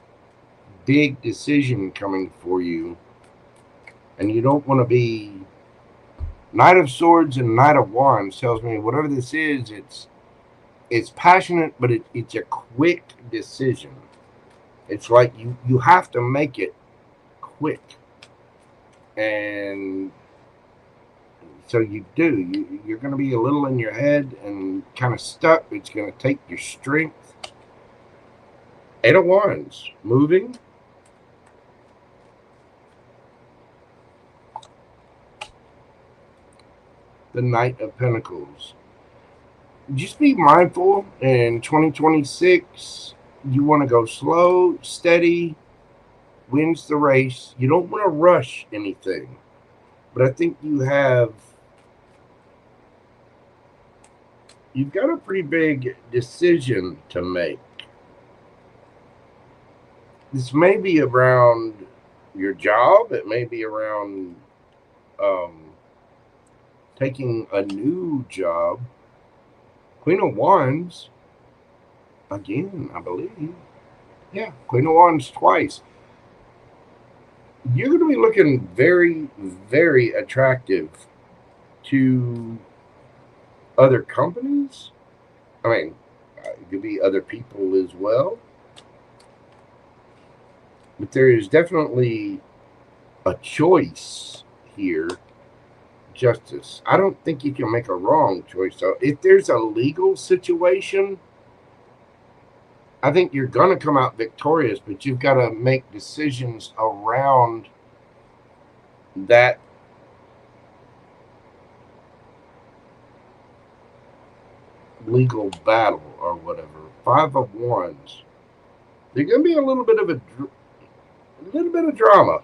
big decision coming for you, and you don't want to be. Knight of Swords and Knight of Wands tells me whatever this is, it's passionate, but it's a quick decision. It's like you have to make it quick, and so you do. You're going to be a little in your head and kind of stuck. It's going to take your strength. Eight of Wands, moving. The Knight of Pentacles. Just be mindful in 2026. You want to go slow, steady, wins the race. You don't want to rush anything. But I think you've got a pretty big decision to make. This may be around your job. It may be around taking a new job. Queen of Wands, again, I believe. Yeah, Queen of Wands twice. You're going to be looking very, very attractive to other companies. I mean, it could be other people as well. But there is definitely a choice here. Justice. I don't think you can make a wrong choice. So if there's a legal situation, I think you're going to come out victorious, but you've got to make decisions around that legal battle or whatever. Five of Wands. There's going to be a little bit of drama.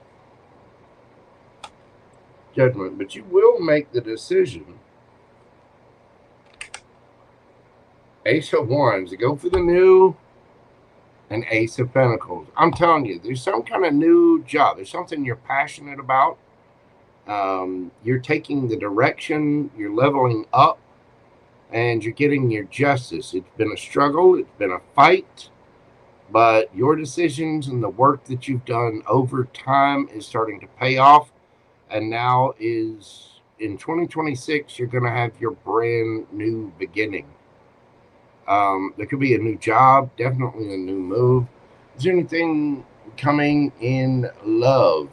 Judgment, but you will make the decision. Ace of Wands, to go for the new, and Ace of Pentacles. I'm telling you, there's some kind of new job. There's something you're passionate about. You're taking the direction, you're leveling up, and you're getting your justice. It's been a struggle, it's been a fight, but your decisions and the work that you've done over time is starting to pay off. And now is in 2026, you're going to have your brand new beginning. There could be a new job, definitely a new move. Is there anything coming in love?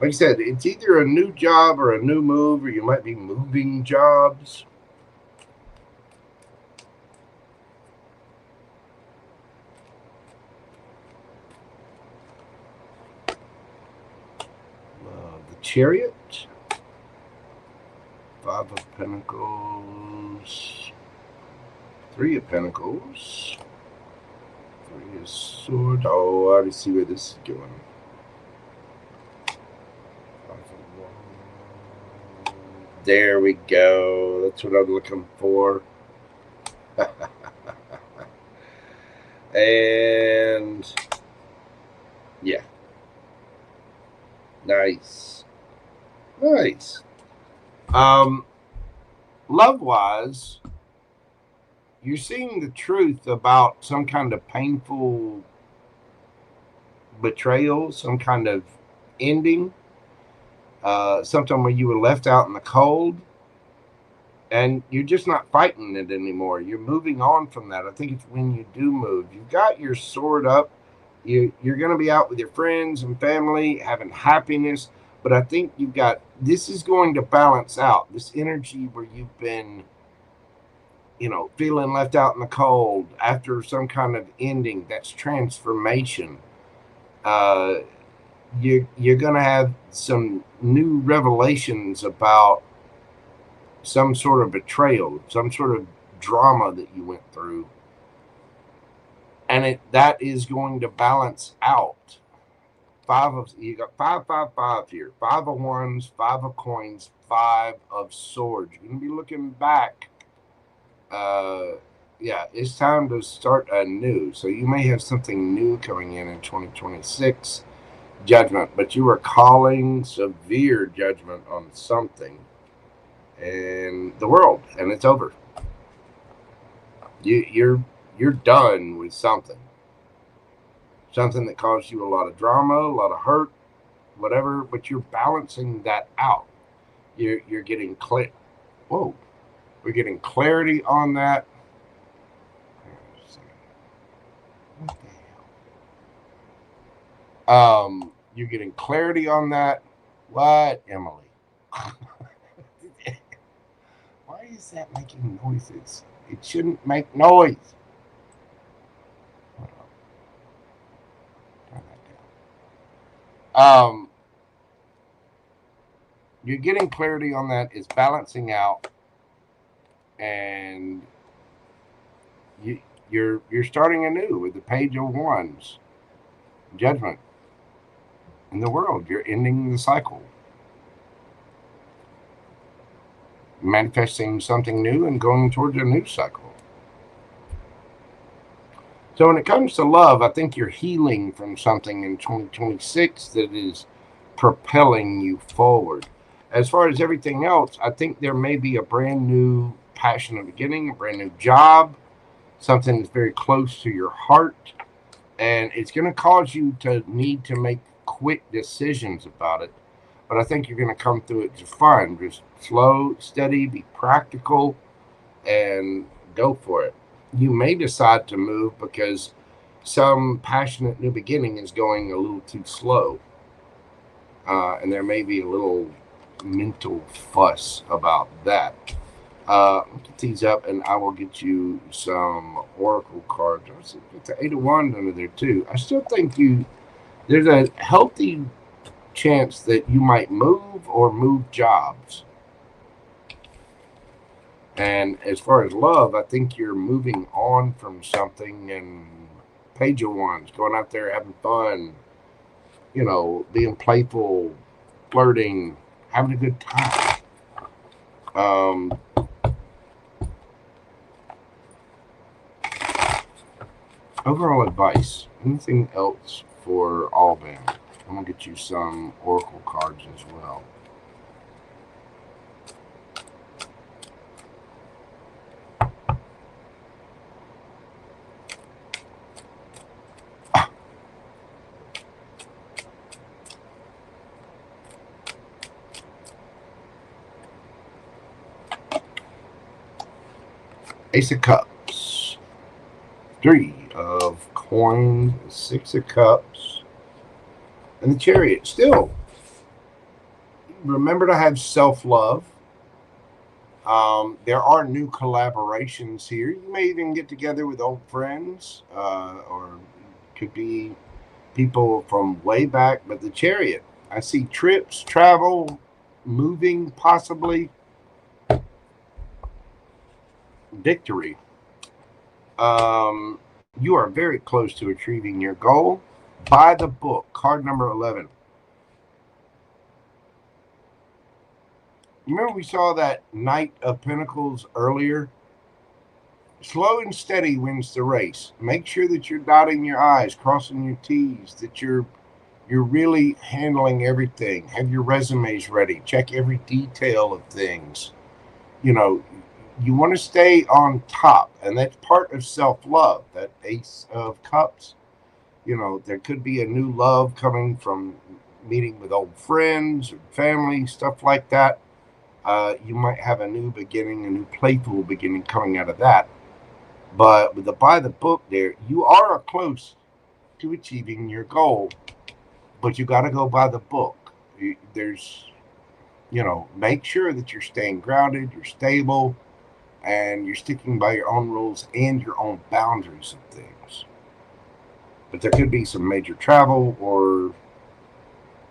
Like I said, it's either a new job or a new move, or you might be moving jobs. Chariot, Five of Pentacles, Three of Pentacles, Three of Swords. Oh, I already see where this is going. There we go. That's what I'm looking for. And yeah. Nice. Nice. Love-wise, you're seeing the truth about some kind of painful betrayal, some kind of ending, something where you were left out in the cold, and you're just not fighting it anymore. You're moving on from that. I think it's when you do move. You've got your sword up. You're going to be out with your friends and family, having happiness, but I think you've got, this is going to balance out this energy where you've been, you know, feeling left out in the cold after some kind of ending. That's transformation. You're going to have some new revelations about some sort of betrayal, some sort of drama that you went through, and that is going to balance out. You got 555 here, 5 of wands, 5 of coins, 5 of swords. You're going to be looking back. Yeah, it's time to start anew. So you may have something new coming in 2026. Judgment, but you are calling severe judgment on something in the world, and it's over. You're done with something that caused you a lot of drama, a lot of hurt, whatever. But you're balancing that out. You're getting clear. Whoa, we're getting clarity on that. What the hell? You're getting clarity on that. What, Emily? Why is that making noises? It shouldn't make noise. Turn that down. You're getting clarity on that. It's balancing out, and you're starting anew with the Page of Wands. Judgment. In the world, you're ending the cycle, manifesting something new and going towards a new cycle. So when it comes to love, I think you're healing from something in 2026 that is propelling you forward. As far as everything else, I think there may be a brand new passionate beginning, a brand new job, something that's very close to your heart, and it's going to cause you to need to make quick decisions about it. But I think you're going to come through it just fine. Just slow, steady, be practical, and go for it. You may decide to move because some passionate new beginning is going a little too slow. And there may be a little mental fuss about that. I'll get these up and I will get you some oracle cards. It's the 8 of Wands under there too. I still think there's a healthy chance that you might move or move jobs. And as far as love, I think you're moving on from something, and Page of Wands, going out there having fun, you know, being playful, flirting, having a good time. Overall advice. Anything else for Alban? I'm going to get you some oracle cards as well. Ace of Cups, 3 of Coins, 6 of Cups, and the Chariot. Still, remember to have self-love. There are new collaborations here. You may even get together with old friends, or could be people from way back. But the Chariot, I see trips, travel, moving, possibly. Victory. You are very close to achieving your goal. Buy the book, card number 11. Remember we saw that Knight of Pentacles earlier? Slow and steady wins the race. Make sure that you're dotting your I's, crossing your T's, that you're really handling everything. Have your resumes ready. Check every detail of things. You know, you want to stay on top, and that's part of self-love. That Ace of Cups. You know, there could be a new love coming from meeting with old friends or family, stuff like that. You might have a new beginning, a new playful beginning coming out of that. But with the by the book there, you are close to achieving your goal, but you got to go by the book. There's, you know, make sure that you're staying grounded, you're stable, and you're sticking by your own rules and your own boundaries of things. But there could be some major travel or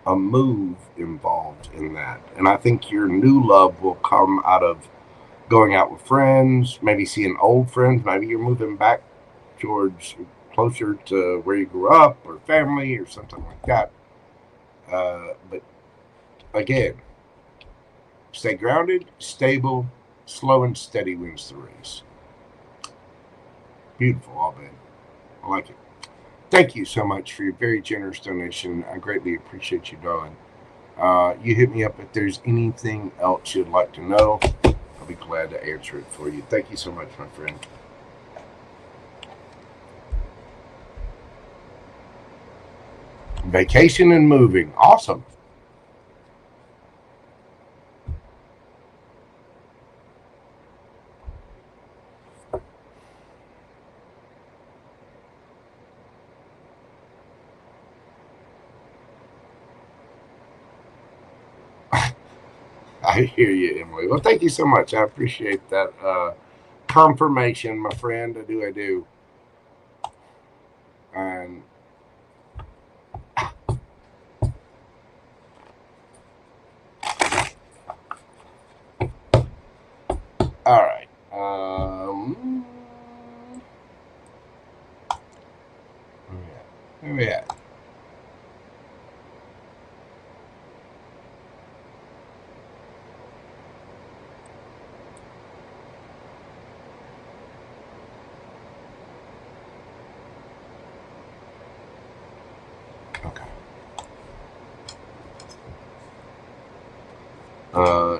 a move involved in that. And I think your new love will come out of going out with friends, maybe seeing old friends. Maybe you're moving back towards closer to where you grew up or family or something like that. But again, stay grounded, stable, slow and steady wins the race. Beautiful, Abed. I like it. Thank you so much for your very generous donation. I greatly appreciate you, darling. You hit me up if there's anything else you'd like to know. I'll be glad to answer it for you. Thank you so much, my friend. Vacation and moving. Awesome. I hear you, Emily. Well, thank you so much. I appreciate that confirmation, my friend. I do. And all right. Where we at?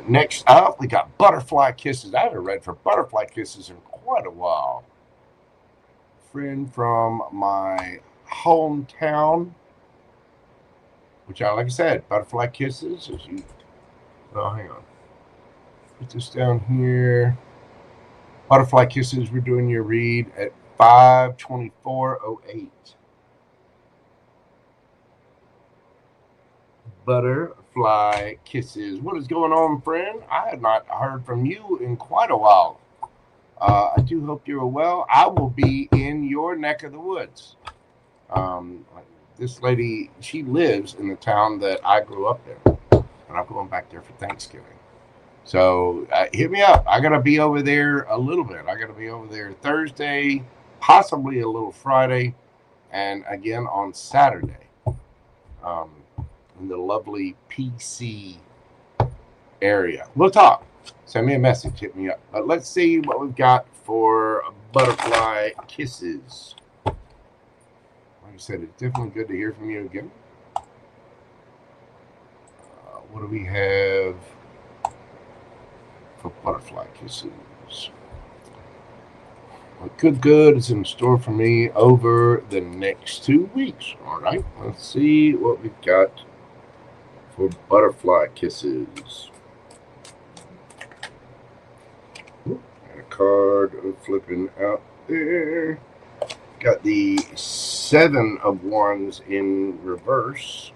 Next up, we got Butterfly Kisses. I haven't read for Butterfly Kisses in quite a while. Friend from my hometown, which like I said, Butterfly Kisses. As you, oh, hang on. Put this down here. Butterfly Kisses, we're doing your read at 5/24/08. Butterfly Kisses. What is going on, friend? I have not heard from you in quite a while. I do hope you're well. I will be in your neck of the woods. This lady, she lives in the town that I grew up in, and I'm going back there for Thanksgiving. So hit me up. I got to be over there a little bit. I got to be over there Thursday, possibly a little Friday, and again on Saturday. In the lovely PC area. We'll talk. Send me a message. Hit me up. But let's see what we've got for Butterfly Kisses. Like I said, it's definitely good to hear from you again. What do we have for Butterfly Kisses? What good is in store for me over the next 2 weeks? All right. Let's see what we've got for Butterfly Kisses. And a card flipping out there. Got the 7 of Wands in reverse.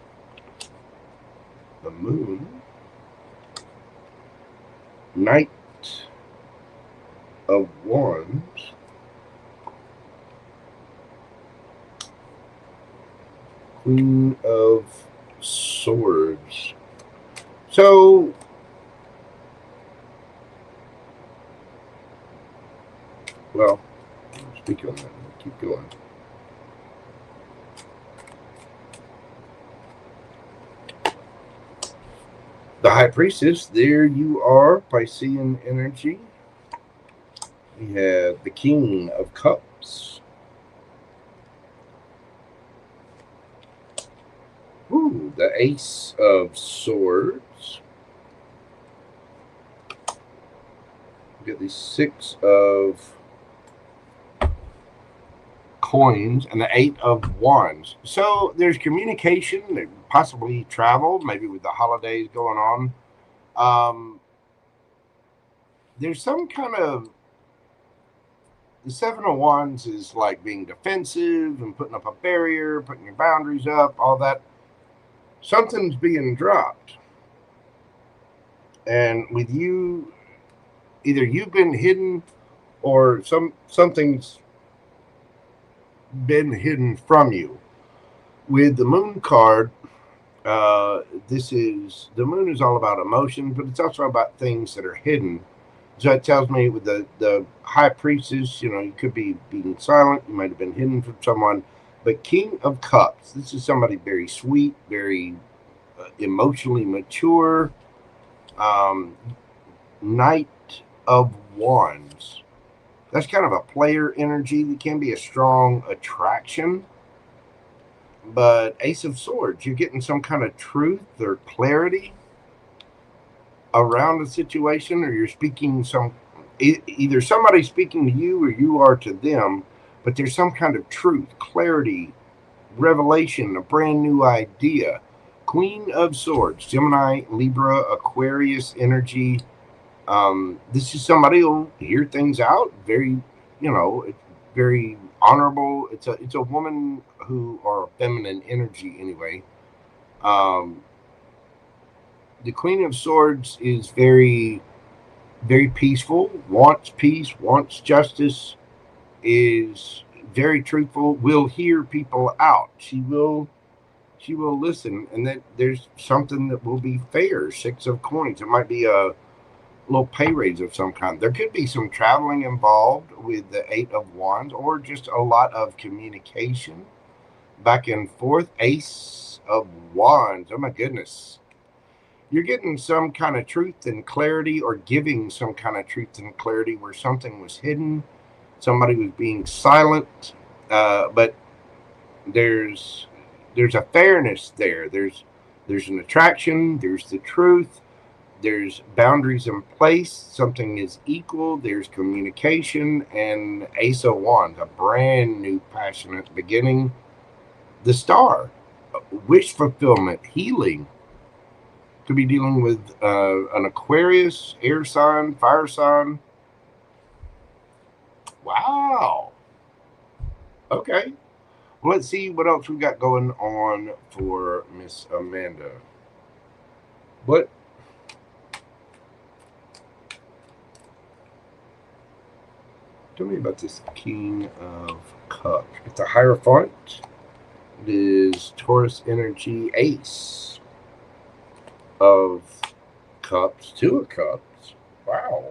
The Moon. Knight of Wands. Queen of Swords. So well, speak on that. We'll keep going. The High Priestess, there you are, Piscean energy. We have the King of Cups. Ooh, the Ace of Swords. We got the Six of Coins and the Eight of Wands. So there's communication, possibly travel, maybe with the holidays going on. There's some kind of, the Seven of Wands is like being defensive and putting up a barrier, putting your boundaries up, all that. Something's being dropped. And with you, either you've been hidden or something's been hidden from you. With the Moon card, this is, the Moon is all about emotion, but it's also about things that are hidden. So it tells me with the High Priestess, you know, you could be being silent, you might have been hidden from someone. But King of Cups, this is somebody very sweet, very emotionally mature. Knight of Wands, that's kind of a player energy that can be a strong attraction. But Ace of Swords, you're getting some kind of truth or clarity around a situation, or you're speaking either somebody's speaking to you or you are to them, but there's some kind of truth, clarity, revelation, a brand new idea. Queen of Swords, Gemini, Libra, Aquarius energy. This is somebody who'll hear things out, very, you know, very honorable. It's a woman who, or feminine energy anyway. The Queen of Swords is very, very peaceful, wants peace, wants justice, is very truthful, will hear people out. She will listen, and that there's something that will be fair. Six of Coins. It might be a little pay raise of some kind. There could be some traveling involved with the Eight of Wands, or just a lot of communication back and forth. Ace of Wands. Oh my goodness. You're getting some kind of truth and clarity, or giving some kind of truth and clarity where something was hidden, somebody was being silent, but there's a fairness there. There's an attraction, there's the truth, there's boundaries in place, something is equal, there's communication. And Ace of Wands, a brand new passionate beginning. The Star, wish fulfillment, healing. Could be dealing with an Aquarius, air sign, fire sign. Wow. Okay. Well, let's see what else we got going on for Miss Amanda. What? Tell me about this King of Cups. It's a Hierophant. It is Taurus energy, Ace of Cups, Two of Cups. Wow.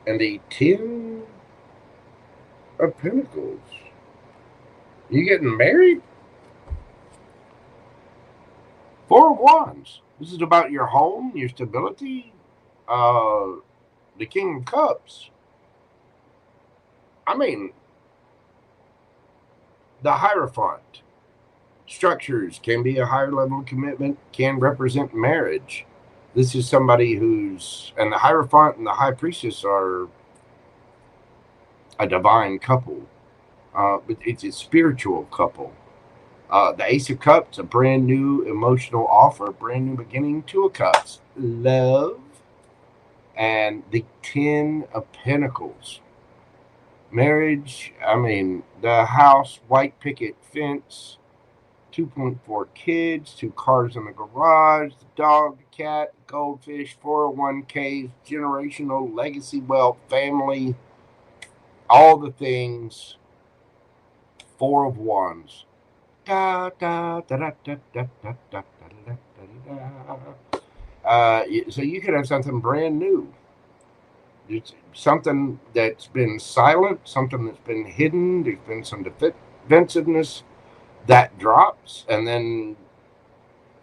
And a 10 of Pentacles. You getting married? Four of Wands. This is about your home, your stability. The King of Cups. I mean, the Hierophant. Structures can be a higher level of commitment, can represent marriage. This is somebody who's, and the Hierophant and the High Priestess are a divine couple. But it's a spiritual couple. The Ace of Cups, a brand new emotional offer, brand new beginning. Two of Cups, love. And the 10 of Pentacles. Marriage, I mean, the house, white picket fence, 2.4 kids, 2 cars in the garage, the dog, the cat, the goldfish, 401ks, generational legacy wealth, family, all the things. Four of Wands. So you could have something brand new. It's something that's been silent, something that's been hidden. There's been some defensiveness that drops, and then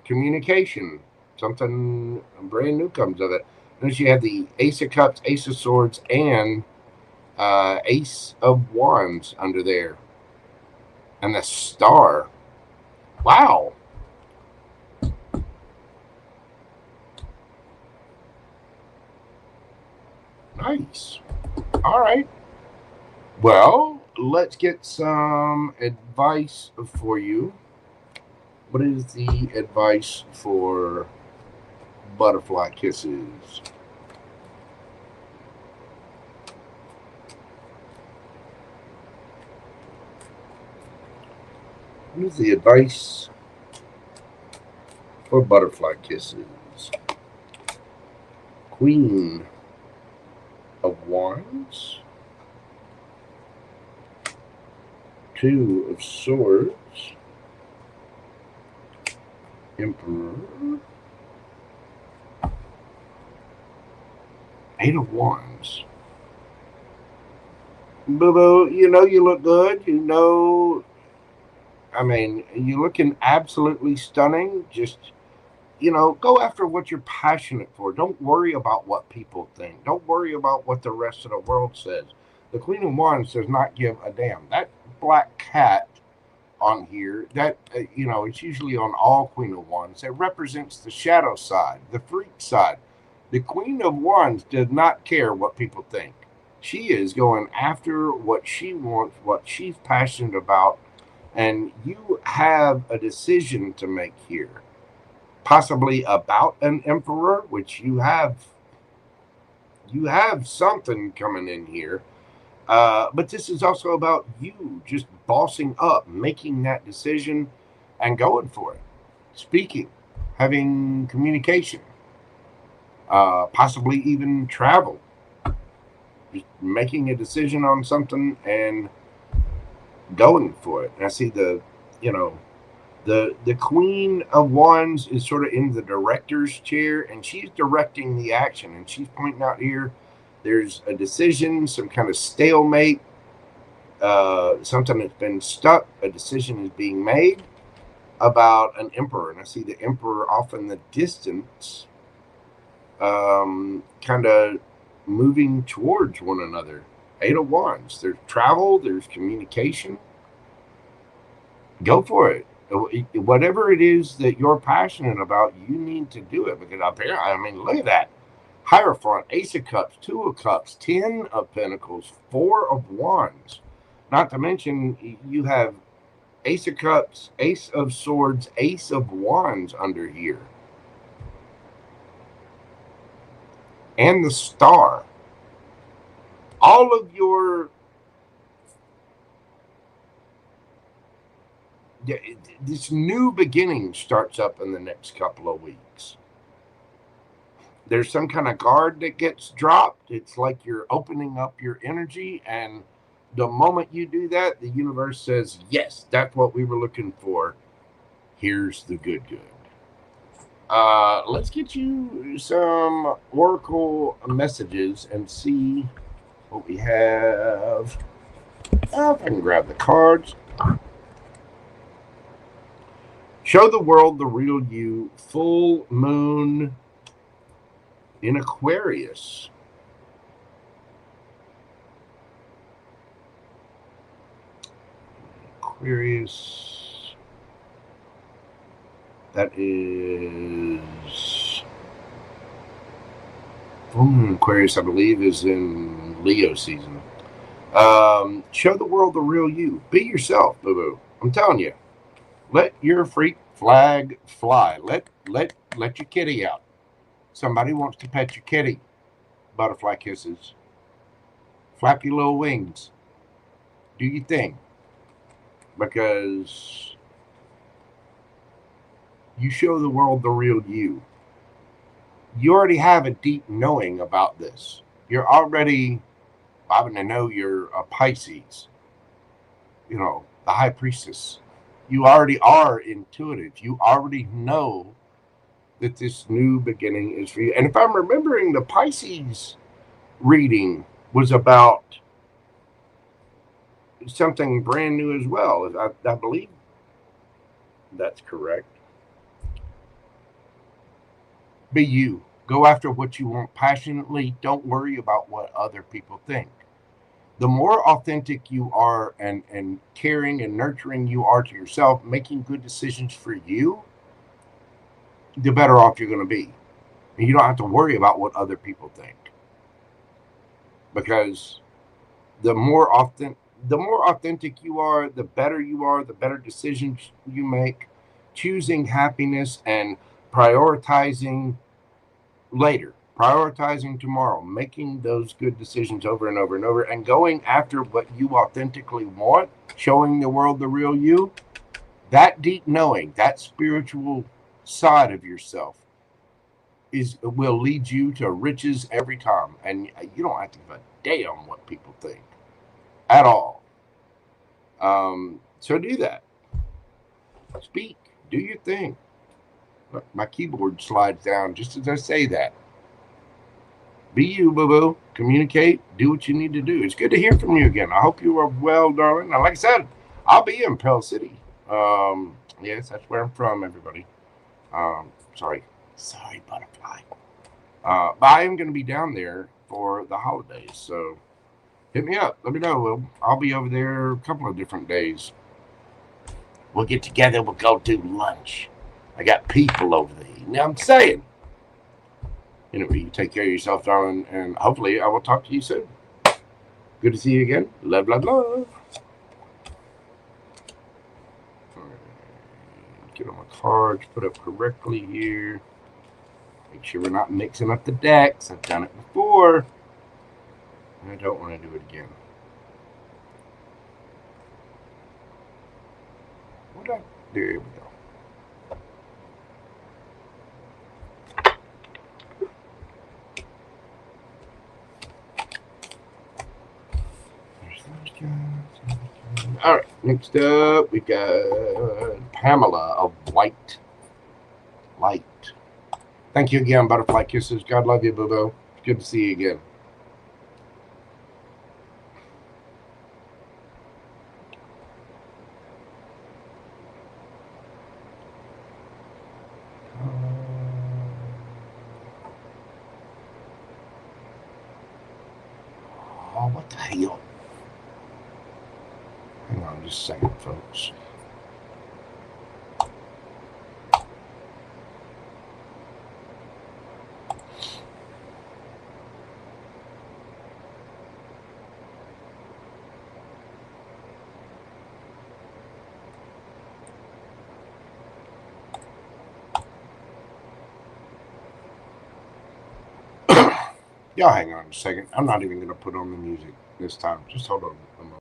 communication. Something brand new comes of it. Notice you have the Ace of Cups, Ace of Swords, and Ace of Wands under there. And the Star. Wow. Nice. All right. Well, let's get some advice for you. What is the advice for Butterfly Kisses? What is the advice for Butterfly Kisses? Queen of Wands, Two of Swords, Emperor, Eight of Wands. Boo-boo, you know you look good. You know, I mean, you're looking absolutely stunning. Just, you know, go after what you're passionate for. Don't worry about what people think. Don't worry about what the rest of the world says. The Queen of Wands does not give a damn. That black cat on here, that, you know, it's usually on all Queen of Wands. That represents the shadow side, the freak side. The Queen of Wands does not care what people think. She is going after what she wants, what she's passionate about, and you have a decision to make here. Possibly about an emperor, which you have something coming in here. But this is also about you just bossing up, making that decision and going for it. Speaking, having communication, possibly even travel. Just making a decision on something and going for it. And I see the, you know, the Queen of Wands is sort of in the director's chair, and she's directing the action, and she's pointing out here there's a decision, some kind of stalemate, something that's been stuck, a decision is being made about an emperor. And I see the emperor off in the distance, kind of moving towards one another. Eight of Wands. There's travel, there's communication. Go for it. Whatever it is that you're passionate about, you need to do it. Because apparently, I mean, look at that. Hierophant, Ace of Cups, Two of Cups, 10 of Pentacles, 4 of Wands. Not to mention, you have Ace of Cups, Ace of Swords, Ace of Wands under here. And the Star. All of your... this new beginning starts up in the next couple of weeks. There's some kind of guard that gets dropped. It's like you're opening up your energy, and the moment you do that, the universe says, yes, that's what we were looking for. Here's the good. Let's get you some oracle messages and see what we have. If I can grab the cards. Show the world the real you. Full moon in Aquarius. Aquarius. That is full moon in Aquarius, I believe, is in Leo season. Show the world the real you. Be yourself, boo-boo. I'm telling you. Let your freak flag fly. Let your kitty out. Somebody wants to pet your kitty. Butterfly Kisses. Flap your little wings. Do your thing. Because you show the world the real you. You already have a deep knowing about this. You're already having to know you're a Pisces. You know, the high priestess. You already are intuitive. You already know that this new beginning is for you. And if I'm remembering, the Pisces reading was about something brand new as well. I believe that's correct. Be you. Go after what you want passionately. Don't worry about what other people think. The more authentic you are and caring and nurturing you are to yourself, making good decisions for you, the better off you're going to be. And you don't have to worry about what other people think. Because the more authentic you are, the better decisions you make, choosing happiness and prioritizing later, prioritizing tomorrow, making those good decisions over and over and over, and going after what you authentically want, showing the world the real you. That deep knowing, that spiritual side of yourself will lead you to riches every time, and you don't have to give a damn what people think at all. So do that. Speak. Do your thing. Look, my keyboard slides down just as I say that. Be you, boo-boo. Communicate. Do what you need to do. It's good to hear from you again. I hope you are well, darling. Now, like I said, I'll be in Pell City. Yes, that's where I'm from, everybody. Sorry, butterfly. But I am going to be down there for the holidays, so hit me up. Let me know. I'll be over there a couple of different days. We'll get together. We'll go do lunch. I got people over there. You know what I'm saying? Anyway, you take care of yourself, darling, and hopefully I will talk to you soon. Good to see you again. Love, love, love. Get on my cards, put up correctly here. Make sure we're not mixing up the decks. I've done it before. I don't want to do it again. There we go. All right, next up we got Pamela of White Light. Thank you again, Butterfly Kisses. God love you, boo-boo. Good to see you again. Oh, what the hell? Hang on just a second, folks. Y'all hang on a second. I'm not even going to put on the music this time. Just hold on a moment.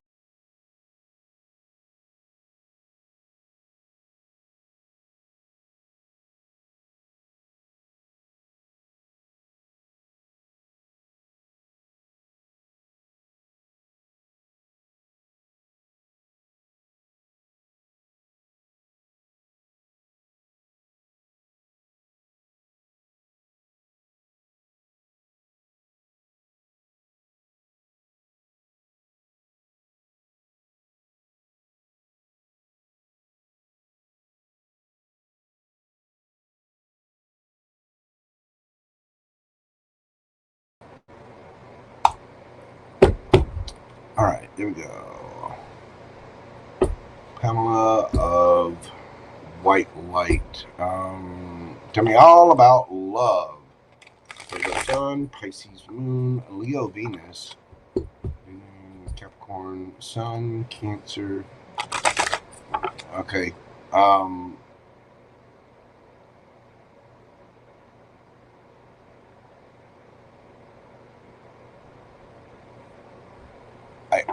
All right, there we go. Pamela of White Light. Tell me all about love. Virgo Sun, Pisces Moon, Leo Venus, Capricorn Sun, Cancer. Okay.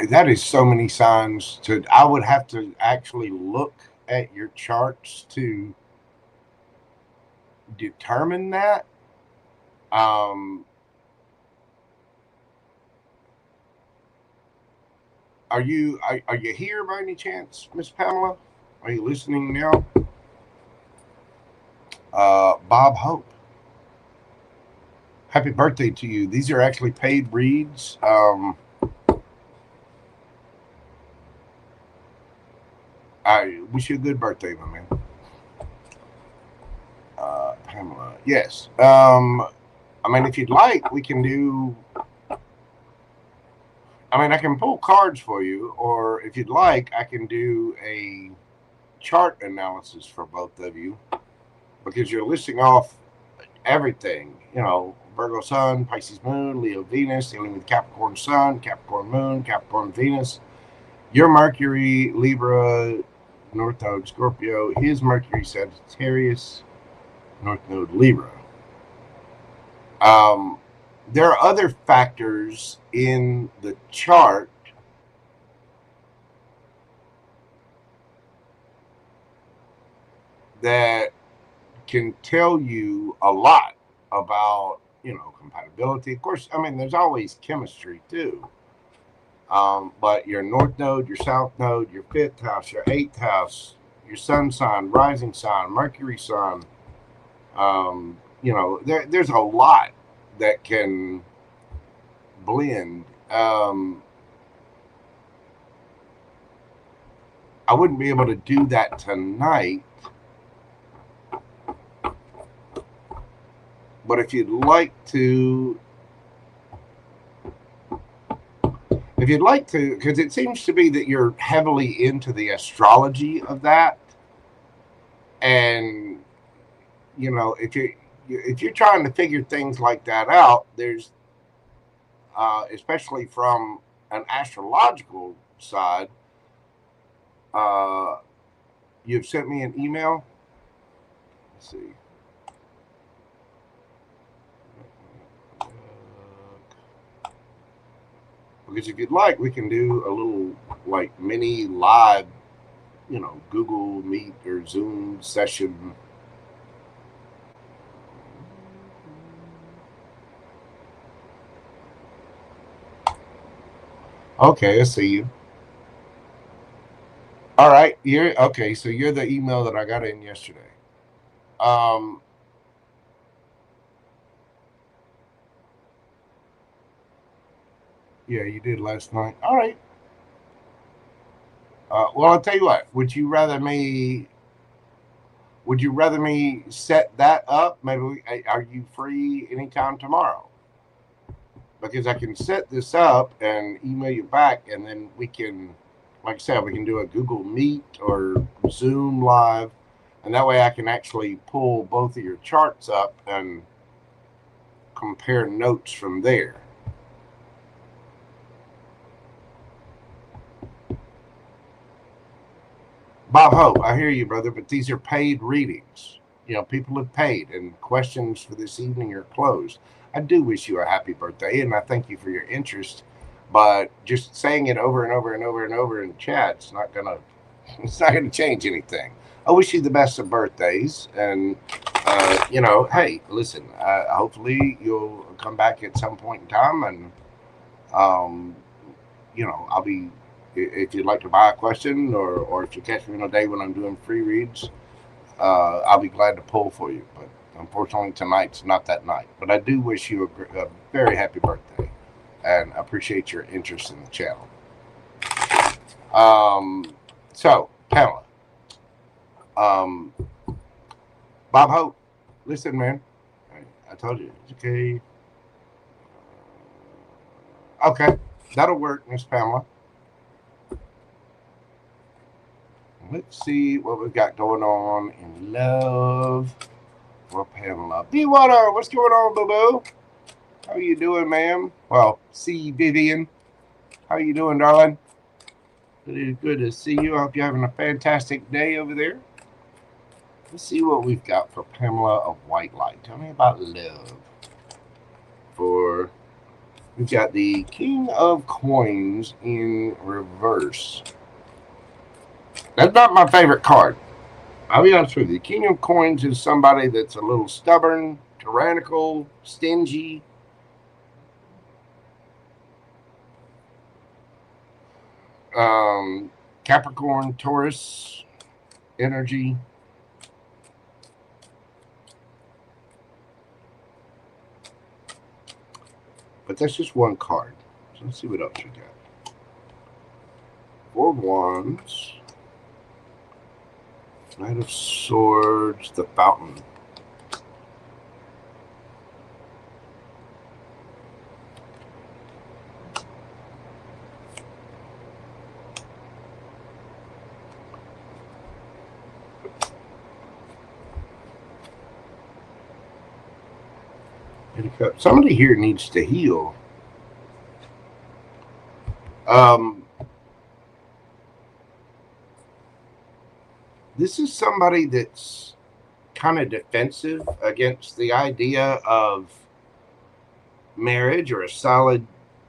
That is so many signs to. I would have to actually look at your charts to determine that. Are you here by any chance, Miss Pamela? Are you listening now? Bob Hope. Happy birthday to you. These are actually paid reads. I wish you a good birthday, my man. Pamela. Yes. I mean, if you'd like, we can do. I mean, I can pull cards for you, or if you'd like, I can do a chart analysis for both of you, because you're listing off everything. You know, Virgo Sun, Pisces Moon, Leo Venus, dealing with Capricorn Sun, Capricorn Moon, Capricorn Venus. Your Mercury, Libra, North Node Scorpio. His Mercury, Sagittarius, North Node Libra. There are other factors in the chart that can tell you a lot about, you know, compatibility. Of course, I mean, there's always chemistry too. But your North Node, your South Node, your 5th house, your 8th house, your Sun sign, rising sign, Mercury sign, you know, there's a lot that can blend. I wouldn't be able to do that tonight, but if you'd like to, because it seems to be that you're heavily into the astrology of that, and you know, if you're trying to figure things like that out, there's especially from an astrological side, you've sent me an email. Let's see. Because if you'd like, we can do a little like mini live, you know, Google Meet or Zoom session. Okay, I see you. All right, you're okay. So you're the email that I got in yesterday. Yeah, you did last night. All right. Well, I'll tell you what. Would you rather me set that up? Maybe are you free anytime tomorrow? Because I can set this up and email you back, and then we can, like I said, we can do a Google Meet or Zoom live, and that way I can actually pull both of your charts up and compare notes from there. Bob Hope, I hear you, brother, but these are paid readings. You know, people have paid, and questions for this evening are closed. I do wish you a happy birthday, and I thank you for your interest. But just saying it over and over and over and over in chat, it's not gonna change anything. I wish you the best of birthdays, and you know, hey, listen. Hopefully, you'll come back at some point in time, and you know, I'll be. If you'd like to buy a question, or if you catch me on a day when I'm doing free reads, I'll be glad to pull for you. But unfortunately, tonight's not that night. But I do wish you a very happy birthday, and appreciate your interest in the channel. So, Pamela, Bob Hope, listen, man. I told you, it's okay. Okay, that'll work, Miss Pamela. Let's see what we've got going on in love for Pamela. B-Water, what's going on, boo-boo? How are you doing, ma'am? Well, C. Vivian. How are you doing, darling? It is good to see you. I hope you're having a fantastic day over there. Let's see what we've got for Pamela of White Light. Tell me about love. We've got the King of Coins in reverse. That's not my favorite card. I'll be honest with you. King of Coins is somebody that's a little stubborn, tyrannical, stingy. Capricorn, Taurus energy. But that's just one card. So let's see what else we got. 4 of Wands. Knight of Swords, the Fountain. Somebody here needs to heal. This is somebody that's kind of defensive against the idea of marriage or a solid.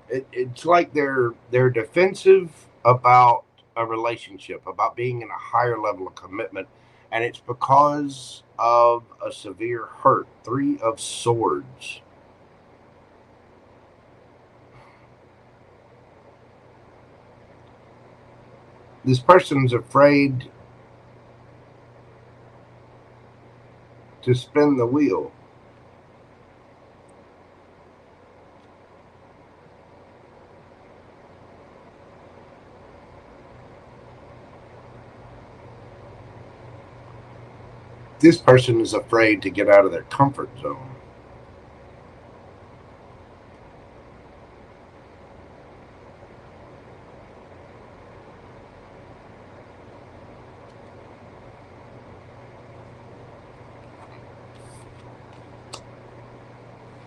It's like they're defensive about a relationship, about being in a higher level of commitment, and it's because of a severe hurt. 3 of Swords. This person's afraid to spin the wheel. This person is afraid to get out of their comfort zone.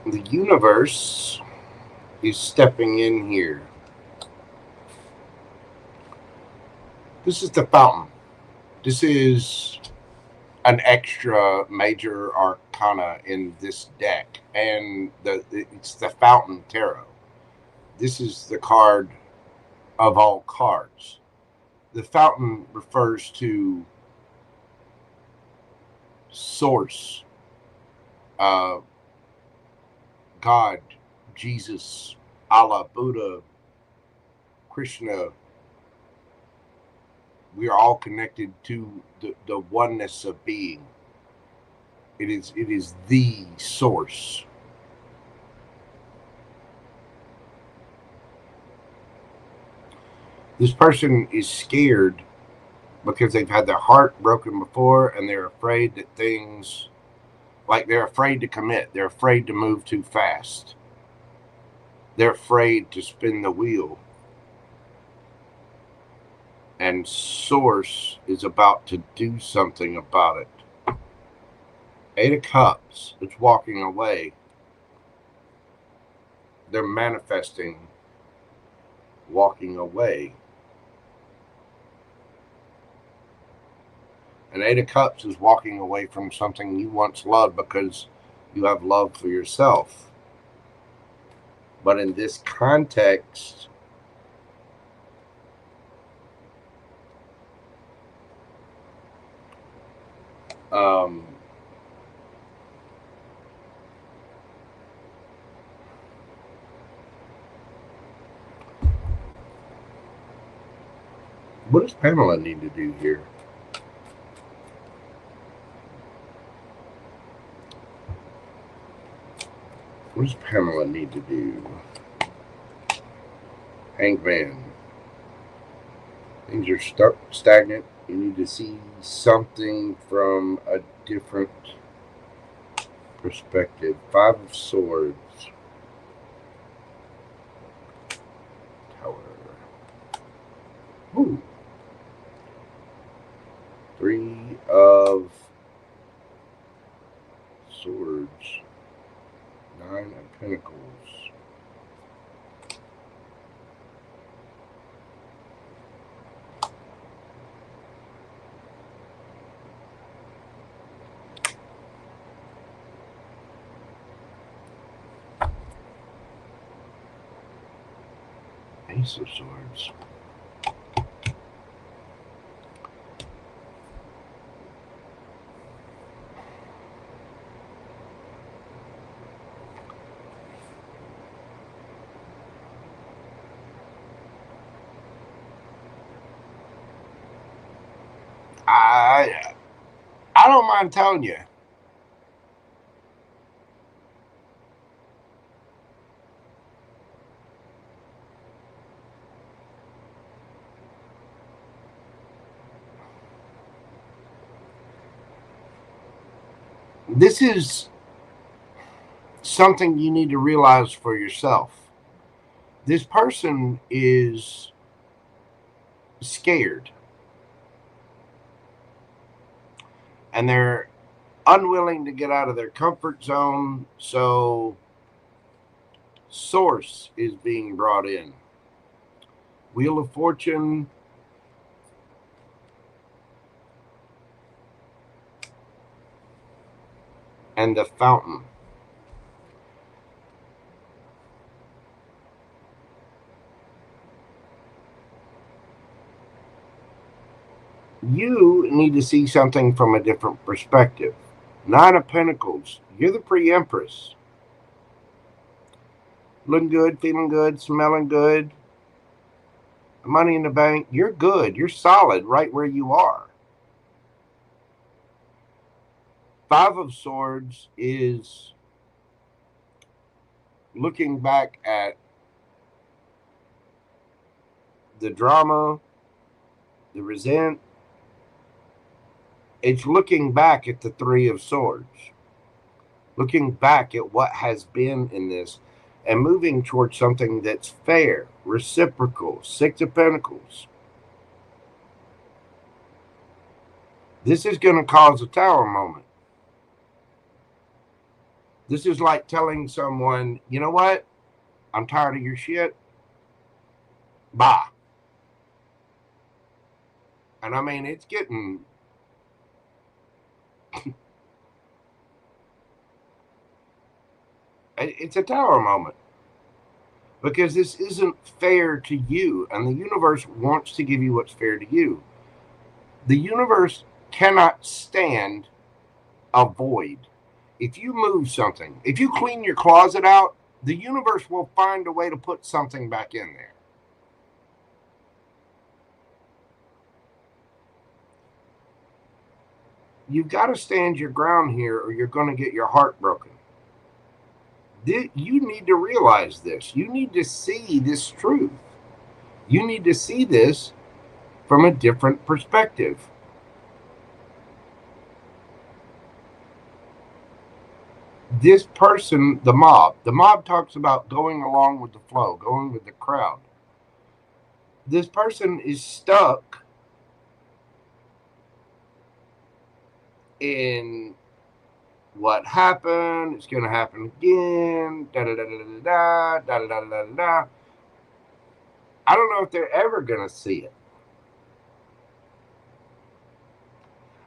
The universe is stepping in here. This is the Fountain. This is an extra major arcana in this deck, and it's the Fountain Tarot. This is the card of all cards. The Fountain refers to source, God, Jesus, Allah, Buddha, Krishna. We are all connected to the oneness of being. It is the source. This person is scared because they've had their heart broken before, and they're afraid that things, like they're afraid to commit. They're afraid to move too fast. They're afraid to spin the wheel. And Source is about to do something about it. 8 of Cups. It's walking away. They're manifesting walking away. And 8 of Cups is walking away from something you once loved because you have love for yourself. But in this context, what does Pamela need to do here? What does Pamela need to do? Hangman. Things are stuck, stagnant. You need to see something from a different perspective. 5 of Swords. Tower. Ooh. 3 of Swords. 9 of Pentacles. Ace of Swords. I don't mind telling you. This is something you need to realize for yourself. This person is scared. And they're unwilling to get out of their comfort zone, so Source is being brought in. Wheel of Fortune. And the Fountain. You need to see something from a different perspective. Nine of Pentacles. You're the pre-empress. Looking good, feeling good, smelling good. Money in the bank. You're good. You're solid right where you are. Five of Swords is looking back at the drama, the resent. It's looking back at the Three of Swords. Looking back at what has been in this and moving towards something that's fair, reciprocal. Six of Pentacles. This is going to cause a Tower moment. This is like telling someone, you know what? I'm tired of your shit. Bye. And I mean, it's getting... it's a Tower moment. Because this isn't fair to you. And the universe wants to give you what's fair to you. The universe cannot stand a void. If you move something, if you clean your closet out, the universe will find a way to put something back in there. You've got to stand your ground here or you're going to get your heart broken. You need to realize this. You need to see this truth. You need to see this from a different perspective. This person, the mob talks about going along with the flow, going with the crowd. This person is stuck in what happened, it's going to happen again, da-da-da-da-da-da, da-da-da-da-da-da. I don't know if they're ever going to see it.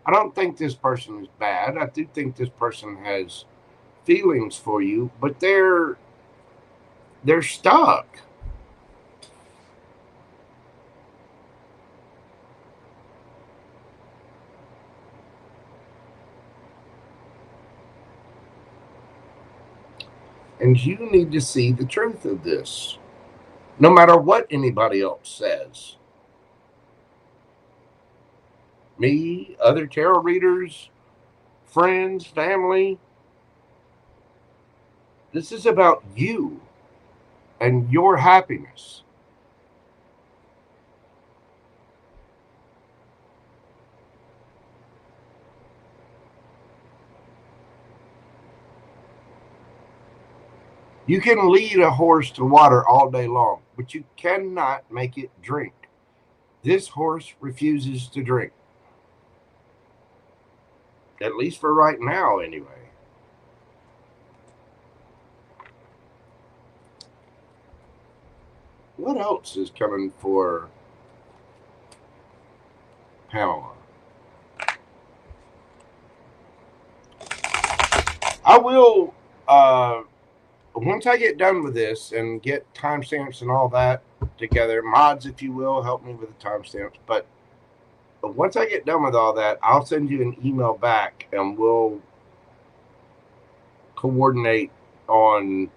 I don't think this person is bad. I do think this person has feelings for you, but they're stuck. And you need to see the truth of this, no matter what anybody else says. Me, other tarot readers, friends, family. This is about you and your happiness. You can lead a horse to water all day long, but you cannot make it drink. This horse refuses to drink. At least for right now, anyway. What else is coming for Pamela? I will, once I get done with this and get timestamps and all that together, mods, if you will, help me with the timestamps. But once I get done with all that, I'll send you an email back and we'll coordinate on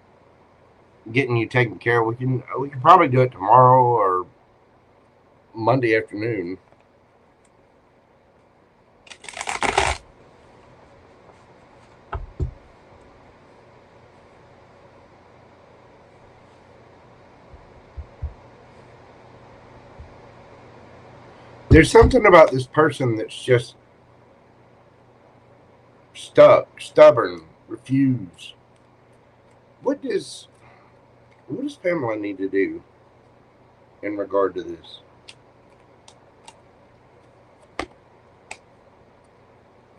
getting you taken care of. We can probably do it tomorrow or Monday afternoon. There's something about this person that's just stuck, stubborn, refuse. What does Pamela need to do in regard to this?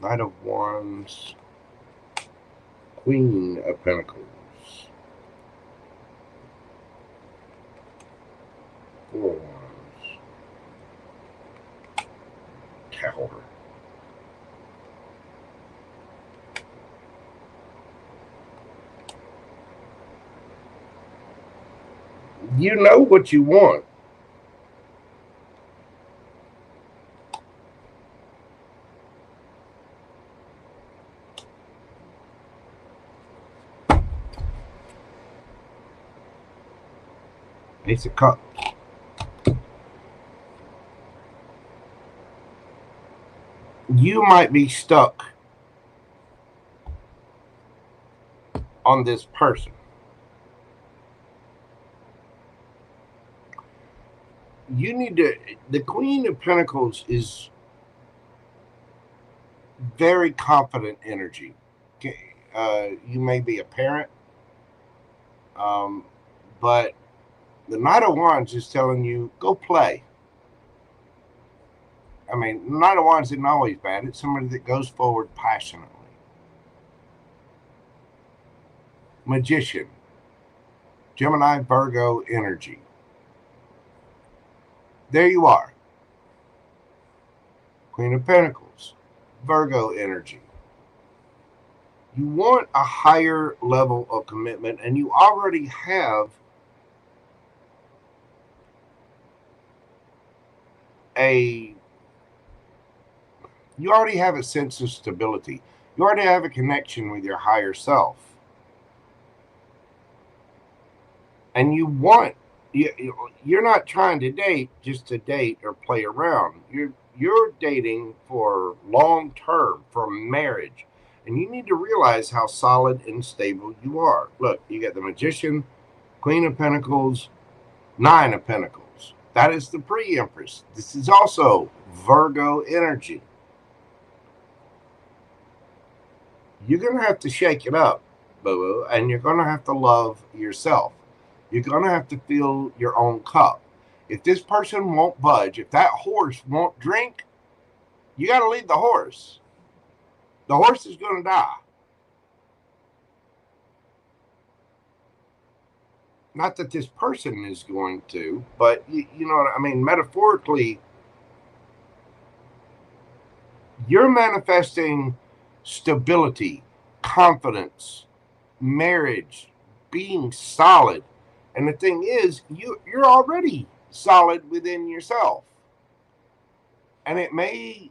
Knight of Wands, Queen of Pentacles. 4 of Wands. Tower. You know what you want. Ace of Cups. You might be stuck on this person. You need to, the Queen of Pentacles is very confident energy. You may be a parent, but the Knight of Wands is telling you, go play. I mean, Knight of Wands isn't always bad. It's somebody that goes forward passionately. Magician. Gemini, Virgo energy. There you are. Queen of Pentacles. Virgo energy. You want a higher level of commitment, and you already have a sense of stability. You already have a connection with your higher self. And you want, you're not trying to date just to date or play around. You're dating for long term, for marriage. And you need to realize how solid and stable you are. Look, you got the Magician, Queen of Pentacles, 9 of Pentacles. That is the pre-Empress. This is also Virgo energy. You're going to have to shake it up, boo-boo, and you're going to have to love yourself. You're going to have to fill your own cup. If this person won't budge, if that horse won't drink, you got to lead the horse. The horse is going to die. Not that this person is going to, but you know what I mean? Metaphorically, you're manifesting stability, confidence, marriage, being solid. And the thing is, you're already solid within yourself. And it may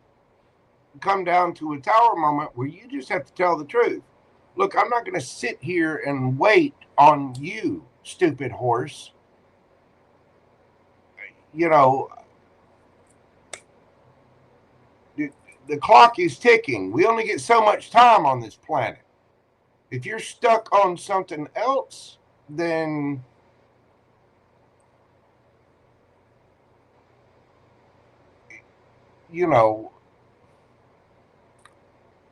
come down to a Tower moment where you just have to tell the truth. Look, I'm not going to sit here and wait on you, stupid horse. You know, the clock is ticking. We only get so much time on this planet. If you're stuck on something else, then you know,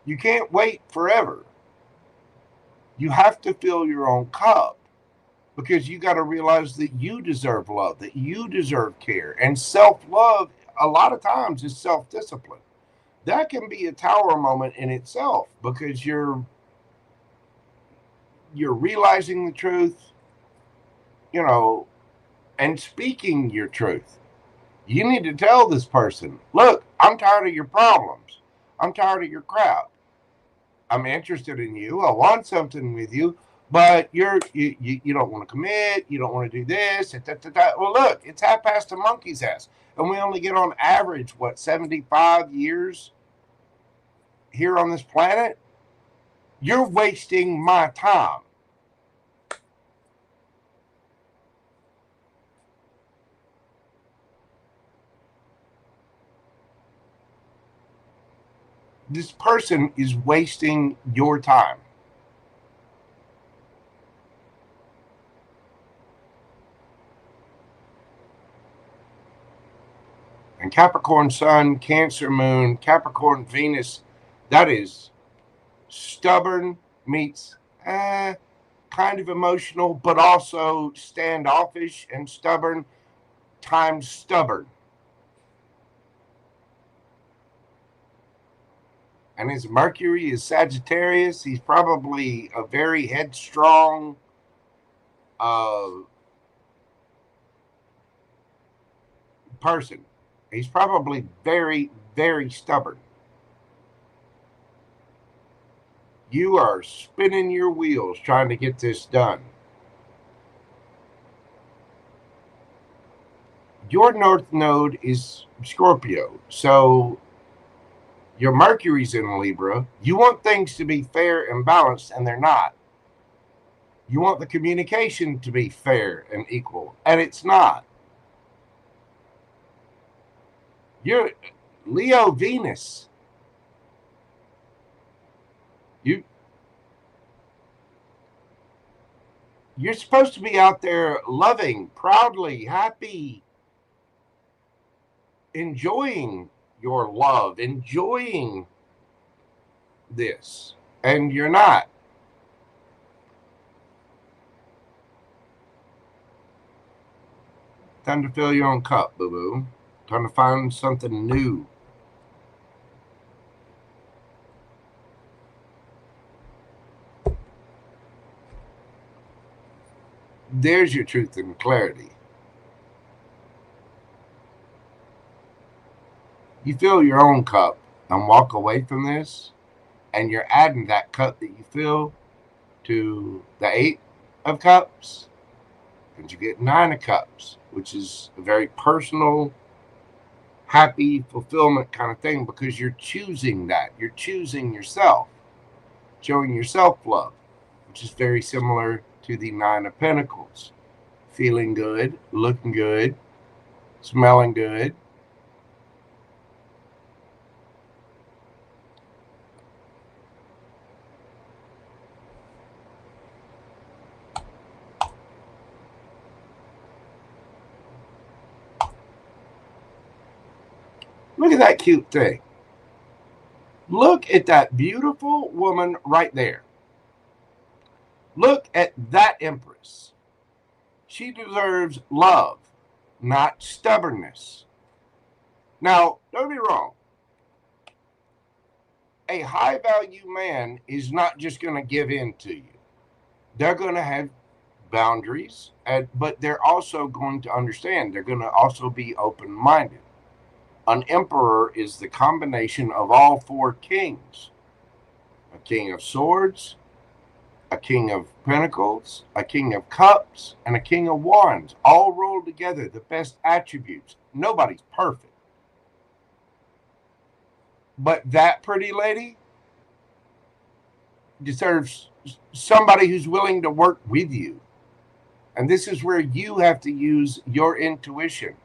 you can't wait forever. You have to fill your own cup, because you got to realize that you deserve love, that you deserve care. And self-love, a lot of times, is self-discipline. That can be a Tower moment in itself, because you're realizing the truth, you know, and speaking your truth. You need to tell this person, look, I'm tired of your problems. I'm tired of your crap. I'm interested in you. I want something with you, but you don't want to commit. You don't want to do this. Well, look, it's 1/2 a monkey's ass. And we only get on average, what, 75 years here on this planet? You're wasting my time. This person is wasting your time. And Capricorn Sun, Cancer Moon, Capricorn Venus, that is stubborn meets kind of emotional, but also standoffish and stubborn times stubborn. And his Mercury is Sagittarius. He's probably a very headstrong, person. He's probably very, very stubborn. You are spinning your wheels trying to get this done. Your north node is Scorpio, so your Mercury's in Libra. You want things to be fair and balanced, and they're not. You want the communication to be fair and equal, and it's not. You're Leo Venus. You're supposed to be out there loving, proudly, happy, enjoying your love, enjoying this, and you're not. Time to fill your own cup, boo-boo. Time to find something new. There's your truth and clarity. You fill your own cup and walk away from this, and you're adding that cup that you fill to the 8 of Cups, and you get 9 of Cups, which is a very personal, happy, fulfillment kind of thing, because you're choosing that. You're choosing yourself, showing yourself love, which is very similar to the 9 of Pentacles. Feeling good, looking good, smelling good. Look at that cute thing. Look at that beautiful woman right there. Look at that Empress. She deserves love, not stubbornness. Now, don't be wrong. A high-value man is not just going to give in to you. They're going to have boundaries, but they're also going to understand. They're going to also be open-minded. An emperor is the combination of all 4 kings. A king of swords, a king of pentacles, a king of cups, and a king of wands, all rolled together, the best attributes. Nobody's perfect. But that pretty lady deserves somebody who's willing to work with you. And this is where you have to use your intuition.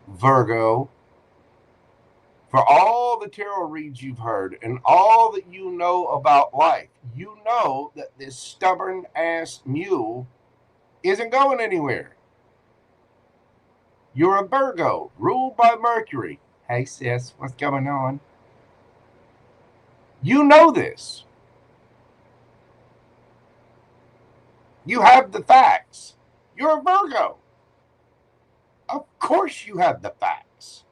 Virgo, for all the tarot reads you've heard and all that you know about life, you know that this stubborn ass mule isn't going anywhere. You're a Virgo, ruled by Mercury. Hey sis, what's going on? You know this. You have the facts. You're a Virgo. Of course you have the facts.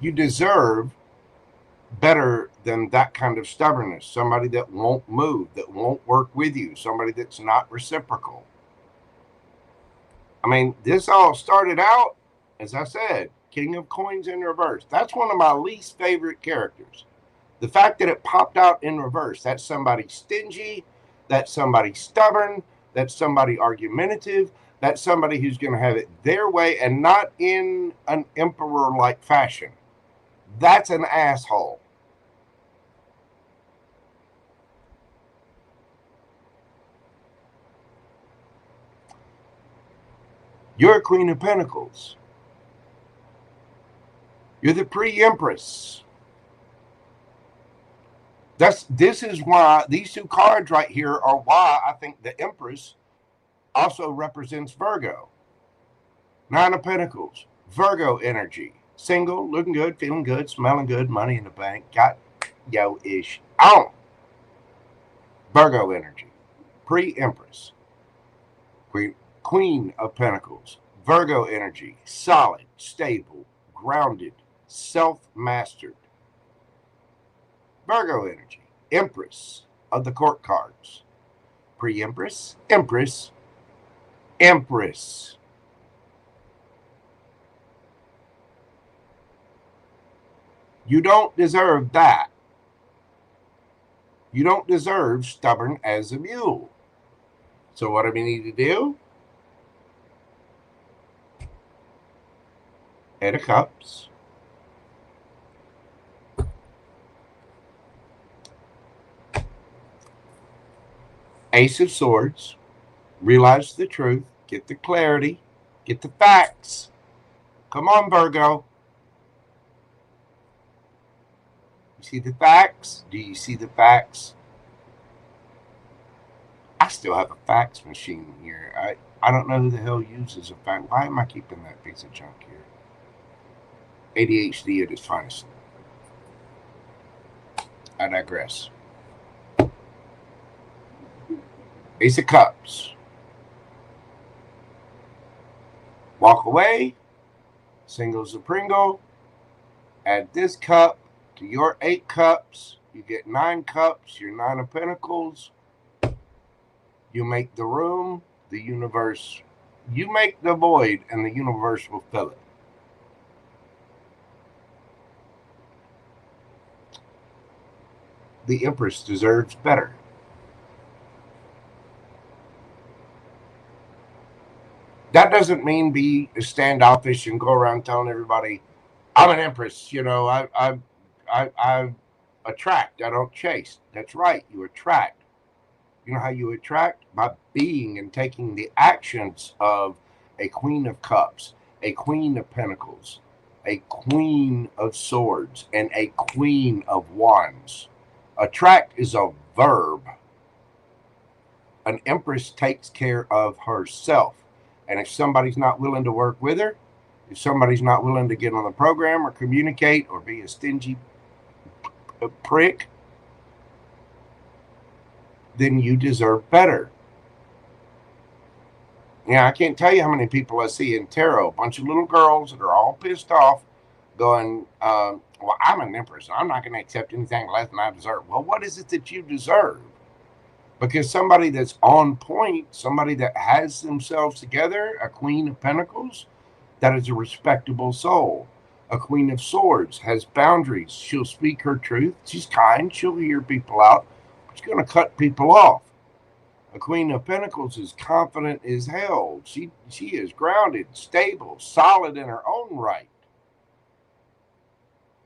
You deserve better than that kind of stubbornness. Somebody that won't move, that won't work with you, somebody that's not reciprocal. I mean, this all started out, as I said, King of Coins in reverse. That's one of my least favorite characters. The fact that it popped out in reverse. That's somebody stingy. That's somebody stubborn. That's somebody argumentative. That's somebody who's going to have it their way and not in an emperor-like fashion. That's an asshole. You're a Queen of Pentacles. You're the pre-Empress. This is why these 2 cards right here are why I think the Empress also represents Virgo. 9 of Pentacles, Virgo energy. Single, looking good, feeling good, smelling good, money in the bank. Got yo-ish on. Virgo energy. Pre-Empress. Queen of Pentacles. Virgo energy. Solid, stable, grounded, self-mastered. Virgo energy, Empress of the court cards. Pre-Empress, Empress, Empress. You don't deserve that. You don't deserve stubborn as a mule. So what do we need to do? Eight of Cups. Ace of Swords. Realize the truth. Get the clarity. Get the facts. Come on, Virgo. You see the facts? Do you see the facts? I still have a fax machine here. I don't know who the hell uses a fax. Why am I keeping that piece of junk here? ADHD at its finest. I digress. Ace of Cups. Walk away. Singles of Pringle. Add this cup to your 8 cups. You get 9 cups. Your 9 of Pentacles. You make the room. The universe. You make the void, and the universe will fill it. The Empress deserves better. That doesn't mean be standoffish and go around telling everybody, I'm an Empress. You know, I attract. I don't chase. That's right. You attract. You know how you attract? By being and taking the actions of a Queen of Cups, a Queen of Pentacles, a Queen of Swords, and a Queen of Wands. Attract is a verb. An Empress takes care of herself. And if somebody's not willing to work with her, if somebody's not willing to get on the program or communicate or be a stingy prick, then you deserve better. Yeah, I can't tell you how many people I see in tarot, a bunch of little girls that are all pissed off going, well, I'm an Empress. I'm not going to accept anything less than I deserve. Well, what is it that you deserve? Because somebody that's on point, somebody that has themselves together, a Queen of Pentacles, that is a respectable soul. A Queen of Swords has boundaries. She'll speak her truth. She's kind. She'll hear people out. But she's going to cut people off. A Queen of Pentacles is confident as hell. She is grounded, stable, solid in her own right.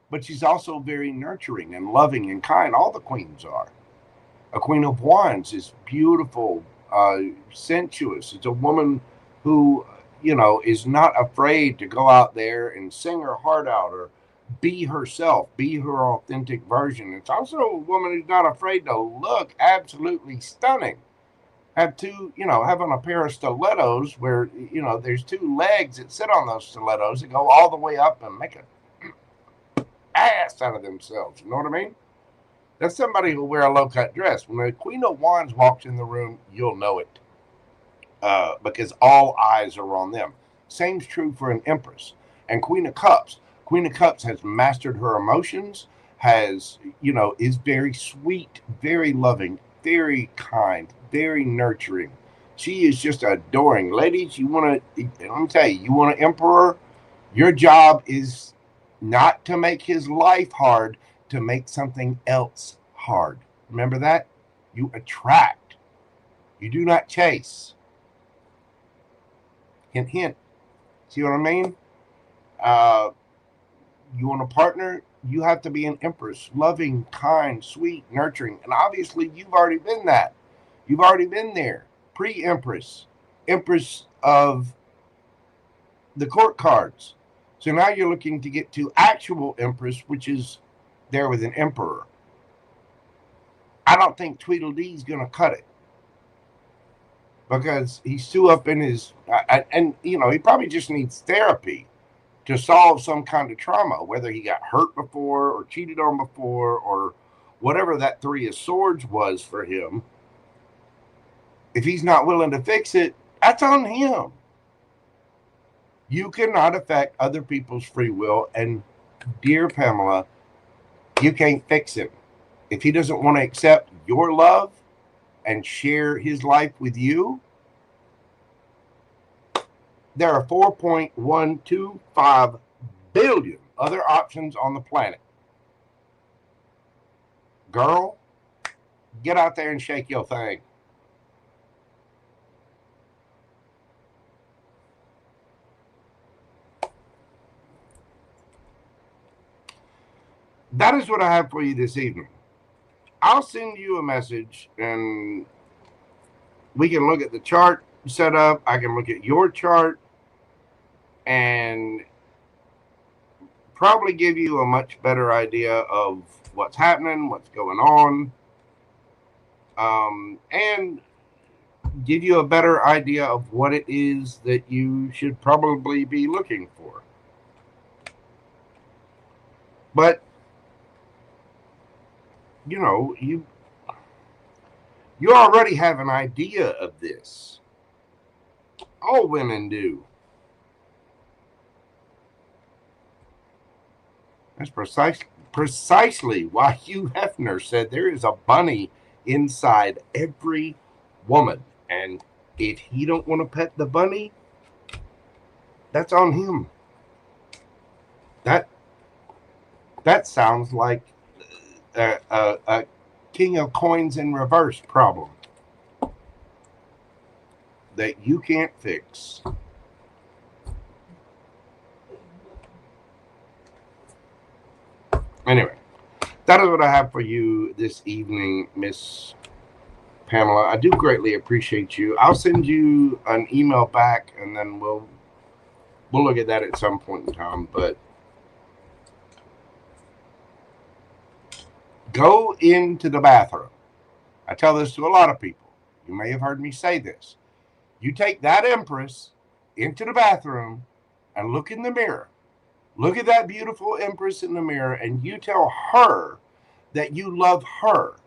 But she's also very nurturing and loving and kind. All the queens are. A Queen of Wands is beautiful, sensuous. It's a woman who, you know, is not afraid to go out there and sing her heart out or be herself, be her authentic version. It's also a woman who's not afraid to look absolutely stunning. Have on a pair of stilettos where, you know, there's 2 legs that sit on those stilettos that go all the way up and make an ass out of themselves. You know what I mean? That's somebody who'll wear a low-cut dress. When the Queen of Wands walks in the room, you'll know it. Because all eyes are on them. Same's true for an Empress. And Queen of Cups. Queen of Cups has mastered her emotions, is very sweet, very loving, very kind, very nurturing. She is just adoring. Ladies, let me tell you, you want an emperor? Your job is not to make his life hard, to make something else hard. Remember that? You attract. You do not chase. Hint, hint. See what I mean? You want a partner? You have to be an Empress. Loving, kind, sweet, nurturing. And obviously, you've already been that. You've already been there. Pre-Empress. Empress of the court cards. So now you're looking to get to actual Empress, which is there with an Emperor. I don't think Tweedledee's going to cut it. Because he's too up in his... and, you know, he probably just needs therapy to solve some kind of trauma, whether he got hurt before or cheated on before or whatever that 3 of Swords was for him. If he's not willing to fix it, that's on him. You cannot affect other people's free will, and dear Pamela, you can't fix him. If he doesn't want to accept your love and share his life with you, there are 4.125 billion other options on the planet. Girl, get out there and shake your thing. That is what I have for you this evening. I'll send you a message and we can look at the chart setup. I can look at your chart and probably give you a much better idea of what's happening, what's going on, and give you a better idea of what it is that you should probably be looking for. But you know, you already have an idea of this. All women do. That's precisely why Hugh Hefner said there is a bunny inside every woman. And if he don't want to pet the bunny, that's on him. That sounds like a king of coins in reverse problem that you can't fix. Anyway, that is what I have for you this evening, Miss Pamela. I do greatly appreciate you. I'll send you an email back, and then we'll look at that at some point in time. But go into the bathroom. I tell this to a lot of people. You may have heard me say this. You take that Empress into the bathroom and look in the mirror. Look at that beautiful Empress in the mirror, and you tell her that you love her.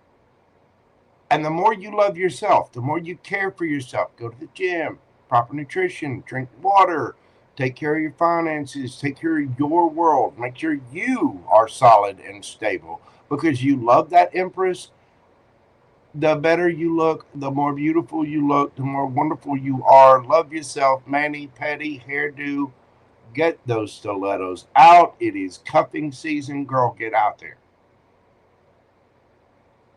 And the more you love yourself, the more you care for yourself. Go to the gym, proper nutrition, drink water, take care of your finances, take care of your world. Make sure you are solid and stable because you love that Empress. The better you look, the more beautiful you look, the more wonderful you are. Love yourself, mani-pedi, hairdo. Get those stilettos out. It is cuffing season. Girl, get out there.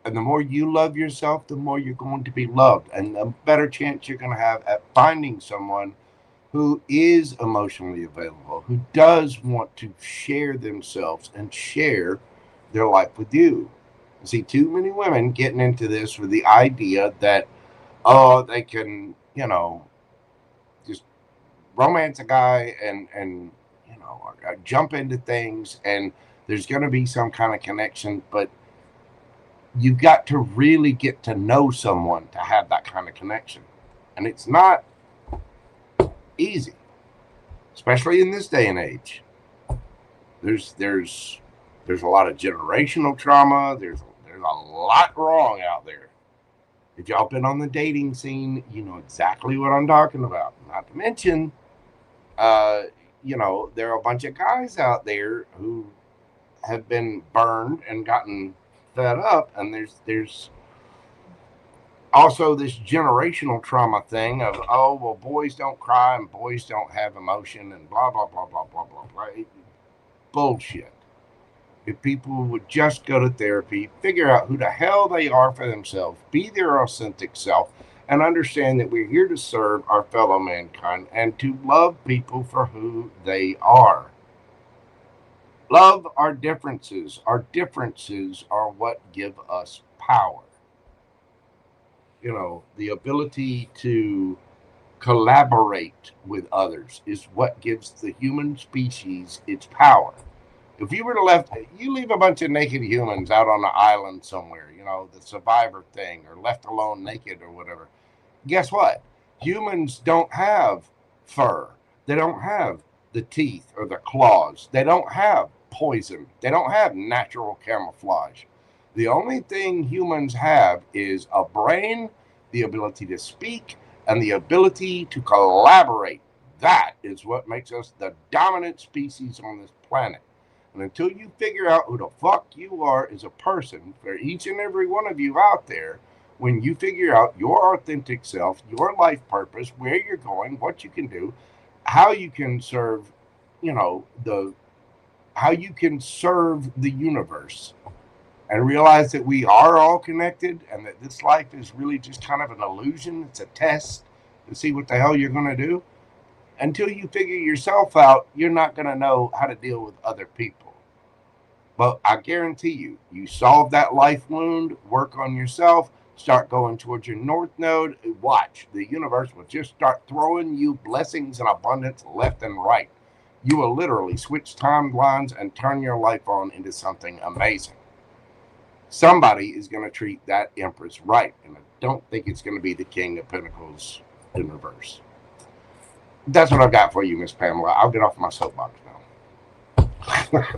And the more you love yourself, the more you're going to be loved. And the better chance you're going to have at finding someone who is emotionally available, who does want to share themselves and share their life with you. I see too many women getting into this with the idea that, oh, they can, you know, just romance a guy and you know, jump into things and there's going to be some kind of connection, but you've got to really get to know someone to have that kind of connection. And it's not easy, especially in this day and age. There's a lot of generational trauma. There's a lot wrong out there. If y'all been on the dating scene, you know exactly what I'm talking about. Not to mention, you know, there are a bunch of guys out there who have been burned and gotten fed up, and there's also this generational trauma thing of, oh, well, boys don't cry and boys don't have emotion and blah, blah, blah, blah, blah, blah, blah. Bullshit. If people would just go to therapy, figure out who the hell they are for themselves, be their authentic self, and understand that we're here to serve our fellow mankind and to love people for who they are. Love our differences. Our differences are what give us power. You know, the ability to collaborate with others is what gives the human species its power. If you were to leave a bunch of naked humans out on an island somewhere, you know, the survivor thing, or left alone naked or whatever, guess what? Humans don't have fur. They don't have the teeth or the claws. They don't have poison. They don't have natural camouflage. The only thing humans have is a brain, the ability to speak, and the ability to collaborate. That is what makes us the dominant species on this planet. And until you figure out who the fuck you are as a person, for each and every one of you out there, when you figure out your authentic self, your life purpose, where you're going, what you can do, how you can serve, how you can serve the universe, and realize that we are all connected and that this life is really just kind of an illusion. It's a test to see what the hell you're going to do. Until you figure yourself out, you're not going to know how to deal with other people. But I guarantee you, you solve that life wound, work on yourself, start going towards your north node, watch. The universe will just start throwing you blessings and abundance left and right. You will literally switch timelines and turn your life on into something amazing. Somebody is going to treat that Empress right, and I don't think it's going to be the King of Pentacles in reverse. That's what I've got for you, Miss Pamela. I'll get off my soapbox now.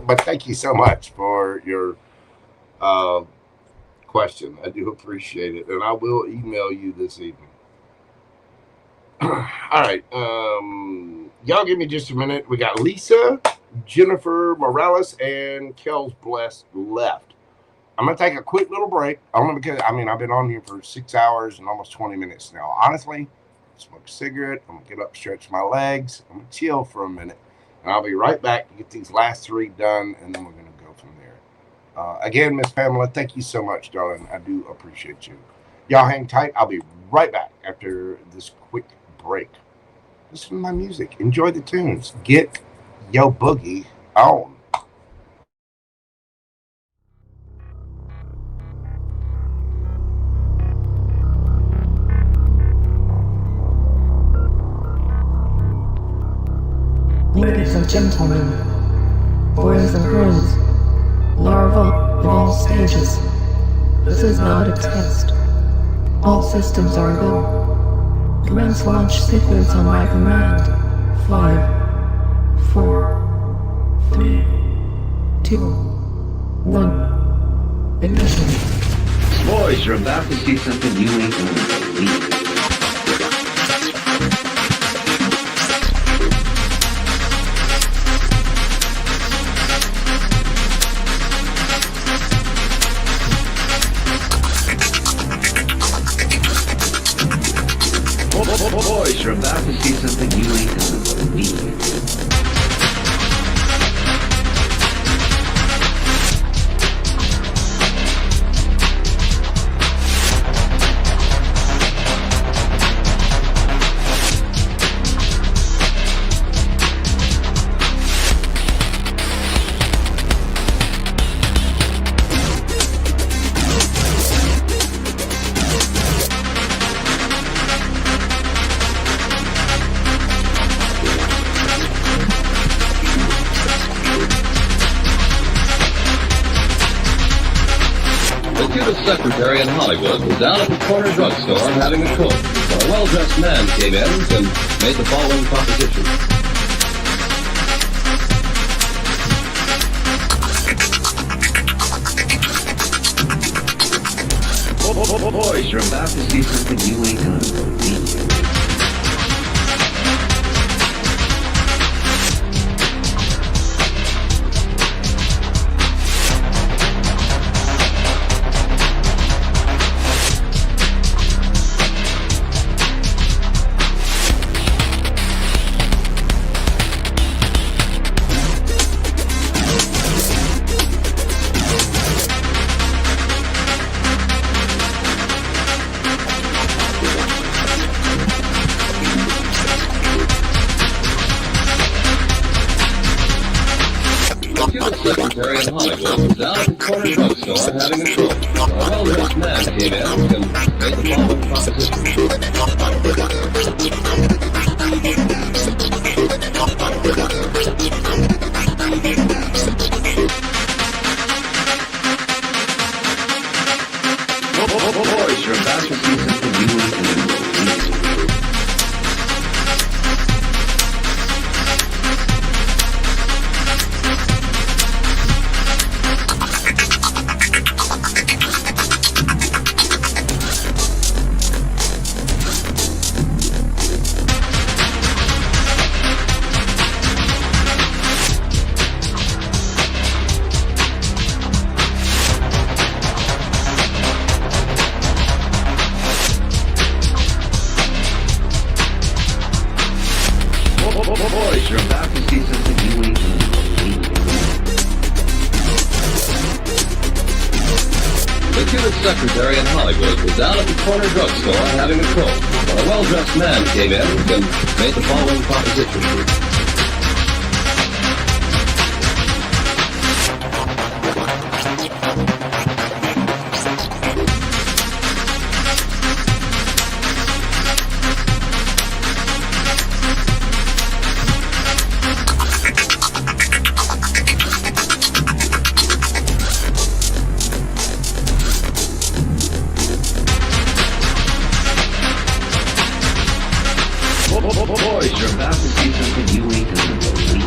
But thank you so much for your question. I do appreciate it, and I will email you this evening. All right. Y'all give me just a minute. We got Lisa, Jennifer Morales, and kelsblessed left. I'm going to take a quick little break. Only because, I've been on here for 6 hours and almost 20 minutes now. Honestly, smoke a cigarette. I'm going to get up, stretch my legs. I'm going to chill for a minute. And I'll be right back to get these last 3 done, and then we're going to go from there. Again, Miss Pamela, thank you so much, darling. I do appreciate you. Y'all hang tight. I'll be right back after this quick break. Listen to my music. Enjoy the tunes. Get yo boogie on. Ladies and gentlemen, boys and girls, larvae of all stages, this is not a test. All systems are go. Commence launch sequence on my command. 5, 4, 3, 2, 1. Ignition. Boys, you're about to see something you ain't gonna believe. Boys, you're about to see something you ain't gonna believe. Secretary in Hollywood was down at the corner drugstore having a coke when a well-dressed man came in and made the following proposition. Boys, you're about to see something you ain't gonna believe. Secretary in Hollywood was down at the corner drugstore having a coke when a well-dressed man came in and made the following proposition. Boys, you're about to see something you ain't gonna believe. secretary in Hollywood was down at the corner drugstore having a coke when a well-dressed man came in and made the following proposition. Boys, you're about to see something you ain't gonna believe.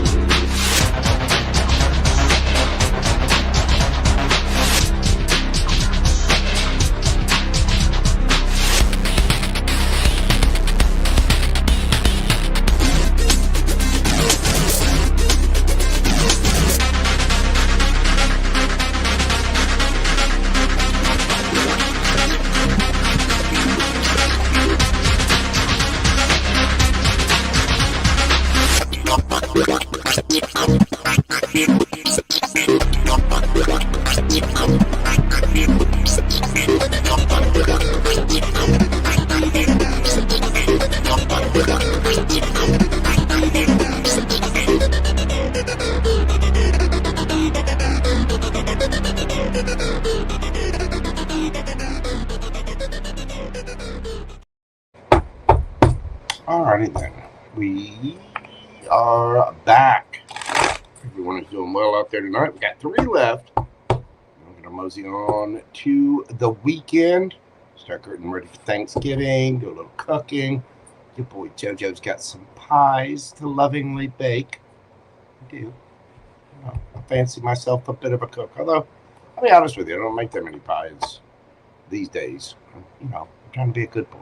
Alrighty then, we are back. Everyone is doing well out there tonight. We got 3 left. We're gonna mosey on to the weekend. Start getting ready for Thanksgiving. Do a little cooking. Your boy JoJo's got some pies to lovingly bake. I do. I fancy myself a bit of a cook. Although, I'll be honest with you, I don't make that many pies these days. I'm trying to be a good boy.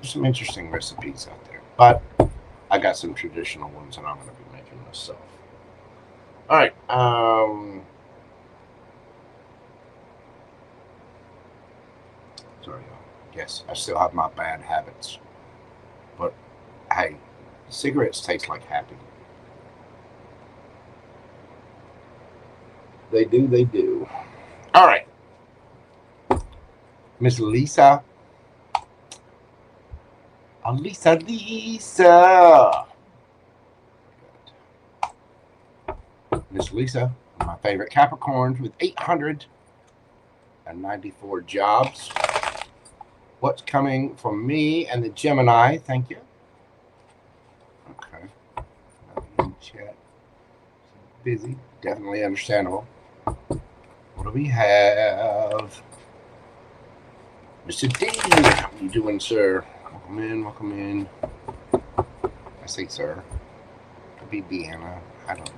There's some interesting recipes out there, but I got some traditional ones that I'm going to be making myself. All right. Sorry, y'all. Yes, I still have my bad habits, but hey, cigarettes taste like happy. They do, they do. All right. Miss Lisa. Lisa. Miss Lisa, my favorite Capricorns with 894 jobs. What's coming from me and the Gemini? Thank you. Okay. Nothing in chat. Busy. Definitely understandable. What do we have? Mr. D, how are you doing, sir? Welcome in, welcome in. I say sir. Could be Deanna. I don't know.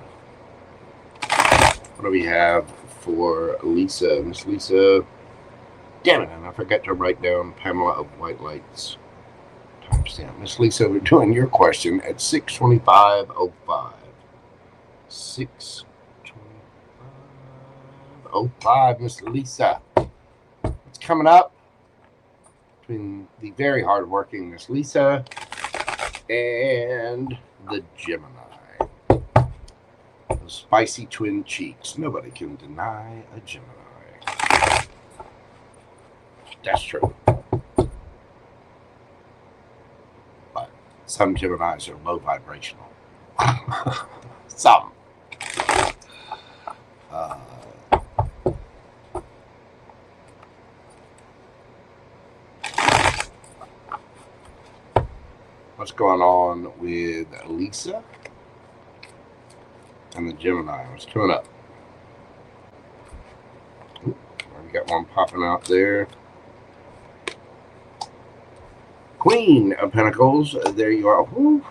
What do we have for Lisa? Miss Lisa. Damn it, and I forgot to write down PamelaofWhitelight's timestamp. Miss Lisa, we're doing your question at 6:25:05. 6:25:05, Miss Lisa. What's coming up between the very hardworking Miss Lisa and the Gemini? Those spicy twin cheeks. Nobody can deny a Gemini. That's true. But some Geminis are low vibrational. Some. What's going on with Lisa and the Gemini? What's coming up? Ooh, we got one popping out there. Queen of Pentacles, there you are. Woo.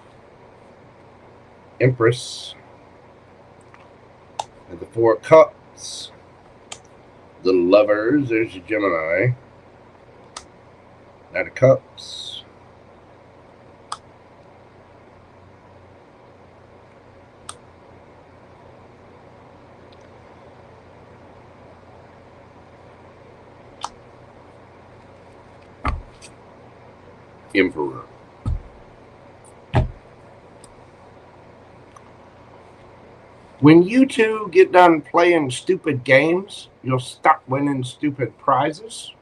Empress. And the 4 Cups. The Lovers, there's the Gemini. Knight of Cups. Emperor. When you two get done playing stupid games, you'll stop winning stupid prizes.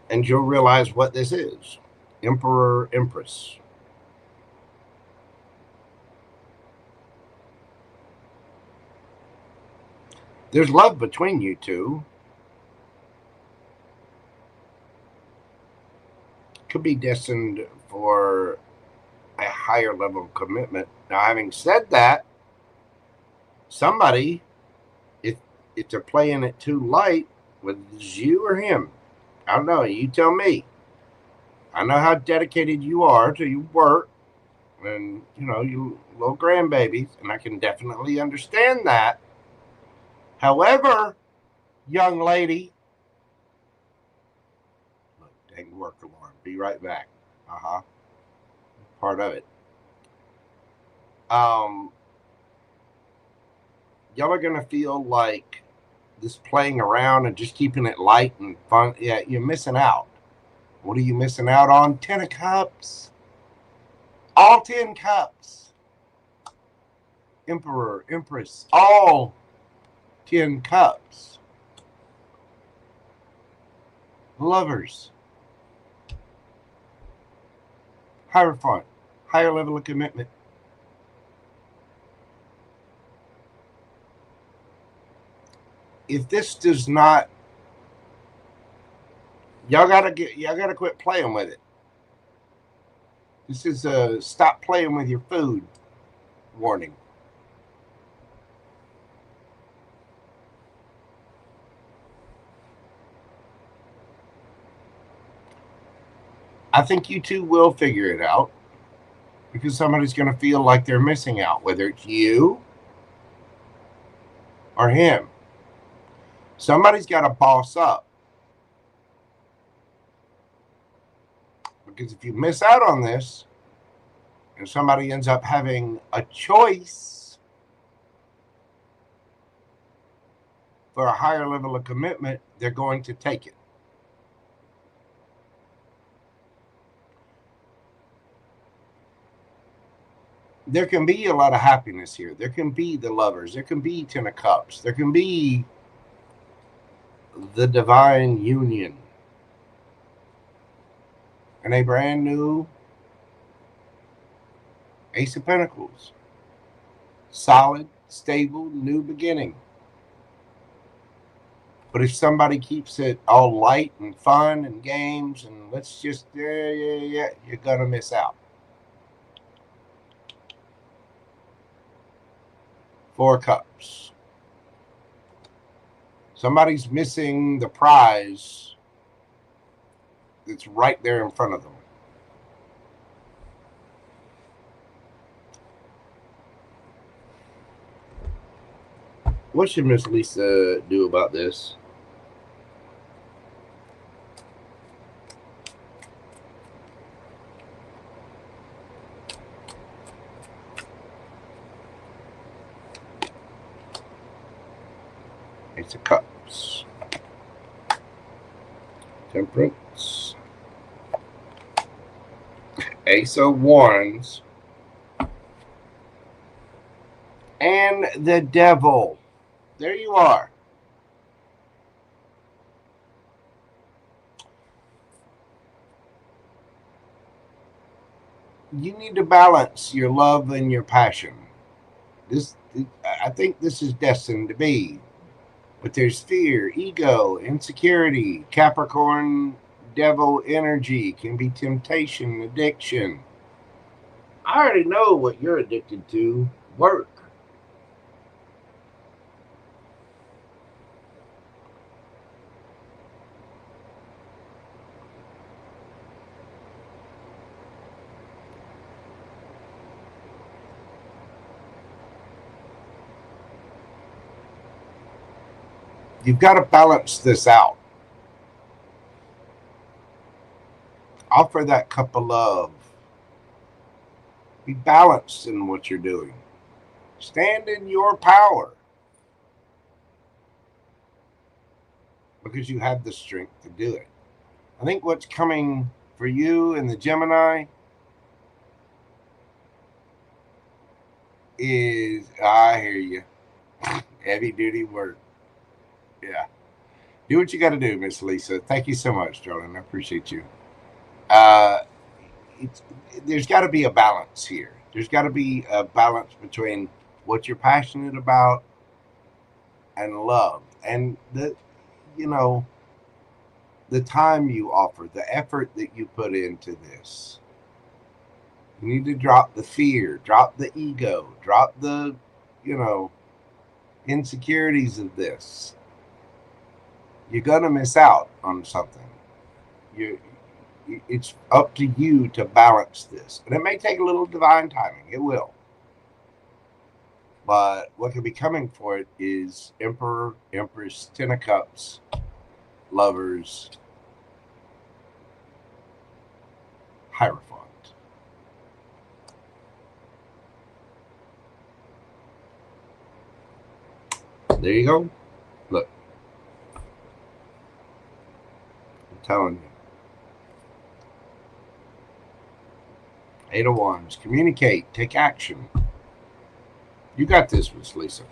And you'll realize what this is. Emperor, Empress. There's love between you two. Could be destined for a higher level of commitment. Now, having said that, somebody, if they're playing it too light, whether it's you or him, I don't know, you tell me. I know how dedicated you are to your work and, you know, you little grandbabies, and I can definitely understand that. However, young lady, look, dang work alarm, be right back. Part of it. Y'all are going to feel like this playing around and just keeping it light and fun. Yeah, you're missing out. What are you missing out on? 10 of Cups. All 10 cups. Emperor, Empress, all 10 cups. Lovers. Hierophant. Higher level of commitment. If this does not, y'all gotta quit playing with it. This is a stop playing with your food warning. I think you two will figure it out, because somebody's going to feel like they're missing out, whether it's you or him. Somebody's got to boss up. Because if you miss out on this, and somebody ends up having a choice for a higher level of commitment, they're going to take it. There can be a lot of happiness here. There can be the lovers. There can be 10 of Cups. There can be the divine union. And a brand new Ace of Pentacles. Solid, stable, new beginning. But if somebody keeps it all light and fun and games and let's just, you're going to miss out. 4 Cups. Somebody's missing the prize that's right there in front of them. What should Miss Lisa do about this? Ace of Cups. Temperance. Ace of Wands. And the Devil. There you are. You need to balance your love and your passion. I think this is destined to be. But there's fear, ego, insecurity, Capricorn, devil energy, can be temptation, addiction. I already know what you're addicted to. Work. You've got to balance this out. Offer that cup of love. Be balanced in what you're doing. Stand in your power. Because you have the strength to do it. I think what's coming for you and the Gemini is, I hear you. Heavy duty work. Yeah. Do what you got to do, Miss Lisa. Thank you so much, darling. I appreciate you. There's got to be a balance here. There's got to be a balance between what you're passionate about and love, and the time you offer, the effort that you put into this. You need to drop the fear, drop the ego, drop the insecurities of this. You're gonna miss out on something. It's up to you to balance this, and it may take a little divine timing. It will. But what could be coming for it is Emperor, Empress, Ten of Cups, Lovers, Hierophant. There you go. Look. I'm telling you. 8 of Wands. Communicate. Take action. You got this, Miss Lisa.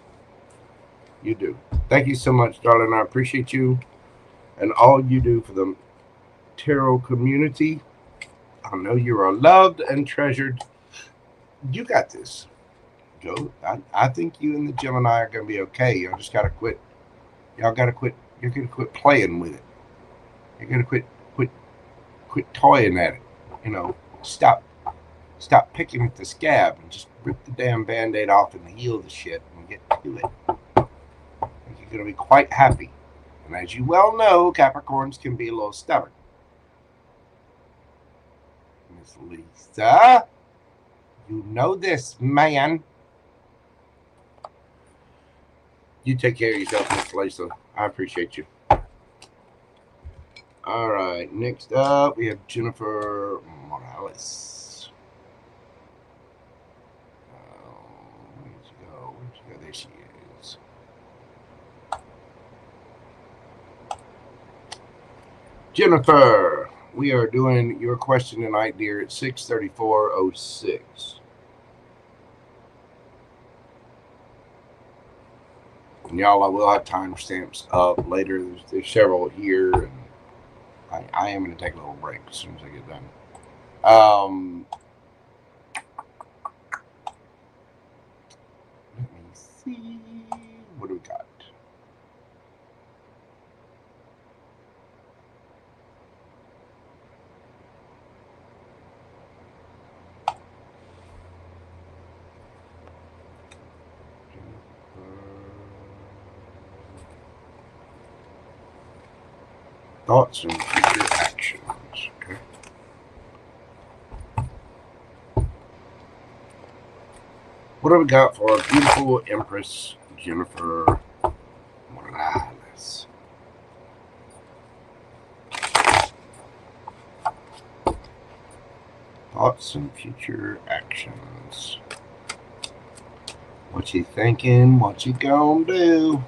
You do. Thank you so much, darling. I appreciate you and all you do for the tarot community. I know you are loved and treasured. You got this. Go. I think you and the Gemini are going to be okay. Y'all just got to quit. Y'all got to quit. You're going to quit playing with it. You're going to quit toying at it. Stop picking at the scab and just rip the damn Band-Aid off and heal the shit and get to it. I think you're going to be quite happy. And as you well know, Capricorns can be a little stubborn. Miss Lisa, you know this, man. You take care of yourself, Miss Lisa. I appreciate you. All right, next up, we have Jennifer Morales. Where'd you go? There she is. Jennifer, we are doing your question tonight, dear, at 6:34:06. And y'all, I will have timestamps up later. There's several here, and I am going to take a little break as soon as I get done. Let me see. What do we got? Thoughts and future actions. Okay. What have we got for our beautiful Empress Jennifer Morales? Thoughts and future actions. What you thinking? What you gonna do?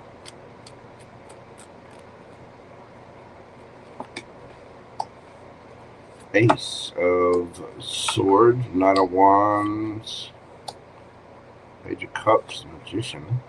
Ace of Swords, Knight of Wands, Page of Cups, Magician.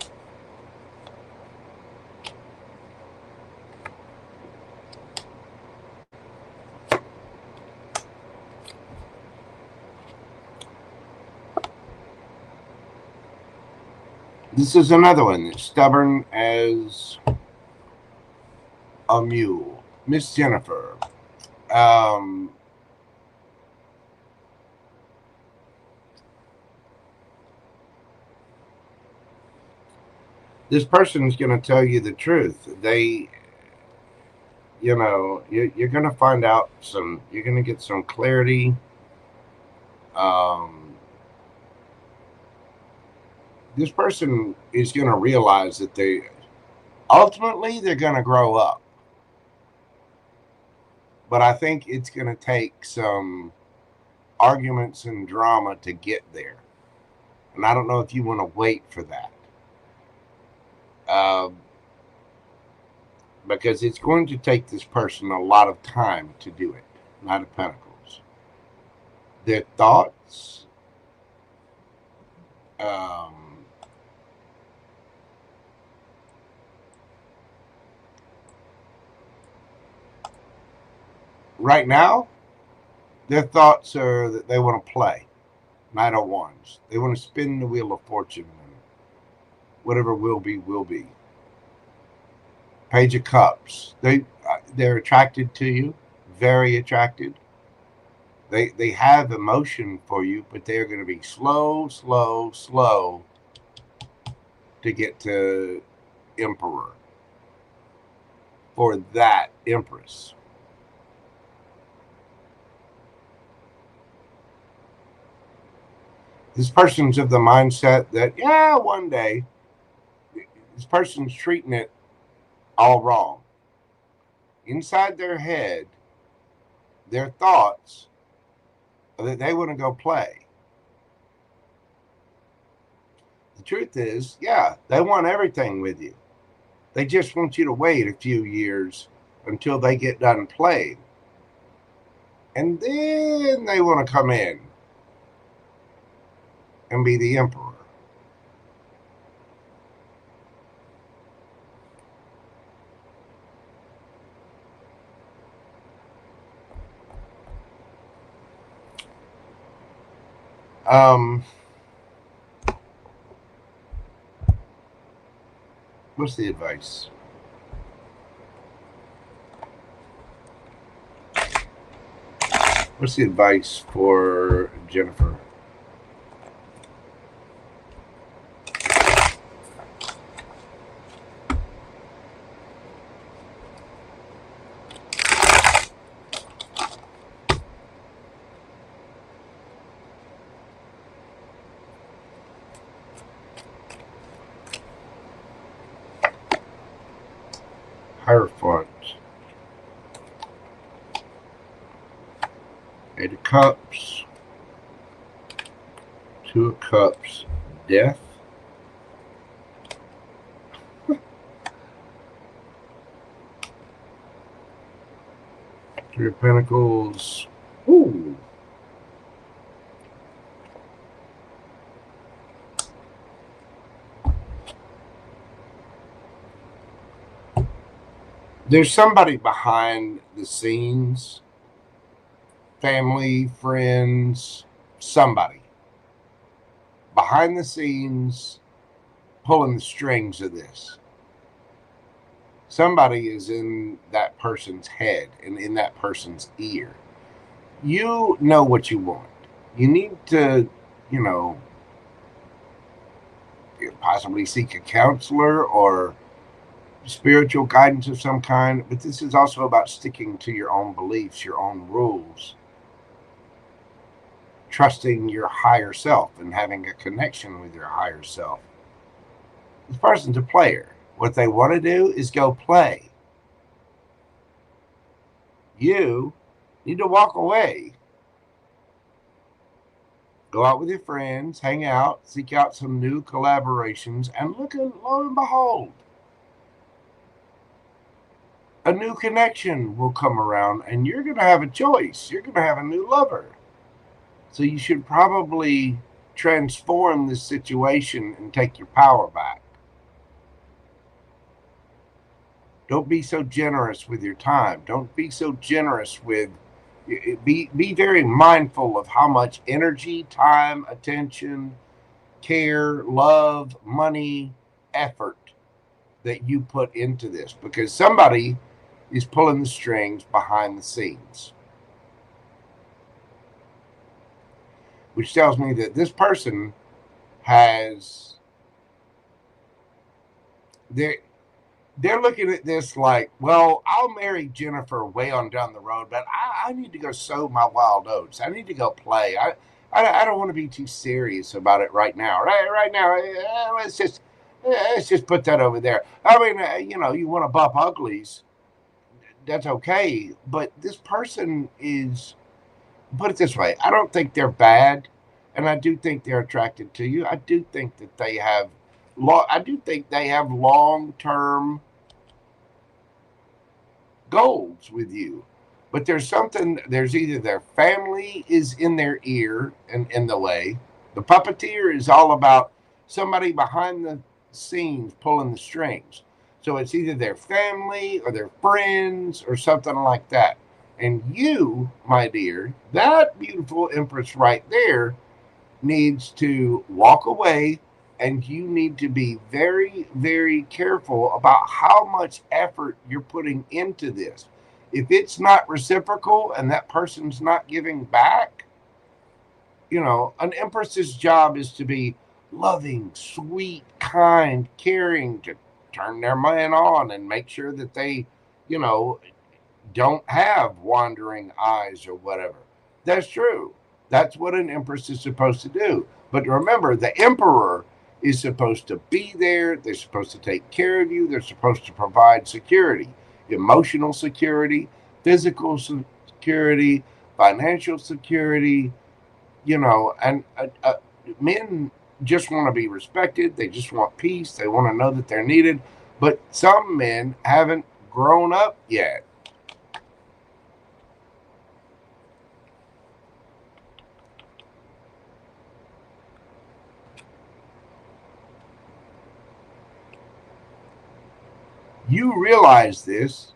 This is another one that's stubborn as a mule. Miss Jennifer. This person is going to tell you the truth. They, you're going to find out you're going to get some clarity. This person is going to realize that ultimately they're going to grow up. But I think it's going to take some arguments and drama to get there. And I don't know if you want to wait for that. Because it's going to take this person a lot of time to do it. Knight of Pentacles. Their thoughts Right now, their thoughts are that they want to play. Knight of Wands. They want to spin the wheel of fortune. And whatever will be, will be. Page of Cups. They're attracted to you. Very attracted. They have emotion for you, but they're going to be slow to get to Emperor for that Empress. This person's of the mindset that, yeah, one day, this person's treating it all wrong. Inside their head, their thoughts are that they want to go play. The truth is, yeah, they want everything with you. They just want you to wait a few years until they get done playing. And then they want to come in and be the emperor. What's the advice? What's the advice for Jennifer? Hierophant. Eight of Cups. Two of Cups. Death. Three of Pentacles. Ooh. There's somebody behind the scenes, family, friends, somebody behind the scenes pulling the strings of this. Somebody is in that person's head and in that person's ear. You know what you want. You need to, possibly seek a counselor or spiritual guidance of some kind, but this is also about sticking to your own beliefs, your own rules, trusting your higher self and having a connection with your higher self. This person's a player. What they want to do is go play. You need to walk away. Go out with your friends, hang out, seek out some new collaborations, and lo and behold, a new connection will come around and you're going to have a choice. You're going to have a new lover. So you should probably transform this situation and take your power back. Don't be so generous with your time. Don't be so generous with, be very mindful of how much energy, time, attention, care, love, money, effort that you put into this, because somebody is pulling the strings behind the scenes, which tells me that this person has, they're looking at this like, well, I'll marry Jennifer way on down the road, but I need to go sow my wild oats. I need to go play. I don't want to be too serious about it right now. Right now, let's just put that over there. I mean, you want to bump uglies, that's okay. But this person is, put it this way, I don't think they're bad, and I do think they're attracted to you. I do think that they have long-term goals with you. But there's either their family is in their ear and in the way, The puppeteer is all about somebody behind the scenes pulling the strings. So it's either their family or their friends or something like that. And you, my dear, that beautiful Empress right there needs to walk away, and you need to be very, very careful about how much effort you're putting into this. If it's not reciprocal and that person's not giving back, you know, an Empress's job is to be loving, sweet, kind, caring, to turn their man on and make sure that they, you know, don't have wandering eyes or whatever. That's true. That's what an Empress is supposed to do. But remember, the Emperor is supposed to be there. They're supposed to take care of you. They're supposed to provide security, emotional security, physical security, financial security, you know, and men just want to be respected. They just want peace. They want to know that they're needed. But some men haven't grown up yet. You realize this,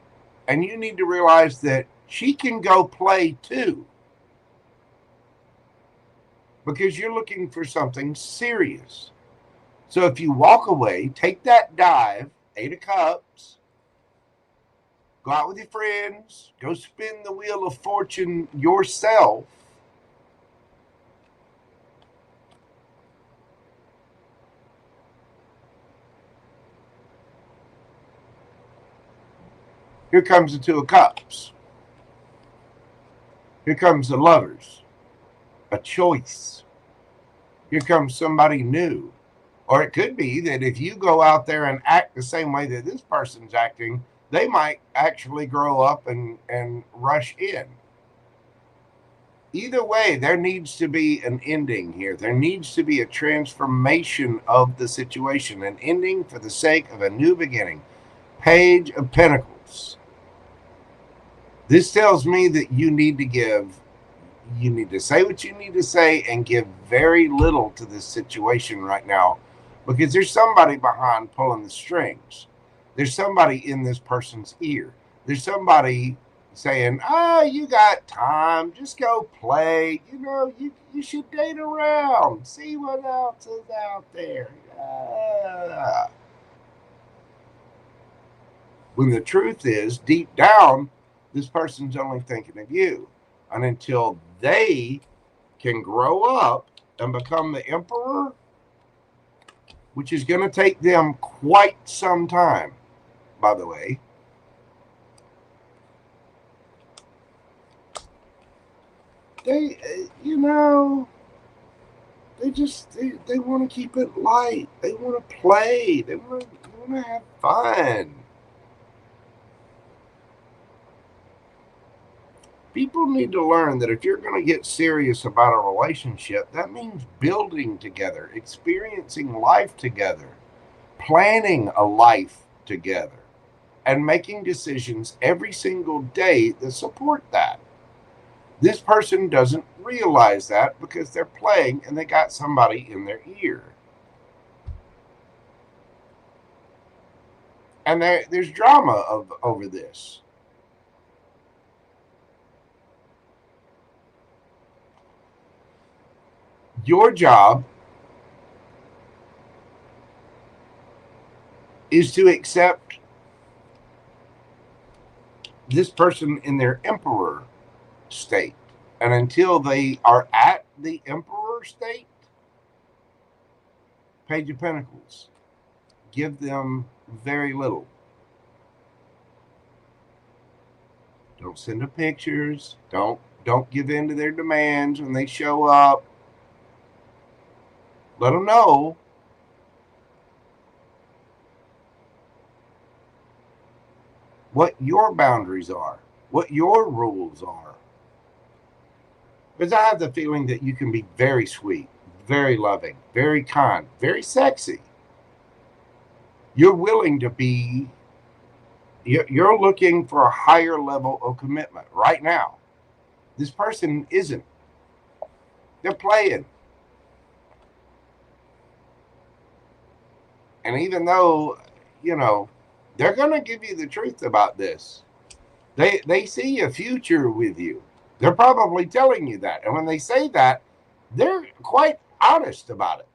and you need to realize that she can go play too, because you're looking for something serious. So if you walk away, take that dive, 8 of Cups, go out with your friends, go spin the Wheel of Fortune yourself, here comes the 2 of Cups. Here comes the Lovers. A choice. Here comes somebody new. Or it could be that if you go out there and act the same way that this person's acting, they might actually grow up and rush in. Either way, there needs to be an ending here. There needs to be a transformation of the situation, an ending for the sake of a new beginning. Page of Pentacles. This tells me that you need to say what you need to say and give very little to this situation right now, because there's somebody behind pulling the strings. There's somebody in this person's ear. There's somebody saying, you got time, just go play. You know, you should date around, see what else is out there. When the truth is, deep down, this person's only thinking of you. And until they can grow up and become the Emperor, which is going to take them quite some time, by the way. They, you know, they want to keep it light. They want to play. They want to have fun. People need to learn that if you're going to get serious about a relationship, that means building together, experiencing life together, planning a life together, and making decisions every single day that support that. This person doesn't realize that because they're playing and they got somebody in their ear. And there's drama over this. Your job is to accept this person in their Emperor state. And until they are at the Emperor state, Page of Pentacles, give them very little. Don't send them pictures. Don't give in to their demands when they show up. Let them know what your boundaries are, what your rules are. Because I have the feeling that you can be very sweet, very loving, very kind, very sexy. You're willing to be, you're looking for a higher level of commitment right now. This person isn't. They're playing. And even though, you know, they're going to give you the truth about this, they see a future with you. They're probably telling you that. And when they say that, they're quite honest about it.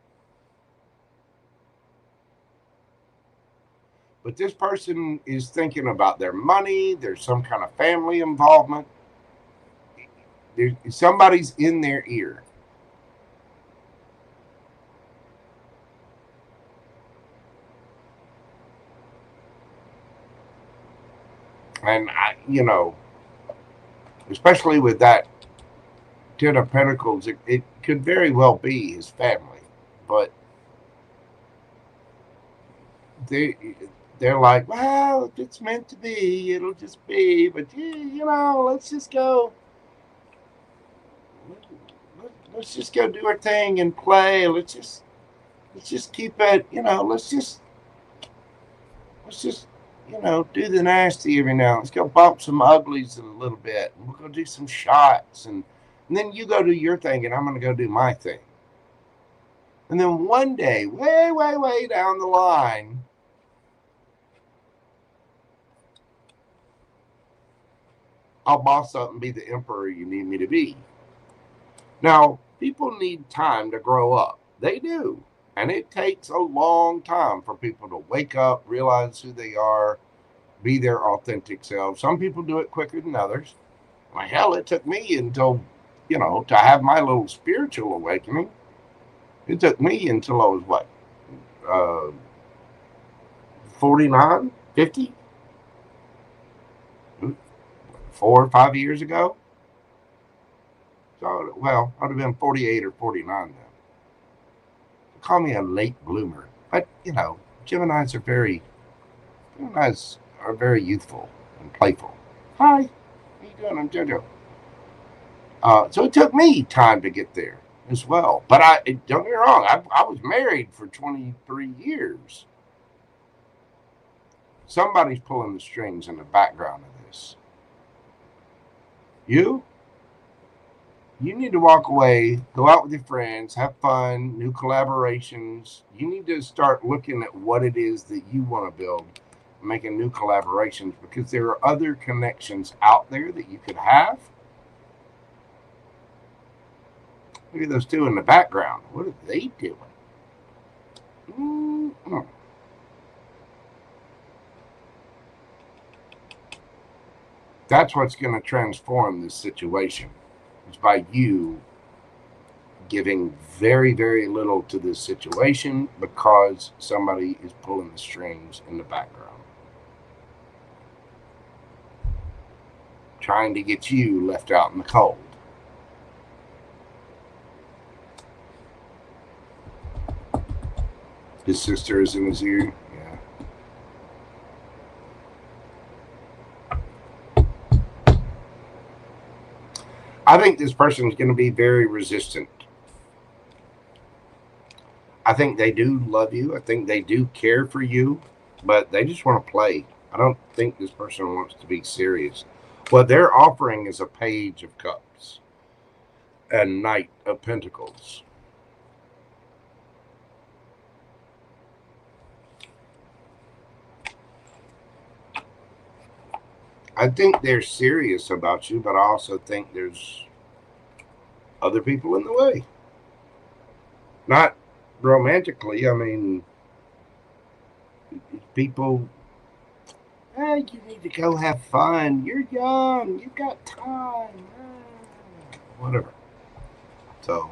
But this person is thinking about their money. There's some kind of family involvement. Somebody's in their ear. And, you know, especially with that Ten of Pentacles, it could very well be his family. But they're like, well, if it's meant to be, it'll just be. But, you know, let's just go. Let's just go do our thing and play. Let's just keep it, you know, let's just, you know, do the nasty every now. Let's go bump some uglies a little bit. And we'll go do some shots. And then you go do your thing and I'm going to go do my thing. And then one day, way down the line, I'll boss up and be the emperor you need me to be. Now, people need time to grow up. They do. And it takes a long time for people to wake up, realize who they are, be their authentic selves. Some people do it quicker than others. Like, hell, it took me until, you know, to have my little spiritual awakening. It took me until I was, what, 49, 50? 4 or 5 years ago? So, well, I'd have been 48 or 49 then. Call me a late bloomer, but you know, Geminis are very youthful and playful. Hi, how you doing? I'm Jojo. So it took me time to get there as well. But don't get me wrong, I was married for 23 years. Somebody's pulling the strings in the background of this. You need to walk away, go out with your friends, have fun, new collaborations. You need to start looking at what it is that you want to build, making new collaborations, because there are other connections out there that you could have. Look at those two in the background. What are they doing? Mm-hmm. That's what's going to transform this situation. It's by you giving very, very little to this situation because somebody is pulling the strings in the background, trying to get you left out in the cold. His sister is in his ear. I think this person is going to be very resistant. I think they do love you. I think they do care for you, but they just want to play. I don't think this person wants to be serious. What they're offering is a Page of Cups and Knight of Pentacles. I think they're serious about you, but I also think there's other people in the way. Not romantically. I mean, people, you need to go have fun. You're young. You've got time. Whatever. So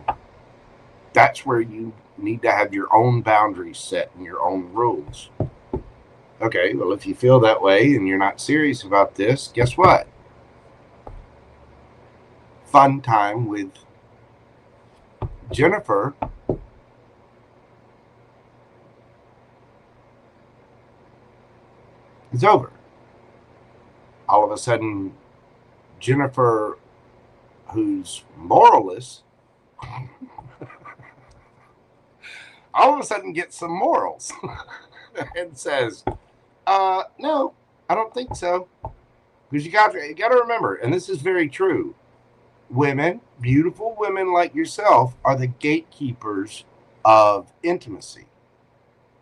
that's where you need to have your own boundaries set and your own rules. Okay, well, if you feel that way and you're not serious about this, guess what? Fun time with Jennifer is over. All of a sudden, Jennifer, who's moralist, all of a sudden gets some morals and says, no, I don't think so. Because you got to remember, and this is very true, women, beautiful women like yourself, are the gatekeepers of intimacy.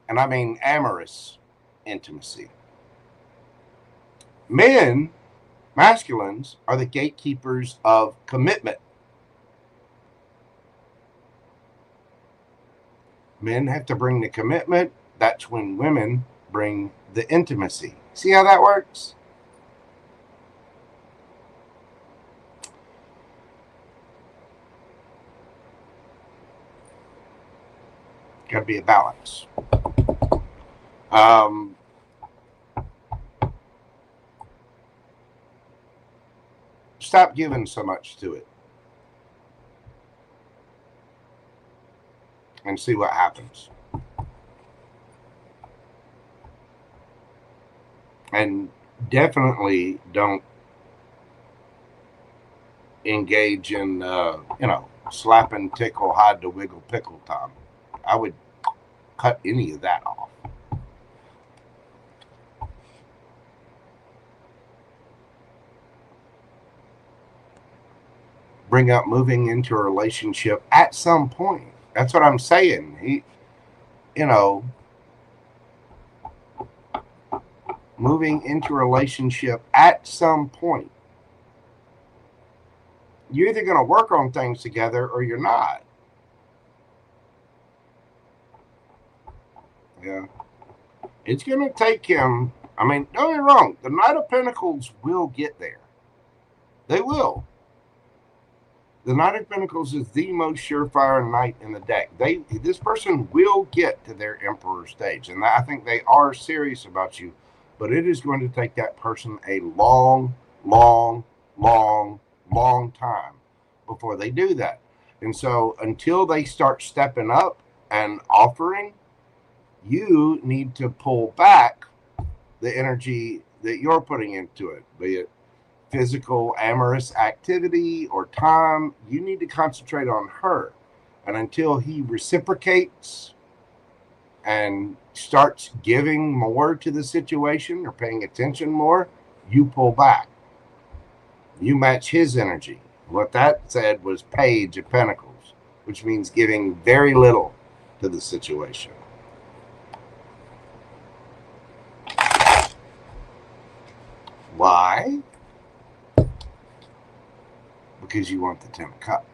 And I mean amorous intimacy. Men, masculines, are the gatekeepers of commitment. Men have to bring the commitment. That's when women bring the intimacy. See how that works? Got to be a balance. Stop giving so much to it and see what happens. And definitely don't engage in, slap and tickle, hide to wiggle, pickle time. I would cut any of that off. Bring up moving into a relationship at some point. That's what I'm saying. Moving into a relationship at some point. You're either going to work on things together or you're not. Yeah. It's going to take him. I mean, don't get me wrong. The Knight of Pentacles will get there. They will. The Knight of Pentacles is the most surefire knight in the deck. This person will get to their Emperor stage. And I think they are serious about you. But it is going to take that person a long, long, long, long time before they do that. And so until they start stepping up and offering, you need to pull back the energy that you're putting into it, be it physical, amorous activity or time. You need to concentrate on her. And until he reciprocates and starts giving more to the situation or paying attention more, you pull back. You match his energy. What that said was Page of Pentacles, which means giving very little to the situation. Why? Because you want the 10 of Cups.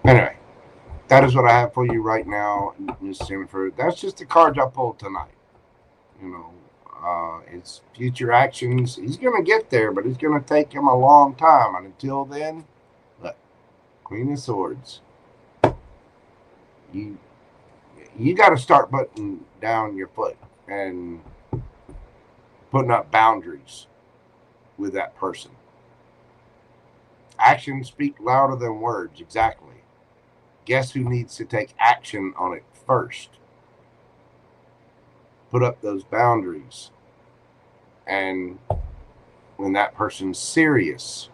Anyway, that is what I have for you right now, Miss Jennifer. That's just the cards I pulled tonight. It's future actions. He's going to get there, but it's going to take him a long time. And until then, look, Queen of Swords. You got to start putting down your foot and putting up boundaries with that person. Actions speak louder than words. Exactly. Guess who needs to take action on it first? Put up those boundaries. And when that person's serious,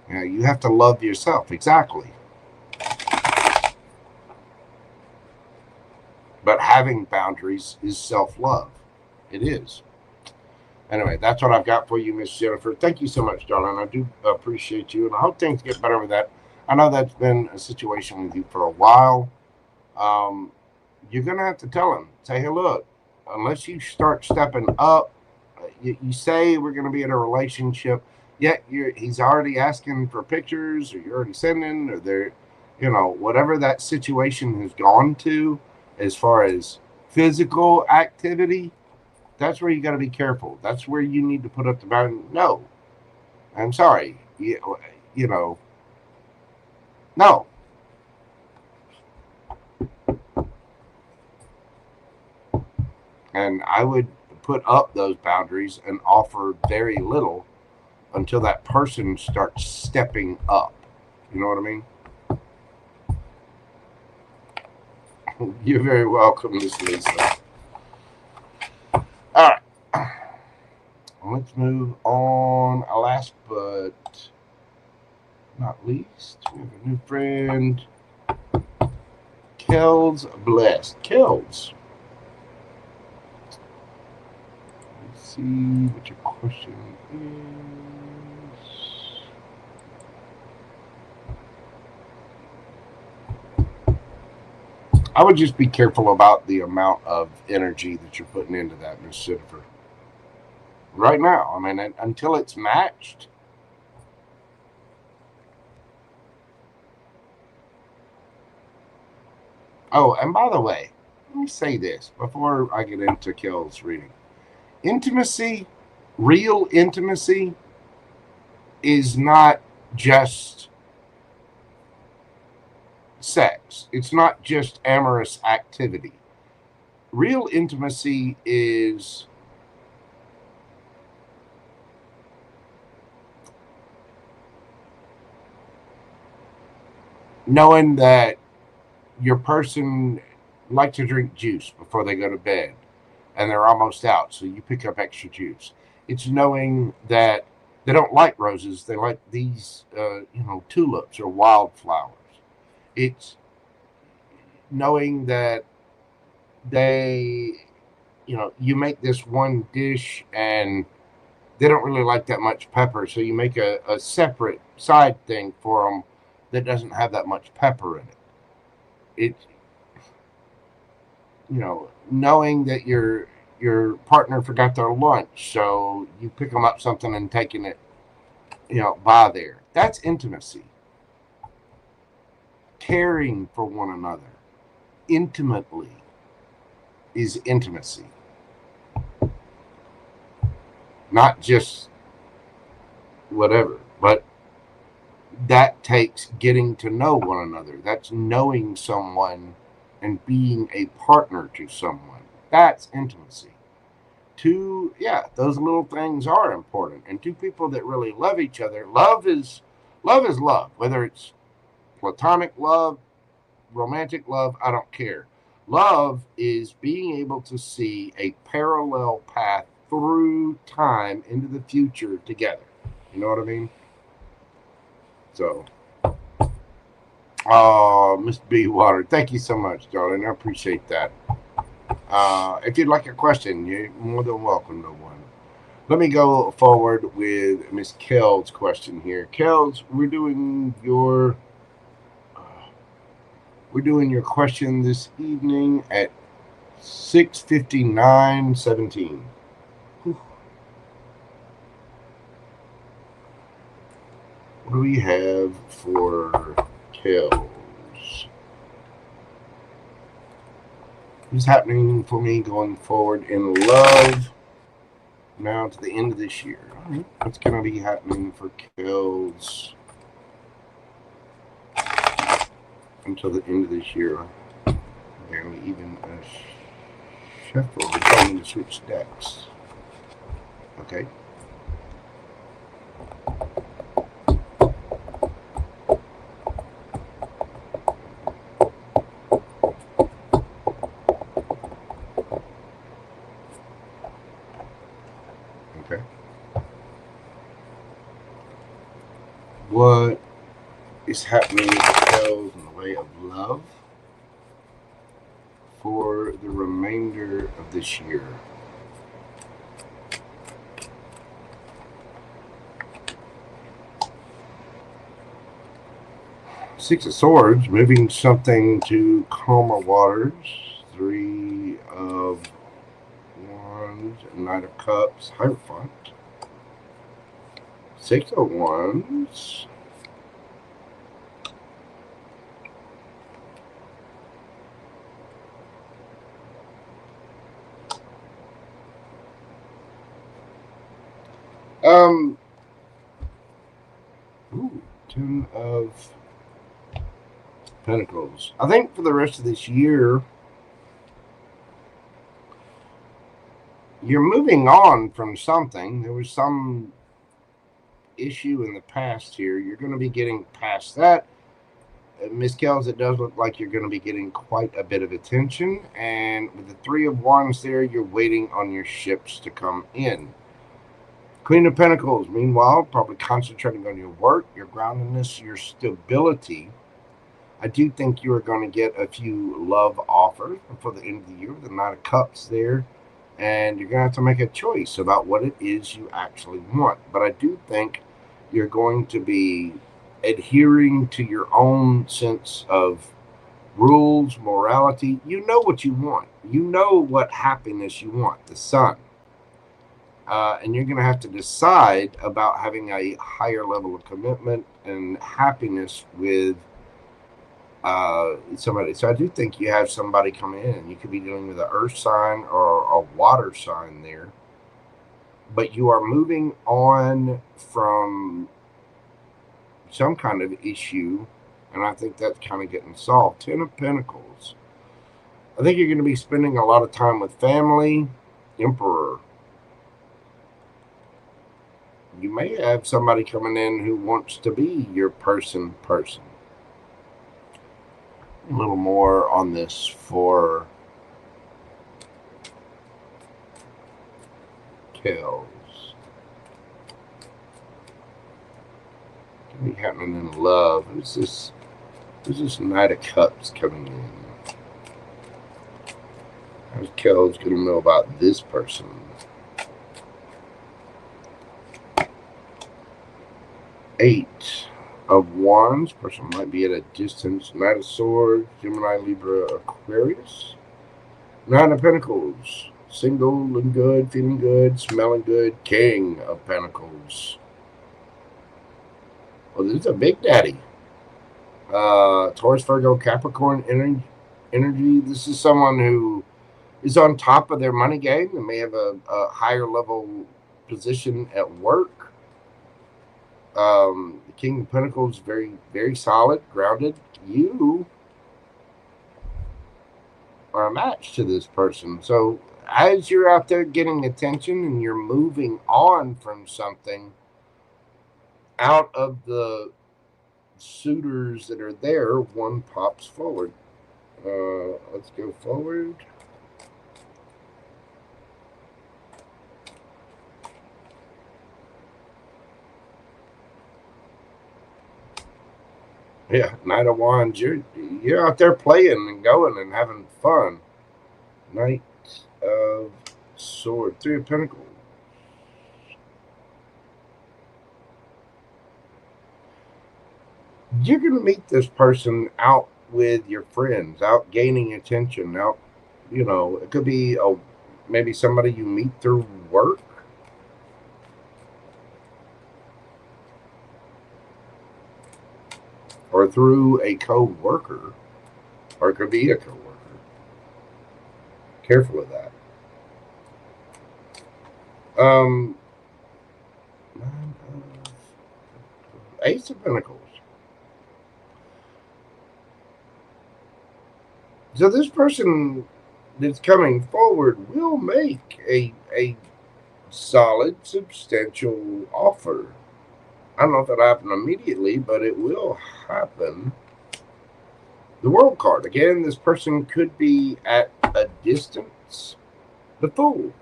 you have to love yourself. Exactly. But having boundaries is self-love. It is. Anyway, that's what I've got for you, Miss Jennifer. Thank you so much, darling. I do appreciate you, and I hope things get better with that. I know that's been a situation with you for a while. You're going to have to tell him. Say, hey, look, unless you start stepping up, you say we're going to be in a relationship, yet he's already asking for pictures, or you're already sending, or they're, whatever that situation has gone to as far as physical activity. That's where you got to be careful. That's where you need to put up the boundary. No, I'm sorry. No. And I would put up those boundaries and offer very little until that person starts stepping up. You know what I mean? You're very welcome, Miss Lisa. All right. Let's move on. Last but not least, we have a new friend, kelsblessed. Kels. Let's see what your question is. I would just be careful about the amount of energy that you're putting into that, Miss Jennifer. Right now, I mean, until it's matched. Oh, and by the way, let me say this before I get into Kel's reading. Intimacy, real intimacy, is not just sex. It's not just amorous activity. Real intimacy is knowing that your person likes to drink juice before they go to bed and they're almost out, so you pick up extra juice. It's knowing that they don't like roses, they like these tulips or wildflowers. It's knowing that they you make this one dish and they don't really like that much pepper, so you make a separate side thing for them that doesn't have that much pepper in it. It's knowing that your partner forgot their lunch, so you pick them up something and taking it by there. That's intimacy. Caring for one another intimately is intimacy. Not just whatever, but that takes getting to know one another. That's knowing someone and being a partner to someone. That's intimacy. Those little things are important. And two people that really love each other, love is love. Whether it's platonic love, romantic love, I don't care. Love is being able to see a parallel path through time into the future together. You know what I mean? So, Miss B. Water, thank you so much, darling. I appreciate that. If you'd like a question, you're more than welcome to one. Let me go forward with Miss Kel's question here. Kels, we're doing your question this evening at 6:59:17. What do we have for Kels? What's happening for me going forward in love now to the end of this year? All right. What's going to be happening for Kels until the end of this year? Barely even a shuffle. We're trying to switch decks. Okay. What is happening in the way of love for the remainder of this year? Six of Swords, moving something to calmer waters. Three of Wands, Knight of Cups, Hierophant. Six of Wands. Ten of Pentacles. I think for the rest of this year, you're moving on from something. There was some issue in the past here. You're going to be getting past that. Miss Kels, it does look like you're going to be getting quite a bit of attention. And with the Three of Wands there, you're waiting on your ships to come in. Queen of Pentacles, meanwhile, probably concentrating on your work, your groundedness, your stability. I do think you are going to get a few love offers before the end of the year. The Knight of Cups there. And you're going to have to make a choice about what it is you actually want. But I do think you're going to be adhering to your own sense of rules, morality. You know what you want. You know what happiness you want, the sun. And you're going to have to decide about having a higher level of commitment and happiness with somebody. So I do think you have somebody come in, and you could be dealing with an earth sign or a water sign there. But you are moving on from some kind of issue, and I think that's kind of getting solved. 10 of Pentacles. I think you're going to be spending a lot of time with family. Emperor. You may have somebody coming in who wants to be your person. A little more on this for Kels. Could be happening in love. Who's this Knight of Cups coming in? How's Kels going to know about this person? Eight of Wands. Person might be at a distance. Knight of Swords. Gemini, Libra, Aquarius. Nine of Pentacles. Single and good, feeling good, smelling good. King of Pentacles. Well, this is a big daddy. Taurus, Virgo, Capricorn energy. This is someone who is on top of their money game and may have a higher level position at work. The King of Pentacles, very, very solid, grounded. You are a match to this person. So as you're out there getting attention and you're moving on from something, out of the suitors that are there, one pops forward. Let's go forward. Yeah, Knight of Wands. You're out there playing and going and having fun. Knight of Swords. Three of Pentacles. You're going to meet this person out with your friends, out gaining attention, out, you know, it could be maybe somebody you meet through work. Or through a co-worker, or it could be a co-worker. Careful of that. Ace of Pentacles. So this person that's coming forward will make a solid, substantial offer. I don't know if it'll happen immediately, but it will happen. The World card. Again, this person could be at a distance. The Fool.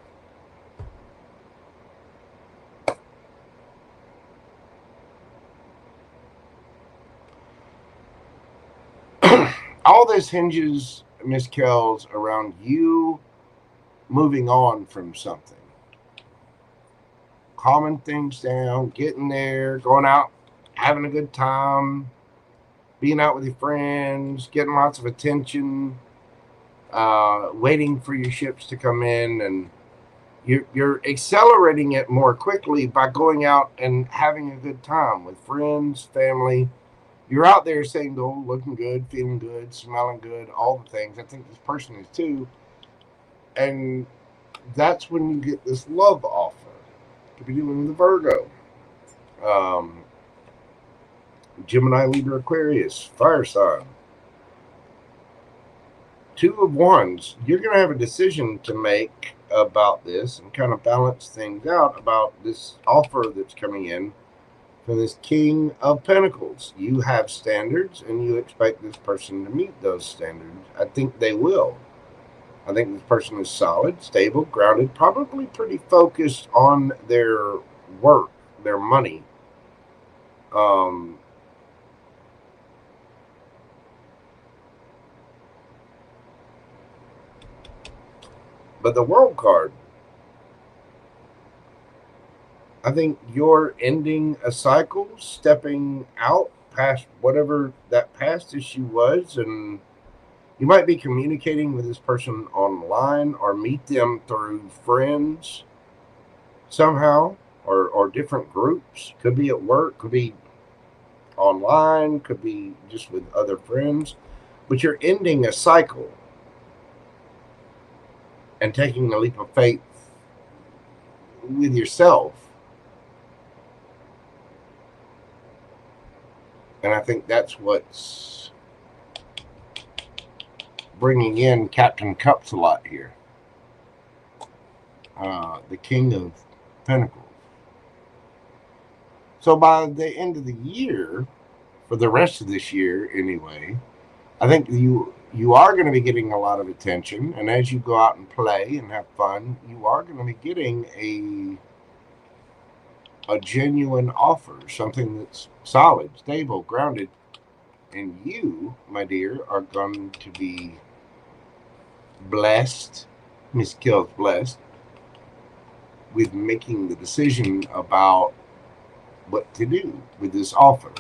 All this hinges, Miss Kels, around you moving on from something. Calming things down, getting there, going out, having a good time, being out with your friends, getting lots of attention, waiting for your ships to come in, and you're accelerating it more quickly by going out and having a good time with friends, family. You're out there single, looking good, feeling good, smelling good, all the things. I think this person is too. And that's when you get this love offer. Could be dealing with a Virgo. Gemini, Libra, Aquarius, fire sign. Two of Wands. You're going to have a decision to make about this and kind of balance things out about this offer that's coming in for this King of Pentacles. You have standards and you expect this person to meet those standards. I think they will. I think this person is solid, stable, grounded, probably pretty focused on their work, their money. But the World card, I think you're ending a cycle, stepping out past whatever that past issue was, and You might be communicating with this person online or meet them through friends somehow, or different groups. Could be at work, could be online, could be just with other friends. But you're ending a cycle and taking a leap of faith with yourself. And I think that's what's bringing in Captain Cups a lot here. The King of Pentacles. So by the end of the year, for the rest of this year anyway, I think you are going to be getting a lot of attention. And as you go out and play and have fun, you are going to be getting a genuine offer, something that's solid, stable, grounded. And you, my dear, are going to be blessed, Miss Kelsblessed, with making the decision about what to do with this offer.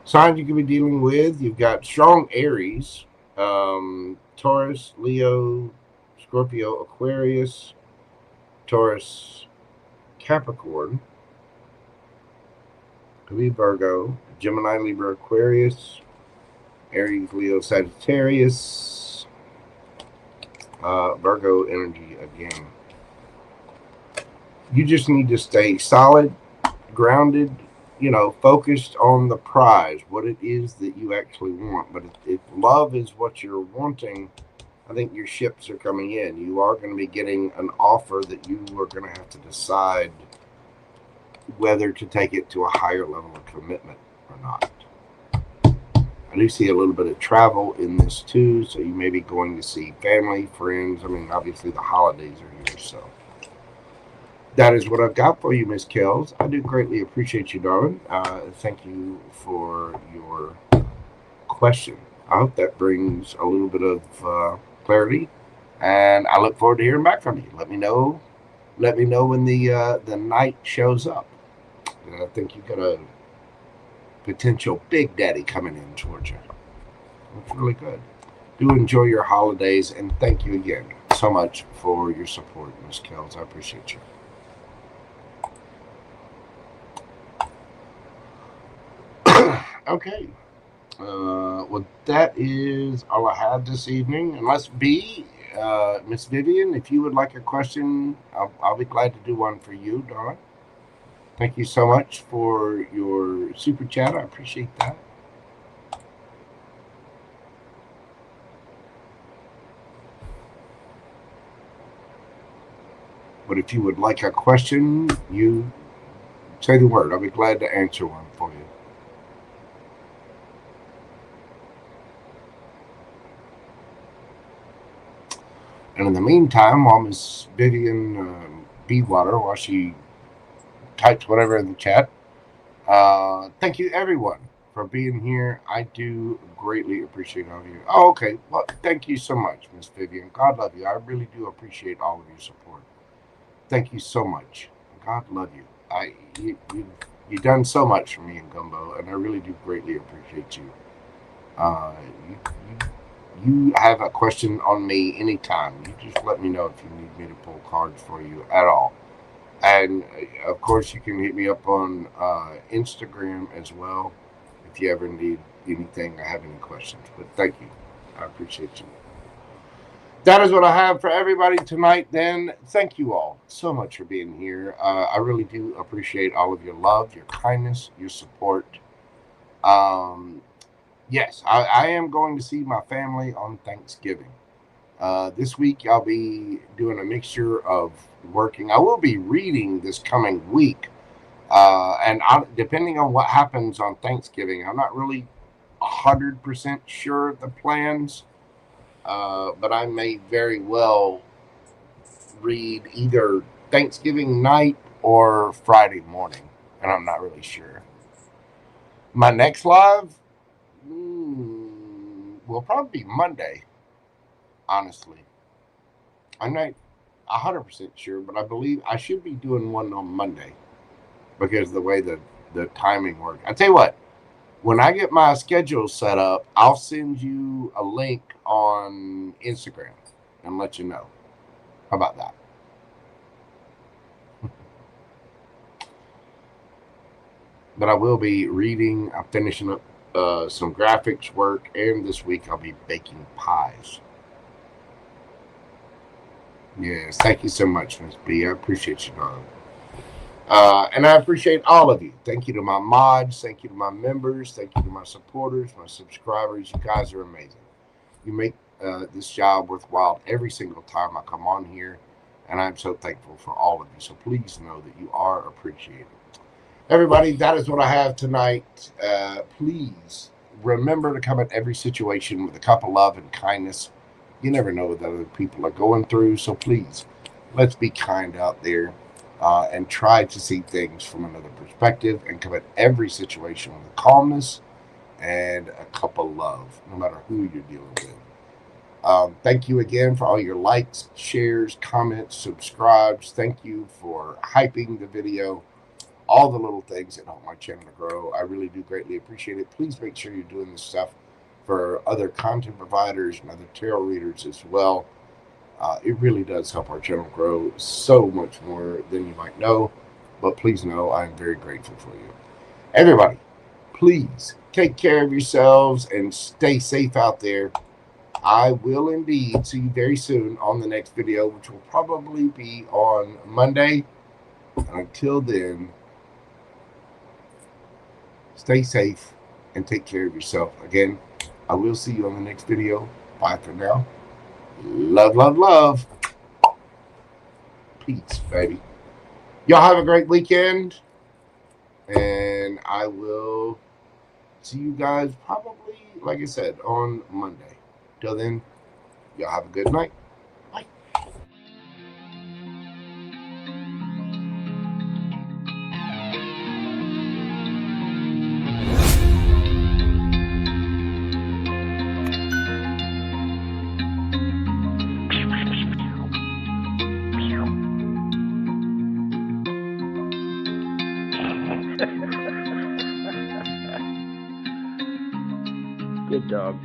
Signs you could be dealing with, you've got strong Aries, Taurus, Leo, Scorpio, Aquarius, Taurus, Capricorn, could be Virgo, Gemini, Libra, Aquarius, Aries, Leo, Sagittarius, Virgo energy again. You just need to stay solid, grounded, focused on the prize, what it is that you actually want. But if love is what you're wanting, I think your ships are coming in. You are going to be getting an offer that you are going to have to decide whether to take it to a higher level of commitment or not. I do see a little bit of travel in this too, so you may be going to see family, friends. I mean, obviously the holidays are here, so that is what I've got for you, Miss Kells. I do greatly appreciate you, darling. Thank you for your question. I hope that brings a little bit of clarity, and I look forward to hearing back from you. Let me know when the night shows up. I think you've got a potential big daddy coming in towards you. That's really good. Do enjoy your holidays, and thank you again so much for your support, Miss Kells. I appreciate you. Okay. Well, that is all I had this evening. Unless B, Miss Vivian, if you would like a question, I'll be glad to do one for you, darling. Thank you so much for your super chat. I appreciate that. But if you would like a question, you say the word. I'll be glad to answer one for you. And in the meantime, while Miss Vivian Bewater, while she types whatever in the chat, thank you everyone for being here. I do greatly appreciate all of you. Oh, okay. Well, thank you so much, Miss Vivian. God love you. I really do appreciate all of your support. Thank you so much. God love you. You've done so much for me and Gumbo, and I really do greatly appreciate you. You have a question on me anytime. You just let me know if you need me to pull cards for you at all. And of course, you can hit me up on Instagram as well if you ever need anything or have any questions. But thank you. I appreciate you. That is what I have for everybody tonight. Then thank you all so much for being here. I really do appreciate all of your love, your kindness, your support. Yes, I am going to see my family on Thanksgiving. This week, I'll be doing a mixture of working. I will be reading this coming week. And depending on what happens on Thanksgiving, I'm not really 100% sure of the plans. But I may very well read either Thanksgiving night or Friday morning. And I'm not really sure. My next live will probably be Monday, honestly. I'm not 100% sure, but I believe I should be doing one on Monday because of the way the timing works. I tell you what, When I get my schedule set up, I'll send you a link on Instagram and let you know. How about that? But I will be reading. I'm finishing up some graphics work, and this week I'll be baking pies. Yes, thank you so much, Miss B. I appreciate you, darling. And I appreciate all of you. Thank you to my mods. Thank you to my members. Thank you to my supporters, my subscribers. You guys are amazing. You make this job worthwhile every single time I come on here, and I'm so thankful for all of you. So please know that you are appreciated. Everybody, that is what I have tonight. Please remember to come at every situation with a cup of love and kindness. You never know what other people are going through, so please, let's be kind out there and try to see things from another perspective and come at every situation with calmness and a cup of love, no matter who you're dealing with. Thank you again for all your likes, shares, comments, subscribes. Thank you for hyping the video. All the little things that help my channel to grow. I really do greatly appreciate it. Please make sure you're doing this stuff for other content providers and other tarot readers as well. It really does help our channel grow so much more than you might know. But please know I'm very grateful for you. Everybody, please take care of yourselves and stay safe out there. I will indeed see you very soon on the next video, which will probably be on Monday. And until then, stay safe and take care of yourself. Again, I will see you on the next video. Bye for now. Love, love, love. Peace, baby. Y'all have a great weekend. And I will see you guys probably, like I said, on Monday. Till then, y'all have a good night. Bye. Good dog.